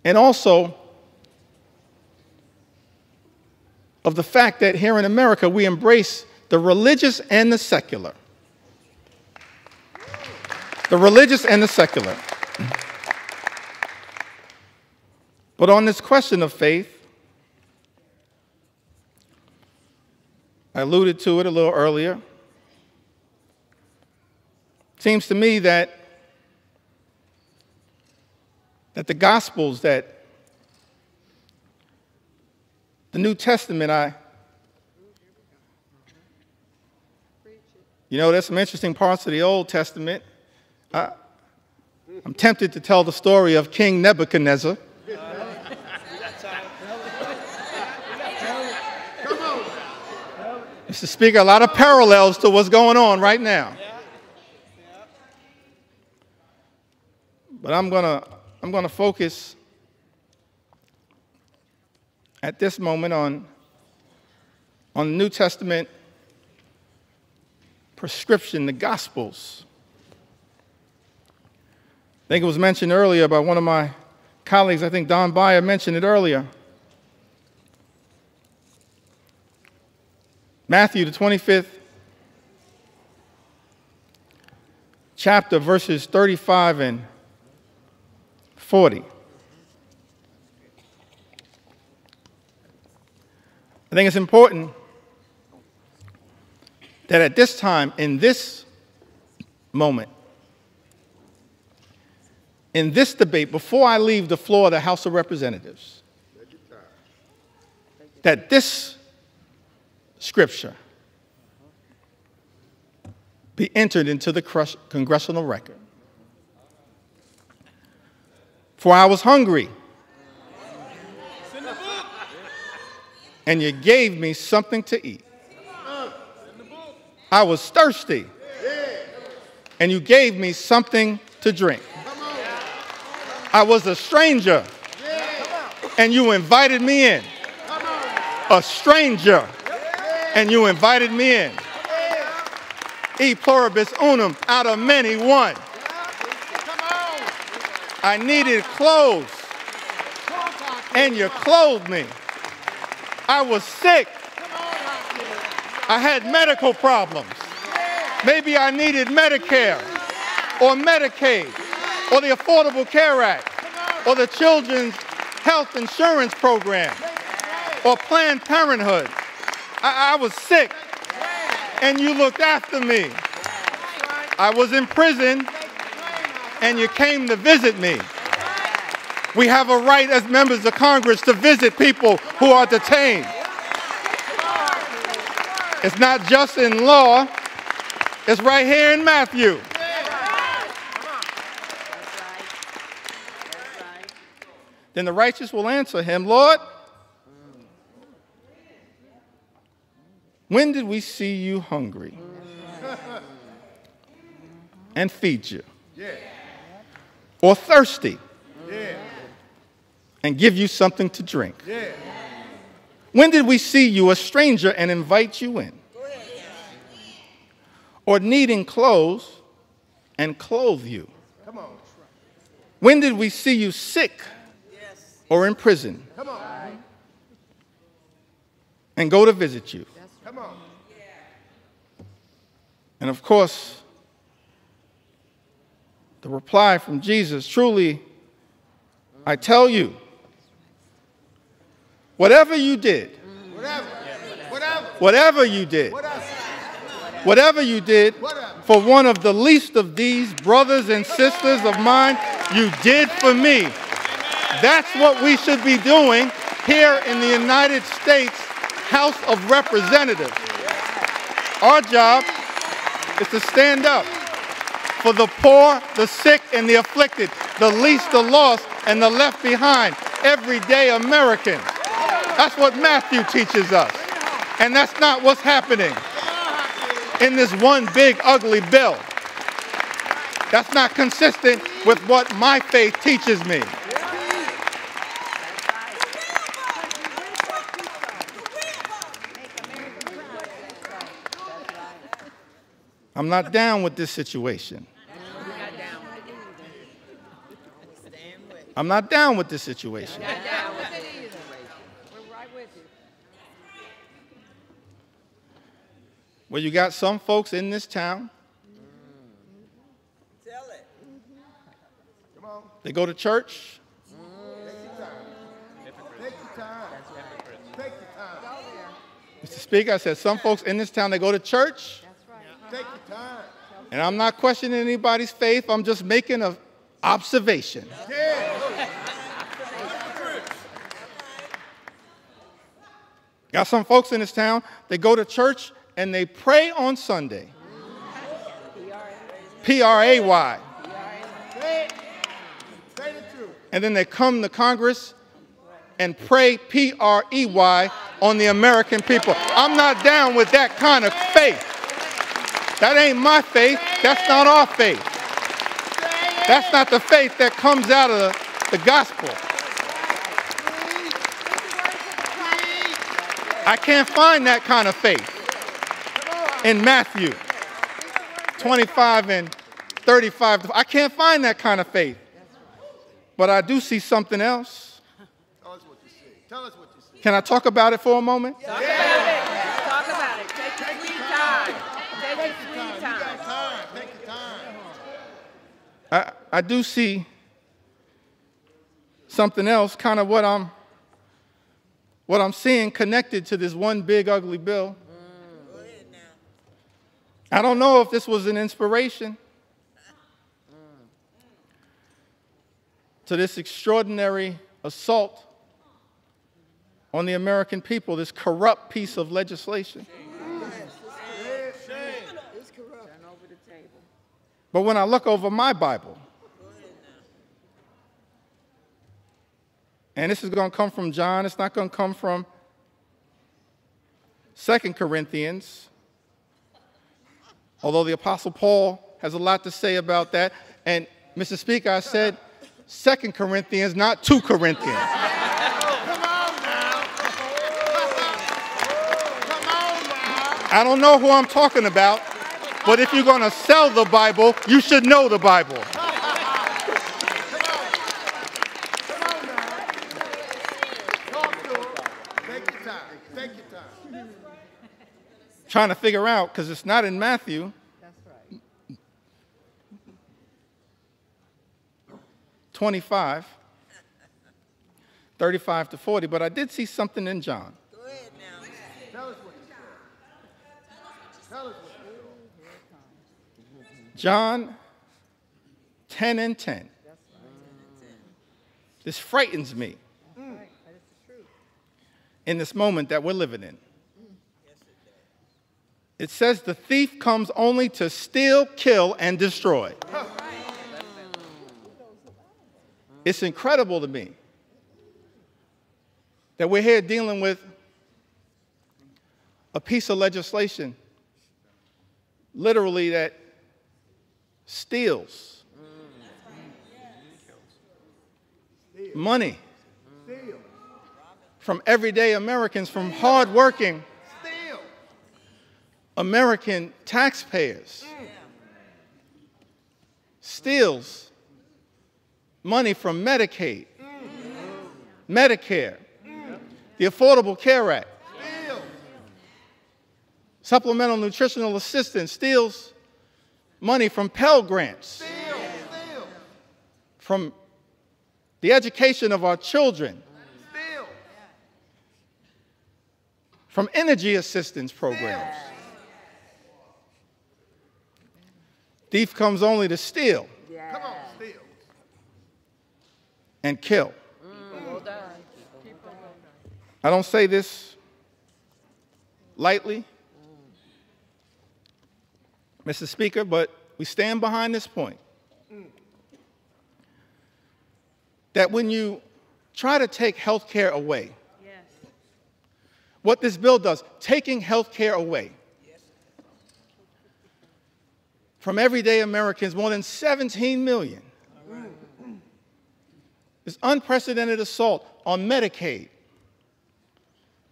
and also of the fact that here in America we embrace the religious and the secular. The religious and the secular. But on this question of faith, I alluded to it a little earlier. It seems to me that the Gospels, that the New Testament, you know, there's some interesting parts of the Old Testament. I'm tempted to tell the story of King Nebuchadnezzar. Mr. Speaker, a lot of parallels to what's going on right now. But I'm gonna focus at this moment on the New Testament prescription, the Gospels. I think it was mentioned earlier by one of my colleagues. I think Don Beyer mentioned it earlier. Matthew, the 25th chapter, verses 35 and 40. I think it's important that at this time, in this moment, in this debate, before I leave the floor of the House of Representatives, that this Scripture be entered into the congressional record. For I was hungry, and you gave me something to eat. I was thirsty, and you gave me something to drink. I was a stranger, and you invited me in. A stranger, and you invited me in. E pluribus unum, out of many, one. I needed clothes, and you clothed me. I was sick. I had medical problems. Maybe I needed Medicare or Medicaid or the Affordable Care Act or the Children's Health Insurance Program or Planned Parenthood. I was sick, and you looked after me. I was in prison, and you came to visit me. We have a right as members of Congress to visit people who are detained. It's not just in law. It's right here in Matthew. Then the righteous will answer him, Lord, when did we see you hungry and feed you? Or thirsty and give you something to drink? When did we see you a stranger and invite you in? Or needing clothes and clothe you? When did we see you sick or in prison and go to visit you? And of course, the reply from Jesus, truly, I tell you, whatever you did, whatever you did for one of the least of these brothers and sisters of mine, you did for me. That's what we should be doing here in the United States House of Representatives. Our job is to stand up for the poor, the sick, and the afflicted, the least, the lost, and the left behind, everyday Americans. That's what Matthew teaches us. And that's not what's happening in this one big ugly bill. That's not consistent with what my faith teaches me. I'm not down with this situation. I'm not down with this situation. Well, you got some folks in this town. They go to church. Mr. Speaker, I said some folks in this town, they go to church. And I'm not questioning anybody's faith. I'm just making an observation. Got some folks in this town, they go to church and they pray on Sunday. P-R-A-Y. And then they come to Congress and pray P-R-E-Y on the American people. I'm not down with that kind of faith. That ain't my faith. That's not our faith. That's not the faith that comes out of the gospel. I can't find that kind of faith in Matthew 25 and 35. I can't find that kind of faith. But I do see something else. Tell us what you see. Tell us what you see. Can I talk about it for a moment? Talk about it. Talk about it. Take your sweet time. Take your sweet time. Take your time. I do see something else, kind of what I'm seeing connected to this one big ugly bill. Go ahead now. I don't know if this was an inspiration to this extraordinary assault on the American people, this corrupt piece of legislation. But when I look over my Bible, and this is going to come from John, it's not going to come from 2 Corinthians, although the Apostle Paul has a lot to say about that. And, Mr. Speaker, I said 2 Corinthians, not 2 Corinthians. Come on now. I don't know who I'm talking about, but if you're going to sell the Bible, you should know the Bible. Trying to figure out, because it's not in Matthew. That's right. 25, 35 to 40, but I did see something in John. Go ahead now. Tell us what you saw. Tell us what you saw. John 10 and 10. This frightens me in this moment that we're living in. It says the thief comes only to steal, kill, and destroy. It's incredible to me that we're here dealing with a piece of legislation literally that steals money from everyday Americans, from hardworking American taxpayers. Steals money from Medicaid, Medicare, the Affordable Care Act, supplemental nutritional assistance, steals money from Pell Grants, from the education of our children, from energy assistance programs. Thief comes only to steal and kill. I don't say this lightly, Mr. Speaker, but we stand behind this point. That when you try to take health care away, what this bill does, taking health care away from everyday Americans, more than 17 million, this unprecedented assault on Medicaid,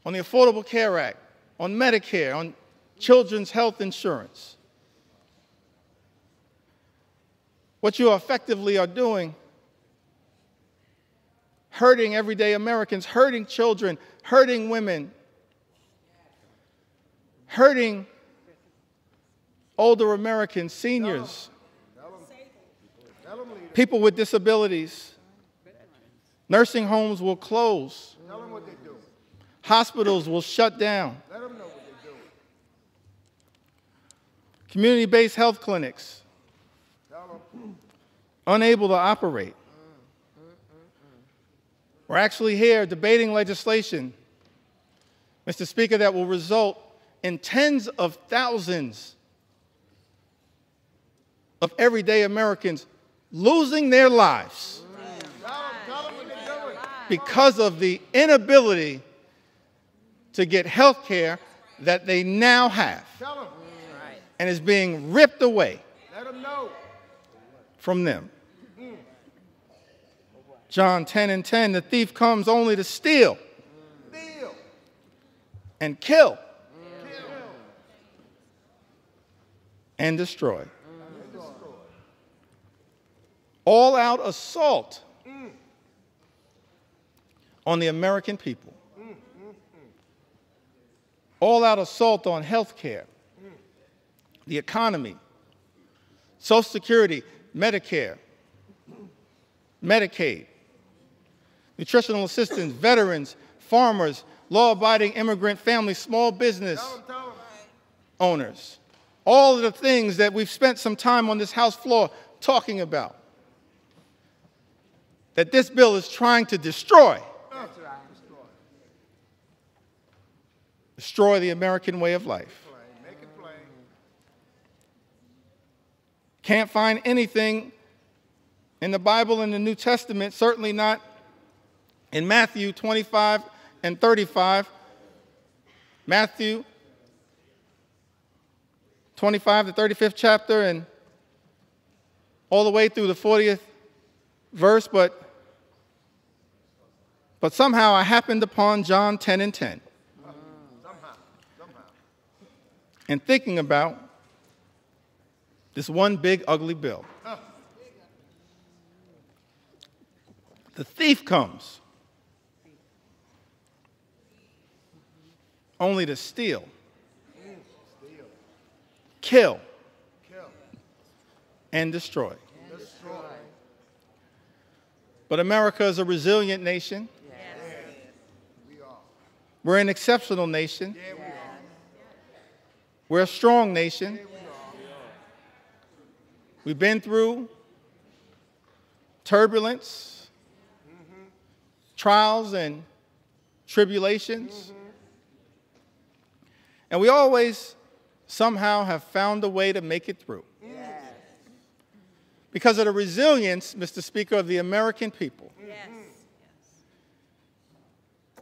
on the Affordable Care Act, on Medicare, on children's health insurance. What you effectively are doing, hurting everyday Americans, hurting children, hurting women, hurting older Americans, seniors, people with disabilities. Nursing homes will close. Hospitals will shut down. Community-based health clinics unable to operate. We're actually here debating legislation, Mr. Speaker, that will result in tens of thousands of everyday Americans losing their lives because of the inability to get health care that they now have and is being ripped away from them. John 10:10, the thief comes only to steal and kill and destroy. All-out assault on the American people. All-out assault on health care, the economy, Social Security, Medicare, Medicaid, nutritional assistance, veterans, farmers, law-abiding immigrant families, small business owners. All of the things that we've spent some time on this House floor talking about, that this bill is trying to destroy. Destroy the American way of life. Can't find anything in the Bible and the New Testament, certainly not in Matthew 25 and 35. Matthew 25, the 35th chapter, and all the way through the 40th verse, but somehow I happened upon John 10:10. And thinking about this one big ugly bill. The thief comes only to steal, kill, and destroy. But America is a resilient nation. We're an exceptional nation. We're a strong nation. We've been through turbulence, trials, and tribulations. And we always somehow have found a way to make it through. Because of the resilience, Mr. Speaker, of the American people. Yes.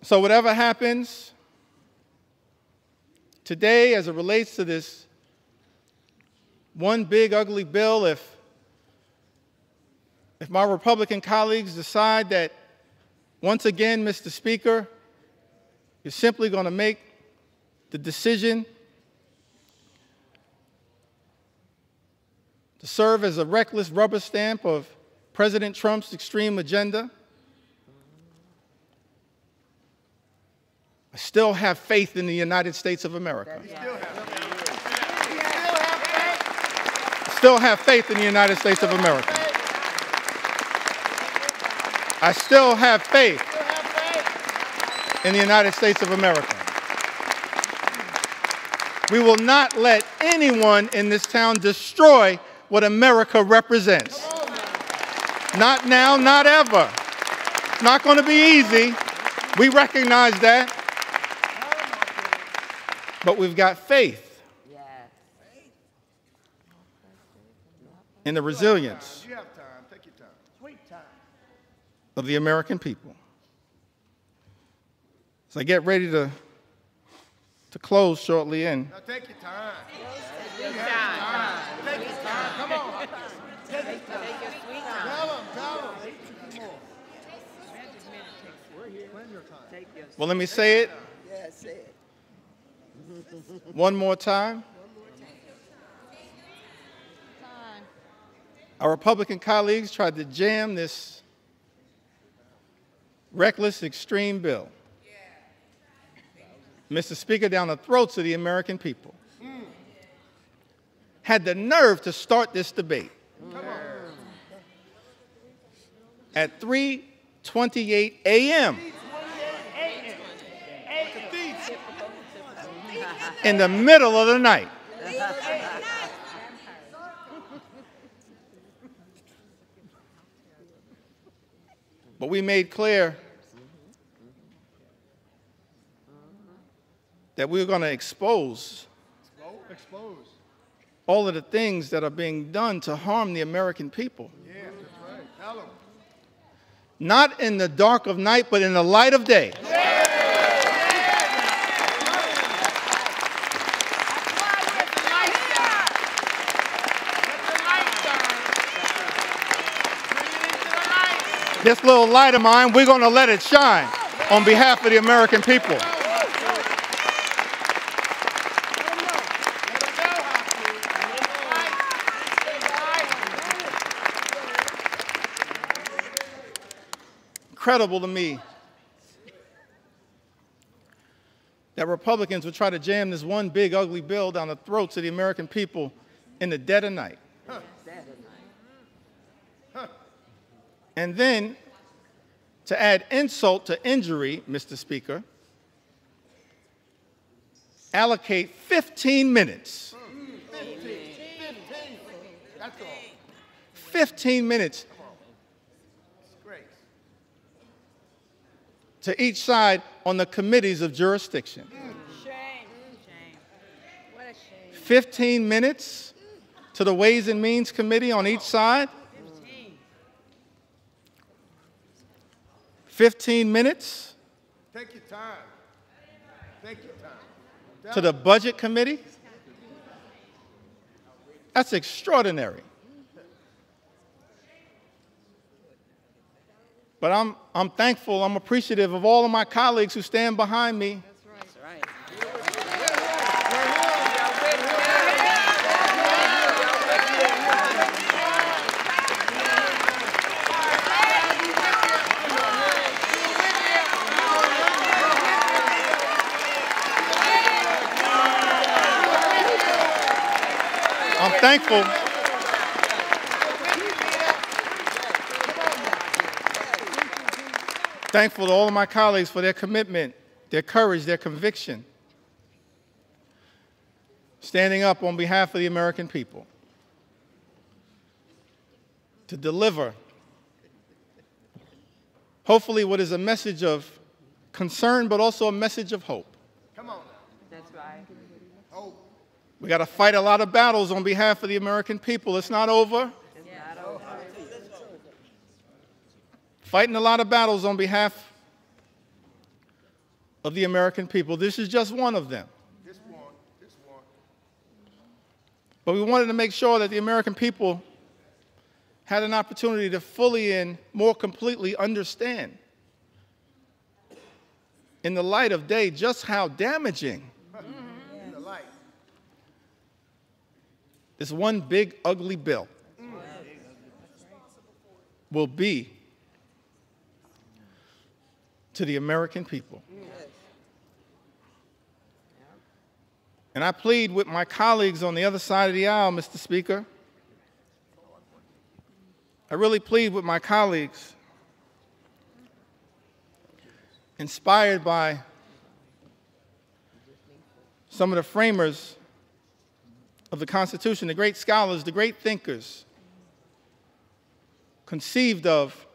So whatever happens today as it relates to this one big ugly bill, if my Republican colleagues decide that once again, Mr. Speaker, you're simply going to make the decision to serve as a reckless rubber stamp of President Trump's extreme agenda, I still have faith in the United States of America. I still have faith in the United States of America. I still have faith in the United States of America. We will not let anyone in this town destroy what America represents. Not now, not ever. It's not going to be easy. We recognize that. But we've got faith in the resilience You have time. Take your time. Sweet time. of the American people. As I get ready to close shortly in, Now take your time. Take your time. Take your time. Come on. Take your sweet time. Tell them. Tell them. Plenty of time. Take your well, let me say it one more time. Our Republican colleagues tried to jam this reckless, extreme bill, Mr. Speaker, down the throats of the American people. Had the nerve to start this debate at 3:28 a.m. in the middle of the night. But we made clear that we were going to expose all of the things that are being done to harm the American people. Yeah, that's right. Tell them. Not in the dark of night, but in the light of day. This little light of mine, we're going to let it shine on behalf of the American people. Incredible to me that Republicans would try to jam this one big ugly bill down the throats of the American people in the dead of night. And then, to add insult to injury, Mr. Speaker, allocate 15 minutes. 15 minutes to each side on the committees of jurisdiction. shame. What a shame. 15 minutes to the Ways and Means Committee on each side. 15 minutes Take your time. Take your time. to the Budget Committee. That's extraordinary. But I'm thankful, I'm appreciative of all of my colleagues who stand behind me. That's right. I'm thankful. Thankful to all of my colleagues for their commitment, their courage, their conviction, standing up on behalf of the American people to deliver, hopefully, what is a message of concern, but also a message of hope. Come on now. That's right. Hope. We got to fight a lot of battles on behalf of the American people. It's not over. Fighting a lot of battles on behalf of the American people. This is just one of them. This one. But we wanted to make sure that the American people had an opportunity to fully and more completely understand, in the light of day, just how damaging In the light. this one big, ugly bill will be to the American people. And I plead with my colleagues on the other side of the aisle, Mr. Speaker. I really plead with my colleagues, inspired by some of the framers of the Constitution, the great scholars, the great thinkers, conceived of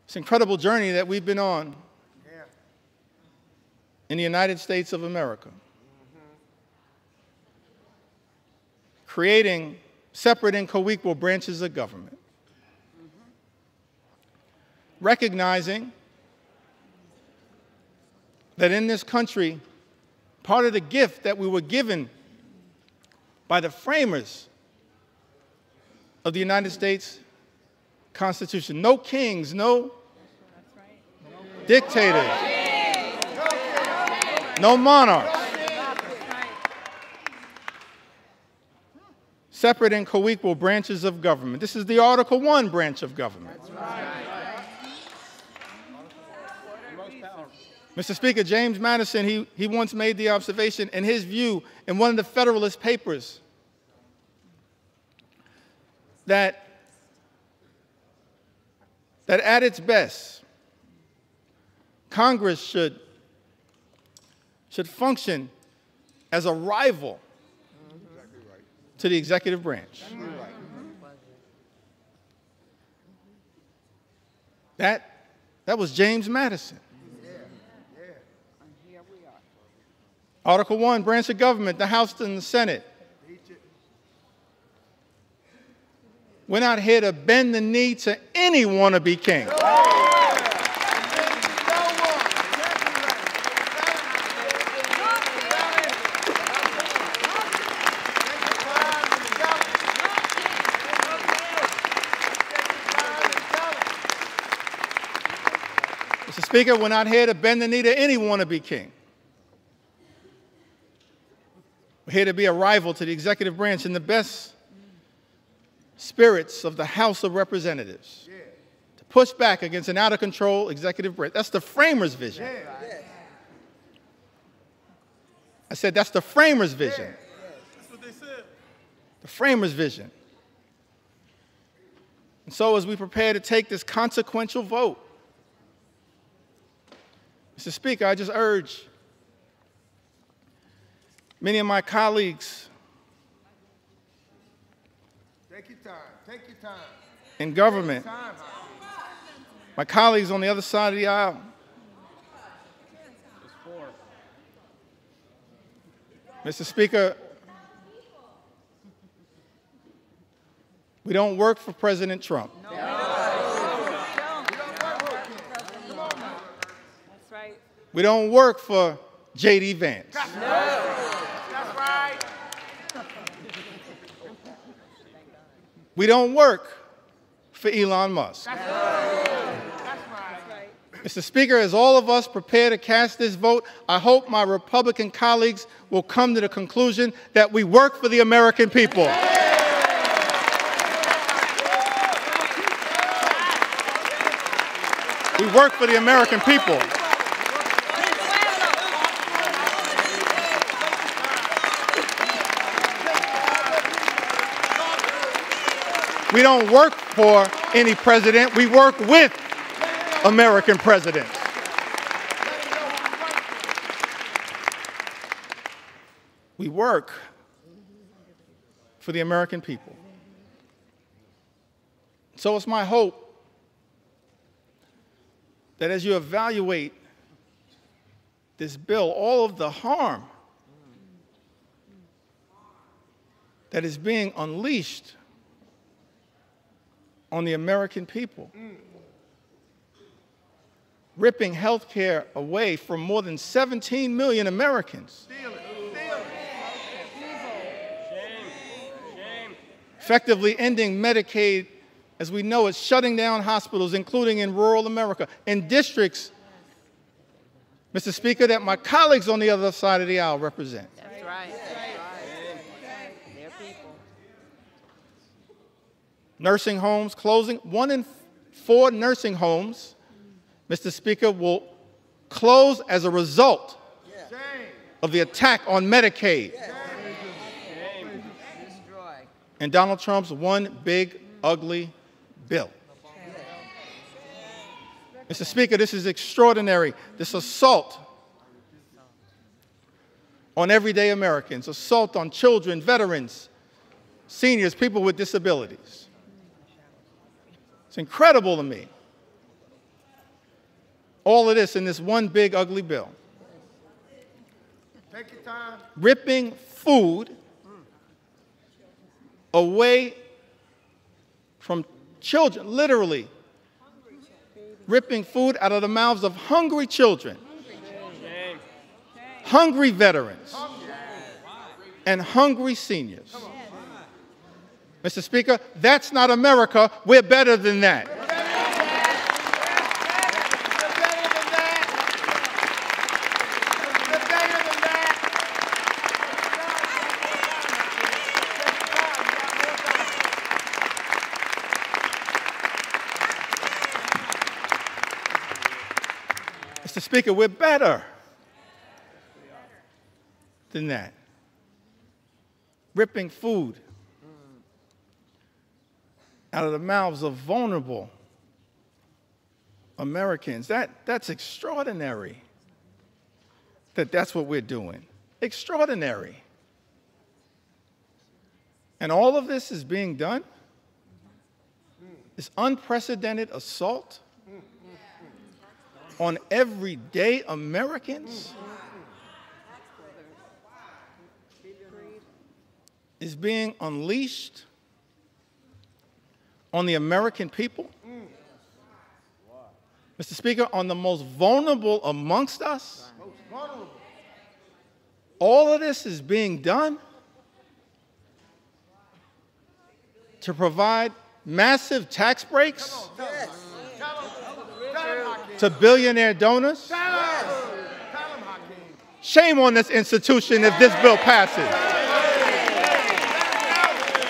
this incredible journey that we've been on in the United States of America, creating separate and co-equal branches of government, recognizing that in this country, part of the gift that we were given by the framers of the United States Constitution, no kings, no dictators, no monarchs, separate and co-equal branches of government. This is the Article I branch of government. Mr. Speaker, James Madison, he once made the observation, in his view, in one of the Federalist Papers, that at its best, Congress should function as a rival to the executive branch. That was James Madison. Article I, branch of government, the House and the Senate. We're not here to bend the knee to any wannabe king. Mr. Speaker, we're not here to bend the knee to any wannabe king. We're here to be a rival to the executive branch in the best spirits of the House of Representatives, to push back against an out-of-control executive branch. That's the framers' vision. I said that's the framers' vision. That's what they said. The framers' vision. And so as we prepare to take this consequential vote, Mr. Speaker, I just urge many of my colleagues in government, my colleagues on the other side of the aisle, Mr. Speaker, we don't work for President Trump. We don't work for J.D. Vance. We don't work for Elon Musk. Mr. Speaker, as all of us prepare to cast this vote, I hope my Republican colleagues will come to the conclusion that we work for the American people. We work for the American people. We don't work for any president. We work with American presidents. We work for the American people. So it's my hope that as you evaluate this bill, all of the harm that is being unleashed on the American people, ripping health care away from more than 17 million Americans. Effectively ending Medicaid as we know it, shutting down hospitals, including in rural America, in districts, Mr. Speaker, that my colleagues on the other side of the aisle represent. That's right. They're people. Nursing homes closing. 1 in 4 nursing homes, Mr. Speaker, will close as a result of the attack on Medicaid. And Donald Trump's one big, ugly bill. Mr. Speaker, this is extraordinary. This assault on everyday Americans, assault on children, veterans, seniors, people with disabilities. It's incredible to me. All of this in this one big, ugly bill. Take your time. Ripping food away from children, literally ripping food out of the mouths of hungry children, hungry veterans, and hungry seniors. Mr. Speaker, that's not America. We're better than that. Mr. Speaker, we're better than that. Ripping food out of the mouths of vulnerable Americans. That's extraordinary. That's what we're doing. Extraordinary. And all of this is being done. This unprecedented assault on everyday Americans is being unleashed on the American people. Mr. Speaker, on the most vulnerable amongst us. All of this is being done to provide massive tax breaks to billionaire donors. Shame on this institution if this bill passes.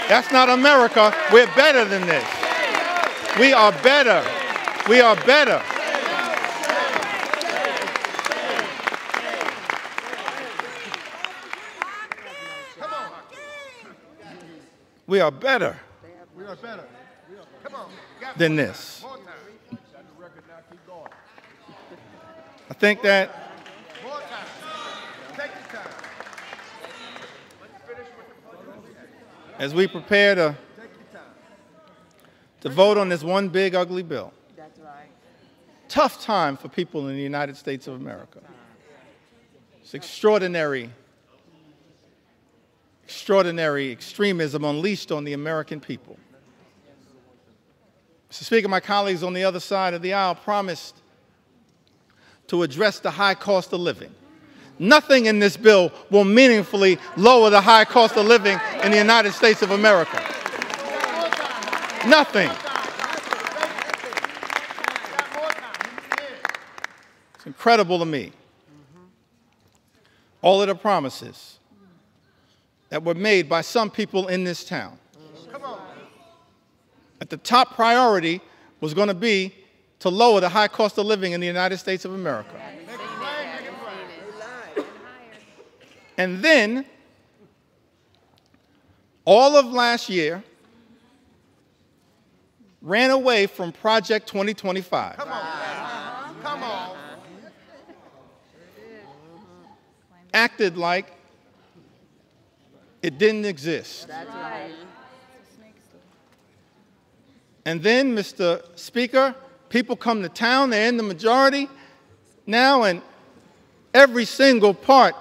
That's not America. We're better than this. We are better. We are better. We are better than this. I think that as we prepare to vote on this one big, ugly bill, tough time for people in the United States of America. It's extraordinary extremism unleashed on the American people. Mr. Speaker, my colleagues on the other side of the aisle promised to address the high cost of living. Nothing in this bill will meaningfully lower the high cost of living in the United States of America. Nothing. It's incredible to me. All of the promises that were made by some people in this town. That the top priority was going to be to lower the high cost of living in the United States of America. And then, all of last year, ran away from Project 2025. Come on. Acted like it didn't exist. That's right. And then, Mr. Speaker, people come to town, they're in the majority now, and every single part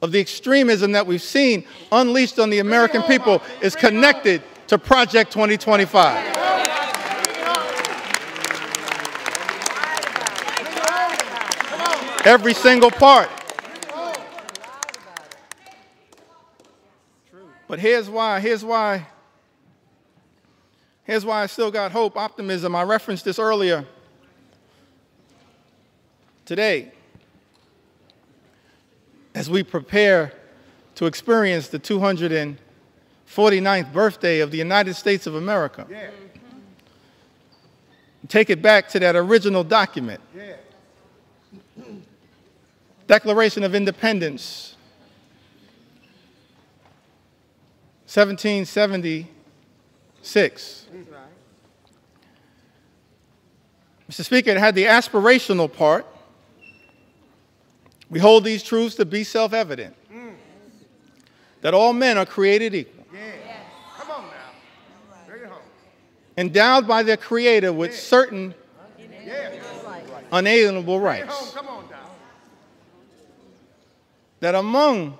of the extremism that we've seen unleashed on the American people is connected to Project 2025. Every single part. But here's why I still got hope, optimism. I referenced this earlier today as we prepare to experience the 249th birthday of the United States of America. Yeah. Take it back to that original document. Yeah. Declaration of Independence, 1776. Mr. Speaker, it had the aspirational part. We hold these truths to be self-evident, that all men are created equal, Yeah. Come on now. Bring it home. endowed by their Creator with certain Yeah. unalienable Bring it home. rights, Come on now. that among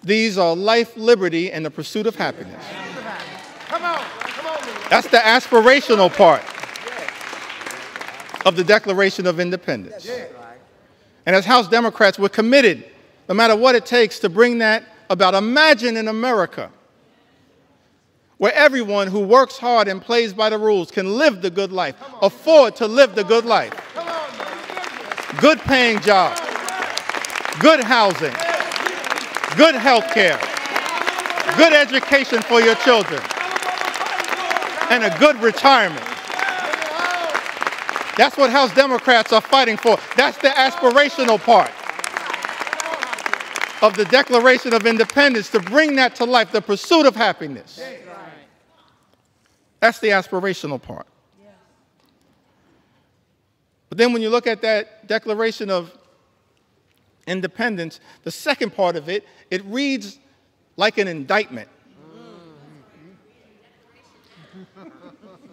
these are life, liberty, and the pursuit of happiness. Come on. Come on. That's the aspirational part of the Declaration of Independence. Yeah. And as House Democrats, we're committed, no matter what it takes, to bring that about. Imagine an America where everyone who works hard and plays by the rules can live the good life, afford to live the good life. Come on now. Good paying jobs, good housing, good health care, good education for your children, and a good retirement. That's what House Democrats are fighting for. That's the aspirational part of the Declaration of Independence, to bring that to life, the pursuit of happiness. That's the aspirational part. But then when you look at that Declaration of Independence, the second part of it, it reads like an indictment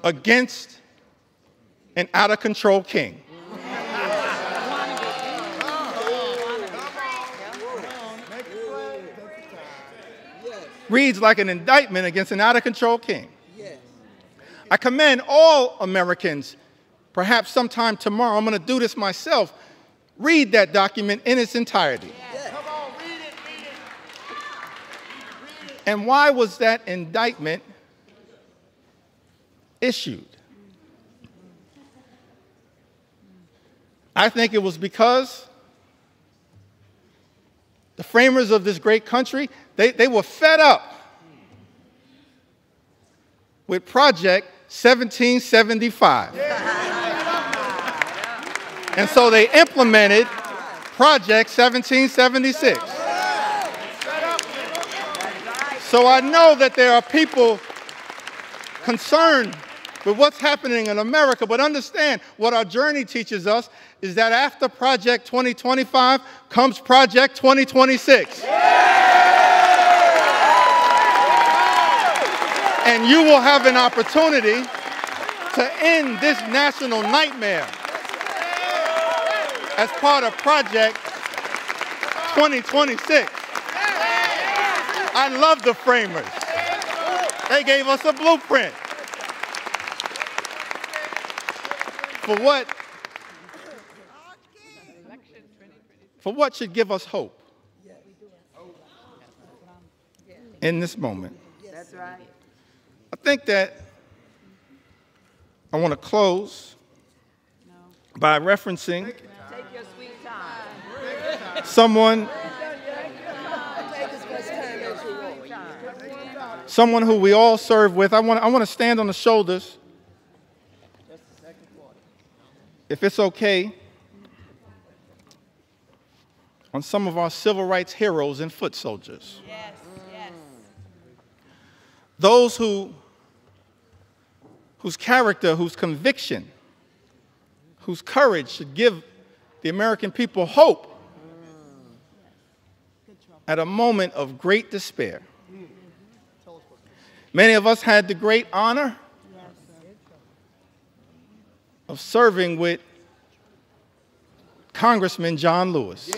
against an out-of-control king. Reads like an indictment against an out-of-control king. I commend all Americans, perhaps sometime tomorrow, I'm going to do this myself, read that document in its entirety. Come on. Read it. Read it. And why was that indictment issued? I think it was because the framers of this great country, they were fed up with Project 1775. And so they implemented Project 1776. So I know that there are people concerned with what's happening in America, but understand what our journey teaches us is that after Project 2025 comes Project 2026. And you will have an opportunity to end this national nightmare as part of Project 2026. I love the framers. They gave us a blueprint for what should give us hope in this moment. That's right. I think that I want to close by referencing Take your sweet time. someone who we all serve with. I want to stand on the shoulders, if it's okay, on some of our civil rights heroes and foot soldiers. Yes, yes. Those whose character, whose conviction, whose courage should give the American people hope at a moment of great despair. Many of us had the great honor of serving with Congressman John Lewis.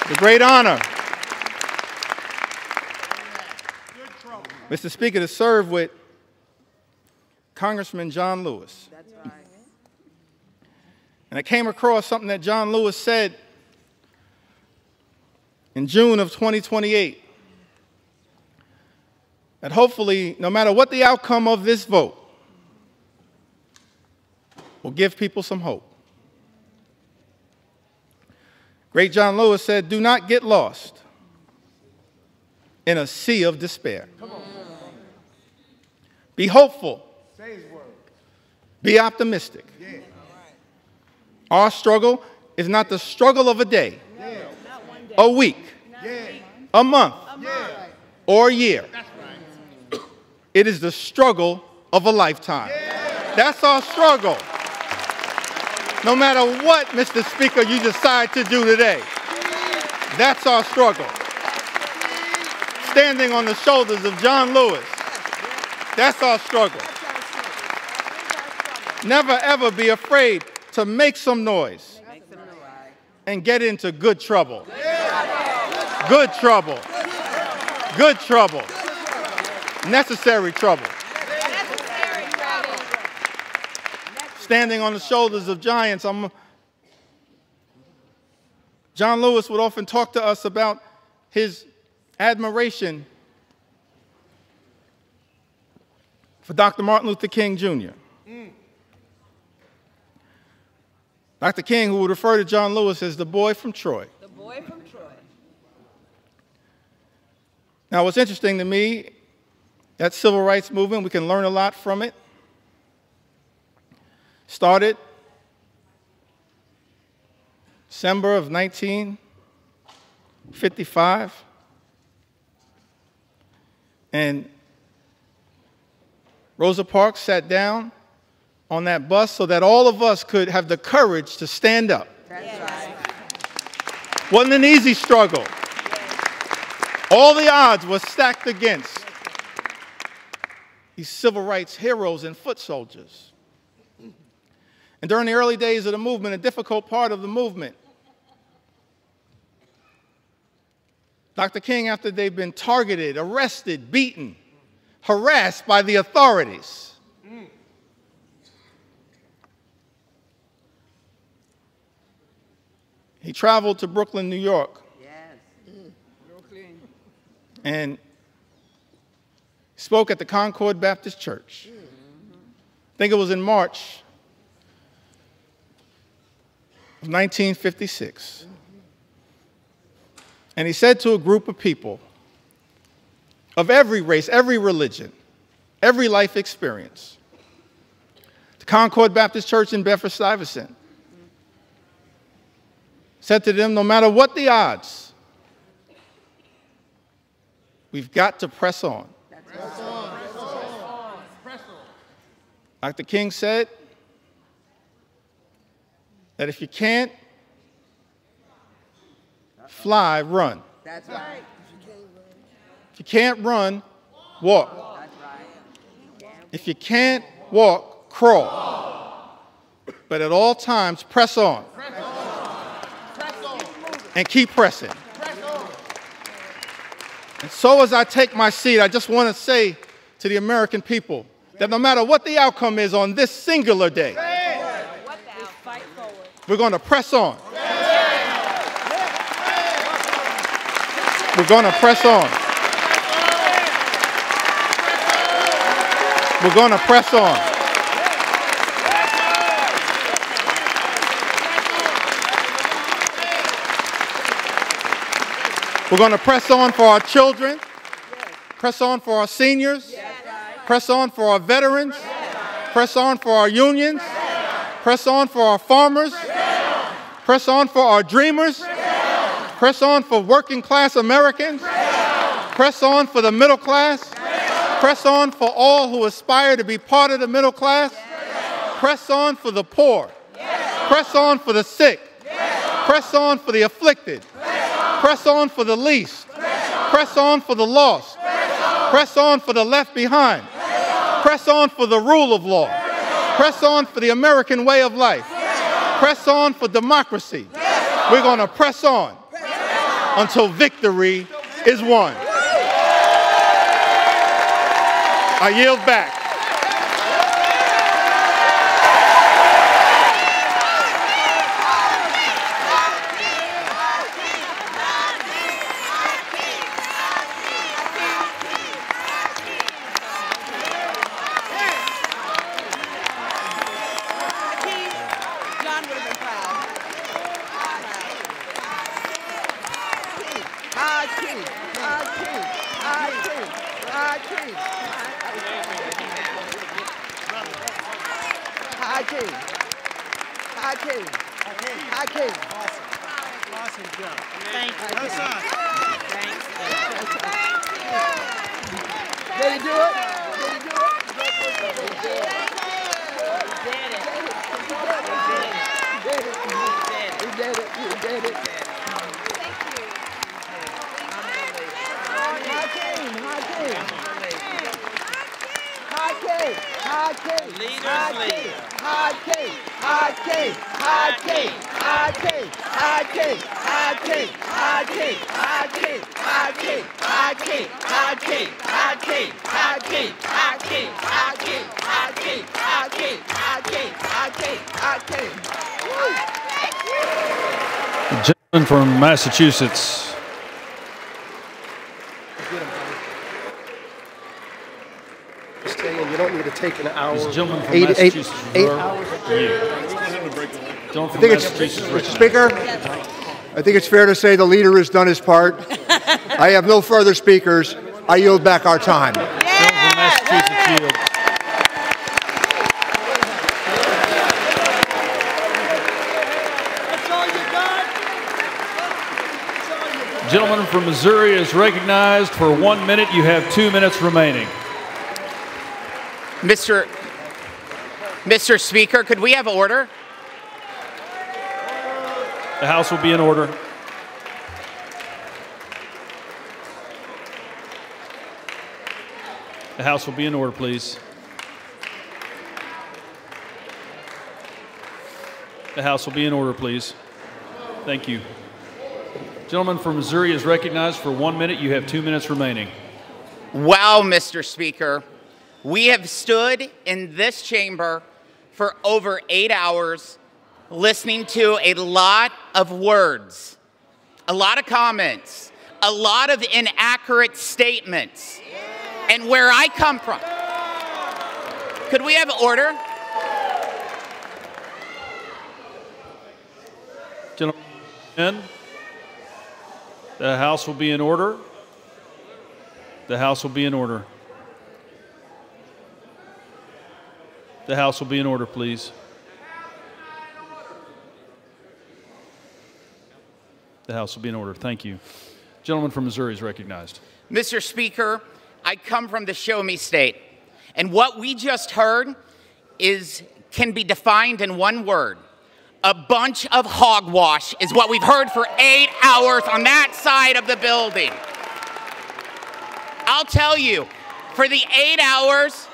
The great honor, Mr. Speaker, to serve with Congressman John Lewis. That's right. And I came across something that John Lewis said in June of 2028, that hopefully, no matter what the outcome of this vote, will give people some hope. Great John Lewis said, "Do not get lost in a sea of despair. Be hopeful. Be optimistic. Our struggle is not the struggle of a day, a week, a month, or a year. It is the struggle of a lifetime." That's our struggle. No matter what, Mr. Speaker, you decide to do today, that's our struggle. Standing on the shoulders of John Lewis, that's our struggle. Never, ever be afraid to make some noise and get into good trouble. Good trouble. Good trouble. Necessary trouble. Standing on the shoulders of giants. John Lewis would often talk to us about his admiration for Dr. Martin Luther King, Jr. Dr. King, who would refer to John Lewis as the boy from Troy. The boy from Troy. Now, what's interesting to me, that civil rights movement, we can learn a lot from it. Started December of 1955. And Rosa Parks sat down on that bus so that all of us could have the courage to stand up. That's right. Wasn't an easy struggle. All the odds were stacked against these civil rights heroes and foot soldiers. And during the early days of the movement, a difficult part of the movement, Dr. King, after they've been targeted, arrested, beaten, harassed by the authorities, he traveled to Brooklyn, New York. Yes. Brooklyn. And spoke at the Concord Baptist Church. I think it was in March of 1956. And he said to a group of people of every race, every religion, every life experience, the Concord Baptist Church in Bedford-Stuyvesant, said to them, no matter what the odds, we've got to press on. Press on. Press on. Press on. Dr. King said that if you can't fly, run. That's right. If you can't run, walk. That's right. If you can't walk, crawl. But at all times, press on. Press on. Press on. And keep pressing. Press on. And so as I take my seat, I just want to say to the American people that no matter what the outcome is on this singular day, Fight forward. we're going to press on. We're going to press on. We're going to press on. We're going to press on for our children, press on for our seniors, press on for our veterans, press on for our unions, press on for our farmers, press on for our dreamers, press on for working class Americans, press on for the middle class, press on for all who aspire to be part of the middle class, press on for the poor, press on for the sick, press on for the afflicted, press on for the least, press on for the lost, press on for the left behind, press on for the rule of law, press on for the American way of life, press on for democracy. We're going to press on. until victory is won. I yield back. John would have been proud. Hakeem, Hakeem, Hakeem, Hakeem, Hakeem, Hakeem, Hakeem. Awesome job. Thank you. That's us. Did he do it? Did he do it? He did it. He did it. Hakeem, Hakeem. Hakeem, Hakeem. Leaders lead. Hakeem, Hakeem, Hakeem, Hakeem, Hakeem, Hakeem, Hakeem, Hakeem, Hakeem, Hakeem, Hakeem, Hakeem, Hakeem, Hakeem, Hakeem, Hakeem, Hakeem, Hakeem, Hakeem, Hakeem. Gentleman from Massachusetts. Stay in. You don't need to take an hour. This gentleman from Eight Massachusetts. hours. Gentleman from I think it's, Massachusetts. Mr. Speaker, I think it's fair to say the leader has done his part. I have no further speakers. I yield back our time. Gentleman from Massachusetts yield. That's all you got? Gentleman from Missouri is recognized for 1 minute. You have 2 minutes remaining. Mr. Speaker, could we have order? The House will be in order. The House will be in order, please. The House will be in order, please. Thank you. Gentleman from Missouri is recognized for 1 minute. You have 2 minutes remaining. Wow, Mr. Speaker. We have stood in this chamber for over 8 hours listening to a lot of words, a lot of comments, a lot of inaccurate statements. And where I come from, could we have order? Gentlemen, the House will be in order. The House will be in order. The House will be in order, please. The House will be in order. Thank you. Gentleman from Missouri is recognized. Mr. Speaker, I come from the Show Me State, and what we just heard can be defined in one word. A bunch of hogwash is what we've heard for 8 hours on that side of the building. I'll tell you, for the 8 hours,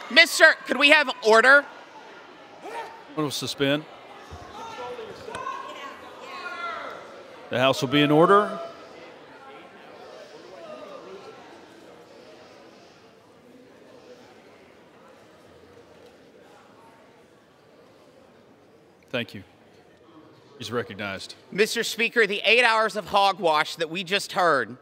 could we have order? We'll suspend. The House will be in order. Thank you. He's recognized. Mr. Speaker, the 8 hours of hogwash that we just heard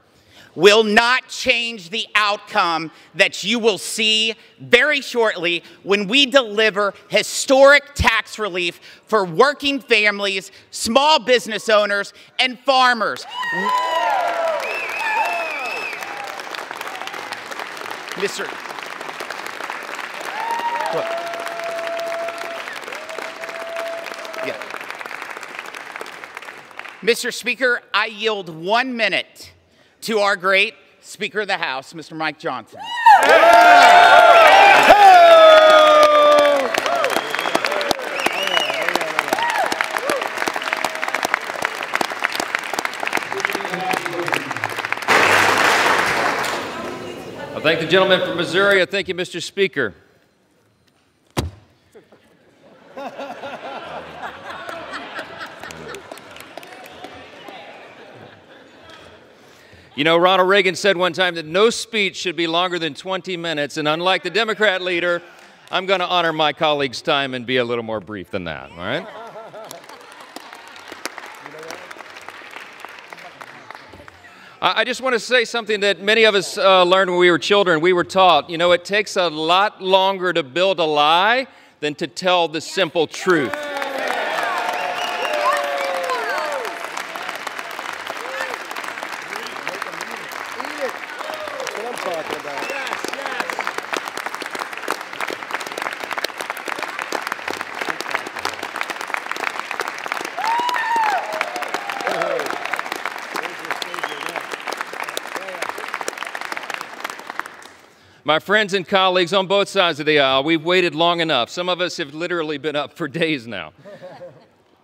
will not change the outcome that you will see very shortly when we deliver historic tax relief for working families, small business owners, and farmers. Mr. Look. Yeah. Mr. Speaker, I yield 1 minute to our great Speaker of the House, Mr. Mike Johnson. I thank the gentleman from Missouri. I thank you, Mr. Speaker. You know, Ronald Reagan said one time that no speech should be longer than 20 minutes, and unlike the Democrat leader, I'm going to honor my colleague's time and be a little more brief than that, all right? I just want to say something that many of us learned when we were children. We were taught, you know, it takes a lot longer to build a lie than to tell the simple truth. My friends and colleagues on both sides of the aisle, we've waited long enough. Some of us have literally been up for days now.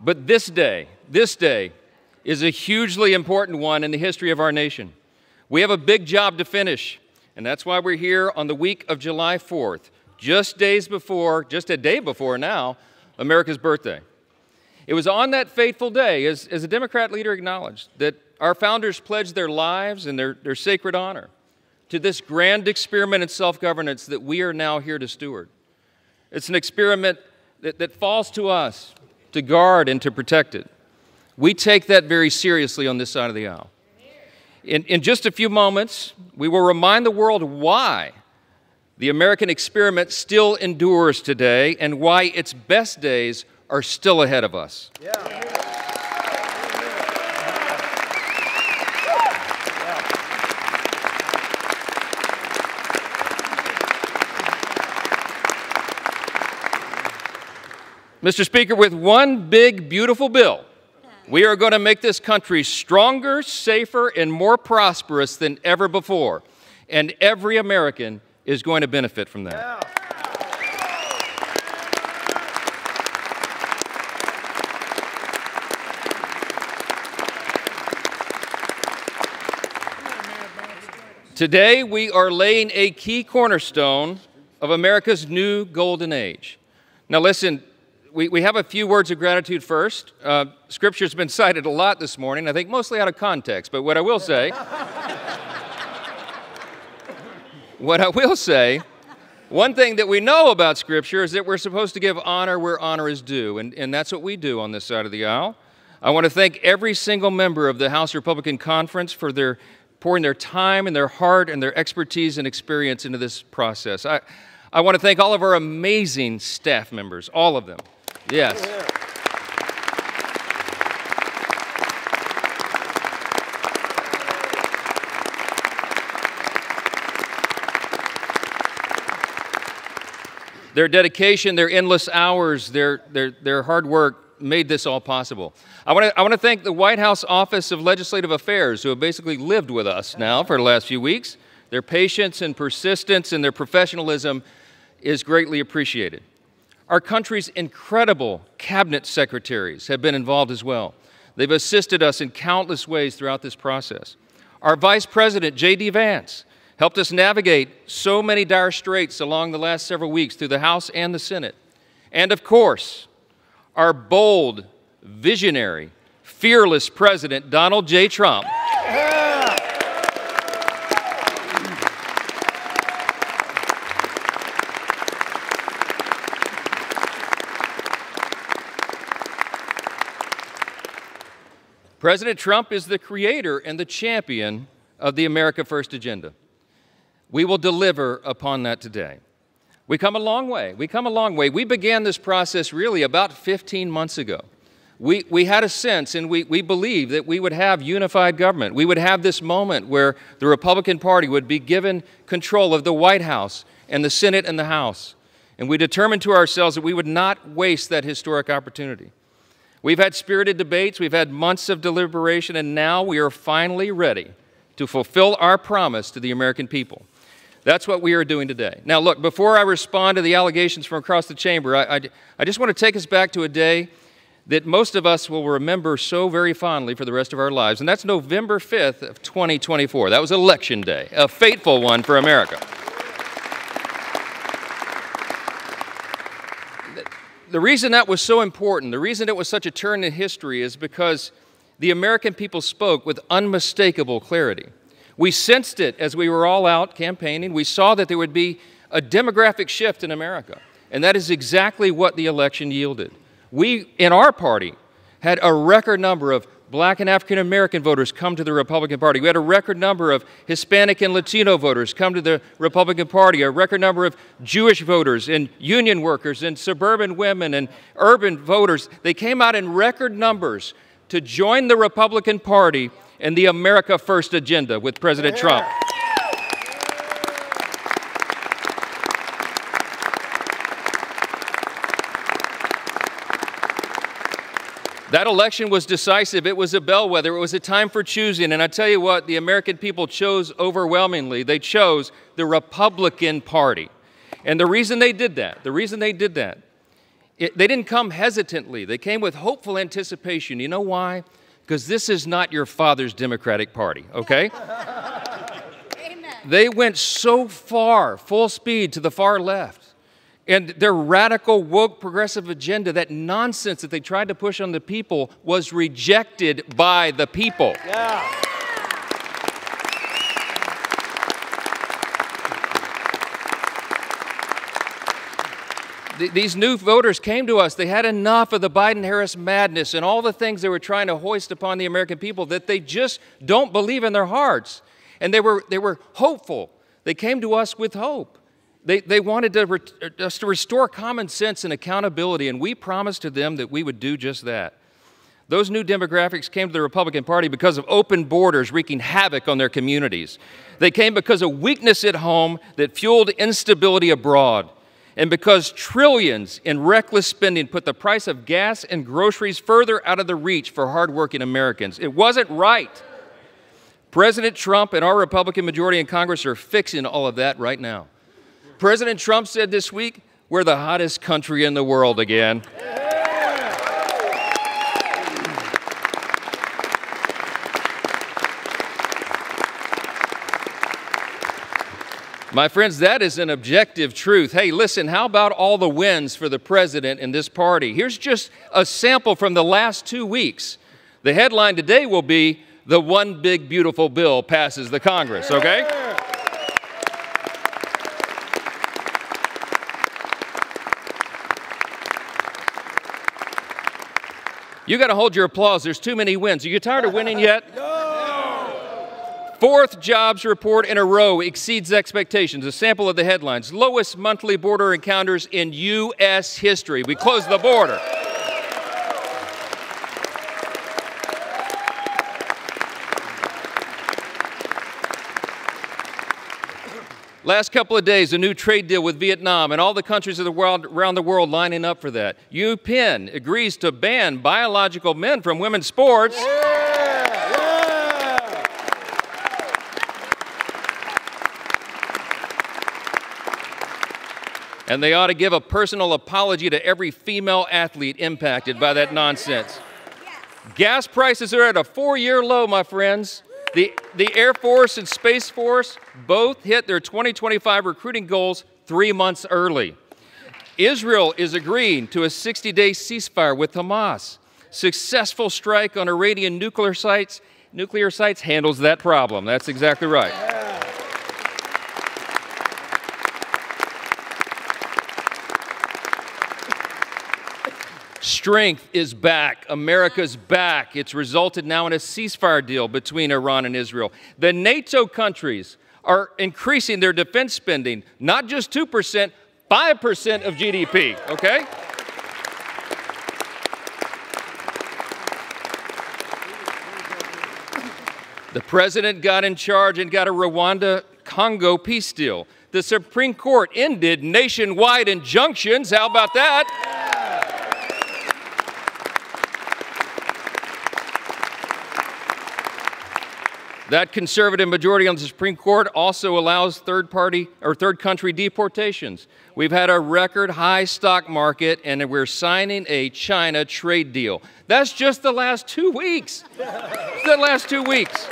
But this day is a hugely important one in the history of our nation. We have a big job to finish, and that's why we're here on the week of July 4th, just a day before now, America's birthday. It was on that fateful day, as a Democrat leader acknowledged, that our founders pledged their lives and their sacred honor to this grand experiment in self-governance that we are now here to steward. It's an experiment that falls to us to guard and to protect it. We take that very seriously on this side of the aisle. In just a few moments, we will remind the world why the American experiment still endures today and why its best days are still ahead of us. Yeah. Mr. Speaker, with one big, beautiful bill, we are going to make this country stronger, safer, and more prosperous than ever before. And every American is going to benefit from that. Yeah. Today, we are laying a key cornerstone of America's new golden age. Now listen, we have a few words of gratitude first. Scripture's been cited a lot this morning, I think mostly out of context, but what I will say, one thing that we know about Scripture is that we're supposed to give honor where honor is due, and that's what we do on this side of the aisle. I want to thank every single member of the House Republican Conference for pouring their time and their heart and their expertise and experience into this process. I want to thank all of our amazing staff members, all of them. Yes. Their dedication, their endless hours, their hard work made this all possible. I want to thank the White House Office of Legislative Affairs, who have basically lived with us now for the last few weeks. Their patience and persistence and their professionalism is greatly appreciated. Our country's incredible cabinet secretaries have been involved as well. They've assisted us in countless ways throughout this process. Our Vice President, J.D. Vance, helped us navigate so many dire straits along the last several weeks through the House and the Senate. And of course, our bold, visionary, fearless President, Donald J. Trump. President Trump is the creator and the champion of the America First agenda. We will deliver upon that today. We come a long way. We began this process really about 15 months ago. We had a sense and we believed that we would have unified government. We would have this moment where the Republican Party would be given control of the White House and the Senate and the House. And we determined to ourselves that we would not waste that historic opportunity. We've had spirited debates, we've had months of deliberation, and now we are finally ready to fulfill our promise to the American people. That's what we are doing today. Now look, before I respond to the allegations from across the chamber, I just want to take us back to a day that most of us will remember so very fondly for the rest of our lives, and that's November 5th of 2024. That was Election Day, a fateful one for America. The reason that was so important, the reason it was such a turn in history is because the American people spoke with unmistakable clarity. We sensed it as we were all out campaigning. We saw that there would be a demographic shift in America, and that is exactly what the election yielded. We, in our party, had a record number of Black and African American voters come to the Republican Party. We had a record number of Hispanic and Latino voters come to the Republican Party, a record number of Jewish voters and union workers and suburban women and urban voters. They came out in record numbers to join the Republican Party and the America First agenda with President Trump. That election was decisive. It was a bellwether. It was a time for choosing. And I tell you what, the American people chose overwhelmingly. They chose the Republican Party. And the reason they did that, they didn't come hesitantly. They came with hopeful anticipation. You know why? Because this is not your father's Democratic Party, okay? Amen. They went so far, full speed, to the far left. And their radical, woke, progressive agenda, that nonsense that they tried to push on the people, was rejected by the people. Yeah. These new voters came to us. They had enough of the Biden-Harris madness and all the things they were trying to hoist upon the American people that they just don't believe in their hearts. And they were hopeful. They came to us with hope. They wanted us to restore common sense and accountability, and we promised to them that we would do just that. Those new demographics came to the Republican Party because of open borders wreaking havoc on their communities. They came because of weakness at home that fueled instability abroad, and because trillions in reckless spending put the price of gas and groceries further out of the reach for hardworking Americans. It wasn't right. President Trump and our Republican majority in Congress are fixing all of that right now. President Trump said this week, we're the hottest country in the world again. My friends, that is an objective truth. Hey, listen, how about all the wins for the president and this party? Here's just a sample from the last 2 weeks. The headline today will be, the one big beautiful bill passes the Congress, okay? You got to hold your applause. There's too many wins. Are you tired of winning yet? No. Fourth jobs report in a row exceeds expectations. A sample of the headlines. Lowest monthly border encounters in U.S. history. We closed the border. Last couple of days, a new trade deal with Vietnam and all the countries of the world, around the world lining up for that. UPenn agrees to ban biological men from women's sports. And they ought to give a personal apology to every female athlete impacted by that nonsense. Gas prices are at a 4-year low, my friends. The Air Force and Space Force both hit their 2025 recruiting goals 3 months early. Israel is agreeing to a 60-day ceasefire with Hamas. Successful strike on Iranian nuclear sites handles that problem. That's exactly right. Strength is back. America's back. It's resulted now in a ceasefire deal between Iran and Israel. The NATO countries are increasing their defense spending, not just 2%, 5% of GDP, okay? The president got in charge and got a Rwanda-Congo peace deal. The Supreme Court ended nationwide injunctions. How about that? That conservative majority on the Supreme Court also allows third country deportations. We've had a record high stock market, and we're signing a China trade deal. That's just the last 2 weeks. Just the last 2 weeks.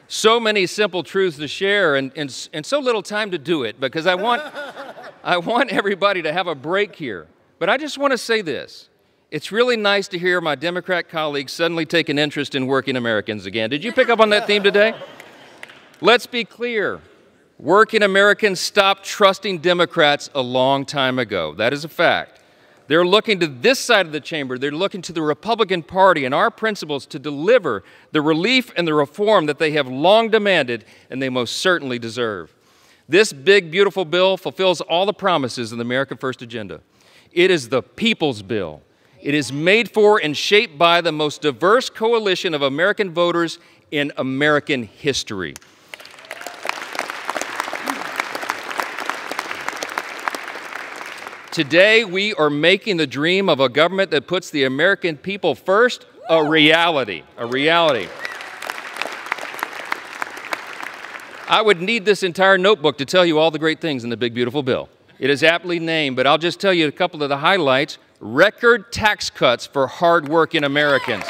So many simple truths to share and so little time to do it, because I I want everybody to have a break here, but I just want to say this. It's really nice to hear my Democrat colleagues suddenly take an interest in working Americans again. Did you pick up on that theme today? Let's be clear. Working Americans stopped trusting Democrats a long time ago. That is a fact. They're looking to this side of the chamber. They're looking to the Republican Party and our principles to deliver the relief and the reform that they have long demanded and they most certainly deserve. This big, beautiful bill fulfills all the promises of the America First agenda. It is the people's bill. It is made for and shaped by the most diverse coalition of American voters in American history. Today, we are making the dream of a government that puts the American people first a reality, a reality. I would need this entire notebook to tell you all the great things in the big, beautiful bill. It is aptly named, but I'll just tell you a couple of the highlights. Record tax cuts for hardworking Americans.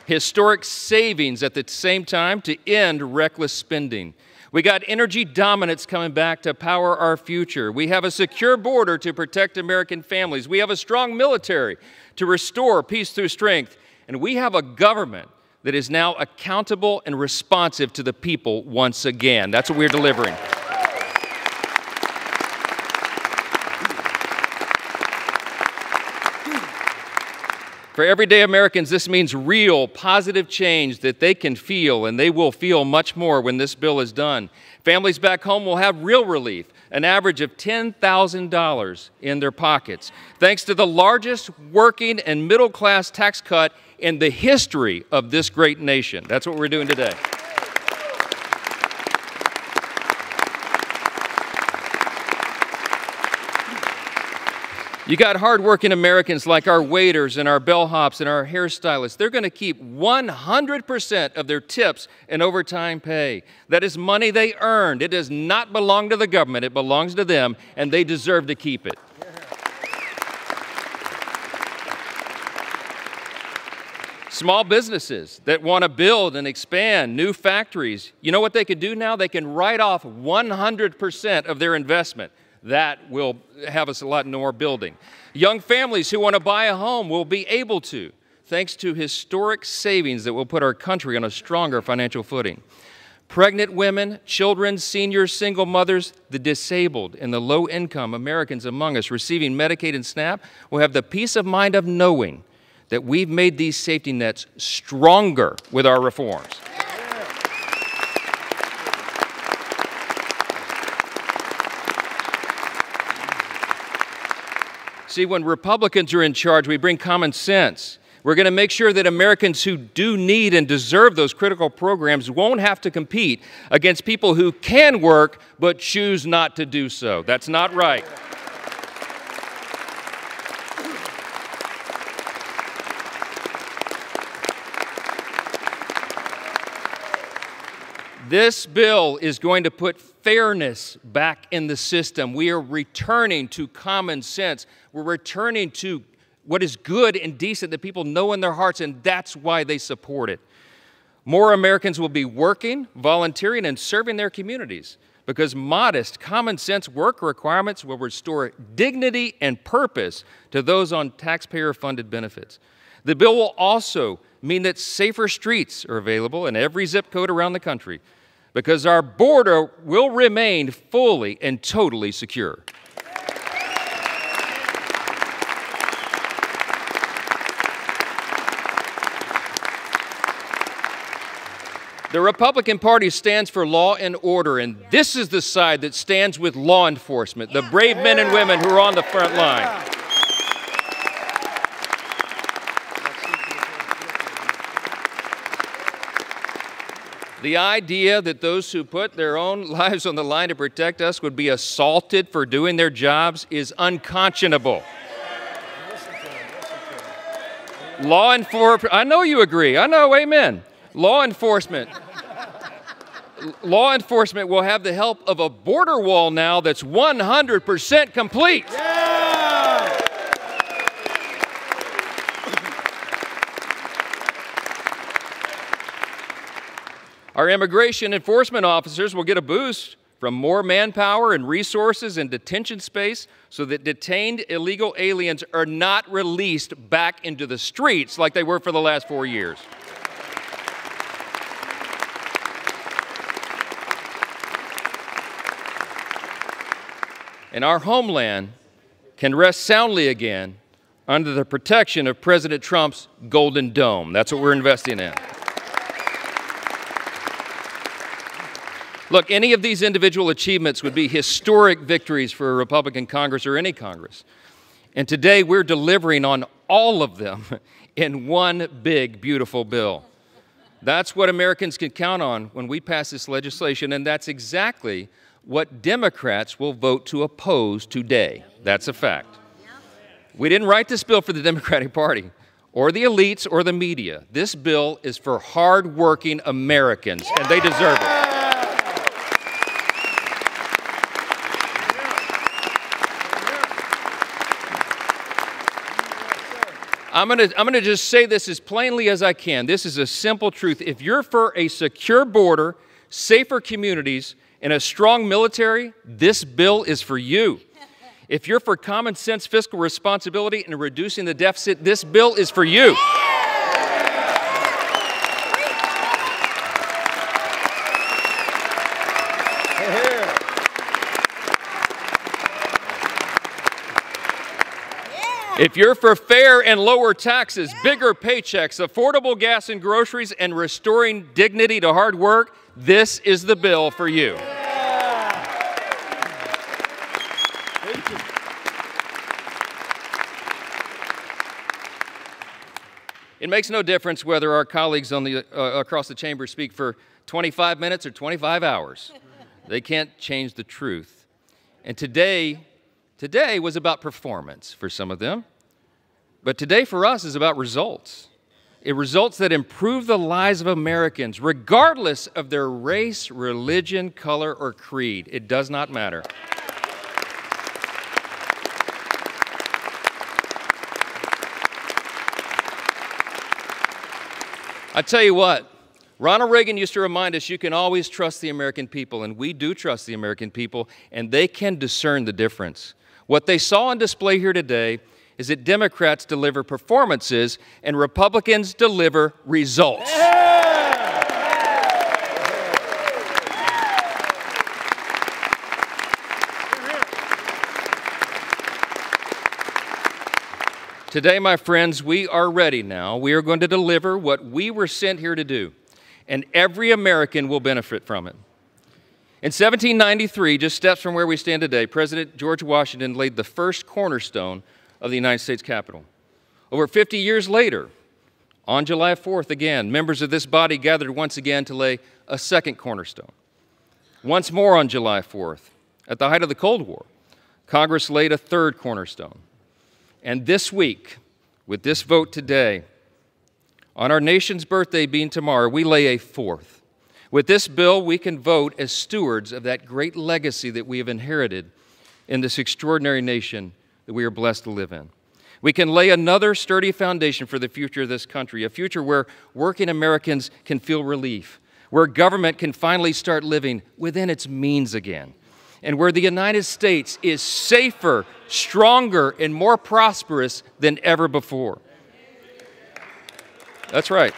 Historic savings at the same time to end reckless spending. We got energy dominance coming back to power our future. We have a secure border to protect American families. We have a strong military to restore peace through strength. And we have a government that is now accountable and responsive to the people once again. That's what we're delivering. For everyday Americans, this means real, positive change that they can feel, and they will feel much more when this bill is done. Families back home will have real relief, an average of $10,000 in their pockets, thanks to the largest working and middle-class tax cut in the history of this great nation. That's what we're doing today. You got hardworking Americans like our waiters and our bellhops and our hairstylists. They're going to keep 100% of their tips and overtime pay. That is money they earned. It does not belong to the government. It belongs to them, and they deserve to keep it. Small businesses that want to build and expand new factories, you know what they can do now? They can write off 100% of their investment. That will have us a lot more building. Young families who want to buy a home will be able to, thanks to historic savings that will put our country on a stronger financial footing. Pregnant women, children, seniors, single mothers, the disabled, and the low-income Americans among us receiving Medicaid and SNAP will have the peace of mind of knowing that we've made these safety nets stronger with our reforms. See, when Republicans are in charge, we bring common sense. We're going to make sure that Americans who do need and deserve those critical programs won't have to compete against people who can work but choose not to do so. That's not right. This bill is going to put fairness back in the system. We are returning to common sense. We're returning to what is good and decent that people know in their hearts, and that's why they support it. More Americans will be working, volunteering, and serving their communities because modest, common sense work requirements will restore dignity and purpose to those on taxpayer-funded benefits. The bill will also mean that safer streets are available in every zip code around the country because our border will remain fully and totally secure. The Republican Party stands for law and order, and this is the side that stands with law enforcement, the brave men and women who are on the front line. The idea that those who put their own lives on the line to protect us would be assaulted for doing their jobs is unconscionable. Law enforcement, I know you agree. I know, amen. Law enforcement will have the help of a border wall now that's 100% complete. Yeah! Our immigration enforcement officers will get a boost from more manpower and resources and detention space so that detained illegal aliens are not released back into the streets like they were for the last 4 years. And our homeland can rest soundly again under the protection of President Trump's Golden Dome. That's what we're investing in. Look, any of these individual achievements would be historic victories for a Republican Congress or any Congress. And today we're delivering on all of them in one big, beautiful bill. That's what Americans can count on when we pass this legislation, and that's exactly what Democrats will vote to oppose today. That's a fact. We didn't write this bill for the Democratic Party or the elites or the media. This bill is for hard-working Americans, and they deserve it. I'm gonna just say this as plainly as I can. This is a simple truth. If you're for a secure border, safer communities, and a strong military, this bill is for you. If you're for common sense fiscal responsibility and reducing the deficit, this bill is for you. If you're for fair and lower taxes, bigger paychecks, affordable gas and groceries, and restoring dignity to hard work, this is the bill for you. It makes no difference whether our colleagues on across the chamber speak for 25 minutes or 25 hours. They can't change the truth. And today was about performance for some of them. But today for us is about results. Results that improve the lives of Americans, regardless of their race, religion, color, or creed. It does not matter. I tell you what, Ronald Reagan used to remind us you can always trust the American people, and we do trust the American people, and they can discern the difference. What they saw on display here today is that Democrats deliver performances and Republicans deliver results. Today, my friends, we are ready now. We are going to deliver what we were sent here to do, and every American will benefit from it. In 1793, just steps from where we stand today, President George Washington laid the first cornerstone of the United States Capitol. Over 50 years later, on July 4th again, members of this body gathered once again to lay a second cornerstone. Once more on July 4th, at the height of the Cold War, Congress laid a third cornerstone. And this week, with this vote today, on our nation's birthday being tomorrow, we lay a fourth. With this bill, we can vote as stewards of that great legacy that we have inherited in this extraordinary nation that we are blessed to live in. We can lay another sturdy foundation for the future of this country, a future where working Americans can feel relief, where government can finally start living within its means again, and where the United States is safer, stronger, and more prosperous than ever before. That's right.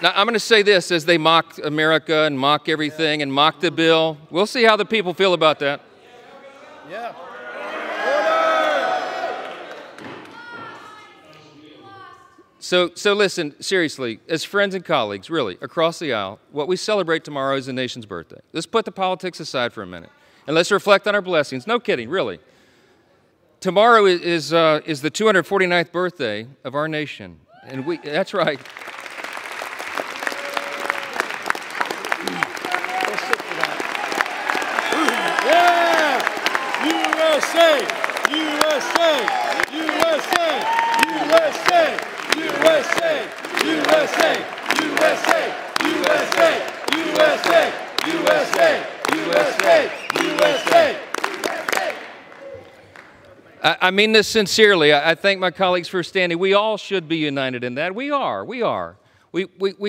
Now, I'm going to say this as they mock America and mock everything and mock the bill. We'll see how the people feel about that. Yeah. So listen, seriously, as friends and colleagues, really, across the aisle, what we celebrate tomorrow is the nation's birthday. Let's put the politics aside for a minute, and let's reflect on our blessings. No kidding, really. Tomorrow is the 249th birthday of our nation, and that's right. USA! USA! USA! USA! USA! USA! USA! USA! USA! USA! USA! USA! I mean this sincerely. I thank my colleagues for standing. We all should be united in that. We are. We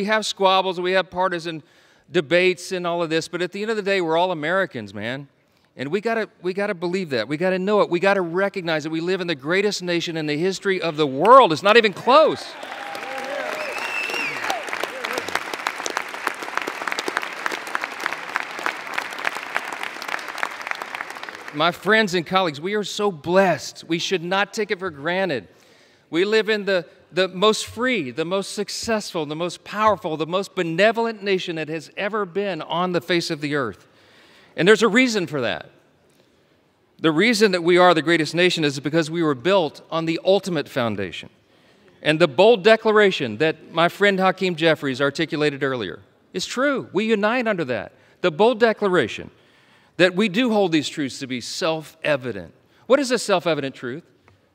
have squabbles, we have partisan debates and all of this, but at the end of the day, we're all Americans, man. And we gotta believe that. We gotta know it. We gotta recognize that we live in the greatest nation in the history of the world. It's not even close. My friends and colleagues, we are so blessed. We should not take it for granted. We live in the most free, the most successful, the most powerful, the most benevolent nation that has ever been on the face of the earth. And there's a reason for that. The reason that we are the greatest nation is because we were built on the ultimate foundation. And the bold declaration that my friend Hakeem Jeffries articulated earlier is true. We unite under that. The bold declaration that we do hold these truths to be self-evident. What is a self-evident truth?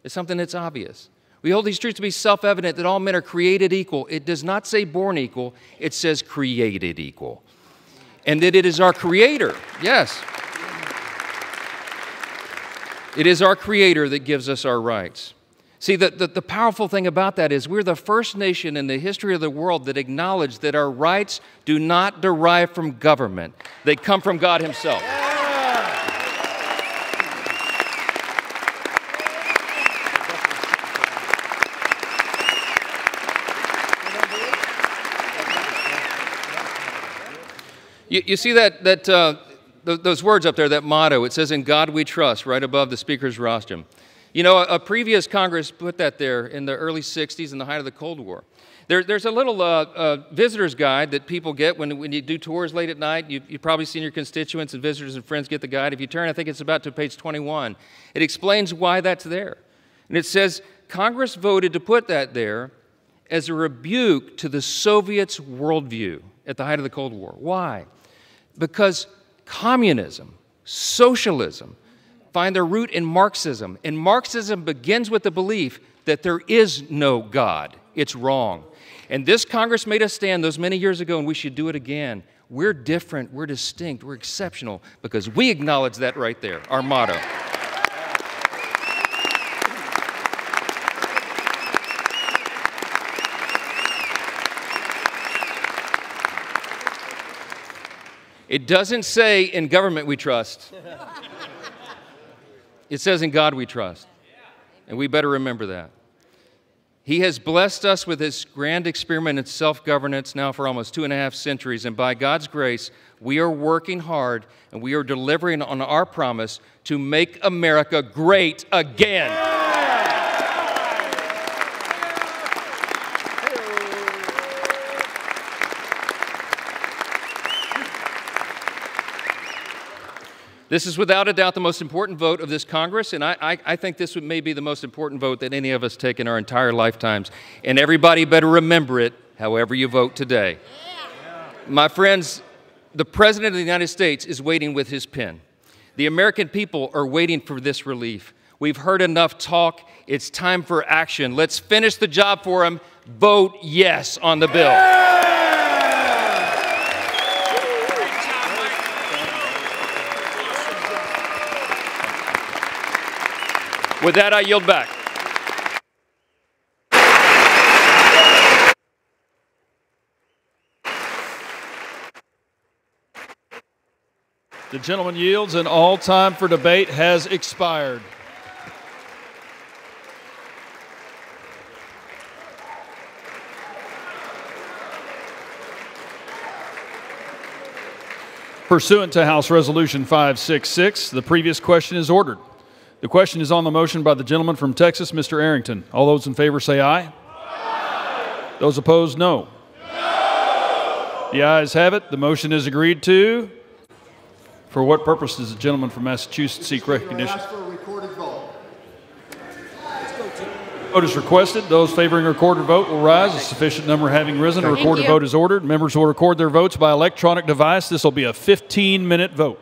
It's something that's obvious. We hold these truths to be self-evident that all men are created equal. It does not say born equal, it says created equal. And that it is our Creator, yes. It is our Creator that gives us our rights. See, the powerful thing about that is we're the first nation in the history of the world that acknowledged that our rights do not derive from government. They come from God Himself. You see those words up there, that motto, it says, "In God we trust," right above the speaker's rostrum. You know, a previous Congress put that there in the early 60s in the height of the Cold War. There's a little visitor's guide that people get when you do tours late at night. You've probably seen your constituents and visitors and friends get the guide. If you turn, I think it's about to page 21. It explains why that's there. And it says, Congress voted to put that there as a rebuke to the Soviets' worldview at the height of the Cold War. Why? Because communism, socialism, find their root in Marxism. And Marxism begins with the belief that there is no God. It's wrong. And this Congress made us stand those many years ago, and we should do it again. We're different, we're distinct, we're exceptional, because we acknowledge that right there, our motto. It doesn't say in government we trust. It says in God we trust. And we better remember that. He has blessed us with His grand experiment in self-governance now for almost 2.5 centuries. And by God's grace, we are working hard and we are delivering on our promise to make America great again. This is without a doubt the most important vote of this Congress, and I think this may be the most important vote that any of us take in our entire lifetimes. And everybody better remember it, however you vote today. My friends, the President of the United States is waiting with his pen. The American people are waiting for this relief. We've heard enough talk. It's time for action. Let's finish the job for him. Vote yes on the bill. With that, I yield back. The gentleman yields, and all time for debate has expired. Pursuant to House Resolution 566, the previous question is ordered. The question is on the motion by the gentleman from Texas, Mr. Arrington. All those in favor say aye. Aye. Those opposed, no. No. The ayes have it. The motion is agreed to. For what purpose does the gentleman from Massachusetts seek recognition? Ask for a recorded vote. Vote is requested. Those favoring a recorded vote will rise. A sufficient number having risen, a recorded vote is ordered. Members will record their votes by electronic device. This will be a 15-minute vote.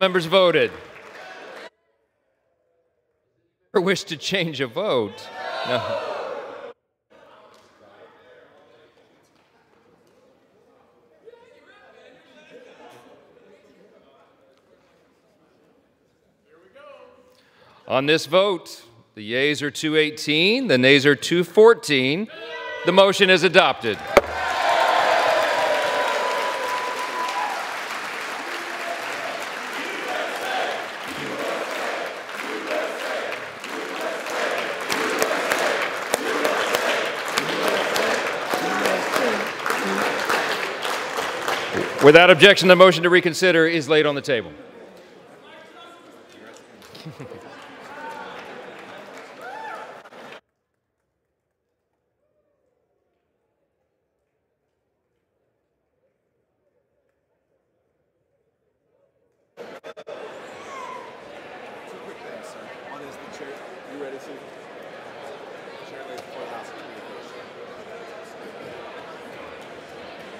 Members voted. Or wish to change a vote? No. On this vote, the yeas are 218, the nays are 214. The motion is adopted. Without objection, the motion to reconsider is laid on the table.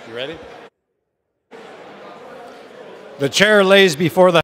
You ready? The chair lays before the